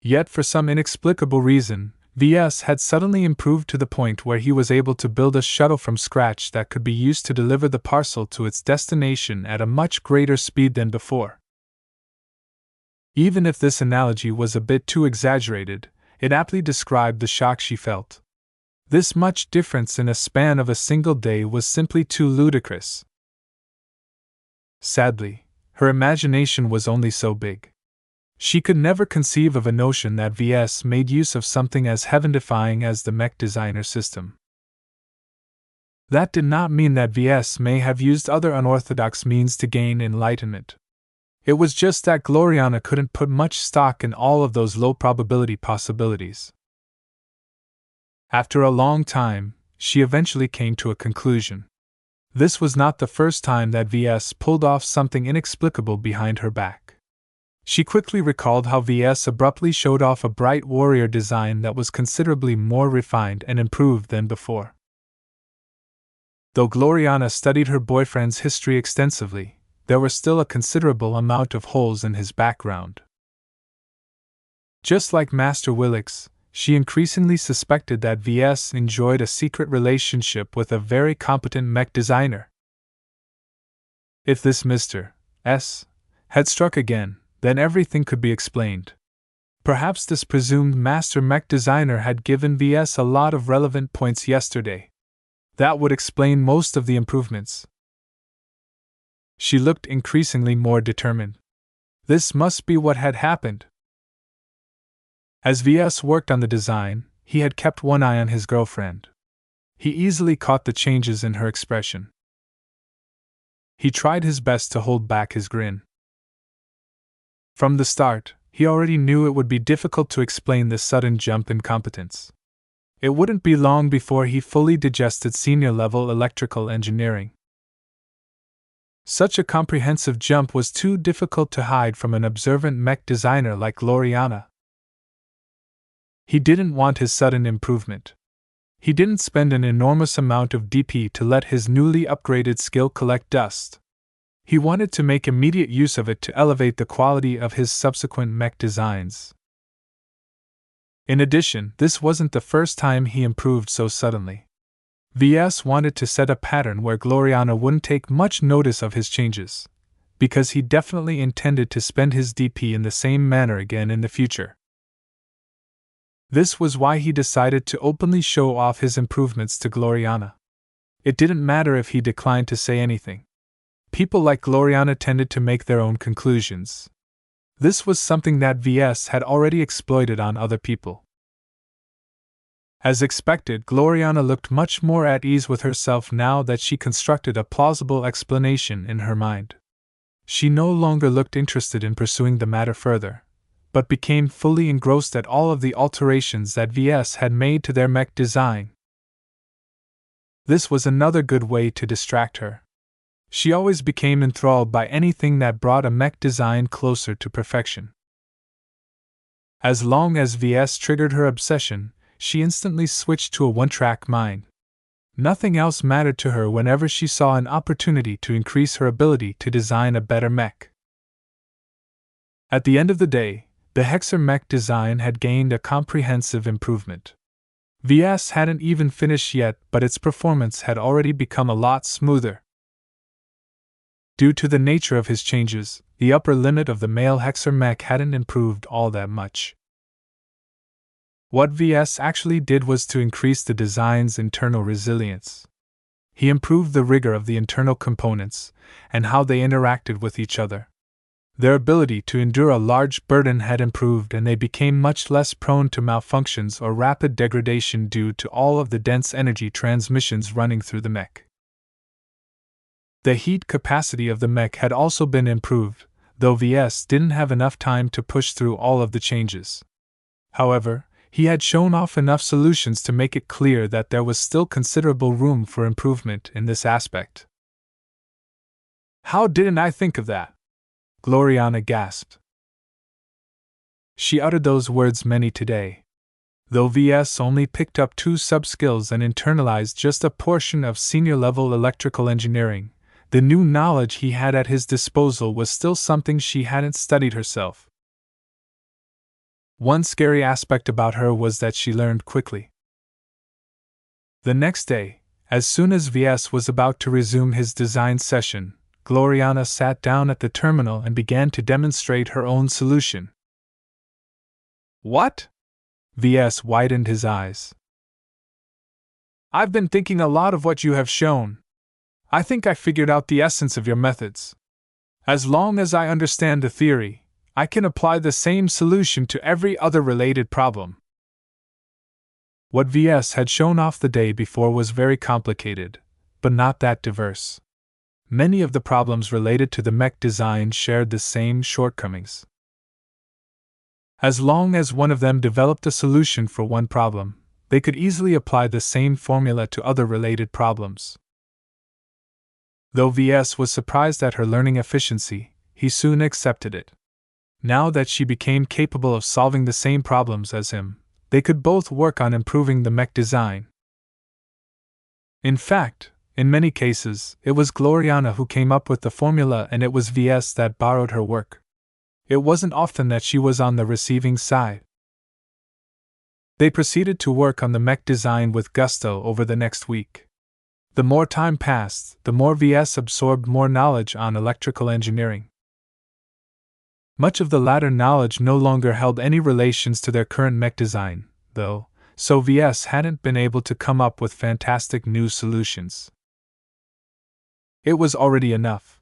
Yet for some inexplicable reason, Ves had suddenly improved to the point where he was able to build a shuttle from scratch that could be used to deliver the parcel to its destination at a much greater speed than before. Even if this analogy was a bit too exaggerated, it aptly described the shock she felt. This much difference in a span of a single day was simply too ludicrous. Sadly, her imagination was only so big. She could never conceive of a notion that Ves made use of something as heaven-defying as the Mech Designer System. That did not mean that Ves may have used other unorthodox means to gain enlightenment. It was just that Gloriana couldn't put much stock in all of those low-probability possibilities. After a long time, she eventually came to a conclusion. This was not the first time that Ves pulled off something inexplicable behind her back. She quickly recalled how Ves abruptly showed off a bright warrior design that was considerably more refined and improved than before. Though Gloriana studied her boyfriend's history extensively, there were still a considerable amount of holes in his background. Just like Master Willix, she increasingly suspected that Ves enjoyed a secret relationship with a very competent mech designer. If this Mr. S. had struck again, then everything could be explained. Perhaps this presumed master mech designer had given Ves a lot of relevant points yesterday. That would explain most of the improvements. She looked increasingly more determined. This must be what had happened. As Ves worked on the design, he had kept one eye on his girlfriend. He easily caught the changes in her expression. He tried his best to hold back his grin. From the start, he already knew it would be difficult to explain this sudden jump in competence. It wouldn't be long before he fully digested senior-level electrical engineering. Such a comprehensive jump was too difficult to hide from an observant mech designer like Gloriana. He didn't want his sudden improvement. He didn't spend an enormous amount of DP to let his newly upgraded skill collect dust. He wanted to make immediate use of it to elevate the quality of his subsequent mech designs. In addition, this wasn't the first time he improved so suddenly. Ves wanted to set a pattern where Gloriana wouldn't take much notice of his changes, because he definitely intended to spend his DP in the same manner again in the future. This was why he decided to openly show off his improvements to Gloriana. It didn't matter if he declined to say anything. People like Gloriana tended to make their own conclusions. This was something that Ves had already exploited on other people. As expected, Gloriana looked much more at ease with herself now that she constructed a plausible explanation in her mind. She no longer looked interested in pursuing the matter further, but became fully engrossed at all of the alterations that Ves had made to their mech design. This was another good way to distract her. She always became enthralled by anything that brought a mech design closer to perfection. As long as Ves triggered her obsession, she instantly switched to a one-track mind. Nothing else mattered to her whenever she saw an opportunity to increase her ability to design a better mech. At the end of the day, the Hexer mech design had gained a comprehensive improvement. Ves hadn't even finished yet, but its performance had already become a lot smoother. Due to the nature of his changes, the upper limit of the male Hexer mech hadn't improved all that much. What Ves actually did was to increase the design's internal resilience. He improved the rigor of the internal components, and how they interacted with each other. Their ability to endure a large burden had improved, and they became much less prone to malfunctions or rapid degradation due to all of the dense energy transmissions running through the mech. The heat capacity of the mech had also been improved, though Ves didn't have enough time to push through all of the changes. However, He had shown off enough solutions to make it clear that there was still considerable room for improvement in this aspect. How didn't I think of that? Gloriana gasped. She uttered those words many today. Though VS only picked up 2 sub-skills and internalized just a portion of senior-level electrical engineering, the new knowledge he had at his disposal was still something she hadn't studied herself. One scary aspect about her was that she learned quickly. The next day, as soon as VS was about to resume his design session, Gloriana sat down at the terminal and began to demonstrate her own solution. What? VS widened his eyes. I've been thinking a lot of what you have shown. I think I figured out the essence of your methods. As long as I understand the theory, I can apply the same solution to every other related problem. What VS had shown off the day before was very complicated, but not that diverse. Many of the problems related to the mech design shared the same shortcomings. As long as one of them developed a solution for one problem, they could easily apply the same formula to other related problems. Though VS was surprised at her learning efficiency, he soon accepted it. Now that she became capable of solving the same problems as him, they could both work on improving the mech design. In fact, in many cases, it was Gloriana who came up with the formula and it was VS that borrowed her work. It wasn't often that she was on the receiving side. They proceeded to work on the mech design with gusto over the next week. The more time passed, the more VS absorbed more knowledge on electrical engineering. Much of the latter knowledge no longer held any relations to their current mech design, though, so VS hadn't been able to come up with fantastic new solutions. It was already enough.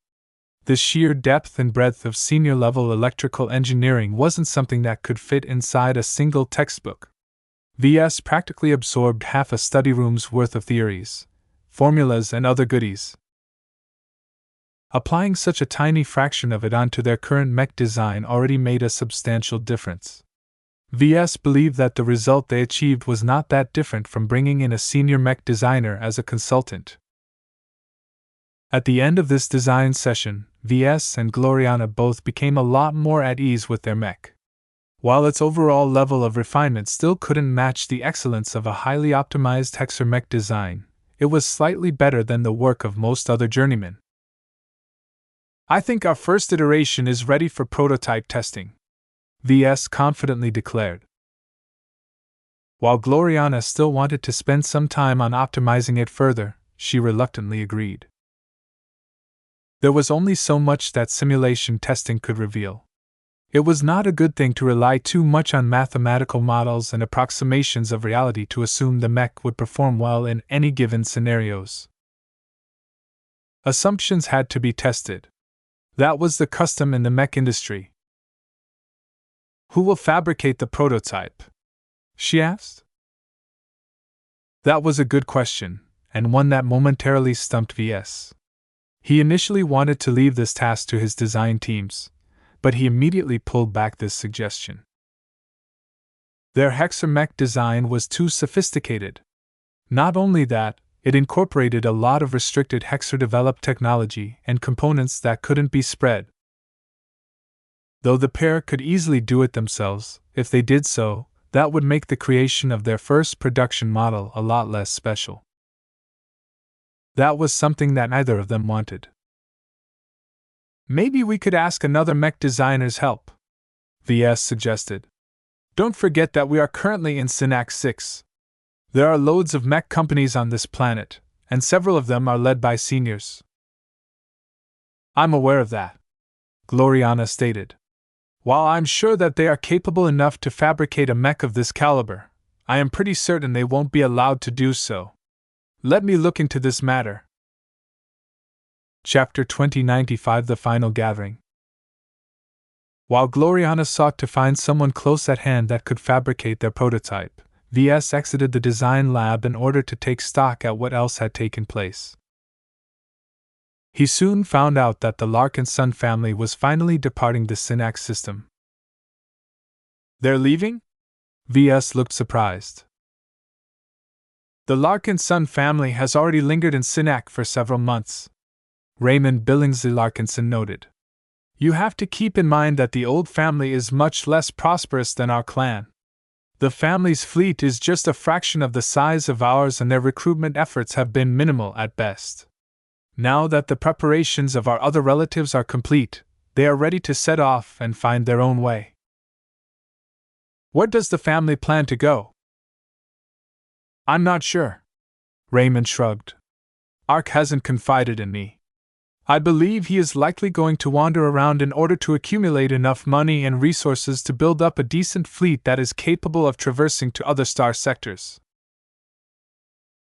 The sheer depth and breadth of senior-level electrical engineering wasn't something that could fit inside a single textbook. VS practically absorbed half a study room's worth of theories, formulas, and other goodies. Applying such a tiny fraction of it onto their current mech design already made a substantial difference. VS believed that the result they achieved was not that different from bringing in a senior mech designer as a consultant. At the end of this design session, VS and Gloriana both became a lot more at ease with their mech. While its overall level of refinement still couldn't match the excellence of a highly optimized Hexer mech design, it was slightly better than the work of most other journeymen. I think our first iteration is ready for prototype testing, VS confidently declared. While Gloriana still wanted to spend some time on optimizing it further, she reluctantly agreed. There was only so much that simulation testing could reveal. It was not a good thing to rely too much on mathematical models and approximations of reality to assume the mech would perform well in any given scenarios. Assumptions had to be tested. That was the custom in the mech industry. Who will fabricate the prototype? She asked. That was a good question, and one that momentarily stumped VS. He initially wanted to leave this task to his design teams, but he immediately pulled back this suggestion. Their Hexer mech design was too sophisticated. Not only that, it incorporated a lot of restricted Hexer-developed technology and components that couldn't be spread. Though the pair could easily do it themselves, if they did so, that would make the creation of their first production model a lot less special. That was something that neither of them wanted. Maybe we could ask another mech designer's help, VS suggested. Don't forget that we are currently in Synapse 6. There are loads of mech companies on this planet, and several of them are led by seniors. I'm aware of that, Gloriana stated. While I'm sure that they are capable enough to fabricate a mech of this caliber, I am pretty certain they won't be allowed to do so. Let me look into this matter. Chapter 2095 The Final Gathering. While Gloriana sought to find someone close at hand that could fabricate their prototype, VS exited the design lab in order to take stock at what else had taken place. He soon found out that the Larkinson family was finally departing the Synapse system. They're leaving? Ves looked surprised. The Larkinson family has already lingered in Hisneck for several months, Raymond Billingsley Larkinson noted. You have to keep in mind that the old family is much less prosperous than our clan. The family's fleet is just a fraction of the size of ours, and their recruitment efforts have been minimal at best. Now that the preparations of our other relatives are complete, they are ready to set off and find their own way. Where does the family plan to go? I'm not sure. Raymond shrugged. Ark hasn't confided in me. I believe he is likely going to wander around in order to accumulate enough money and resources to build up a decent fleet that is capable of traversing to other star sectors.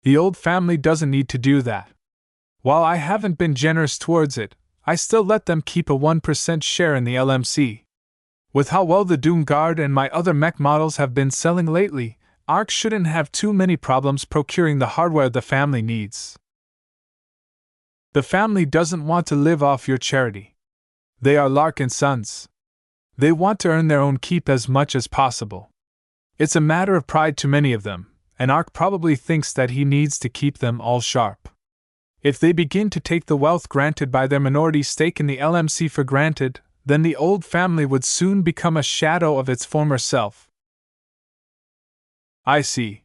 The old family doesn't need to do that. While I haven't been generous towards it, I still let them keep a 1% share in the LMC. With how well the Doom Guard and my other mech models have been selling lately, Ark shouldn't have too many problems procuring the hardware the family needs. The family doesn't want to live off your charity. They are Larkinsons. They want to earn their own keep as much as possible. It's a matter of pride to many of them, and Ark probably thinks that he needs to keep them all sharp. If they begin to take the wealth granted by their minority stake in the LMC for granted, then the old family would soon become a shadow of its former self. I see.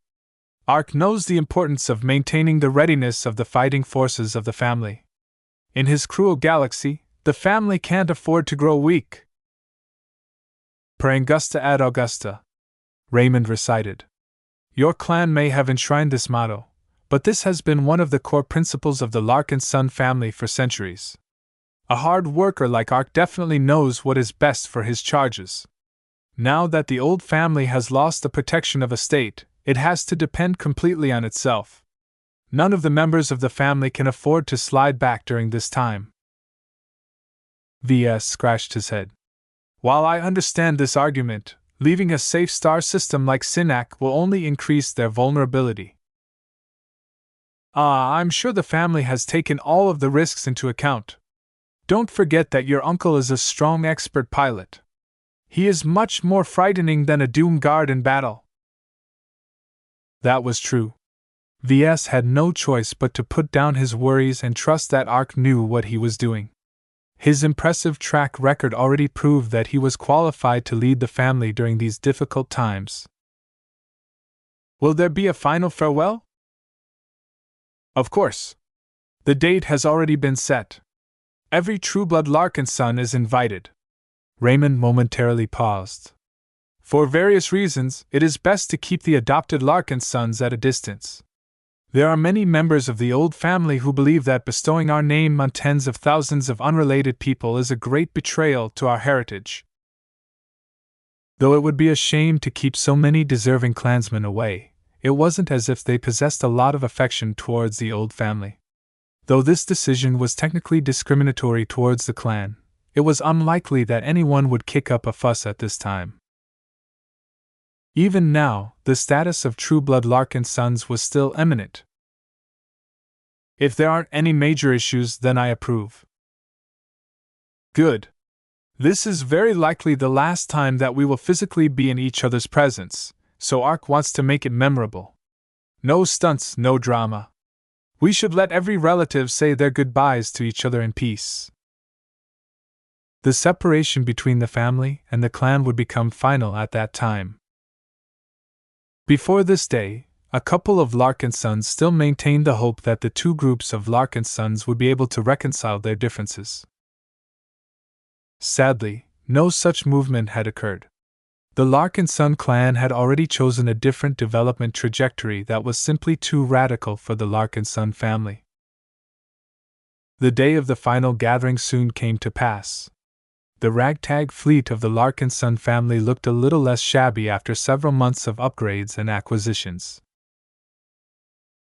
Ark knows the importance of maintaining the readiness of the fighting forces of the family. In his cruel galaxy, the family can't afford to grow weak. Per Angusta ad Augusta, Raymond recited. Your clan may have enshrined this motto, but this has been one of the core principles of the Larkinson family for centuries. A hard worker like Ark definitely knows what is best for his charges. Now that the old family has lost the protection of a state, it has to depend completely on itself. None of the members of the family can afford to slide back during this time. Ves scratched his head. While I understand this argument, leaving a safe star system like Hisneck will only increase their vulnerability. I'm sure the family has taken all of the risks into account. Don't forget that your uncle is a strong expert pilot. He is much more frightening than a Doom Guard in battle. That was true. Ves had no choice but to put down his worries and trust that Ark knew what he was doing. His impressive track record already proved that he was qualified to lead the family during these difficult times. Will there be a final farewell? Of course. The date has already been set. Every true-blood Larkinson is invited. Raymond momentarily paused. For various reasons, it is best to keep the adopted Larkinsons at a distance. There are many members of the old family who believe that bestowing our name on tens of thousands of unrelated people is a great betrayal to our heritage. Though it would be a shame to keep so many deserving clansmen away, it wasn't as if they possessed a lot of affection towards the old family. Though this decision was technically discriminatory towards the clan, it was unlikely that anyone would kick up a fuss at this time. Even now, the status of true-blood Larkinsons was still eminent. If there aren't any major issues, then I approve. Good. This is very likely the last time that we will physically be in each other's presence, so Ark wants to make it memorable. No stunts, no drama. We should let every relative say their goodbyes to each other in peace. The separation between the family and the clan would become final at that time. Before this day, a couple of Larkinsons still maintained the hope that the two groups of Larkinsons would be able to reconcile their differences. Sadly, no such movement had occurred. The Larkinson clan had already chosen a different development trajectory that was simply too radical for the Larkinson family. The day of the final gathering soon came to pass. The ragtag fleet of the Larkinson family looked a little less shabby after several months of upgrades and acquisitions.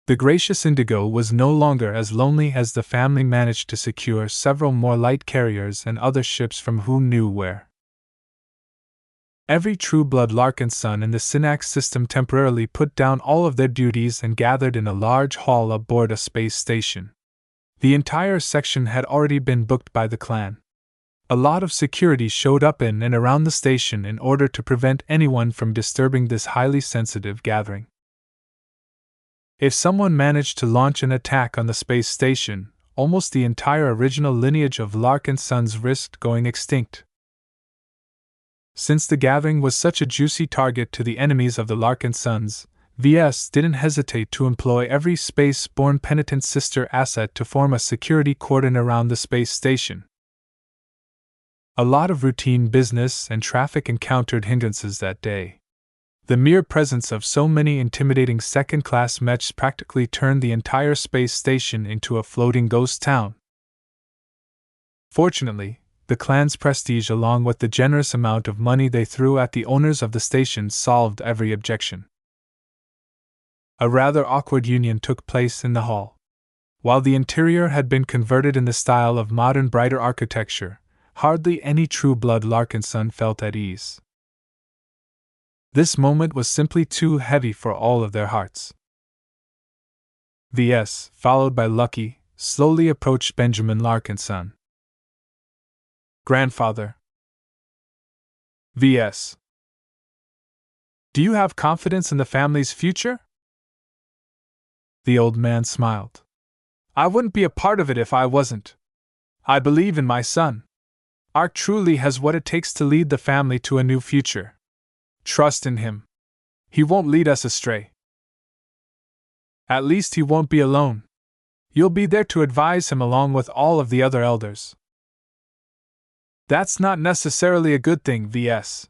The gracious Indigo was no longer as lonely as the family managed to secure several more light carriers and other ships from who knew where. Every true-blood Larkinson in the Hisneck system temporarily put down all of their duties and gathered in a large hall aboard a space station. The entire section had already been booked by the clan. A lot of security showed up in and around the station in order to prevent anyone from disturbing this highly sensitive gathering. If someone managed to launch an attack on the space station, almost the entire original lineage of Larkinsons risked going extinct. Since the gathering was such a juicy target to the enemies of the Larkinsons, Ves didn't hesitate to employ every space-borne penitent sister asset to form a security cordon around the space station. A lot of routine business and traffic encountered hindrances that day. The mere presence of so many intimidating second-class mechs practically turned the entire space station into a floating ghost town. Fortunately, the clan's prestige along with the generous amount of money they threw at the owners of the station solved every objection. A rather awkward union took place in the hall. While the interior had been converted in the style of modern brighter architecture, hardly any true-blood Larkinson felt at ease. This moment was simply too heavy for all of their hearts. Ves, followed by Lucky, slowly approached Benjamin Larkinson. "Grandfather." "Ves. Do you have confidence in the family's future?" The old man smiled. "I wouldn't be a part of it if I wasn't. I believe in my son. Ark truly has what it takes to lead the family to a new future. Trust in him. He won't lead us astray. At least he won't be alone. You'll be there to advise him along with all of the other elders." "That's not necessarily a good thing, Ves."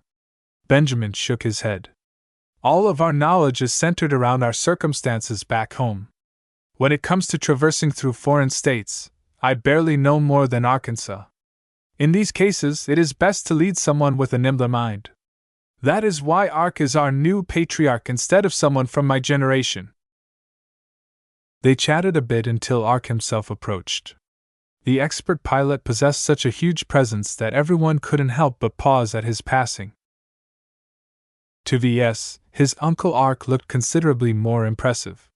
Benjamin shook his head. "All of our knowledge is centered around our circumstances back home. When it comes to traversing through foreign states, I barely know more than Arkansas. In these cases, it is best to lead someone with a nimbler mind. That is why Ark is our new patriarch instead of someone from my generation." They chatted a bit until Ark himself approached. The expert pilot possessed such a huge presence that everyone couldn't help but pause at his passing. To Ves, his uncle Ark looked considerably more impressive.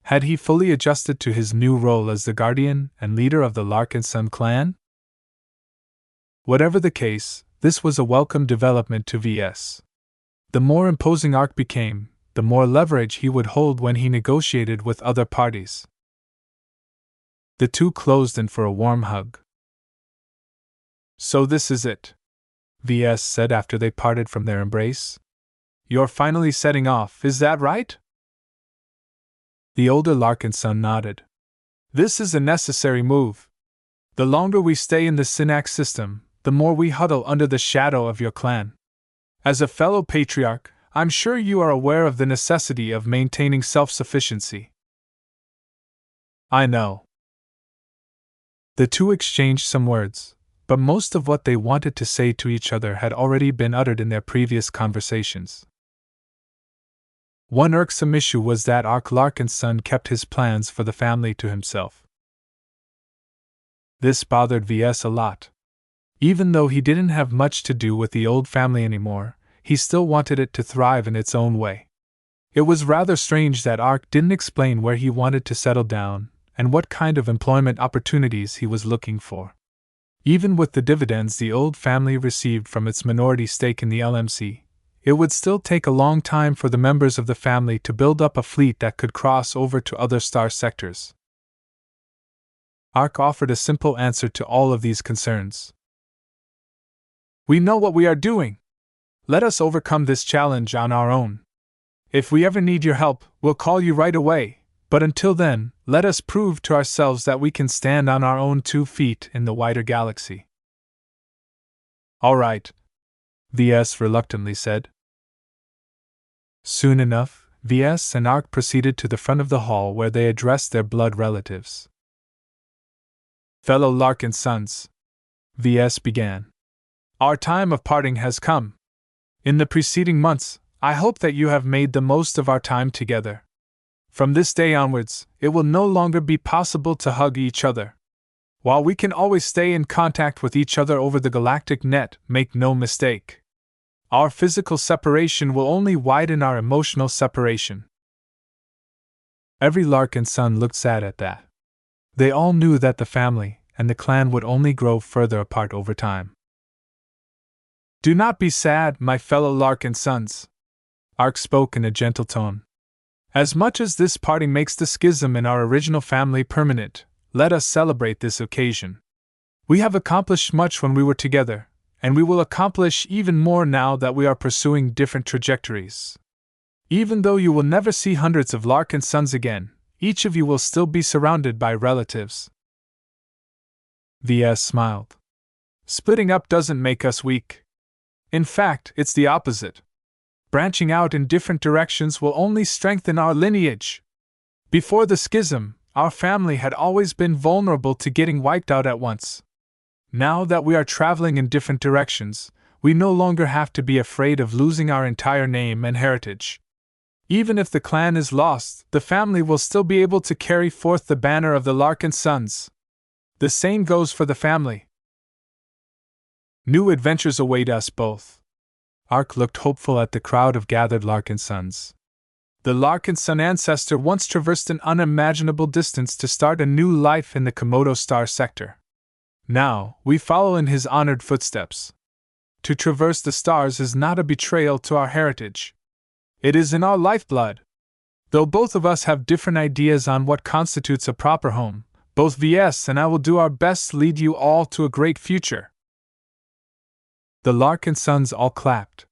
Had he fully adjusted to his new role as the guardian and leader of the Larkinson clan? Whatever the case, this was a welcome development to Ves. The more imposing Ark became, the more leverage he would hold when he negotiated with other parties. The two closed in for a warm hug. "So this is it," Ves said after they parted from their embrace. "You're finally setting off, is that right?" The older Larkinson nodded. "This is a necessary move. The longer we stay in the Hisneck system, the more we huddle under the shadow of your clan. As a fellow patriarch, I'm sure you are aware of the necessity of maintaining self-sufficiency." "I know." The two exchanged some words, but most of what they wanted to say to each other had already been uttered in their previous conversations. One irksome issue was that Ark Larkinson kept his plans for the family to himself. This bothered Ves a lot. Even though he didn't have much to do with the old family anymore, he still wanted it to thrive in its own way. It was rather strange that Ark didn't explain where he wanted to settle down and what kind of employment opportunities he was looking for. Even with the dividends the old family received from its minority stake in the LMC, it would still take a long time for the members of the family to build up a fleet that could cross over to other star sectors. Ark offered a simple answer to all of these concerns. "We know what we are doing. Let us overcome this challenge on our own. If we ever need your help, we'll call you right away, but until then, let us prove to ourselves that we can stand on our own 2 feet in the wider galaxy." "All right," Ves reluctantly said. Soon enough, Ves and Ark proceeded to the front of the hall where they addressed their blood relatives. "Fellow Larkinsons," Ves began, "our time of parting has come. In the preceding months, I hope that you have made the most of our time together. From this day onwards, it will no longer be possible to hug each other. While we can always stay in contact with each other over the galactic net, make no mistake. Our physical separation will only widen our emotional separation." Every Larkinson looked sad at that. They all knew that the family and the clan would only grow further apart over time. Do not be sad, my fellow Larkinsons. Ark spoke in a gentle tone. As much as this parting makes the schism in our original family permanent, let us celebrate this occasion. We have accomplished much when we were together, and we will accomplish even more now that we are pursuing different trajectories. Even though you will never see hundreds of Larkinsons again, each of you will still be surrounded by relatives. Ves smiled. Splitting up doesn't make us weak. In fact, it's the opposite. Branching out in different directions will only strengthen our lineage. Before the schism, our family had always been vulnerable to getting wiped out at once. Now that we are traveling in different directions, we no longer have to be afraid of losing our entire name and heritage. Even if the clan is lost, the family will still be able to carry forth the banner of the Larkinsons. The same goes for the family. New adventures await us both. Ark looked hopeful at the crowd of gathered Larkinsons. The Larkinson ancestor once traversed an unimaginable distance to start a new life in the Komodo star sector. Now, we follow in his honored footsteps. To traverse the stars is not a betrayal to our heritage. It is in our lifeblood. Though both of us have different ideas on what constitutes a proper home, both Ves and I will do our best to lead you all to a great future. The Larkinsons all clapped.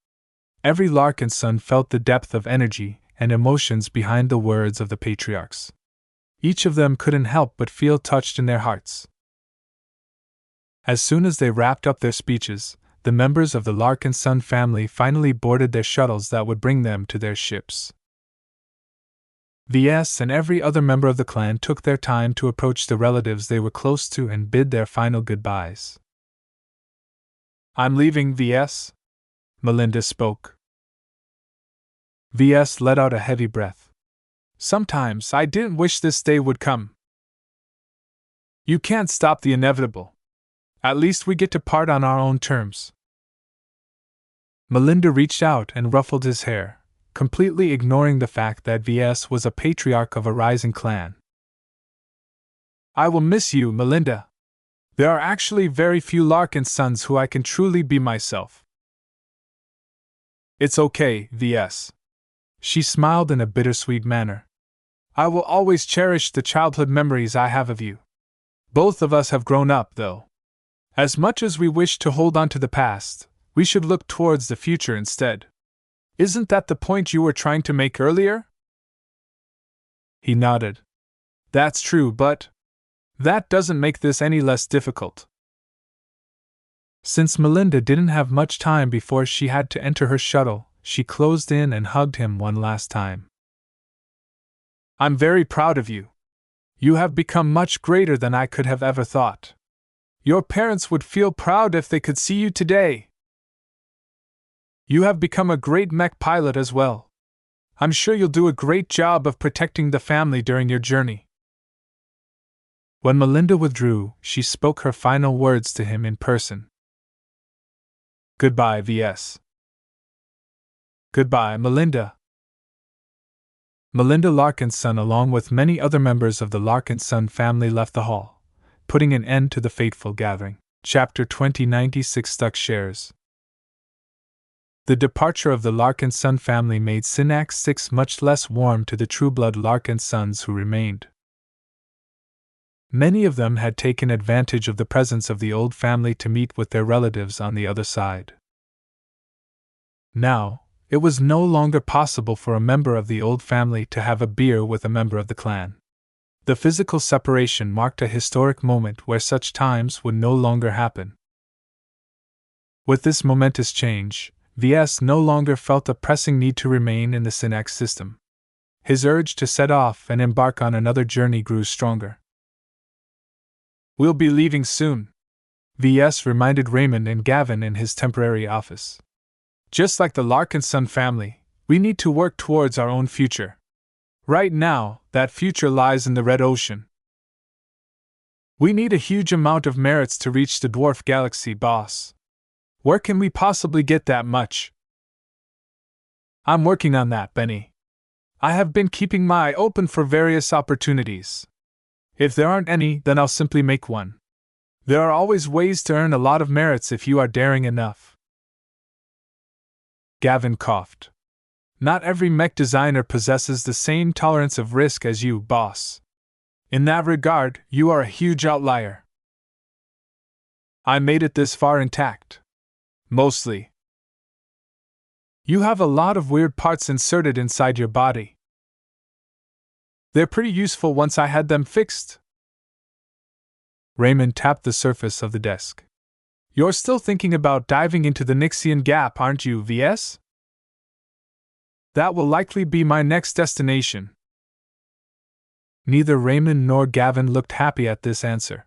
Every Larkinson felt the depth of energy and emotions behind the words of the patriarchs. Each of them couldn't help but feel touched in their hearts. As soon as they wrapped up their speeches, the members of the Larkinson family finally boarded their shuttles that would bring them to their ships. Ves and every other member of the clan took their time to approach the relatives they were close to and bid their final goodbyes. I'm leaving, Ves. Melinda spoke. Ves let out a heavy breath. Sometimes I didn't wish this day would come. You can't stop the inevitable. At least we get to part on our own terms. Melinda reached out and ruffled his hair, completely ignoring the fact that Ves was a patriarch of a rising clan. I will miss you, Melinda. There are actually very few Larkinsons who I can truly be myself. It's okay, Ves. She smiled in a bittersweet manner. I will always cherish the childhood memories I have of you. Both of us have grown up, though. As much as we wish to hold on to the past, we should look towards the future instead. Isn't that the point you were trying to make earlier? He nodded. That's true, but that doesn't make this any less difficult. Since Melinda didn't have much time before she had to enter her shuttle, she closed in and hugged him one last time. I'm very proud of you. You have become much greater than I could have ever thought. Your parents would feel proud if they could see you today. You have become a great mech pilot as well. I'm sure you'll do a great job of protecting the family during your journey. When Melinda withdrew, she spoke her final words to him in person. Goodbye, Ves. Goodbye, Melinda. Melinda Larkinson, along with many other members of the Larkinson family, left the hall, putting an end to the fateful gathering. Chapter 2096 Stuck Shares. The departure of the Larkinson family made Synnax 6 much less warm to the true-blood Larkinsons who remained. Many of them had taken advantage of the presence of the old family to meet with their relatives on the other side. Now, it was no longer possible for a member of the old family to have a beer with a member of the clan. The physical separation marked a historic moment where such times would no longer happen. With this momentous change, Ves no longer felt a pressing need to remain in the Synnax system. His urge to set off and embark on another journey grew stronger. We'll be leaving soon, Ves reminded Raymond and Gavin in his temporary office. Just like the Larkinson family, we need to work towards our own future. Right now, that future lies in the Red Ocean. We need a huge amount of merits to reach the dwarf galaxy, boss. Where can we possibly get that much? I'm working on that, Benny. I have been keeping my eye open for various opportunities. If there aren't any, then I'll simply make one. There are always ways to earn a lot of merits if you are daring enough. Gavin coughed. Not every mech designer possesses the same tolerance of risk as you, boss. In that regard, you are a huge outlier. I made it this far intact. Mostly. You have a lot of weird parts inserted inside your body. They're pretty useful once I had them fixed. Raymond tapped the surface of the desk. You're still thinking about diving into the Nixian Gap, aren't you, Ves? That will likely be my next destination. Neither Raymond nor Gavin looked happy at this answer.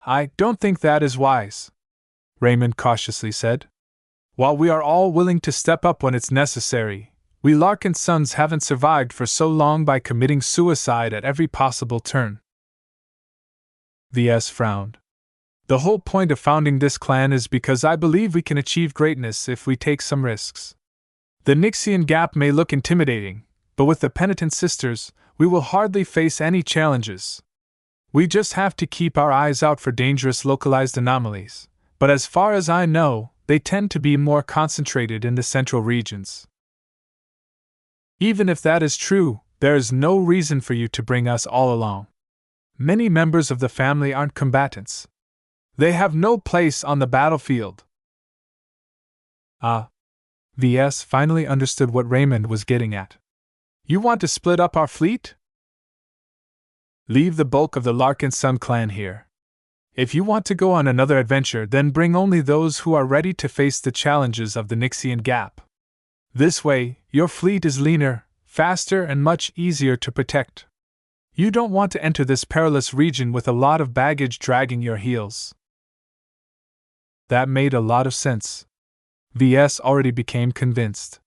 I don't think that is wise, Raymond cautiously said. While we are all willing to step up when it's necessary, we Larkinsons haven't survived for so long by committing suicide at every possible turn. Ves frowned. The whole point of founding this clan is because I believe we can achieve greatness if we take some risks. The Nixian Gap may look intimidating, but with the Penitent Sisters, we will hardly face any challenges. We just have to keep our eyes out for dangerous localized anomalies, but as far as I know, they tend to be more concentrated in the central regions. Even if that is true, there is no reason for you to bring us all along. Many members of the family aren't combatants. They have no place on the battlefield. Ves finally understood what Raymond was getting at. You want to split up our fleet? Leave the bulk of the Larkinson clan here. If you want to go on another adventure, then bring only those who are ready to face the challenges of the Nixian Gap. This way, your fleet is leaner, faster, and much easier to protect. You don't want to enter this perilous region with a lot of baggage dragging your heels. That made a lot of sense. Ves already became convinced.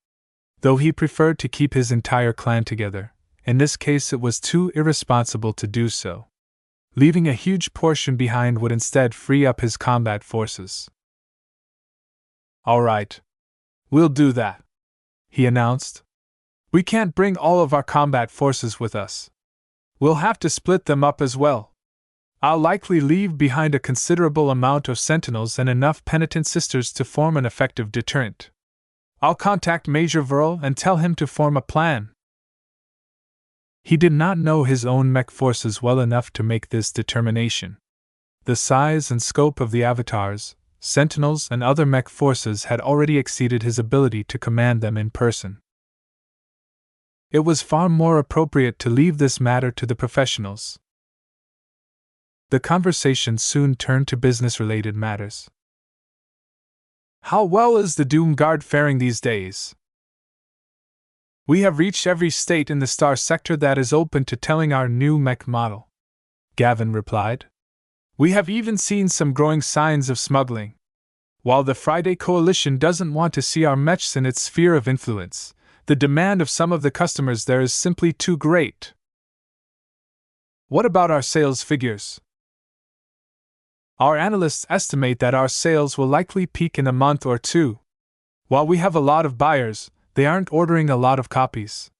Though he preferred to keep his entire clan together, in this case it was too irresponsible to do so. Leaving a huge portion behind would instead free up his combat forces. All right. We'll do that, he announced. We can't bring all of our combat forces with us. We'll have to split them up as well. I'll likely leave behind a considerable amount of sentinels and enough Penitent Sisters to form an effective deterrent. I'll contact Major Verl and tell him to form a plan. He did not know his own mech forces well enough to make this determination. The size and scope of the avatars, sentinels, and other mech forces had already exceeded his ability to command them in person. It was far more appropriate to leave this matter to the professionals. The conversation soon turned to business-related matters. How well is the Doom Guard faring these days? We have reached every state in the Star Sector that is open to telling our new mech model, Gavin replied. We have even seen some growing signs of smuggling. While the Friday Coalition doesn't want to see our mechs in its sphere of influence, the demand of some of the customers there is simply too great. What about our sales figures? Our analysts estimate that our sales will likely peak in a month or two. While we have a lot of buyers, they aren't ordering a lot of copies.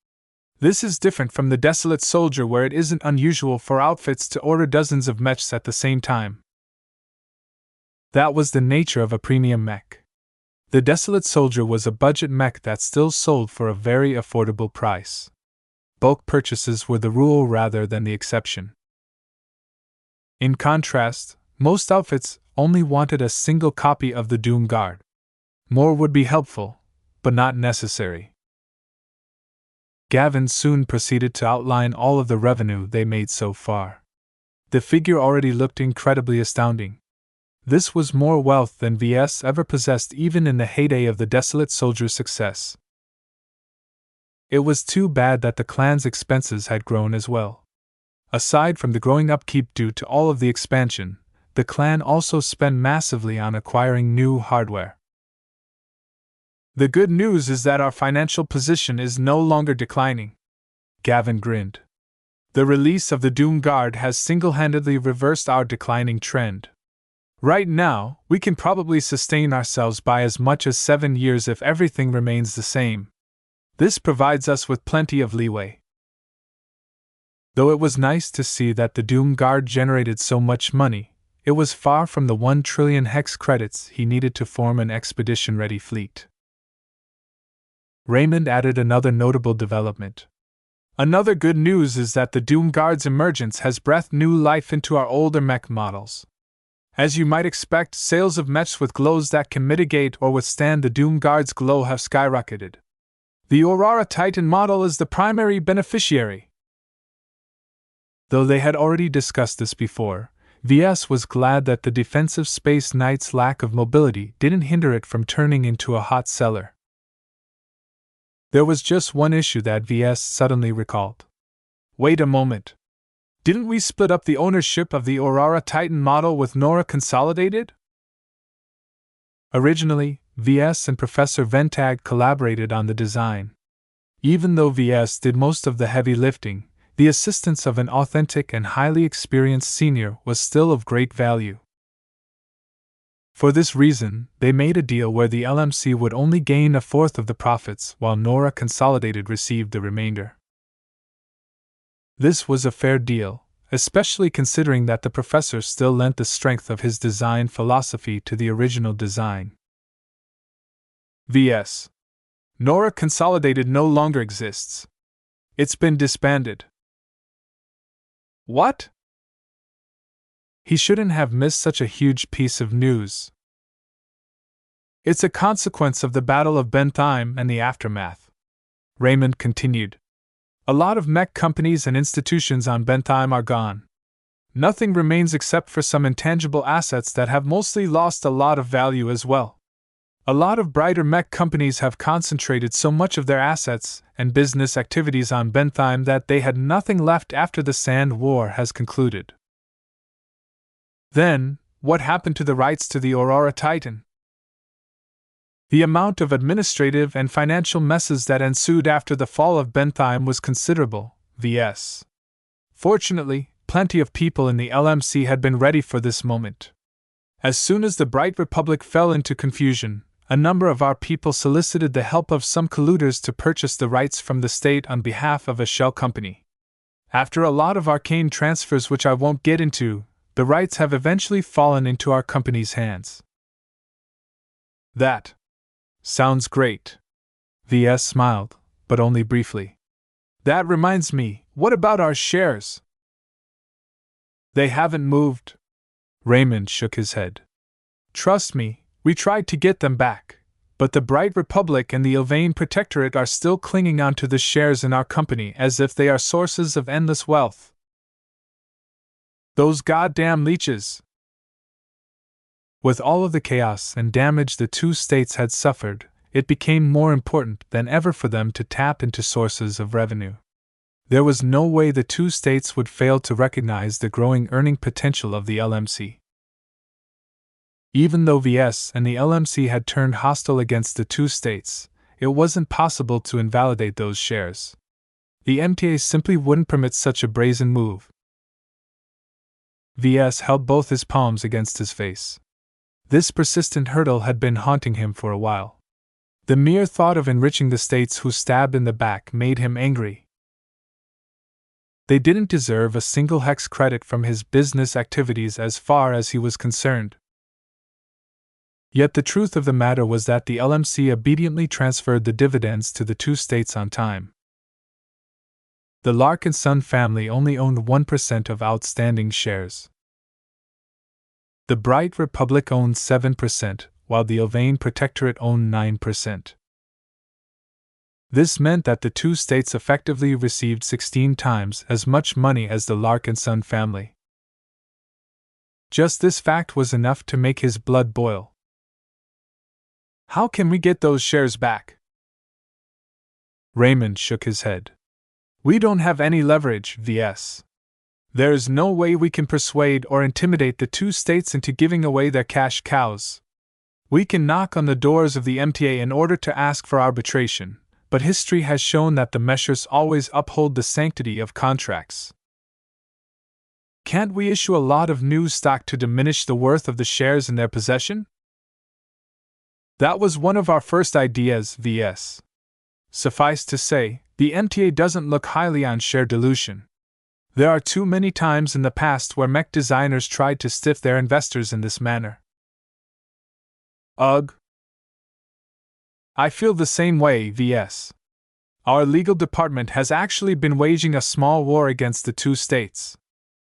This is different from the Desolate Soldier, where it isn't unusual for outfits to order dozens of mechs at the same time. That was the nature of a premium mech. The Desolate Soldier was a budget mech that still sold for a very affordable price. Bulk purchases were the rule rather than the exception. In contrast, most outfits only wanted a single copy of the Doom Guard. More would be helpful, but not necessary. Gavin soon proceeded to outline all of the revenue they made so far. The figure already looked incredibly astounding. This was more wealth than Ves ever possessed, even in the heyday of the Desolate Soldier's success. It was too bad that the clan's expenses had grown as well. Aside from the growing upkeep due to all of the expansion, the clan also spent massively on acquiring new hardware. The good news is that our financial position is no longer declining. Gavin grinned. The release of the Doom Guard has single-handedly reversed our declining trend. Right now, we can probably sustain ourselves by as much as 7 years if everything remains the same. This provides us with plenty of leeway. Though it was nice to see that the Doom Guard generated so much money, it was far from the 1 trillion hex credits he needed to form an expedition-ready fleet. Raymond added another notable development. Another good news is that the Doom Guard's emergence has breathed new life into our older mech models. As you might expect, sales of mechs with glows that can mitigate or withstand the Doom Guard's glow have skyrocketed. The Aurora Titan model is the primary beneficiary. Though they had already discussed this before, Ves was glad that the defensive Space Knight's lack of mobility didn't hinder it from turning into a hot seller. There was just one issue that Ves suddenly recalled. Wait a moment. Didn't we split up the ownership of the Aurora Titan model with Nora Consolidated? Originally, Ves and Professor Ventag collaborated on the design. Even though Ves did most of the heavy lifting, the assistance of an authentic and highly experienced senior was still of great value. For this reason, they made a deal where the LMC would only gain a fourth of the profits while Nora Consolidated received the remainder. This was a fair deal, especially considering that the professor still lent the strength of his design philosophy to the original design. Ves. Nora Consolidated no longer exists. It's been disbanded. What? He shouldn't have missed such a huge piece of news. It's a consequence of the Battle of Bentheim and the aftermath. Raymond continued. A lot of mech companies and institutions on Bentheim are gone. Nothing remains except for some intangible assets that have mostly lost a lot of value as well. A lot of brighter mech companies have concentrated so much of their assets and business activities on Bentheim that they had nothing left after the Sand War has concluded. Then, what happened to the rights to the Aurora Titan? The amount of administrative and financial messes that ensued after the fall of Bentheim was considerable, Ves. Fortunately, plenty of people in the LMC had been ready for this moment. As soon as the Bright Republic fell into confusion, a number of our people solicited the help of some colluders to purchase the rights from the state on behalf of a shell company. After a lot of arcane transfers which I won't get into, the rights have eventually fallen into our company's hands. That sounds great. Ves smiled, but only briefly. That reminds me, what about our shares? They haven't moved. Raymond shook his head. Trust me, we tried to get them back, but the Bright Republic and the Ilvain Protectorate are still clinging onto the shares in our company as if they are sources of endless wealth. Those goddamn leeches! With all of the chaos and damage the two states had suffered, it became more important than ever for them to tap into sources of revenue. There was no way the two states would fail to recognize the growing earning potential of the LMC. Even though Ves and the LMC had turned hostile against the two states, it wasn't possible to invalidate those shares. The MTA simply wouldn't permit such a brazen move. Ves held both his palms against his face. This persistent hurdle had been haunting him for a while. The mere thought of enriching the states who stabbed in the back made him angry. They didn't deserve a single hex credit from his business activities as far as he was concerned. Yet the truth of the matter was that the LMC obediently transferred the dividends to the two states on time. The Larkinson family only owned 1% of outstanding shares. The Bright Republic owned 7%, while the Ilvain Protectorate owned 9%. This meant that the two states effectively received 16 times as much money as the Larkinson family. Just this fact was enough to make his blood boil. How can we get those shares back? Raymond shook his head. We don't have any leverage, Ves. There is no way we can persuade or intimidate the two states into giving away their cash cows. We can knock on the doors of the MTA in order to ask for arbitration, but history has shown that the meshers always uphold the sanctity of contracts. Can't we issue a lot of new stock to diminish the worth of the shares in their possession? That was one of our first ideas, Ves. Suffice to say, the MTA doesn't look highly on share dilution. There are too many times in the past where mech designers tried to stiff their investors in this manner. Ugh. I feel the same way, VS. Our legal department has actually been waging a small war against the two states.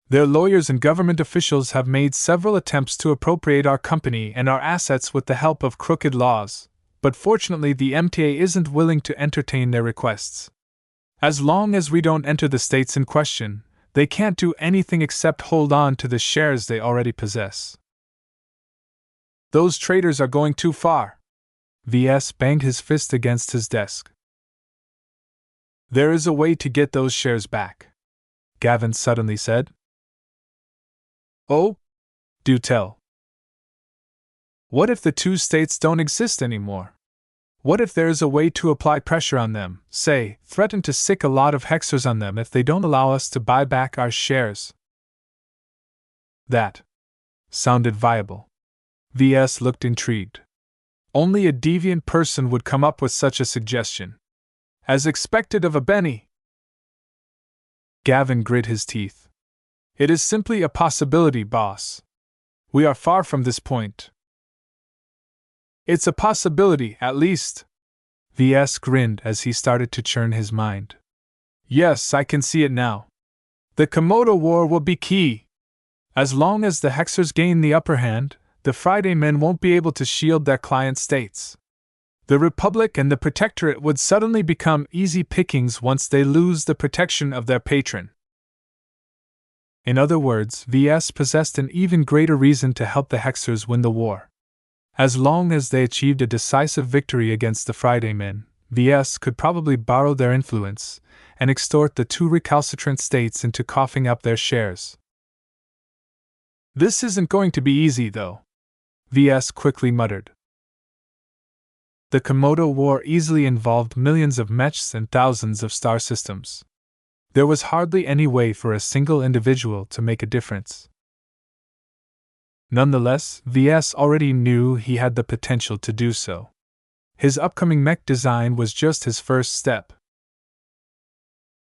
Their lawyers and government officials have made several attempts to appropriate our company and our assets with the help of crooked laws, but fortunately the MTA isn't willing to entertain their requests. As long as we don't enter the states in question, they can't do anything except hold on to the shares they already possess. Those traitors are going too far. VS banged his fist against his desk. There is a way to get those shares back, Gavin suddenly said. Oh? Do tell. What if the two states don't exist anymore? What if there is a way to apply pressure on them, say, threaten to sick a lot of hexers on them if they don't allow us to buy back our shares? That sounded viable. VS looked intrigued. Only a deviant person would come up with such a suggestion. As expected of a Benny. Gavin grit his teeth. It is simply a possibility, boss. We are far from this point. It's a possibility, at least. VS grinned as he started to churn his mind. Yes, I can see it now. The Komodo War will be key. As long as the Hexers gain the upper hand, the Friday men won't be able to shield their client states. The Republic and the Protectorate would suddenly become easy pickings once they lose the protection of their patron. In other words, VS possessed an even greater reason to help the Hexers win the war. As long as they achieved a decisive victory against the Friday men, VS could probably borrow their influence and extort the two recalcitrant states into coughing up their shares. This isn't going to be easy, though, VS quickly muttered. The Komodo War easily involved millions of mechs and thousands of star systems. There was hardly any way for a single individual to make a difference. Nonetheless, VS already knew he had the potential to do so. His upcoming mech design was just his first step.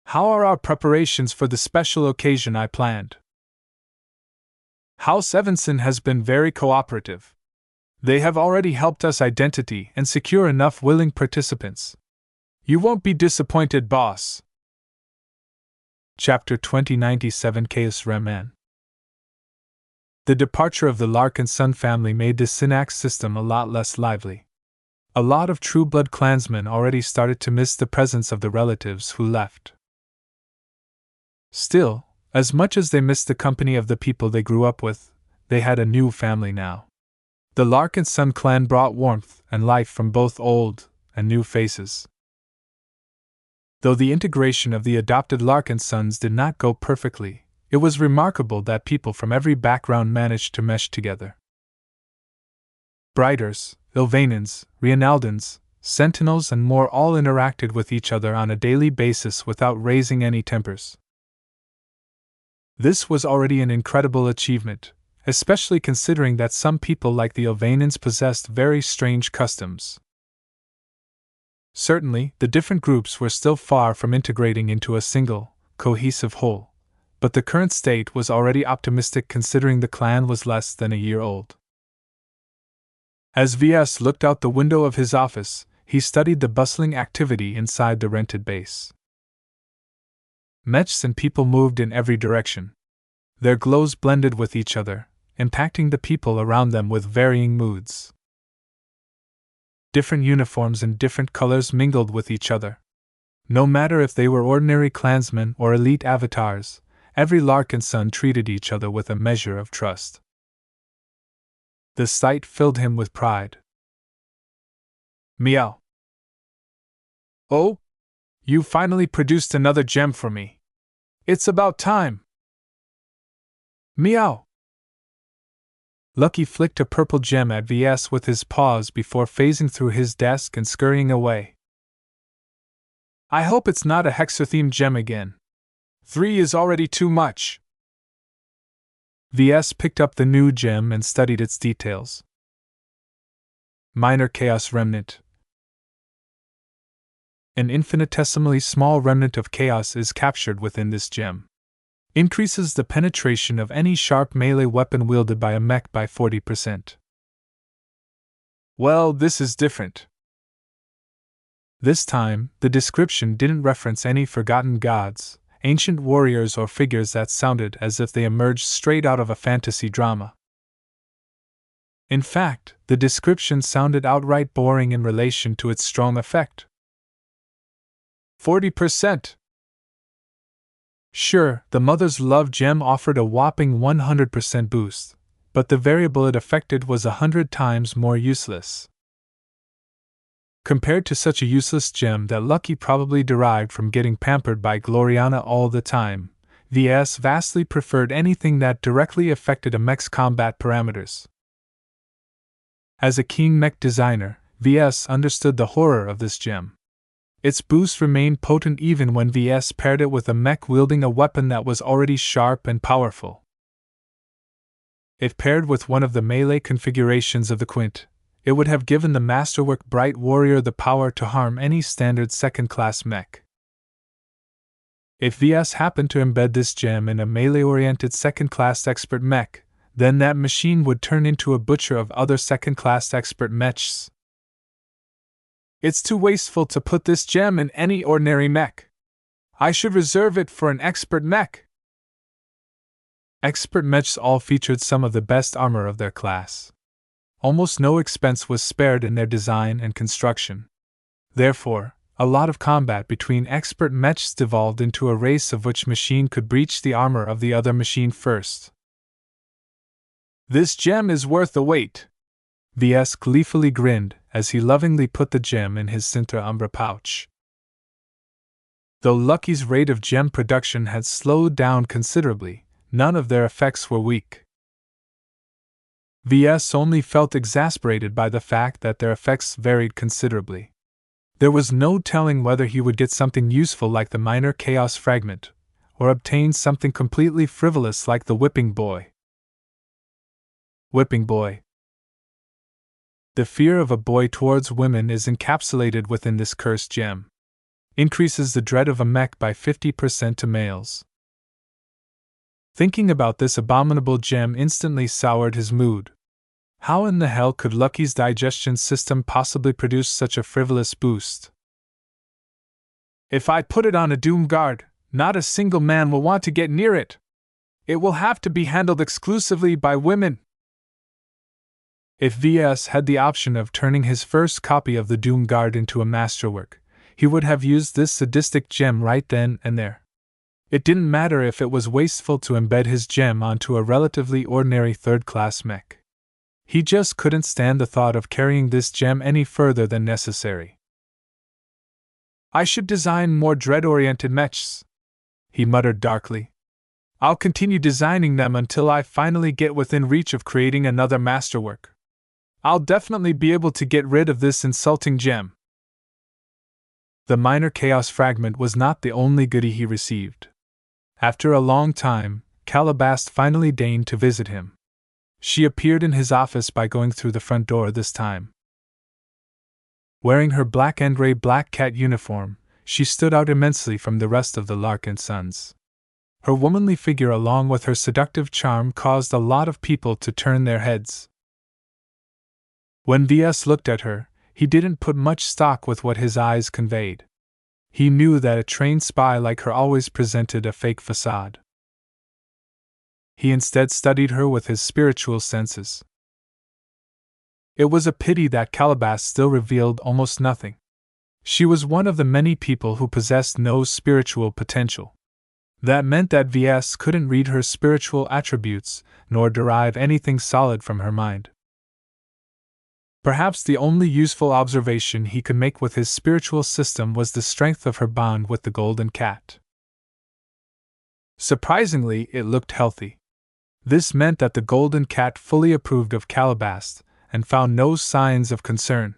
How are our preparations for the special occasion I planned? House Evanson has been very cooperative. They have already helped us identity and secure enough willing participants. You won't be disappointed, boss. Chapter 2097 Chaos Reman. The departure of the Larkinson family made the Synapse system a lot less lively. A lot of True Blood clansmen already started to miss the presence of the relatives who left. Still, as much as they missed the company of the people they grew up with, they had a new family now. The Larkinson clan brought warmth and life from both old and new faces. Though the integration of the adopted Larkinsons did not go perfectly, it was remarkable that people from every background managed to mesh together. Brighters, Ilvanans, Reinaldans, Sentinels and more all interacted with each other on a daily basis without raising any tempers. This was already an incredible achievement, especially considering that some people like the Ilvanans possessed very strange customs. Certainly, the different groups were still far from integrating into a single, cohesive whole, but the current state was already optimistic considering the clan was less than a year old. As VS looked out the window of his office, he studied the bustling activity inside the rented base. Mechs and people moved in every direction. Their glows blended with each other, impacting the people around them with varying moods. Different uniforms and different colors mingled with each other. No matter if they were ordinary clansmen or elite avatars, every Larkinson treated each other with a measure of trust. The sight filled him with pride. Meow. Oh? You finally produced another gem for me. It's about time. Meow. Lucky flicked a purple gem at VS with his paws before phasing through his desk and scurrying away. I hope it's not a Hexer-themed gem again. 3 is already too much. VS picked up the new gem and studied its details. Minor Chaos Remnant. An infinitesimally small remnant of chaos is captured within this gem. Increases the penetration of any sharp melee weapon wielded by a mech by 40%. Well, this is different. This time, the description didn't reference any forgotten gods, ancient warriors, or figures that sounded as if they emerged straight out of a fantasy drama. In fact, the description sounded outright boring in relation to its strong effect. 40%. Sure, the Mother's Love gem offered a whopping 100% boost, but the variable it affected was 100 times more useless. Compared to such a useless gem that Lucky probably derived from getting pampered by Gloriana all the time, Ves vastly preferred anything that directly affected a mech's combat parameters. As a keen mech designer, Ves understood the horror of this gem. Its boost remained potent even when Ves paired it with a mech wielding a weapon that was already sharp and powerful. If paired with one of the melee configurations of the Quint, it would have given the masterwork Bright Warrior the power to harm any standard second-class mech. If Ves happened to embed this gem in a melee-oriented second-class expert mech, then that machine would turn into a butcher of other second-class expert mechs. It's too wasteful to put this gem in any ordinary mech. I should reserve it for an expert mech. Expert mechs all featured some of the best armor of their class. Almost no expense was spared in their design and construction. Therefore, a lot of combat between expert mechs devolved into a race of which machine could breach the armor of the other machine first. This gem is worth the wait. Ves gleefully grinned as he lovingly put the gem in his Sintra Umbra pouch. Though Lucky's rate of gem production had slowed down considerably, none of their effects were weak. Ves only felt exasperated by the fact that their effects varied considerably. There was no telling whether he would get something useful like the minor chaos fragment, or obtain something completely frivolous like the whipping boy. Whipping boy. The fear of a boy towards women is encapsulated within this cursed gem. Increases the dread of a mech by 50% to males. Thinking about this abominable gem instantly soured his mood. How in the hell could Lucky's digestion system possibly produce such a frivolous boost? If I put it on a Doom Guard, not a single man will want to get near it. It will have to be handled exclusively by women. If Ves had the option of turning his first copy of the Doom Guard into a masterwork, he would have used this sadistic gem right then and there. It didn't matter if it was wasteful to embed his gem onto a relatively ordinary third-class mech. He just couldn't stand the thought of carrying this gem any further than necessary. I should design more dread-oriented mechs, he muttered darkly. I'll continue designing them until I finally get within reach of creating another masterwork. I'll definitely be able to get rid of this insulting gem. The minor chaos fragment was not the only goodie he received. After a long time, Calabast finally deigned to visit him. She appeared in his office by going through the front door this time. Wearing her black and gray black cat uniform, she stood out immensely from the rest of the Larkinsons. Her womanly figure along with her seductive charm caused a lot of people to turn their heads. When Ves looked at her, he didn't put much stock with what his eyes conveyed. He knew that a trained spy like her always presented a fake facade. He instead studied her with his spiritual senses. It was a pity that Calabast still revealed almost nothing. She was one of the many people who possessed no spiritual potential. That meant that Ves couldn't read her spiritual attributes, nor derive anything solid from her mind. Perhaps the only useful observation he could make with his spiritual system was the strength of her bond with the golden cat. Surprisingly, it looked healthy. This meant that the golden cat fully approved of Calabast, and found no signs of concern.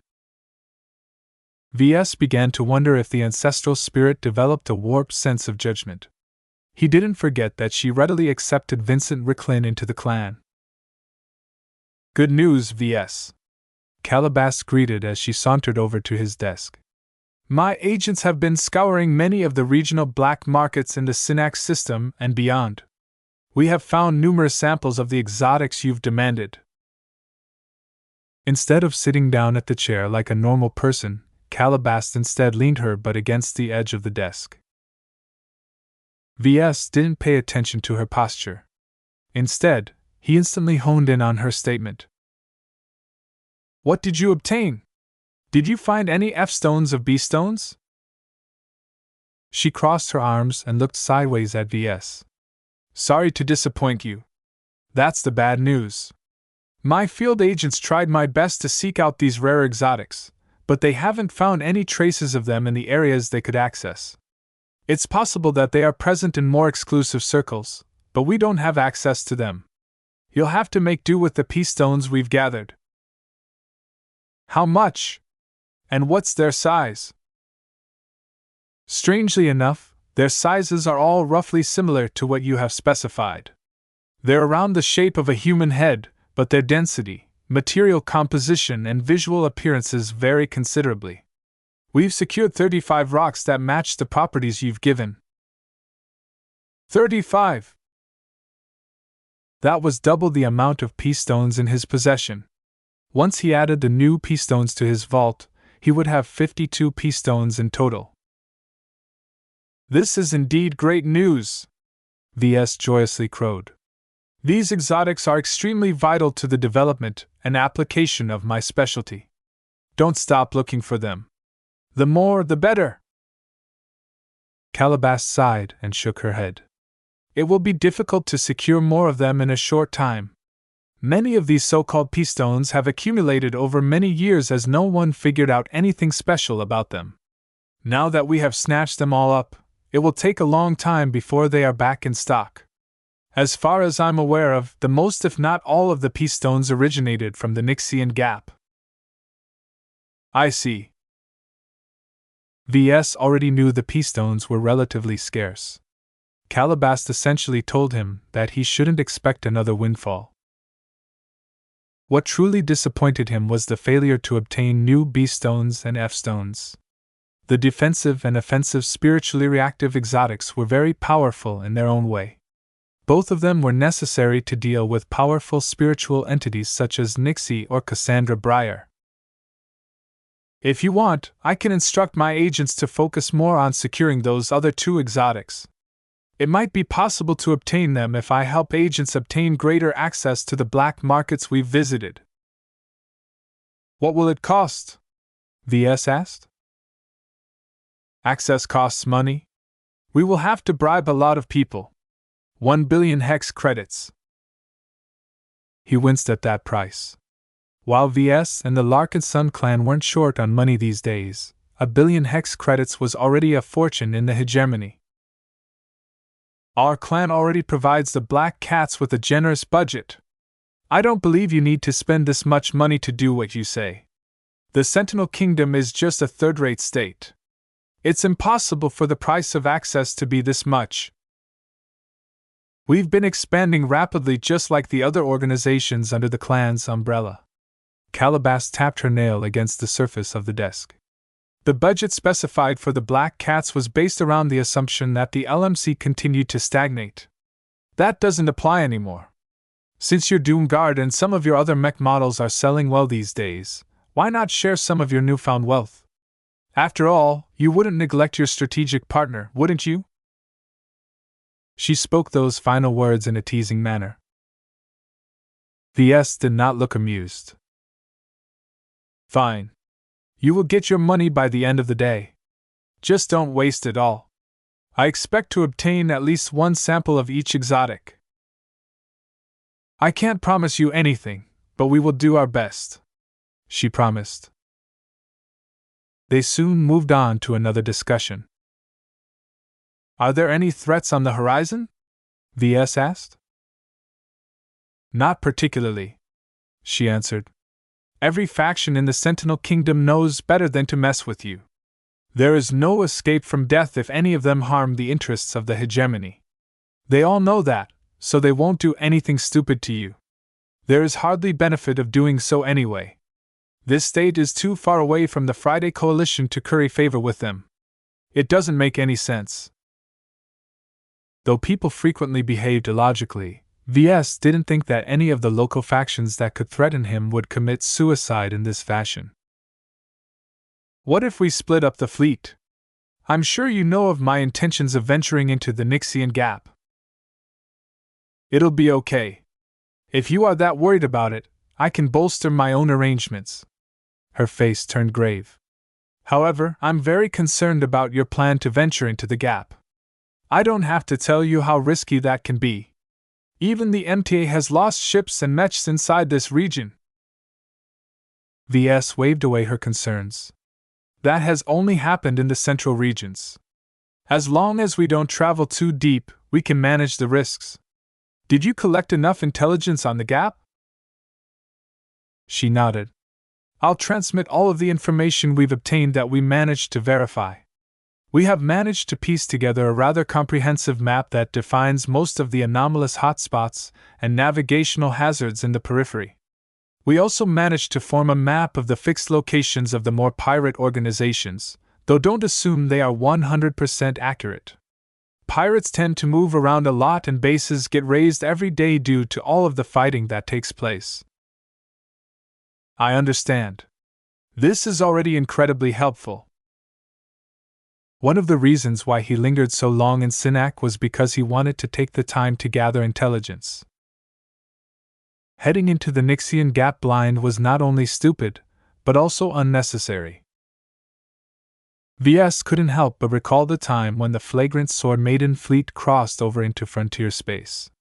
Ves began to wonder if the ancestral spirit developed a warped sense of judgment. He didn't forget that she readily accepted Vincent Ricklin into the clan. Good news, Ves. Calabast greeted as she sauntered over to his desk. My agents have been scouring many of the regional black markets in the Synnax system and beyond. We have found numerous samples of the exotics you've demanded. Instead of sitting down at the chair like a normal person, Calabast instead leaned her butt against the edge of the desk. Ves didn't pay attention to her posture. Instead, he instantly honed in on her statement. What did you obtain? Did you find any F-stones of B-stones? She crossed her arms and looked sideways at Ves. Sorry to disappoint you. That's the bad news. My field agents tried my best to seek out these rare exotics, but they haven't found any traces of them in the areas they could access. It's possible that they are present in more exclusive circles, but we don't have access to them. You'll have to make do with the P-stones we've gathered. How much? And what's their size? Strangely enough, their sizes are all roughly similar to what you have specified. They're around the shape of a human head, but their density, material composition, and visual appearances vary considerably. We've secured 35 rocks that match the properties you've given. 35! That was double the amount of P-stones in his possession. Once he added the new P-stones to his vault, he would have 52 P-stones in total. This is indeed great news, Ves joyously crowed. These exotics are extremely vital to the development and application of my specialty. Don't stop looking for them. The more, the better. Calabast sighed and shook her head. It will be difficult to secure more of them in a short time. Many of these so-called P-stones have accumulated over many years as no one figured out anything special about them. Now that we have snatched them all up, it will take a long time before they are back in stock. As far as I'm aware of, the most if not all of the P-stones originated from the Nixian Gap. I see. Ves already knew the P-stones were relatively scarce. Calabast essentially told him that he shouldn't expect another windfall. What truly disappointed him was the failure to obtain new B-stones and F-stones. The defensive and offensive spiritually reactive exotics were very powerful in their own way. Both of them were necessary to deal with powerful spiritual entities such as Nixie or Cassandra Breyer. If you want, I can instruct my agents to focus more on securing those other two exotics. It might be possible to obtain them if I help agents obtain greater access to the black markets we've visited. What will it cost? Ves asked. Access costs money. We will have to bribe a lot of people. 1 billion hex credits. He winced at that price. While Ves and the Larkinson clan weren't short on money these days, 1 billion hex credits was already a fortune in the hegemony. Our clan already provides the Black Cats with a generous budget. I don't believe you need to spend this much money to do what you say. The Sentinel Kingdom is just a third-rate state. It's impossible for the price of access to be this much. We've been expanding rapidly just like the other organizations under the clan's umbrella. Calabast tapped her nail against the surface of the desk. The budget specified for the Black Cats was based around the assumption that the LMC continued to stagnate. That doesn't apply anymore. Since your Doomguard and some of your other mech models are selling well these days, why not share some of your newfound wealth? After all, you wouldn't neglect your strategic partner, wouldn't you? She spoke those final words in a teasing manner. Ves did not look amused. Fine. You will get your money by the end of the day. Just don't waste it all. I expect to obtain at least one sample of each exotic. I can't promise you anything, but we will do our best, she promised. They soon moved on to another discussion. Are there any threats on the horizon? Ves asked. Not particularly, she answered. Every faction in the Sentinel Kingdom knows better than to mess with you. There is no escape from death if any of them harm the interests of the hegemony. They all know that, so they won't do anything stupid to you. There is hardly benefit of doing so anyway. This state is too far away from the Friday Coalition to curry favor with them. It doesn't make any sense. Though people frequently behaved illogically, Ves didn't think that any of the local factions that could threaten him would commit suicide in this fashion. What if we split up the fleet? I'm sure you know of my intentions of venturing into the Nixian Gap. It'll be okay. If you are that worried about it, I can bolster my own arrangements. Her face turned grave. However, I'm very concerned about your plan to venture into the Gap. I don't have to tell you how risky that can be. Even the MTA has lost ships and mechs inside this region. Ves waved away her concerns. That has only happened in the central regions. As long as we don't travel too deep, we can manage the risks. Did you collect enough intelligence on the Gap? She nodded. I'll transmit all of the information we've obtained that we managed to verify. We have managed to piece together a rather comprehensive map that defines most of the anomalous hotspots and navigational hazards in the periphery. We also managed to form a map of the fixed locations of the more pirate organizations, though don't assume they are 100% accurate. Pirates tend to move around a lot and bases get raised every day due to all of the fighting that takes place. I understand. This is already incredibly helpful. One of the reasons why he lingered so long in Hisneck was because he wanted to take the time to gather intelligence. Heading into the Nixian Gap blind was not only stupid, but also unnecessary. Ves couldn't help but recall the time when the flagrant Sword Maiden fleet crossed over into frontier space.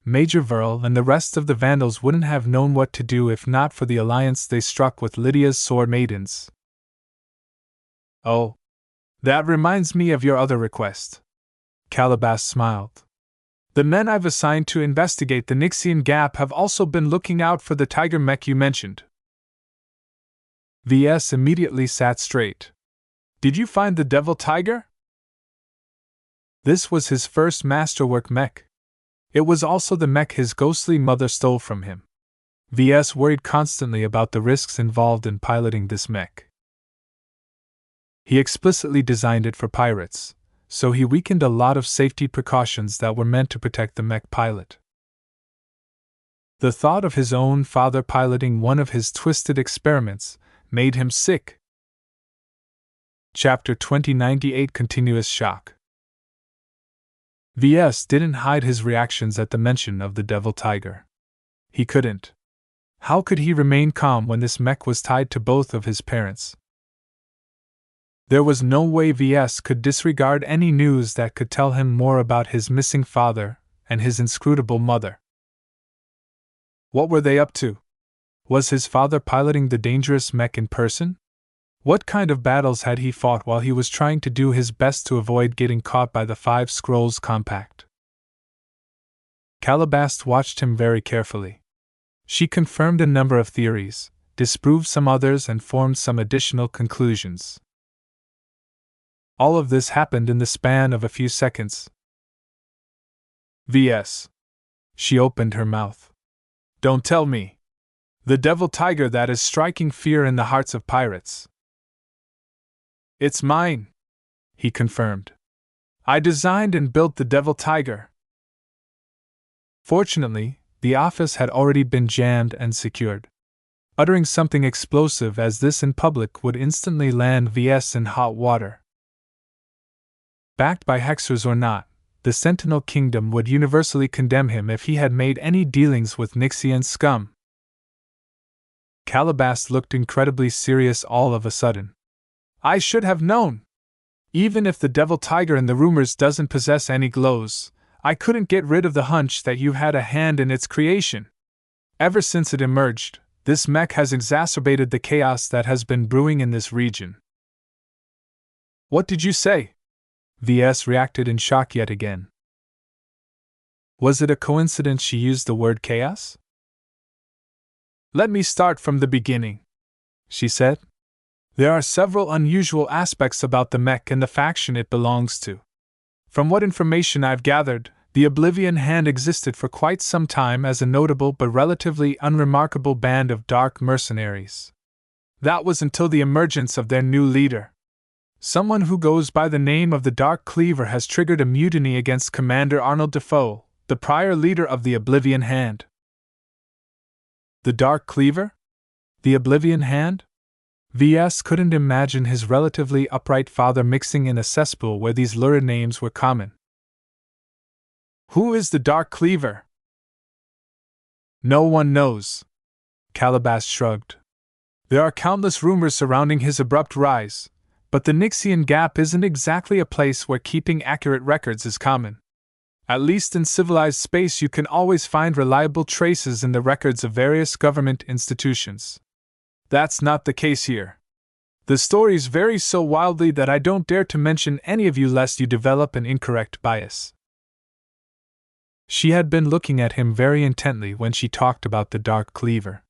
Major Verl and the rest of the Vandals wouldn't have known what to do if not for the alliance they struck with Lydia's Sword Maidens. Oh, that reminds me of your other request. Calabas smiled. The men I've assigned to investigate the Nixian Gap have also been looking out for the tiger mech you mentioned. Ves immediately sat straight. Did you find the Devil Tiger? This was his first masterwork mech. It was also the mech his ghostly mother stole from him. Ves worried constantly about the risks involved in piloting this mech. He explicitly designed it for pirates, so he weakened a lot of safety precautions that were meant to protect the mech pilot. The thought of his own father piloting one of his twisted experiments made him sick. Chapter 2098 Continuous Shock. Ves didn't hide his reactions at the mention of the Devil Tiger. He couldn't. How could he remain calm when this mech was tied to both of his parents? There was no way Ves could disregard any news that could tell him more about his missing father and his inscrutable mother. What were they up to? Was his father piloting the dangerous mech in person? What kind of battles had he fought while he was trying to do his best to avoid getting caught by the Five Scrolls Compact? Calabas watched him very carefully. She confirmed a number of theories, disproved some others, and formed some additional conclusions. All of this happened in the span of a few seconds. Ves. She opened her mouth. Don't tell me. The Devil Tiger that is striking fear in the hearts of pirates. It's mine, he confirmed. I designed and built the Devil Tiger. Fortunately, the office had already been jammed and secured. Uttering something explosive as this in public would instantly land Ves in hot water. Backed by hexers or not, the Sentinel Kingdom would universally condemn him if he had made any dealings with Nixian scum. Calabas looked incredibly serious all of a sudden. I should have known. Even if the Devil Tiger in the rumors doesn't possess any glows, I couldn't get rid of the hunch that you had a hand in its creation. Ever since it emerged, this mech has exacerbated the chaos that has been brewing in this region. What did you say? Ves reacted in shock yet again. Was it a coincidence she used the word chaos? Let me start from the beginning, she said. There are several unusual aspects about the mech and the faction it belongs to. From what information I've gathered, the Oblivion Hand existed for quite some time as a notable but relatively unremarkable band of dark mercenaries. That was until the emergence of their new leader. Someone who goes by the name of the Dark Cleaver has triggered a mutiny against Commander Arnold Defoe, the prior leader of the Oblivion Hand. The Dark Cleaver? The Oblivion Hand? Ves couldn't imagine his relatively upright father mixing in a cesspool where these lurid names were common. Who is the Dark Cleaver? No one knows. Calabash shrugged. There are countless rumors surrounding his abrupt rise, but the Nixian Gap isn't exactly a place where keeping accurate records is common. At least in civilized space, you can always find reliable traces in the records of various government institutions. That's not the case here. The stories vary so wildly that I don't dare to mention any of you lest you develop an incorrect bias. She had been looking at him very intently when she talked about the Dark Cleaver.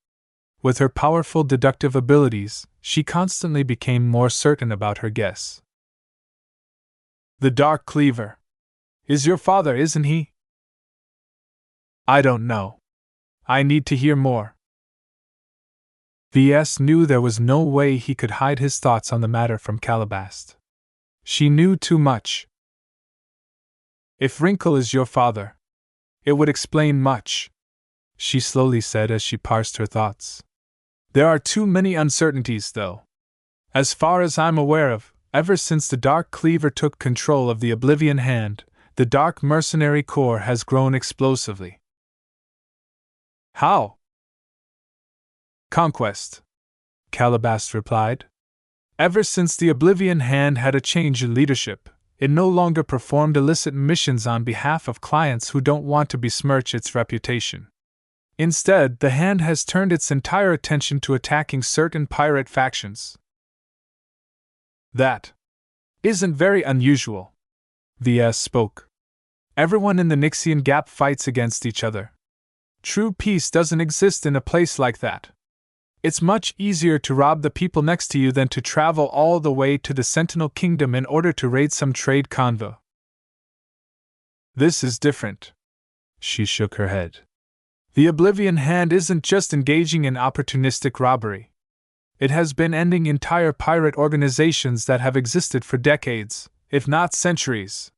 With her powerful deductive abilities, she constantly became more certain about her guess. The Dark Cleaver. Is your father, isn't he? I don't know. I need to hear more. Ves knew there was no way he could hide his thoughts on the matter from Calabash. She knew too much. If Wrinkle is your father, it would explain much, she slowly said as she parsed her thoughts. There are too many uncertainties, though. As far as I'm aware of, ever since the Dark Cleaver took control of the Oblivion Hand, the Dark Mercenary Corps has grown explosively. How? Conquest, Calabash replied. Ever since the Oblivion Hand had a change in leadership, it no longer performed illicit missions on behalf of clients who don't want to besmirch its reputation. Instead, the Hand has turned its entire attention to attacking certain pirate factions. That isn't very unusual, Ves spoke. Everyone in the Nixian Gap fights against each other. True peace doesn't exist in a place like that. It's much easier to rob the people next to you than to travel all the way to the Sentinel Kingdom in order to raid some trade convoy. This is different. She shook her head. The Oblivion Hand isn't just engaging in opportunistic robbery. It has been ending entire pirate organizations that have existed for decades, if not centuries.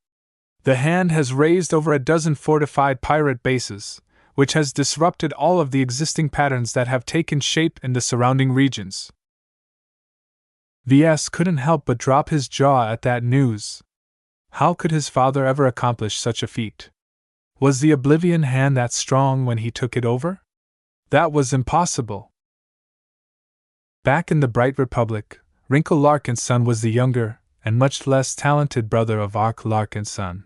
The Hand has razed over a dozen fortified pirate bases, which has disrupted all of the existing patterns that have taken shape in the surrounding regions. Ves couldn't help but drop his jaw at that news. How could his father ever accomplish such a feat? Was the Oblivion Hand that strong when he took it over? That was impossible. Back in the Bright Republic, Wrinkle Larkinson was the younger, and much less talented brother of Ark Larkinson.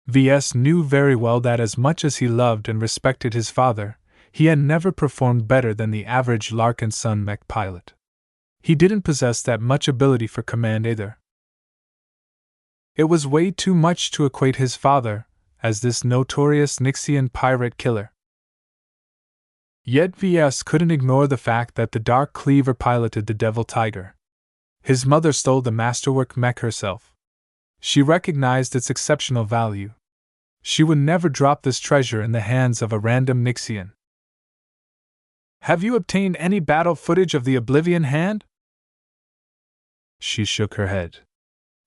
Ves knew very well that as much as he loved and respected his father, he had never performed better than the average Larkinson mech pilot. He didn't possess that much ability for command either. It was way too much to equate his father as this notorious Nixian pirate killer. Yet Ves couldn't ignore the fact that the Dark Cleaver piloted the Devil Tiger. His mother stole the masterwork mech herself. She recognized its exceptional value. She would never drop this treasure in the hands of a random Nixian. Have you obtained any battle footage of the Oblivion Hand? She shook her head.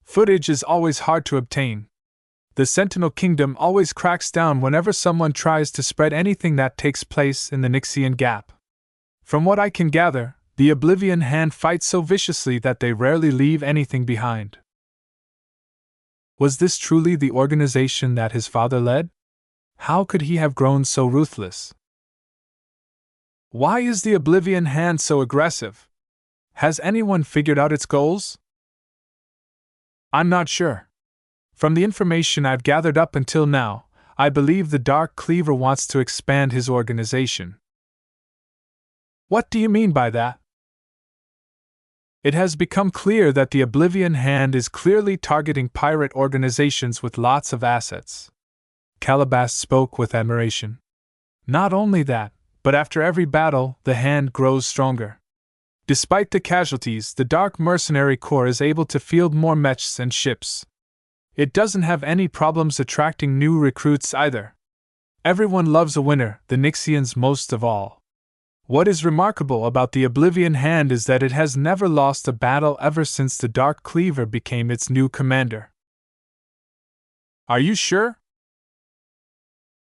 Footage is always hard to obtain. The Sentinel Kingdom always cracks down whenever someone tries to spread anything that takes place in the Nixian Gap. From what I can gather, the Oblivion Hand fights so viciously that they rarely leave anything behind. Was this truly the organization that his father led? How could he have grown so ruthless? Why is the Oblivion Hand so aggressive? Has anyone figured out its goals? I'm not sure. From the information I've gathered up until now, I believe the Dark Cleaver wants to expand his organization. What do you mean by that? It has become clear that the Oblivion Hand is clearly targeting pirate organizations with lots of assets. Calabash spoke with admiration. Not only that, but after every battle, the Hand grows stronger. Despite the casualties, the Dark Mercenary Corps is able to field more mechs and ships. It doesn't have any problems attracting new recruits either. Everyone loves a winner, the Nixians most of all. What is remarkable about the Oblivion Hand is that it has never lost a battle ever since the Dark Cleaver became its new commander. Are you sure?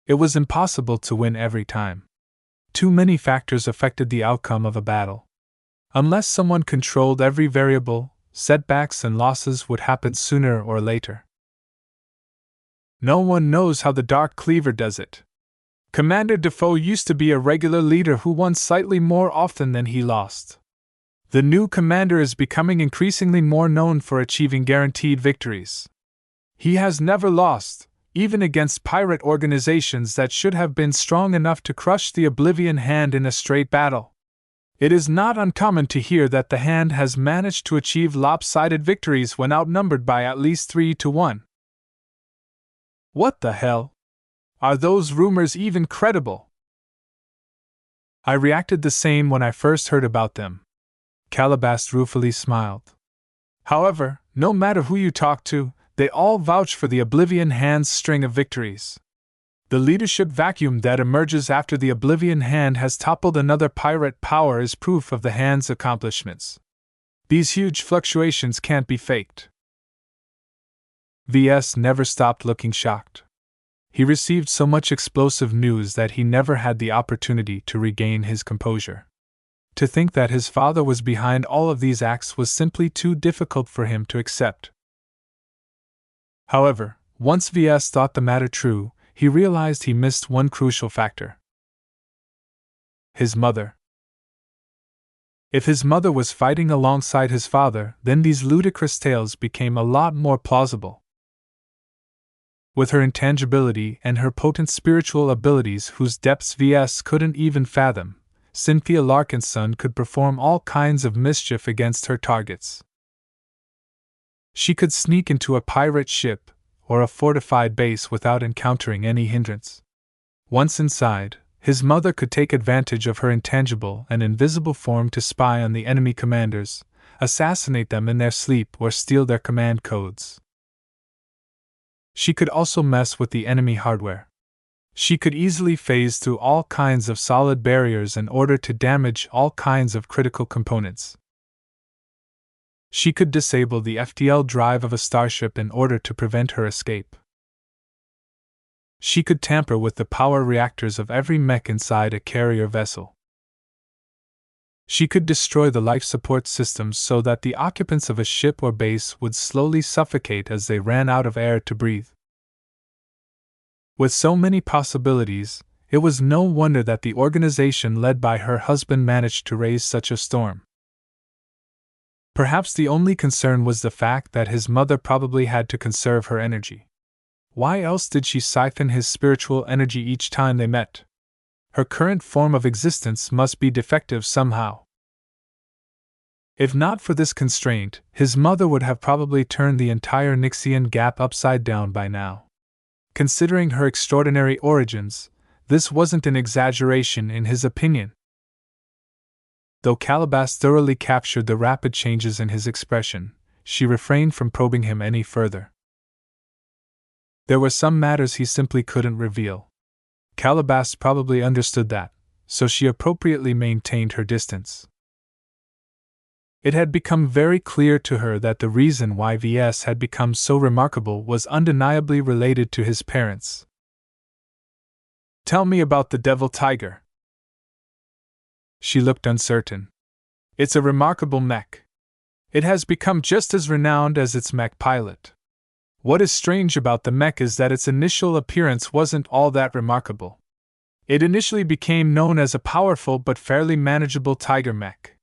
It was impossible to win every time. Too many factors affected the outcome of a battle. Unless someone controlled every variable, setbacks and losses would happen sooner or later. No one knows how the Dark Cleaver does it. Commander Defoe used to be a regular leader who won slightly more often than he lost. The new commander is becoming increasingly more known for achieving guaranteed victories. He has never lost, even against pirate organizations that should have been strong enough to crush the Oblivion Hand in a straight battle. It is not uncommon to hear that the Hand has managed to achieve lopsided victories when outnumbered by at least 3-1. What the hell? Are those rumors even credible? I reacted the same when I first heard about them. Calabast ruefully smiled. However, no matter who you talk to, they all vouch for the Oblivion Hand's string of victories. The leadership vacuum that emerges after the Oblivion Hand has toppled another pirate power is proof of the Hand's accomplishments. These huge fluctuations can't be faked. VS never stopped looking shocked. He received so much explosive news that he never had the opportunity to regain his composure. To think that his father was behind all of these acts was simply too difficult for him to accept. However, once VS thought the matter true, he realized he missed one crucial factor. His mother. If his mother was fighting alongside his father, then these ludicrous tales became a lot more plausible. With her intangibility and her potent spiritual abilities whose depths VS couldn't even fathom, Cynthia Larkinson could perform all kinds of mischief against her targets. She could sneak into a pirate ship or a fortified base without encountering any hindrance. Once inside, his mother could take advantage of her intangible and invisible form to spy on the enemy commanders, assassinate them in their sleep, or steal their command codes. She could also mess with the enemy hardware. She could easily phase through all kinds of solid barriers in order to damage all kinds of critical components. She could disable the FTL drive of a starship in order to prevent her escape. She could tamper with the power reactors of every mech inside a carrier vessel. She could destroy the life support systems so that the occupants of a ship or base would slowly suffocate as they ran out of air to breathe. With so many possibilities, it was no wonder that the organization led by her husband managed to raise such a storm. Perhaps the only concern was the fact that his mother probably had to conserve her energy. Why else did she siphon his spiritual energy each time they met? Her current form of existence must be defective somehow. If not for this constraint, his mother would have probably turned the entire Nixian gap upside down by now. Considering her extraordinary origins, this wasn't an exaggeration in his opinion. Though Calabast thoroughly captured the rapid changes in his expression, she refrained from probing him any further. There were some matters he simply couldn't reveal. Calabast probably understood that, so she appropriately maintained her distance. It had become very clear to her that the reason why VS had become so remarkable was undeniably related to his parents. "Tell me about the Devil Tiger." She looked uncertain. "It's a remarkable mech. It has become just as renowned as its mech pilot. What is strange about the mech is that its initial appearance wasn't all that remarkable. It initially became known as a powerful but fairly manageable tiger mech.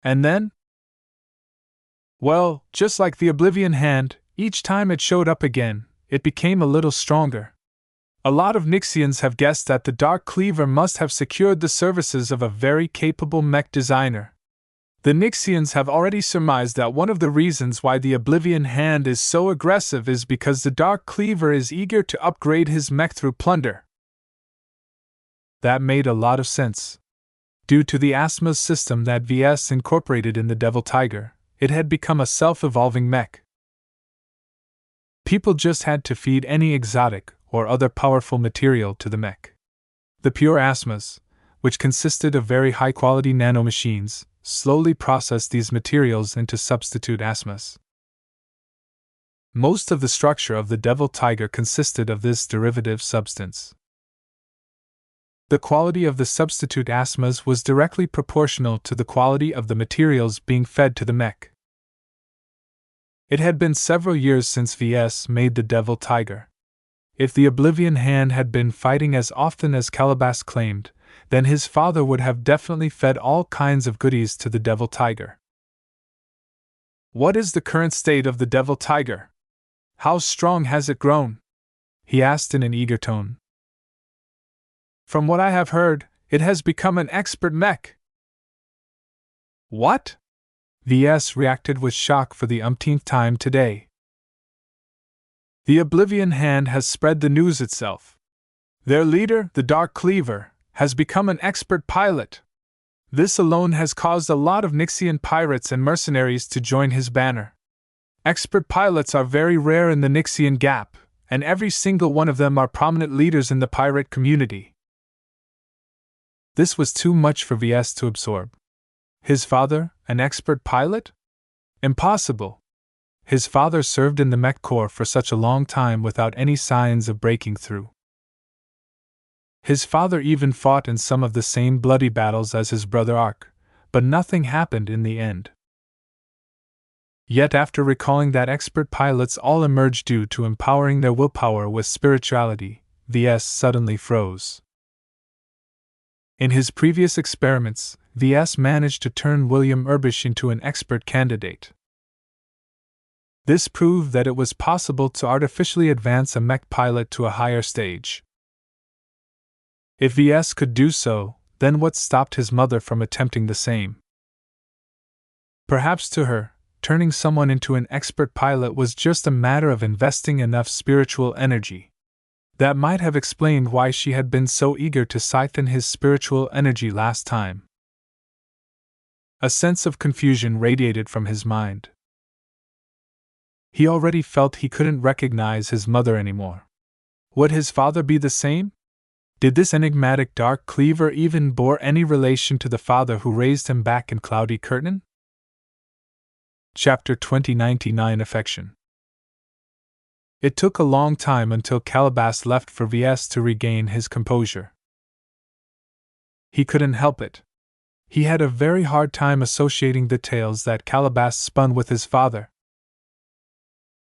And then? Well, just like the Oblivion Hand, each time it showed up again, it became a little stronger. A lot of Nixians have guessed that the Dark Cleaver must have secured the services of a very capable mech designer. The Nixians have already surmised that one of the reasons why the Oblivion Hand is so aggressive is because the Dark Cleaver is eager to upgrade his mech through plunder." That made a lot of sense. Due to the asthma system that VS incorporated in the Devil Tiger, it had become a self-evolving mech. People just had to feed any exotic or other powerful material to the mech. The pure asthmas, which consisted of very high-quality nanomachines, slowly processed these materials into substitute asthmas. Most of the structure of the Devil Tiger consisted of this derivative substance. The quality of the substitute asthmas was directly proportional to the quality of the materials being fed to the mech. It had been several years since Ves made the Devil Tiger. If the Oblivion Hand had been fighting as often as Calabas claimed, then his father would have definitely fed all kinds of goodies to the Devil Tiger. "What is the current state of the Devil Tiger? How strong has it grown?" he asked in an eager tone. "From what I have heard, it has become an expert mech." "What?" Ves reacted with shock for the umpteenth time today. "The Oblivion Hand has spread the news itself. Their leader, the Dark Cleaver, has become an expert pilot. This alone has caused a lot of Nixian pirates and mercenaries to join his banner. Expert pilots are very rare in the Nixian Gap, and every single one of them are prominent leaders in the pirate community." This was too much for Ves to absorb. His father, an expert pilot? Impossible. His father served in the Mech Corps for such a long time without any signs of breaking through. His father even fought in some of the same bloody battles as his brother Ark, but nothing happened in the end. Yet after recalling that expert pilots all emerged due to empowering their willpower with spirituality, Ves suddenly froze. In his previous experiments, Ves managed to turn William Urbish into an expert candidate. This proved that it was possible to artificially advance a mech pilot to a higher stage. If Ves could do so, then what stopped his mother from attempting the same? Perhaps to her, turning someone into an expert pilot was just a matter of investing enough spiritual energy. That might have explained why she had been so eager to siphon his spiritual energy last time. A sense of confusion radiated from his mind. He already felt he couldn't recognize his mother anymore. Would his father be the same? Did this enigmatic Dark Cleaver even bore any relation to the father who raised him back in Cloudy Curtain? Chapter 2099 Affection. It took a long time until Calabas left for Ves to regain his composure. He couldn't help it. He had a very hard time associating the tales that Calabas spun with his father.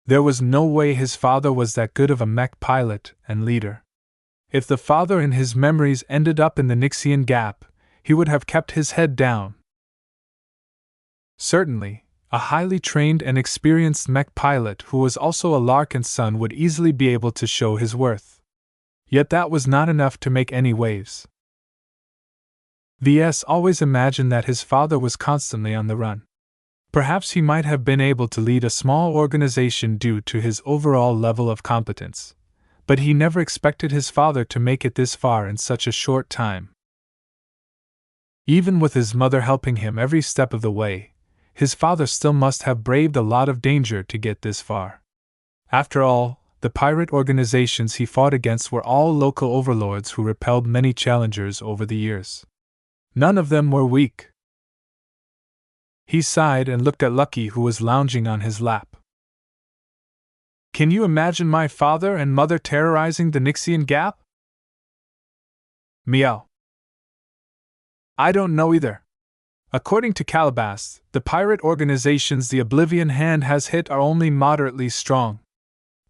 There was no way his father was that good of a mech pilot and leader. If the father in his memories ended up in the Nixian Gap, he would have kept his head down. Certainly, a highly trained and experienced mech pilot who was also a Larkin son would easily be able to show his worth. Yet that was not enough to make any waves. Ves always imagined that his father was constantly on the run. Perhaps he might have been able to lead a small organization due to his overall level of competence, but he never expected his father to make it this far in such a short time. Even with his mother helping him every step of the way, his father still must have braved a lot of danger to get this far. After all, the pirate organizations he fought against were all local overlords who repelled many challengers over the years. None of them were weak. He sighed and looked at Lucky, who was lounging on his lap. Can you imagine my father and mother terrorizing the Nixian Gap? Meow. I don't know either. According to Calabas, the pirate organizations the Oblivion Hand has hit are only moderately strong.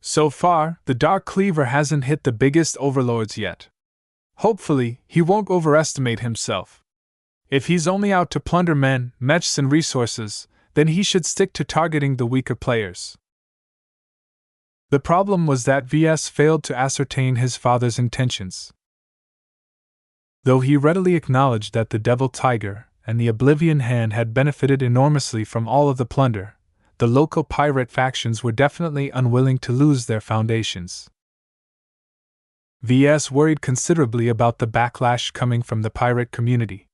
So far, the Dark Cleaver hasn't hit the biggest overlords yet. Hopefully, he won't overestimate himself. If he's only out to plunder men, mechs, and resources, then he should stick to targeting the weaker players. The problem was that Ves failed to ascertain his father's intentions. Though he readily acknowledged that the Devil Tiger and the Oblivion Hand had benefited enormously from all of the plunder, the local pirate factions were definitely unwilling to lose their foundations. Ves worried considerably about the backlash coming from the pirate community.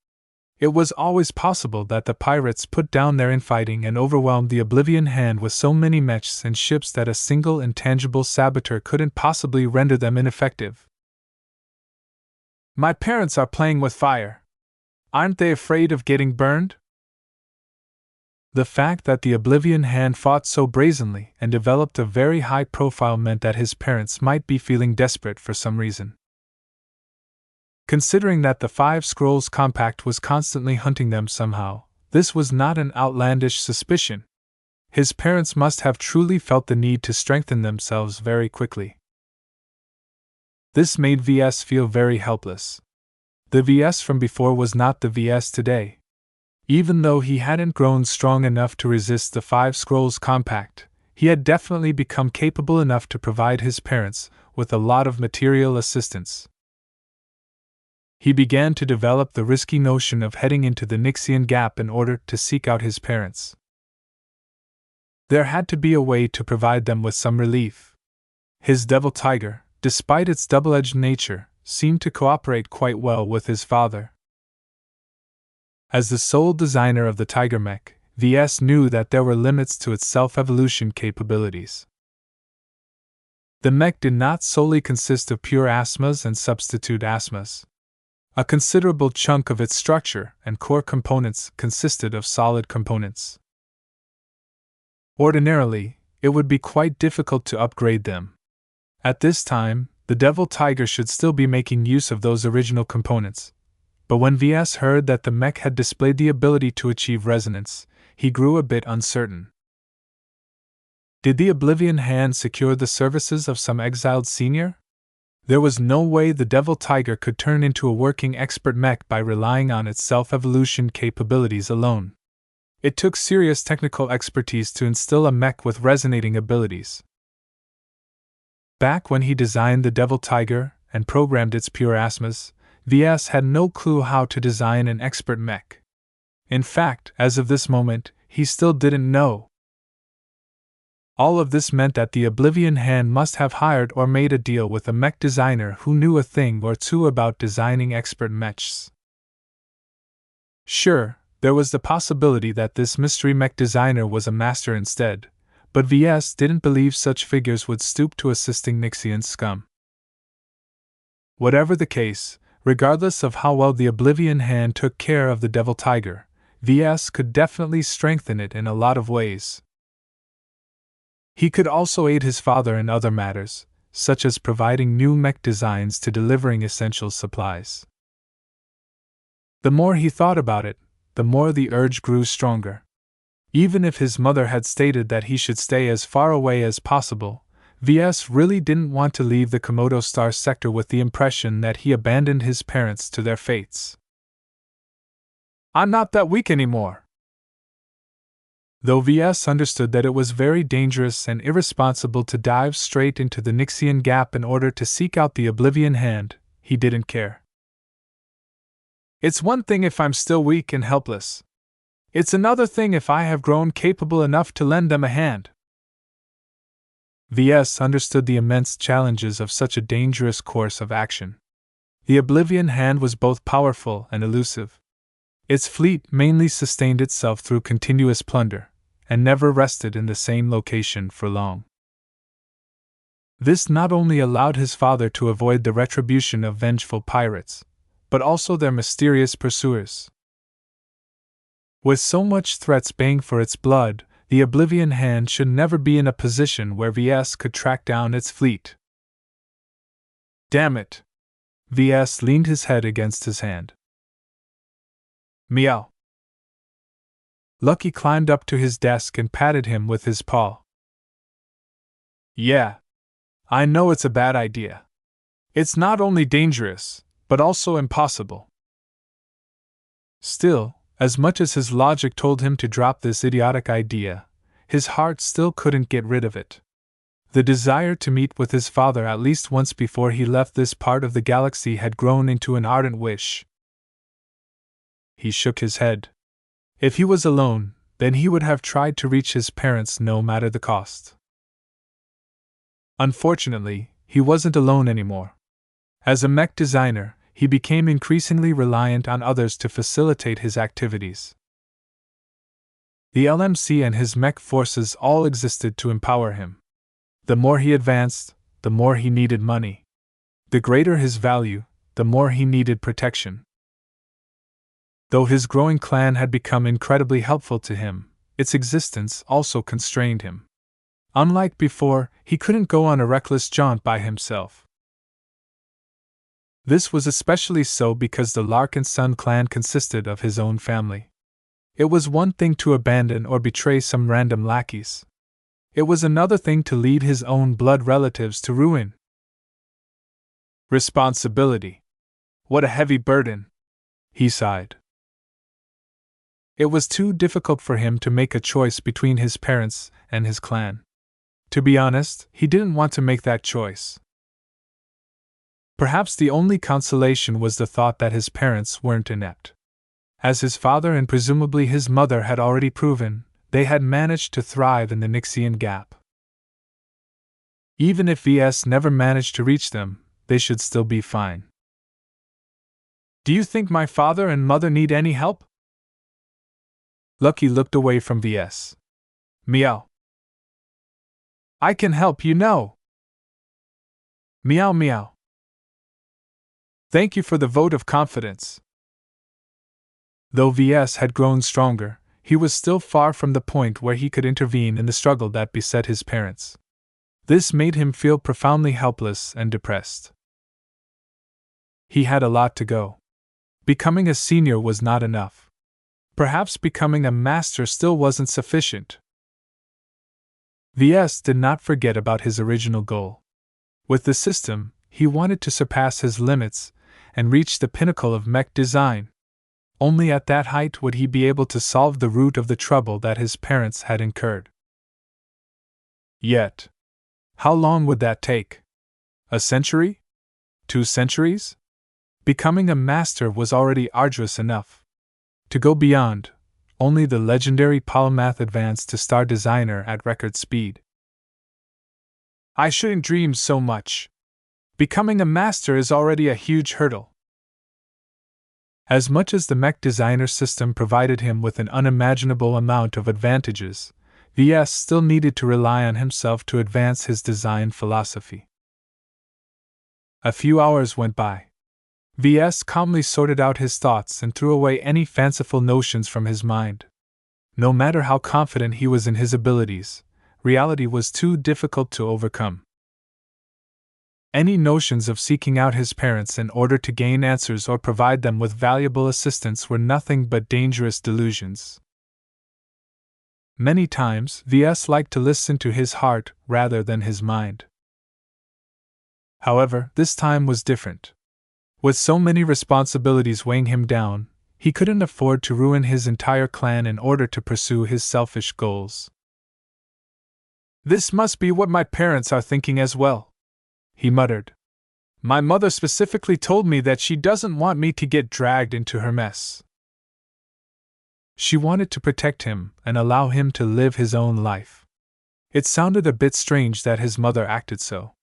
It was always possible that the pirates put down their infighting and overwhelmed the Oblivion Hand with so many mechs and ships that a single intangible saboteur couldn't possibly render them ineffective. My parents are playing with fire. Aren't they afraid of getting burned? The fact that the Oblivion Hand fought so brazenly and developed a very high profile meant that his parents might be feeling desperate for some reason. Considering that the Five Scrolls Compact was constantly hunting them somehow, this was not an outlandish suspicion. His parents must have truly felt the need to strengthen themselves very quickly. This made VS feel very helpless. The VS from before was not the VS today. Even though he hadn't grown strong enough to resist the Five Scrolls Compact, he had definitely become capable enough to provide his parents with a lot of material assistance. He began to develop the risky notion of heading into the Nixian Gap in order to seek out his parents. There had to be a way to provide them with some relief. His Devil Tiger, despite its double-edged nature, seemed to cooperate quite well with his father. As the sole designer of the Tiger Mech, VS knew that there were limits to its self-evolution capabilities. The mech did not solely consist of pure asthmas and substitute asthmas. A considerable chunk of its structure and core components consisted of solid components. Ordinarily, it would be quite difficult to upgrade them. At this time, the Devil Tiger should still be making use of those original components. But when VS heard that the mech had displayed the ability to achieve resonance, he grew a bit uncertain. Did the Oblivion Hand secure the services of some exiled senior? There was no way the Devil Tiger could turn into a working expert mech by relying on its self-evolution capabilities alone. It took serious technical expertise to instill a mech with resonating abilities. Back when he designed the Devil Tiger and programmed its pure asthmas, VS had no clue how to design an expert mech. In fact, as of this moment, he still didn't know. All of this meant that the Oblivion Hand must have hired or made a deal with a mech designer who knew a thing or two about designing expert mechs. Sure, there was the possibility that this mystery mech designer was a master instead, but VS didn't believe such figures would stoop to assisting Nixian scum. Whatever the case, regardless of how well the Oblivion Hand took care of the Devil Tiger, VS could definitely strengthen it in a lot of ways. He could also aid his father in other matters, such as providing new mech designs to delivering essential supplies. The more he thought about it, the more the urge grew stronger. Even if his mother had stated that he should stay as far away as possible, VS really didn't want to leave the Komodo Star sector with the impression that he abandoned his parents to their fates. "I'm not that weak anymore." Though VS understood that it was very dangerous and irresponsible to dive straight into the Nixian Gap in order to seek out the Oblivion Hand, he didn't care. "It's one thing if I'm still weak and helpless. It's another thing if I have grown capable enough to lend them a hand." VS understood the immense challenges of such a dangerous course of action. The Oblivion Hand was both powerful and elusive. Its fleet mainly sustained itself through continuous plunder, and never rested in the same location for long. This not only allowed his father to avoid the retribution of vengeful pirates, but also their mysterious pursuers. With so much threats baying for its blood, the Oblivion Hand should never be in a position where VS could track down its fleet. Damn it! VS leaned his head against his hand. Meow. Lucky climbed up to his desk and patted him with his paw. Yeah. I know it's a bad idea. It's not only dangerous, but also impossible. Still, as much as his logic told him to drop this idiotic idea, his heart still couldn't get rid of it. The desire to meet with his father at least once before he left this part of the galaxy had grown into an ardent wish. He shook his head. If he was alone, then he would have tried to reach his parents no matter the cost. Unfortunately, he wasn't alone anymore. As a mech designer, he became increasingly reliant on others to facilitate his activities. The LMC and his mech forces all existed to empower him. The more he advanced, the more he needed money. The greater his value, the more he needed protection. Though his growing clan had become incredibly helpful to him, its existence also constrained him. Unlike before, he couldn't go on a reckless jaunt by himself. This was especially so because the Larkinson clan consisted of his own family. It was one thing to abandon or betray some random lackeys. It was another thing to lead his own blood relatives to ruin. Responsibility. What a heavy burden, he sighed. It was too difficult for him to make a choice between his parents and his clan. To be honest, he didn't want to make that choice. Perhaps the only consolation was the thought that his parents weren't inept. As his father and presumably his mother had already proven, they had managed to thrive in the Nixian gap. Even if Ves never managed to reach them, they should still be fine. Do you think my father and mother need any help? Lucky looked away from Ves. Meow. I can help, you know. Meow meow. Thank you for the vote of confidence. Though Ves had grown stronger, he was still far from the point where he could intervene in the struggle that beset his parents. This made him feel profoundly helpless and depressed. He had a lot to go. Becoming a senior was not enough. Perhaps becoming a master still wasn't sufficient. Ves did not forget about his original goal. With the system, he wanted to surpass his limits and reach the pinnacle of mech design. Only at that height would he be able to solve the root of the trouble that his parents had incurred. Yet, how long would that take? A century? 2 centuries? Becoming a master was already arduous enough. To go beyond, only the legendary polymath advanced to star designer at record speed. I shouldn't dream so much. Becoming a master is already a huge hurdle. As much as the Mech Designer System provided him with an unimaginable amount of advantages, Ves still needed to rely on himself to advance his design philosophy. A few hours went by. Ves calmly sorted out his thoughts and threw away any fanciful notions from his mind. No matter how confident he was in his abilities, reality was too difficult to overcome. Any notions of seeking out his parents in order to gain answers or provide them with valuable assistance were nothing but dangerous delusions. Many times, Ves liked to listen to his heart rather than his mind. However, this time was different. With so many responsibilities weighing him down, he couldn't afford to ruin his entire clan in order to pursue his selfish goals. This must be what my parents are thinking as well, he muttered. My mother specifically told me that she doesn't want me to get dragged into her mess. She wanted to protect him and allow him to live his own life. It sounded a bit strange that his mother acted so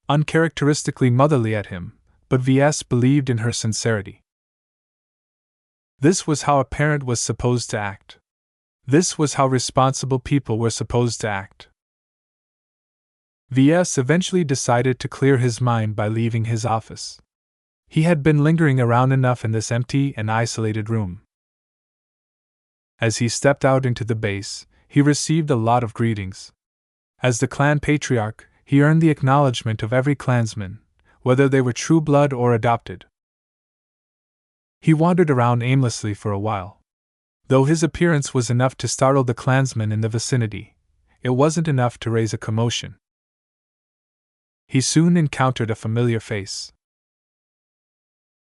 uncharacteristically motherly at him, but Ves believed in her sincerity. This was how a parent was supposed to act. This was how responsible people were supposed to act. Ves eventually decided to clear his mind by leaving his office. He had been lingering around enough in this empty and isolated room. As he stepped out into the base, he received a lot of greetings. As the clan patriarch, he earned the acknowledgement of every clansman, whether they were true blood or adopted. He wandered around aimlessly for a while. Though his appearance was enough to startle the clansmen in the vicinity, it wasn't enough to raise a commotion. He soon encountered a familiar face.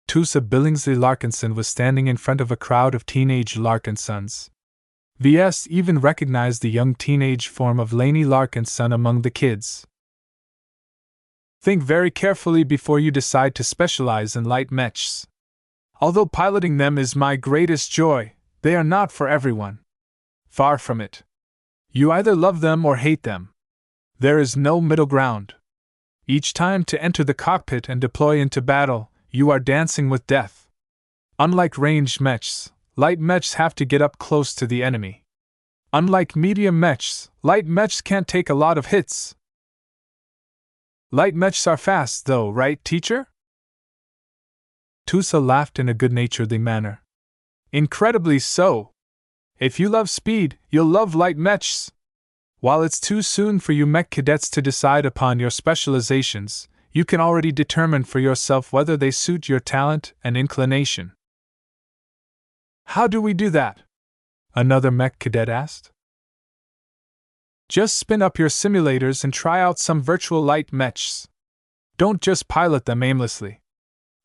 Tusa Billingsley Larkinson was standing in front of a crowd of teenage Larkinsons. Ves even recognized the young teenage form of Lainey Larkinson among the kids. Think very carefully before you decide to specialize in light mechs. Although piloting them is my greatest joy, they are not for everyone. Far from it. You either love them or hate them. There is no middle ground. Each time to enter the cockpit and deploy into battle, you are dancing with death. Unlike ranged mechs, light mechs have to get up close to the enemy. Unlike medium mechs, light mechs can't take a lot of hits. Light mechs are fast though, right, teacher? Tusa laughed in a good-natured manner. Incredibly so. If you love speed, you'll love light mechs. While it's too soon for you mech cadets to decide upon your specializations, You can already determine for yourself whether they suit your talent and inclination. How do we do that? Another mech cadet asked. Just spin up your simulators and try out some virtual light mechs. Don't just pilot them aimlessly.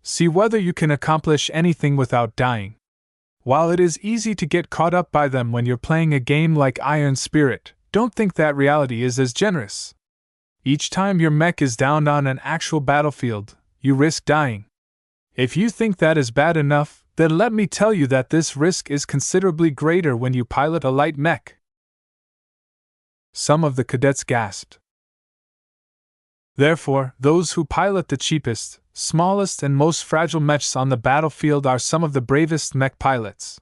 See whether you can accomplish anything without dying. While it is easy to get caught up by them when you're playing a game like Iron Spirit, don't think that reality is as generous. Each time your mech is down on an actual battlefield, you risk dying. If you think that is bad enough, then let me tell you that this risk is considerably greater when you pilot a light mech. Some of the cadets gasped. Therefore, those who pilot the cheapest, smallest, and most fragile mechs on the battlefield are some of the bravest mech pilots.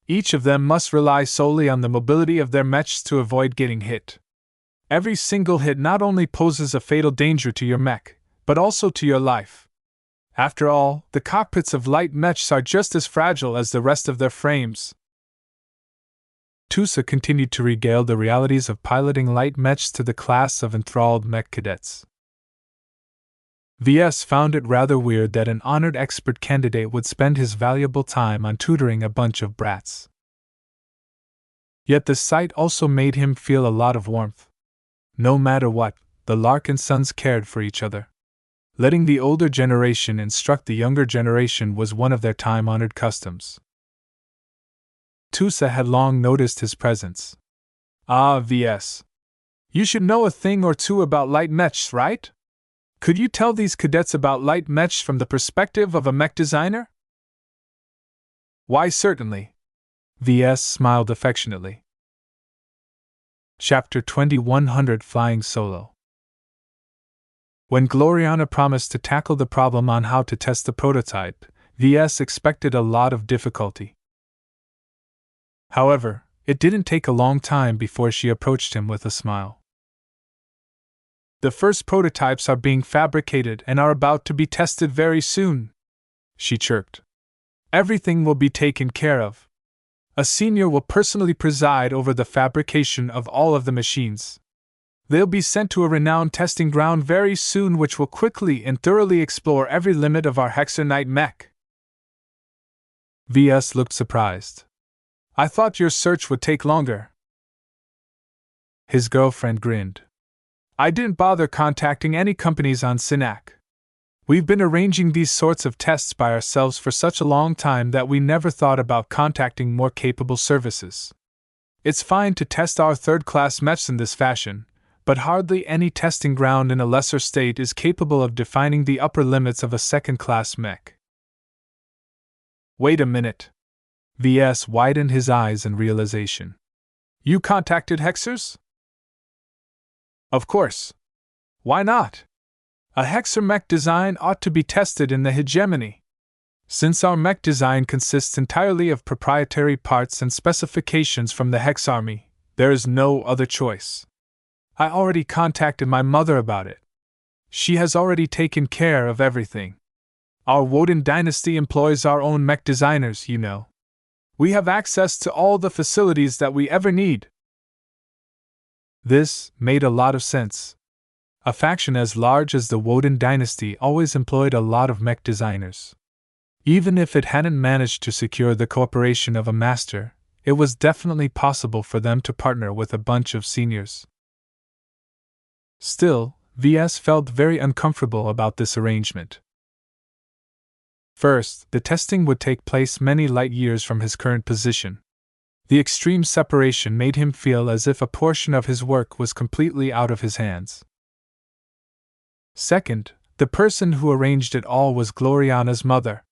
Each of them must rely solely on the mobility of their mechs to avoid getting hit. Every single hit not only poses a fatal danger to your mech, but also to your life. After all, the cockpits of light mechs are just as fragile as the rest of their frames. Tusa continued to regale the realities of piloting light mechs to the class of enthralled mech cadets. Ves found it rather weird that an honored expert candidate would spend his valuable time on tutoring a bunch of brats. Yet the sight also made him feel a lot of warmth. No matter what, the Larkinsons cared for each other. Letting the older generation instruct the younger generation was one of their time-honored customs. Tusa had long noticed his presence. Ah, Ves. You should know a thing or two about light mechs, right? Could you tell these cadets about light mechs from the perspective of a mech designer? Why, certainly. Ves smiled affectionately. Chapter 2100 Flying Solo. When Gloriana promised to tackle the problem on how to test the prototype, Ves expected a lot of difficulty. However, it didn't take a long time before she approached him with a smile. The first prototypes are being fabricated and are about to be tested very soon, she chirped. Everything will be taken care of. A senior will personally preside over the fabrication of all of the machines. They'll be sent to a renowned testing ground very soon, which will quickly and thoroughly explore every limit of our Hexer-Knight mech. Ves looked surprised. I thought your search would take longer. His girlfriend grinned. I didn't bother contacting any companies on Hisneck. We've been arranging these sorts of tests by ourselves for such a long time that we never thought about contacting more capable services. It's fine to test our third-class mechs in this fashion, but hardly any testing ground in a lesser state is capable of defining the upper limits of a second-class mech. Wait a minute. Ves widened his eyes in realization. You contacted Hexers? Of course. Why not? A Hexer mech design ought to be tested in the hegemony. Since our mech design consists entirely of proprietary parts and specifications from the Hex Army, there is no other choice. I already contacted my mother about it. She has already taken care of everything. Our Woden dynasty employs our own mech designers, you know. We have access to all the facilities that we ever need. This made a lot of sense. A faction as large as the Woden dynasty always employed a lot of mech designers. Even if it hadn't managed to secure the cooperation of a master, it was definitely possible for them to partner with a bunch of seniors. Still, Ves felt very uncomfortable about this arrangement. First, the testing would take place many light years from his current position. The extreme separation made him feel as if a portion of his work was completely out of his hands. Second, the person who arranged it all was Gloriana's mother.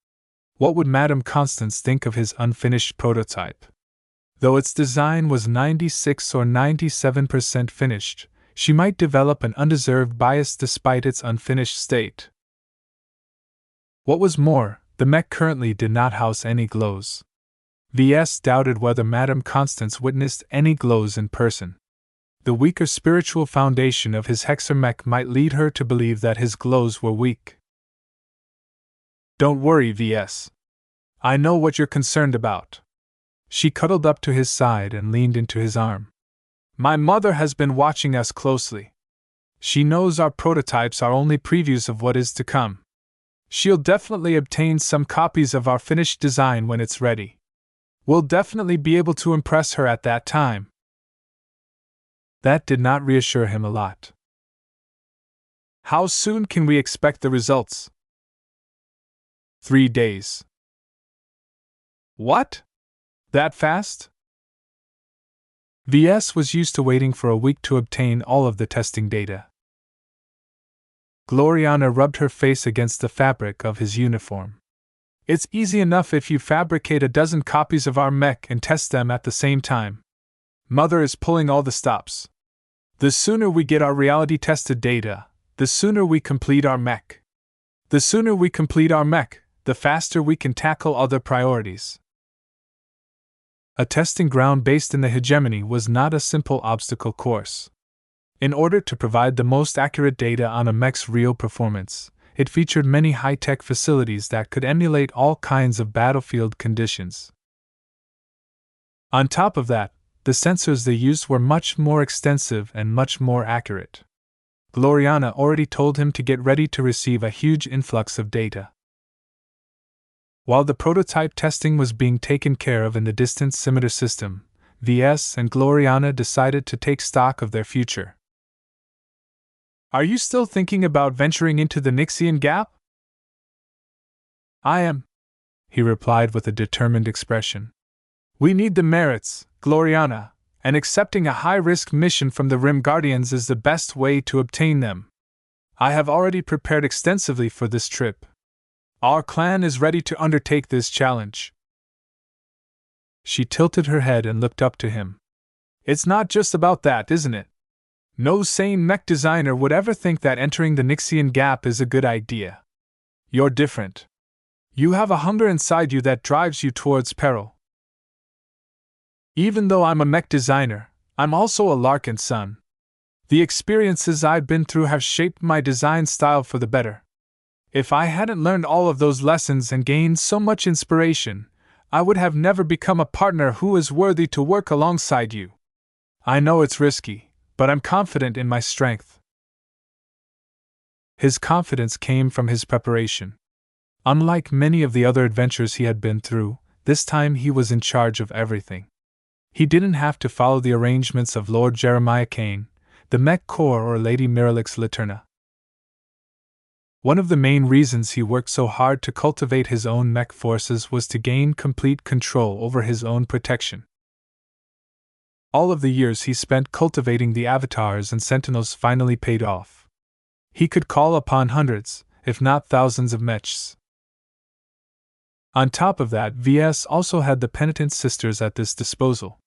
What would Madame Constance think of his unfinished prototype? Though its design was 96 or 97% finished, she might develop an undeserved bias despite its unfinished state. What was more, the mech currently did not house any glows. Ves doubted whether Madame Constance witnessed any glows in person. The weaker spiritual foundation of his Hexer mech might lead her to believe that his glows were weak. Don't worry, Ves. I know what you're concerned about. She cuddled up to his side and leaned into his arm. My mother has been watching us closely. She knows our prototypes are only previews of what is to come. She'll definitely obtain some copies of our finished design when it's ready. We'll definitely be able to impress her at that time. That did not reassure him a lot. How soon can we expect the results? 3 days. What? That fast? VS was used to waiting for a week to obtain all of the testing data. Gloriana rubbed her face against the fabric of his uniform. It's easy enough if you fabricate a dozen copies of our mech and test them at the same time. Mother is pulling all the stops. The sooner we get our reality-tested data, the sooner we complete our mech. The sooner we complete our mech, the faster we can tackle other priorities. A testing ground based in the hegemony was not a simple obstacle course. In order to provide the most accurate data on a mech's real performance, it featured many high-tech facilities that could emulate all kinds of battlefield conditions. On top of that, the sensors they used were much more extensive and much more accurate. Gloriana already told him to get ready to receive a huge influx of data. While the prototype testing was being taken care of in the distant scimitar system, VS and Gloriana decided to take stock of their future. Are you still thinking about venturing into the Nixian Gap? I am, he replied with a determined expression. We need the merits, Gloriana, and accepting a high-risk mission from the Rim Guardians is the best way to obtain them. I have already prepared extensively for this trip. Our clan is ready to undertake this challenge. She tilted her head and looked up to him. It's not just about that, isn't it? No sane mech designer would ever think that entering the Nixian Gap is a good idea. You're different. You have a hunger inside you that drives you towards peril. Even though I'm a mech designer, I'm also a Larkinson. The experiences I've been through have shaped my design style for the better. If I hadn't learned all of those lessons and gained so much inspiration, I would have never become a partner who is worthy to work alongside you. I know it's risky, but I'm confident in my strength. His confidence came from his preparation. Unlike many of the other adventures he had been through, this time he was in charge of everything. He didn't have to follow the arrangements of Lord Jeremiah Kane, the Mech Corps, or Lady Miralix Laterna. One of the main reasons he worked so hard to cultivate his own mech forces was to gain complete control over his own protection. All of the years he spent cultivating the avatars and sentinels finally paid off. He could call upon hundreds, if not thousands of mechs. On top of that, VS also had the penitent sisters at his disposal.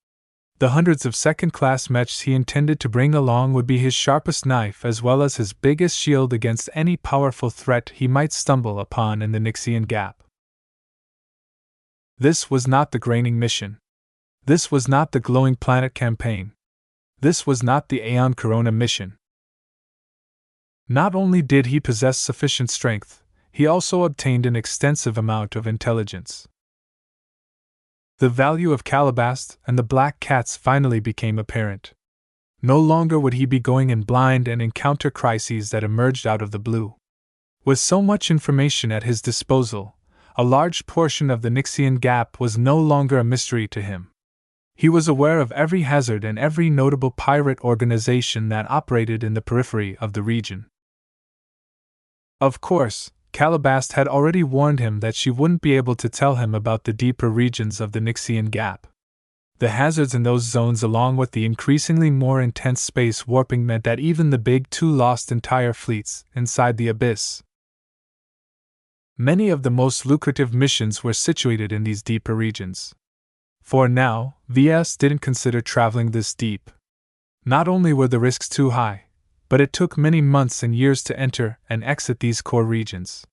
The hundreds of second-class mechs he intended to bring along would be his sharpest knife as well as his biggest shield against any powerful threat he might stumble upon in the Nixian Gap. This was not the Graining mission. This was not the Glowing Planet campaign. This was not the Aeon Corona mission. Not only did he possess sufficient strength, he also obtained an extensive amount of intelligence. The value of Calabast and the Black Cats finally became apparent. No longer would he be going in blind and encounter crises that emerged out of the blue. With so much information at his disposal, a large portion of the Nixian Gap was no longer a mystery to him. He was aware of every hazard and every notable pirate organization that operated in the periphery of the region. Of course, Calabast had already warned him that she wouldn't be able to tell him about the deeper regions of the Nixian Gap. The hazards in those zones, along with the increasingly more intense space warping, meant that even the Big Two lost entire fleets inside the abyss. Many of the most lucrative missions were situated in these deeper regions. For now, VS didn't consider traveling this deep. Not only were the risks too high, but it took many months and years to enter and exit these core regions.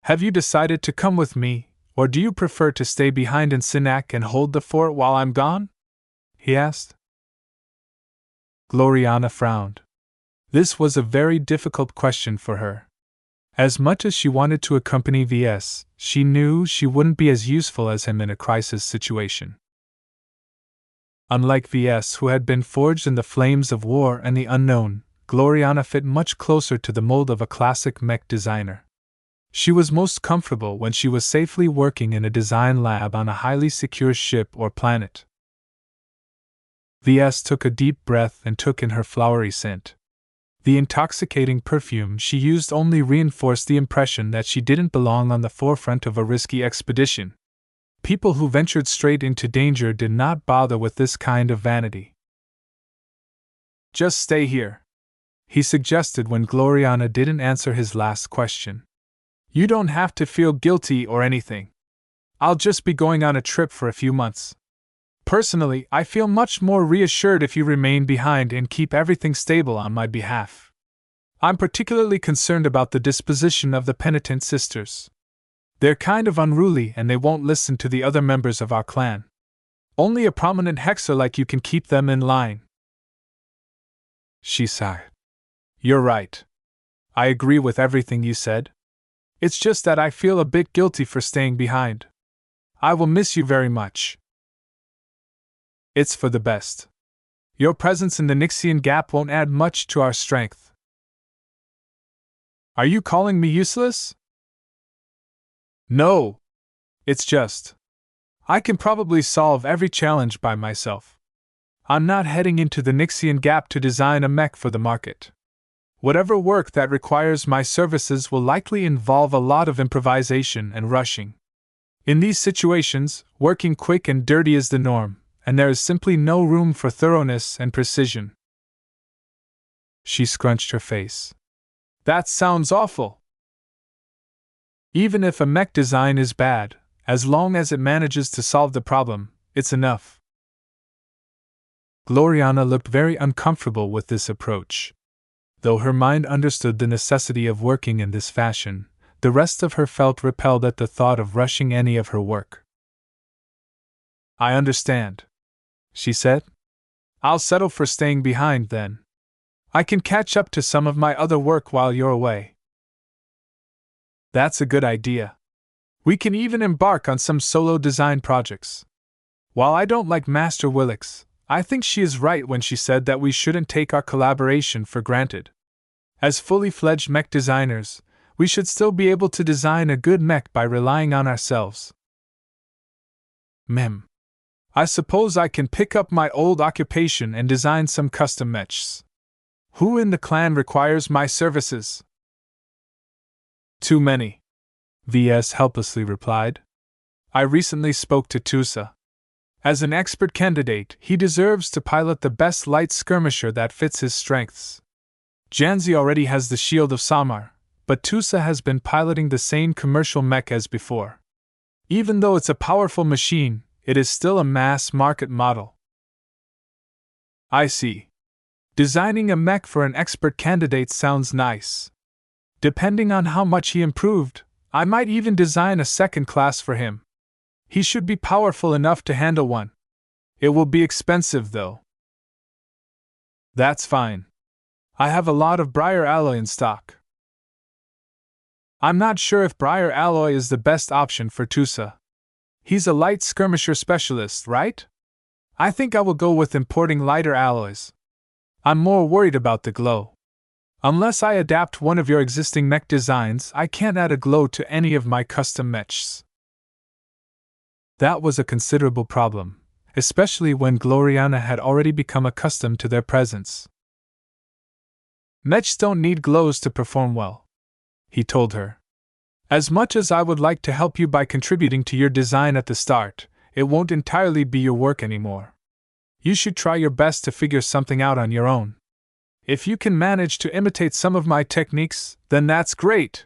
Have you decided to come with me, or do you prefer to stay behind in Hisneck and hold the fort while I'm gone? He asked. Gloriana frowned. This was a very difficult question for her. As much as she wanted to accompany VS, she knew she wouldn't be as useful as him in a crisis situation. Unlike Ves, who had been forged in the flames of war and the unknown, Gloriana fit much closer to the mold of a classic mech designer. She was most comfortable when she was safely working in a design lab on a highly secure ship or planet. Ves took a deep breath and took in her flowery scent. The intoxicating perfume she used only reinforced the impression that she didn't belong on the forefront of a risky expedition. People who ventured straight into danger did not bother with this kind of vanity. "Just stay here," he suggested when Gloriana didn't answer his last question. "You don't have to feel guilty or anything. I'll just be going on a trip for a few months. Personally, I feel much more reassured if you remain behind and keep everything stable on my behalf. I'm particularly concerned about the disposition of the penitent sisters. They're kind of unruly and they won't listen to the other members of our clan. Only a prominent hexer like you can keep them in line." She sighed. "You're right. I agree with everything you said. It's just that I feel a bit guilty for staying behind. I will miss you very much. It's for the best. Your presence in the Nixian Gap won't add much to our strength." "Are you calling me useless?" "No. It's just, I can probably solve every challenge by myself. I'm not heading into the Nixian Gap to design a mech for the market. Whatever work that requires my services will likely involve a lot of improvisation and rushing. In these situations, working quick and dirty is the norm, and there is simply no room for thoroughness and precision." She scrunched her face. "That sounds awful." "Even if a mech design is bad, as long as it manages to solve the problem, it's enough." Gloriana looked very uncomfortable with this approach. Though her mind understood the necessity of working in this fashion, the rest of her felt repelled at the thought of rushing any of her work. "I understand," she said. "I'll settle for staying behind then. I can catch up to some of my other work while you're away." "That's a good idea. We can even embark on some solo design projects. While I don't like Master Willix, I think she is right when she said that we shouldn't take our collaboration for granted. As fully fledged mech designers, we should still be able to design a good mech by relying on ourselves." "Mem. I suppose I can pick up my old occupation and design some custom mechs. Who in the clan requires my services?" "Too many," Ves helplessly replied. "I recently spoke to Tusa. As an expert candidate, he deserves to pilot the best light skirmisher that fits his strengths. Janzi already has the Shield of Samar, but Tusa has been piloting the same commercial mech as before. Even though it's a powerful machine, it is still a mass-market model." "I see. Designing a mech for an expert candidate sounds nice. Depending on how much he improved, I might even design a second class for him. He should be powerful enough to handle one. It will be expensive, though." "That's fine. I have a lot of Briar alloy in stock." "I'm not sure if Briar alloy is the best option for Tusa. He's a light skirmisher specialist, right? I think I will go with importing lighter alloys. I'm more worried about the glow. Unless I adapt one of your existing mech designs, I can't add a glow to any of my custom mechs." That was a considerable problem, especially when Gloriana had already become accustomed to their presence. "Mechs don't need glows to perform well," he told her. "As much as I would like to help you by contributing to your design at the start, it won't entirely be your work anymore. You should try your best to figure something out on your own. If you can manage to imitate some of my techniques, then that's great.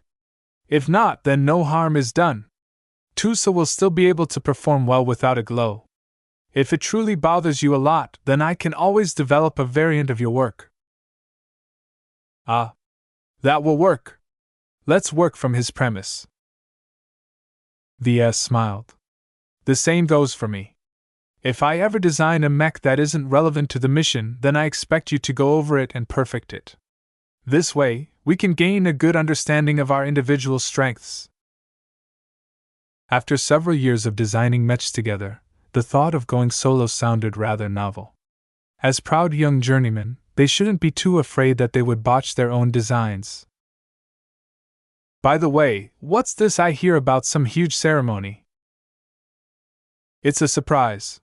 If not, then no harm is done. Tusa will still be able to perform well without a glow. If it truly bothers you a lot, then I can always develop a variant of your work." "Ah, that will work. Let's work from his premise." Ves smiled. "The same goes for me. If I ever design a mech that isn't relevant to the mission, then I expect you to go over it and perfect it. This way, we can gain a good understanding of our individual strengths." After several years of designing mechs together, The thought of going solo sounded rather novel. As proud young journeymen, they shouldn't be too afraid that they would botch their own designs. By the way, what's this I hear about some huge ceremony? It's a surprise.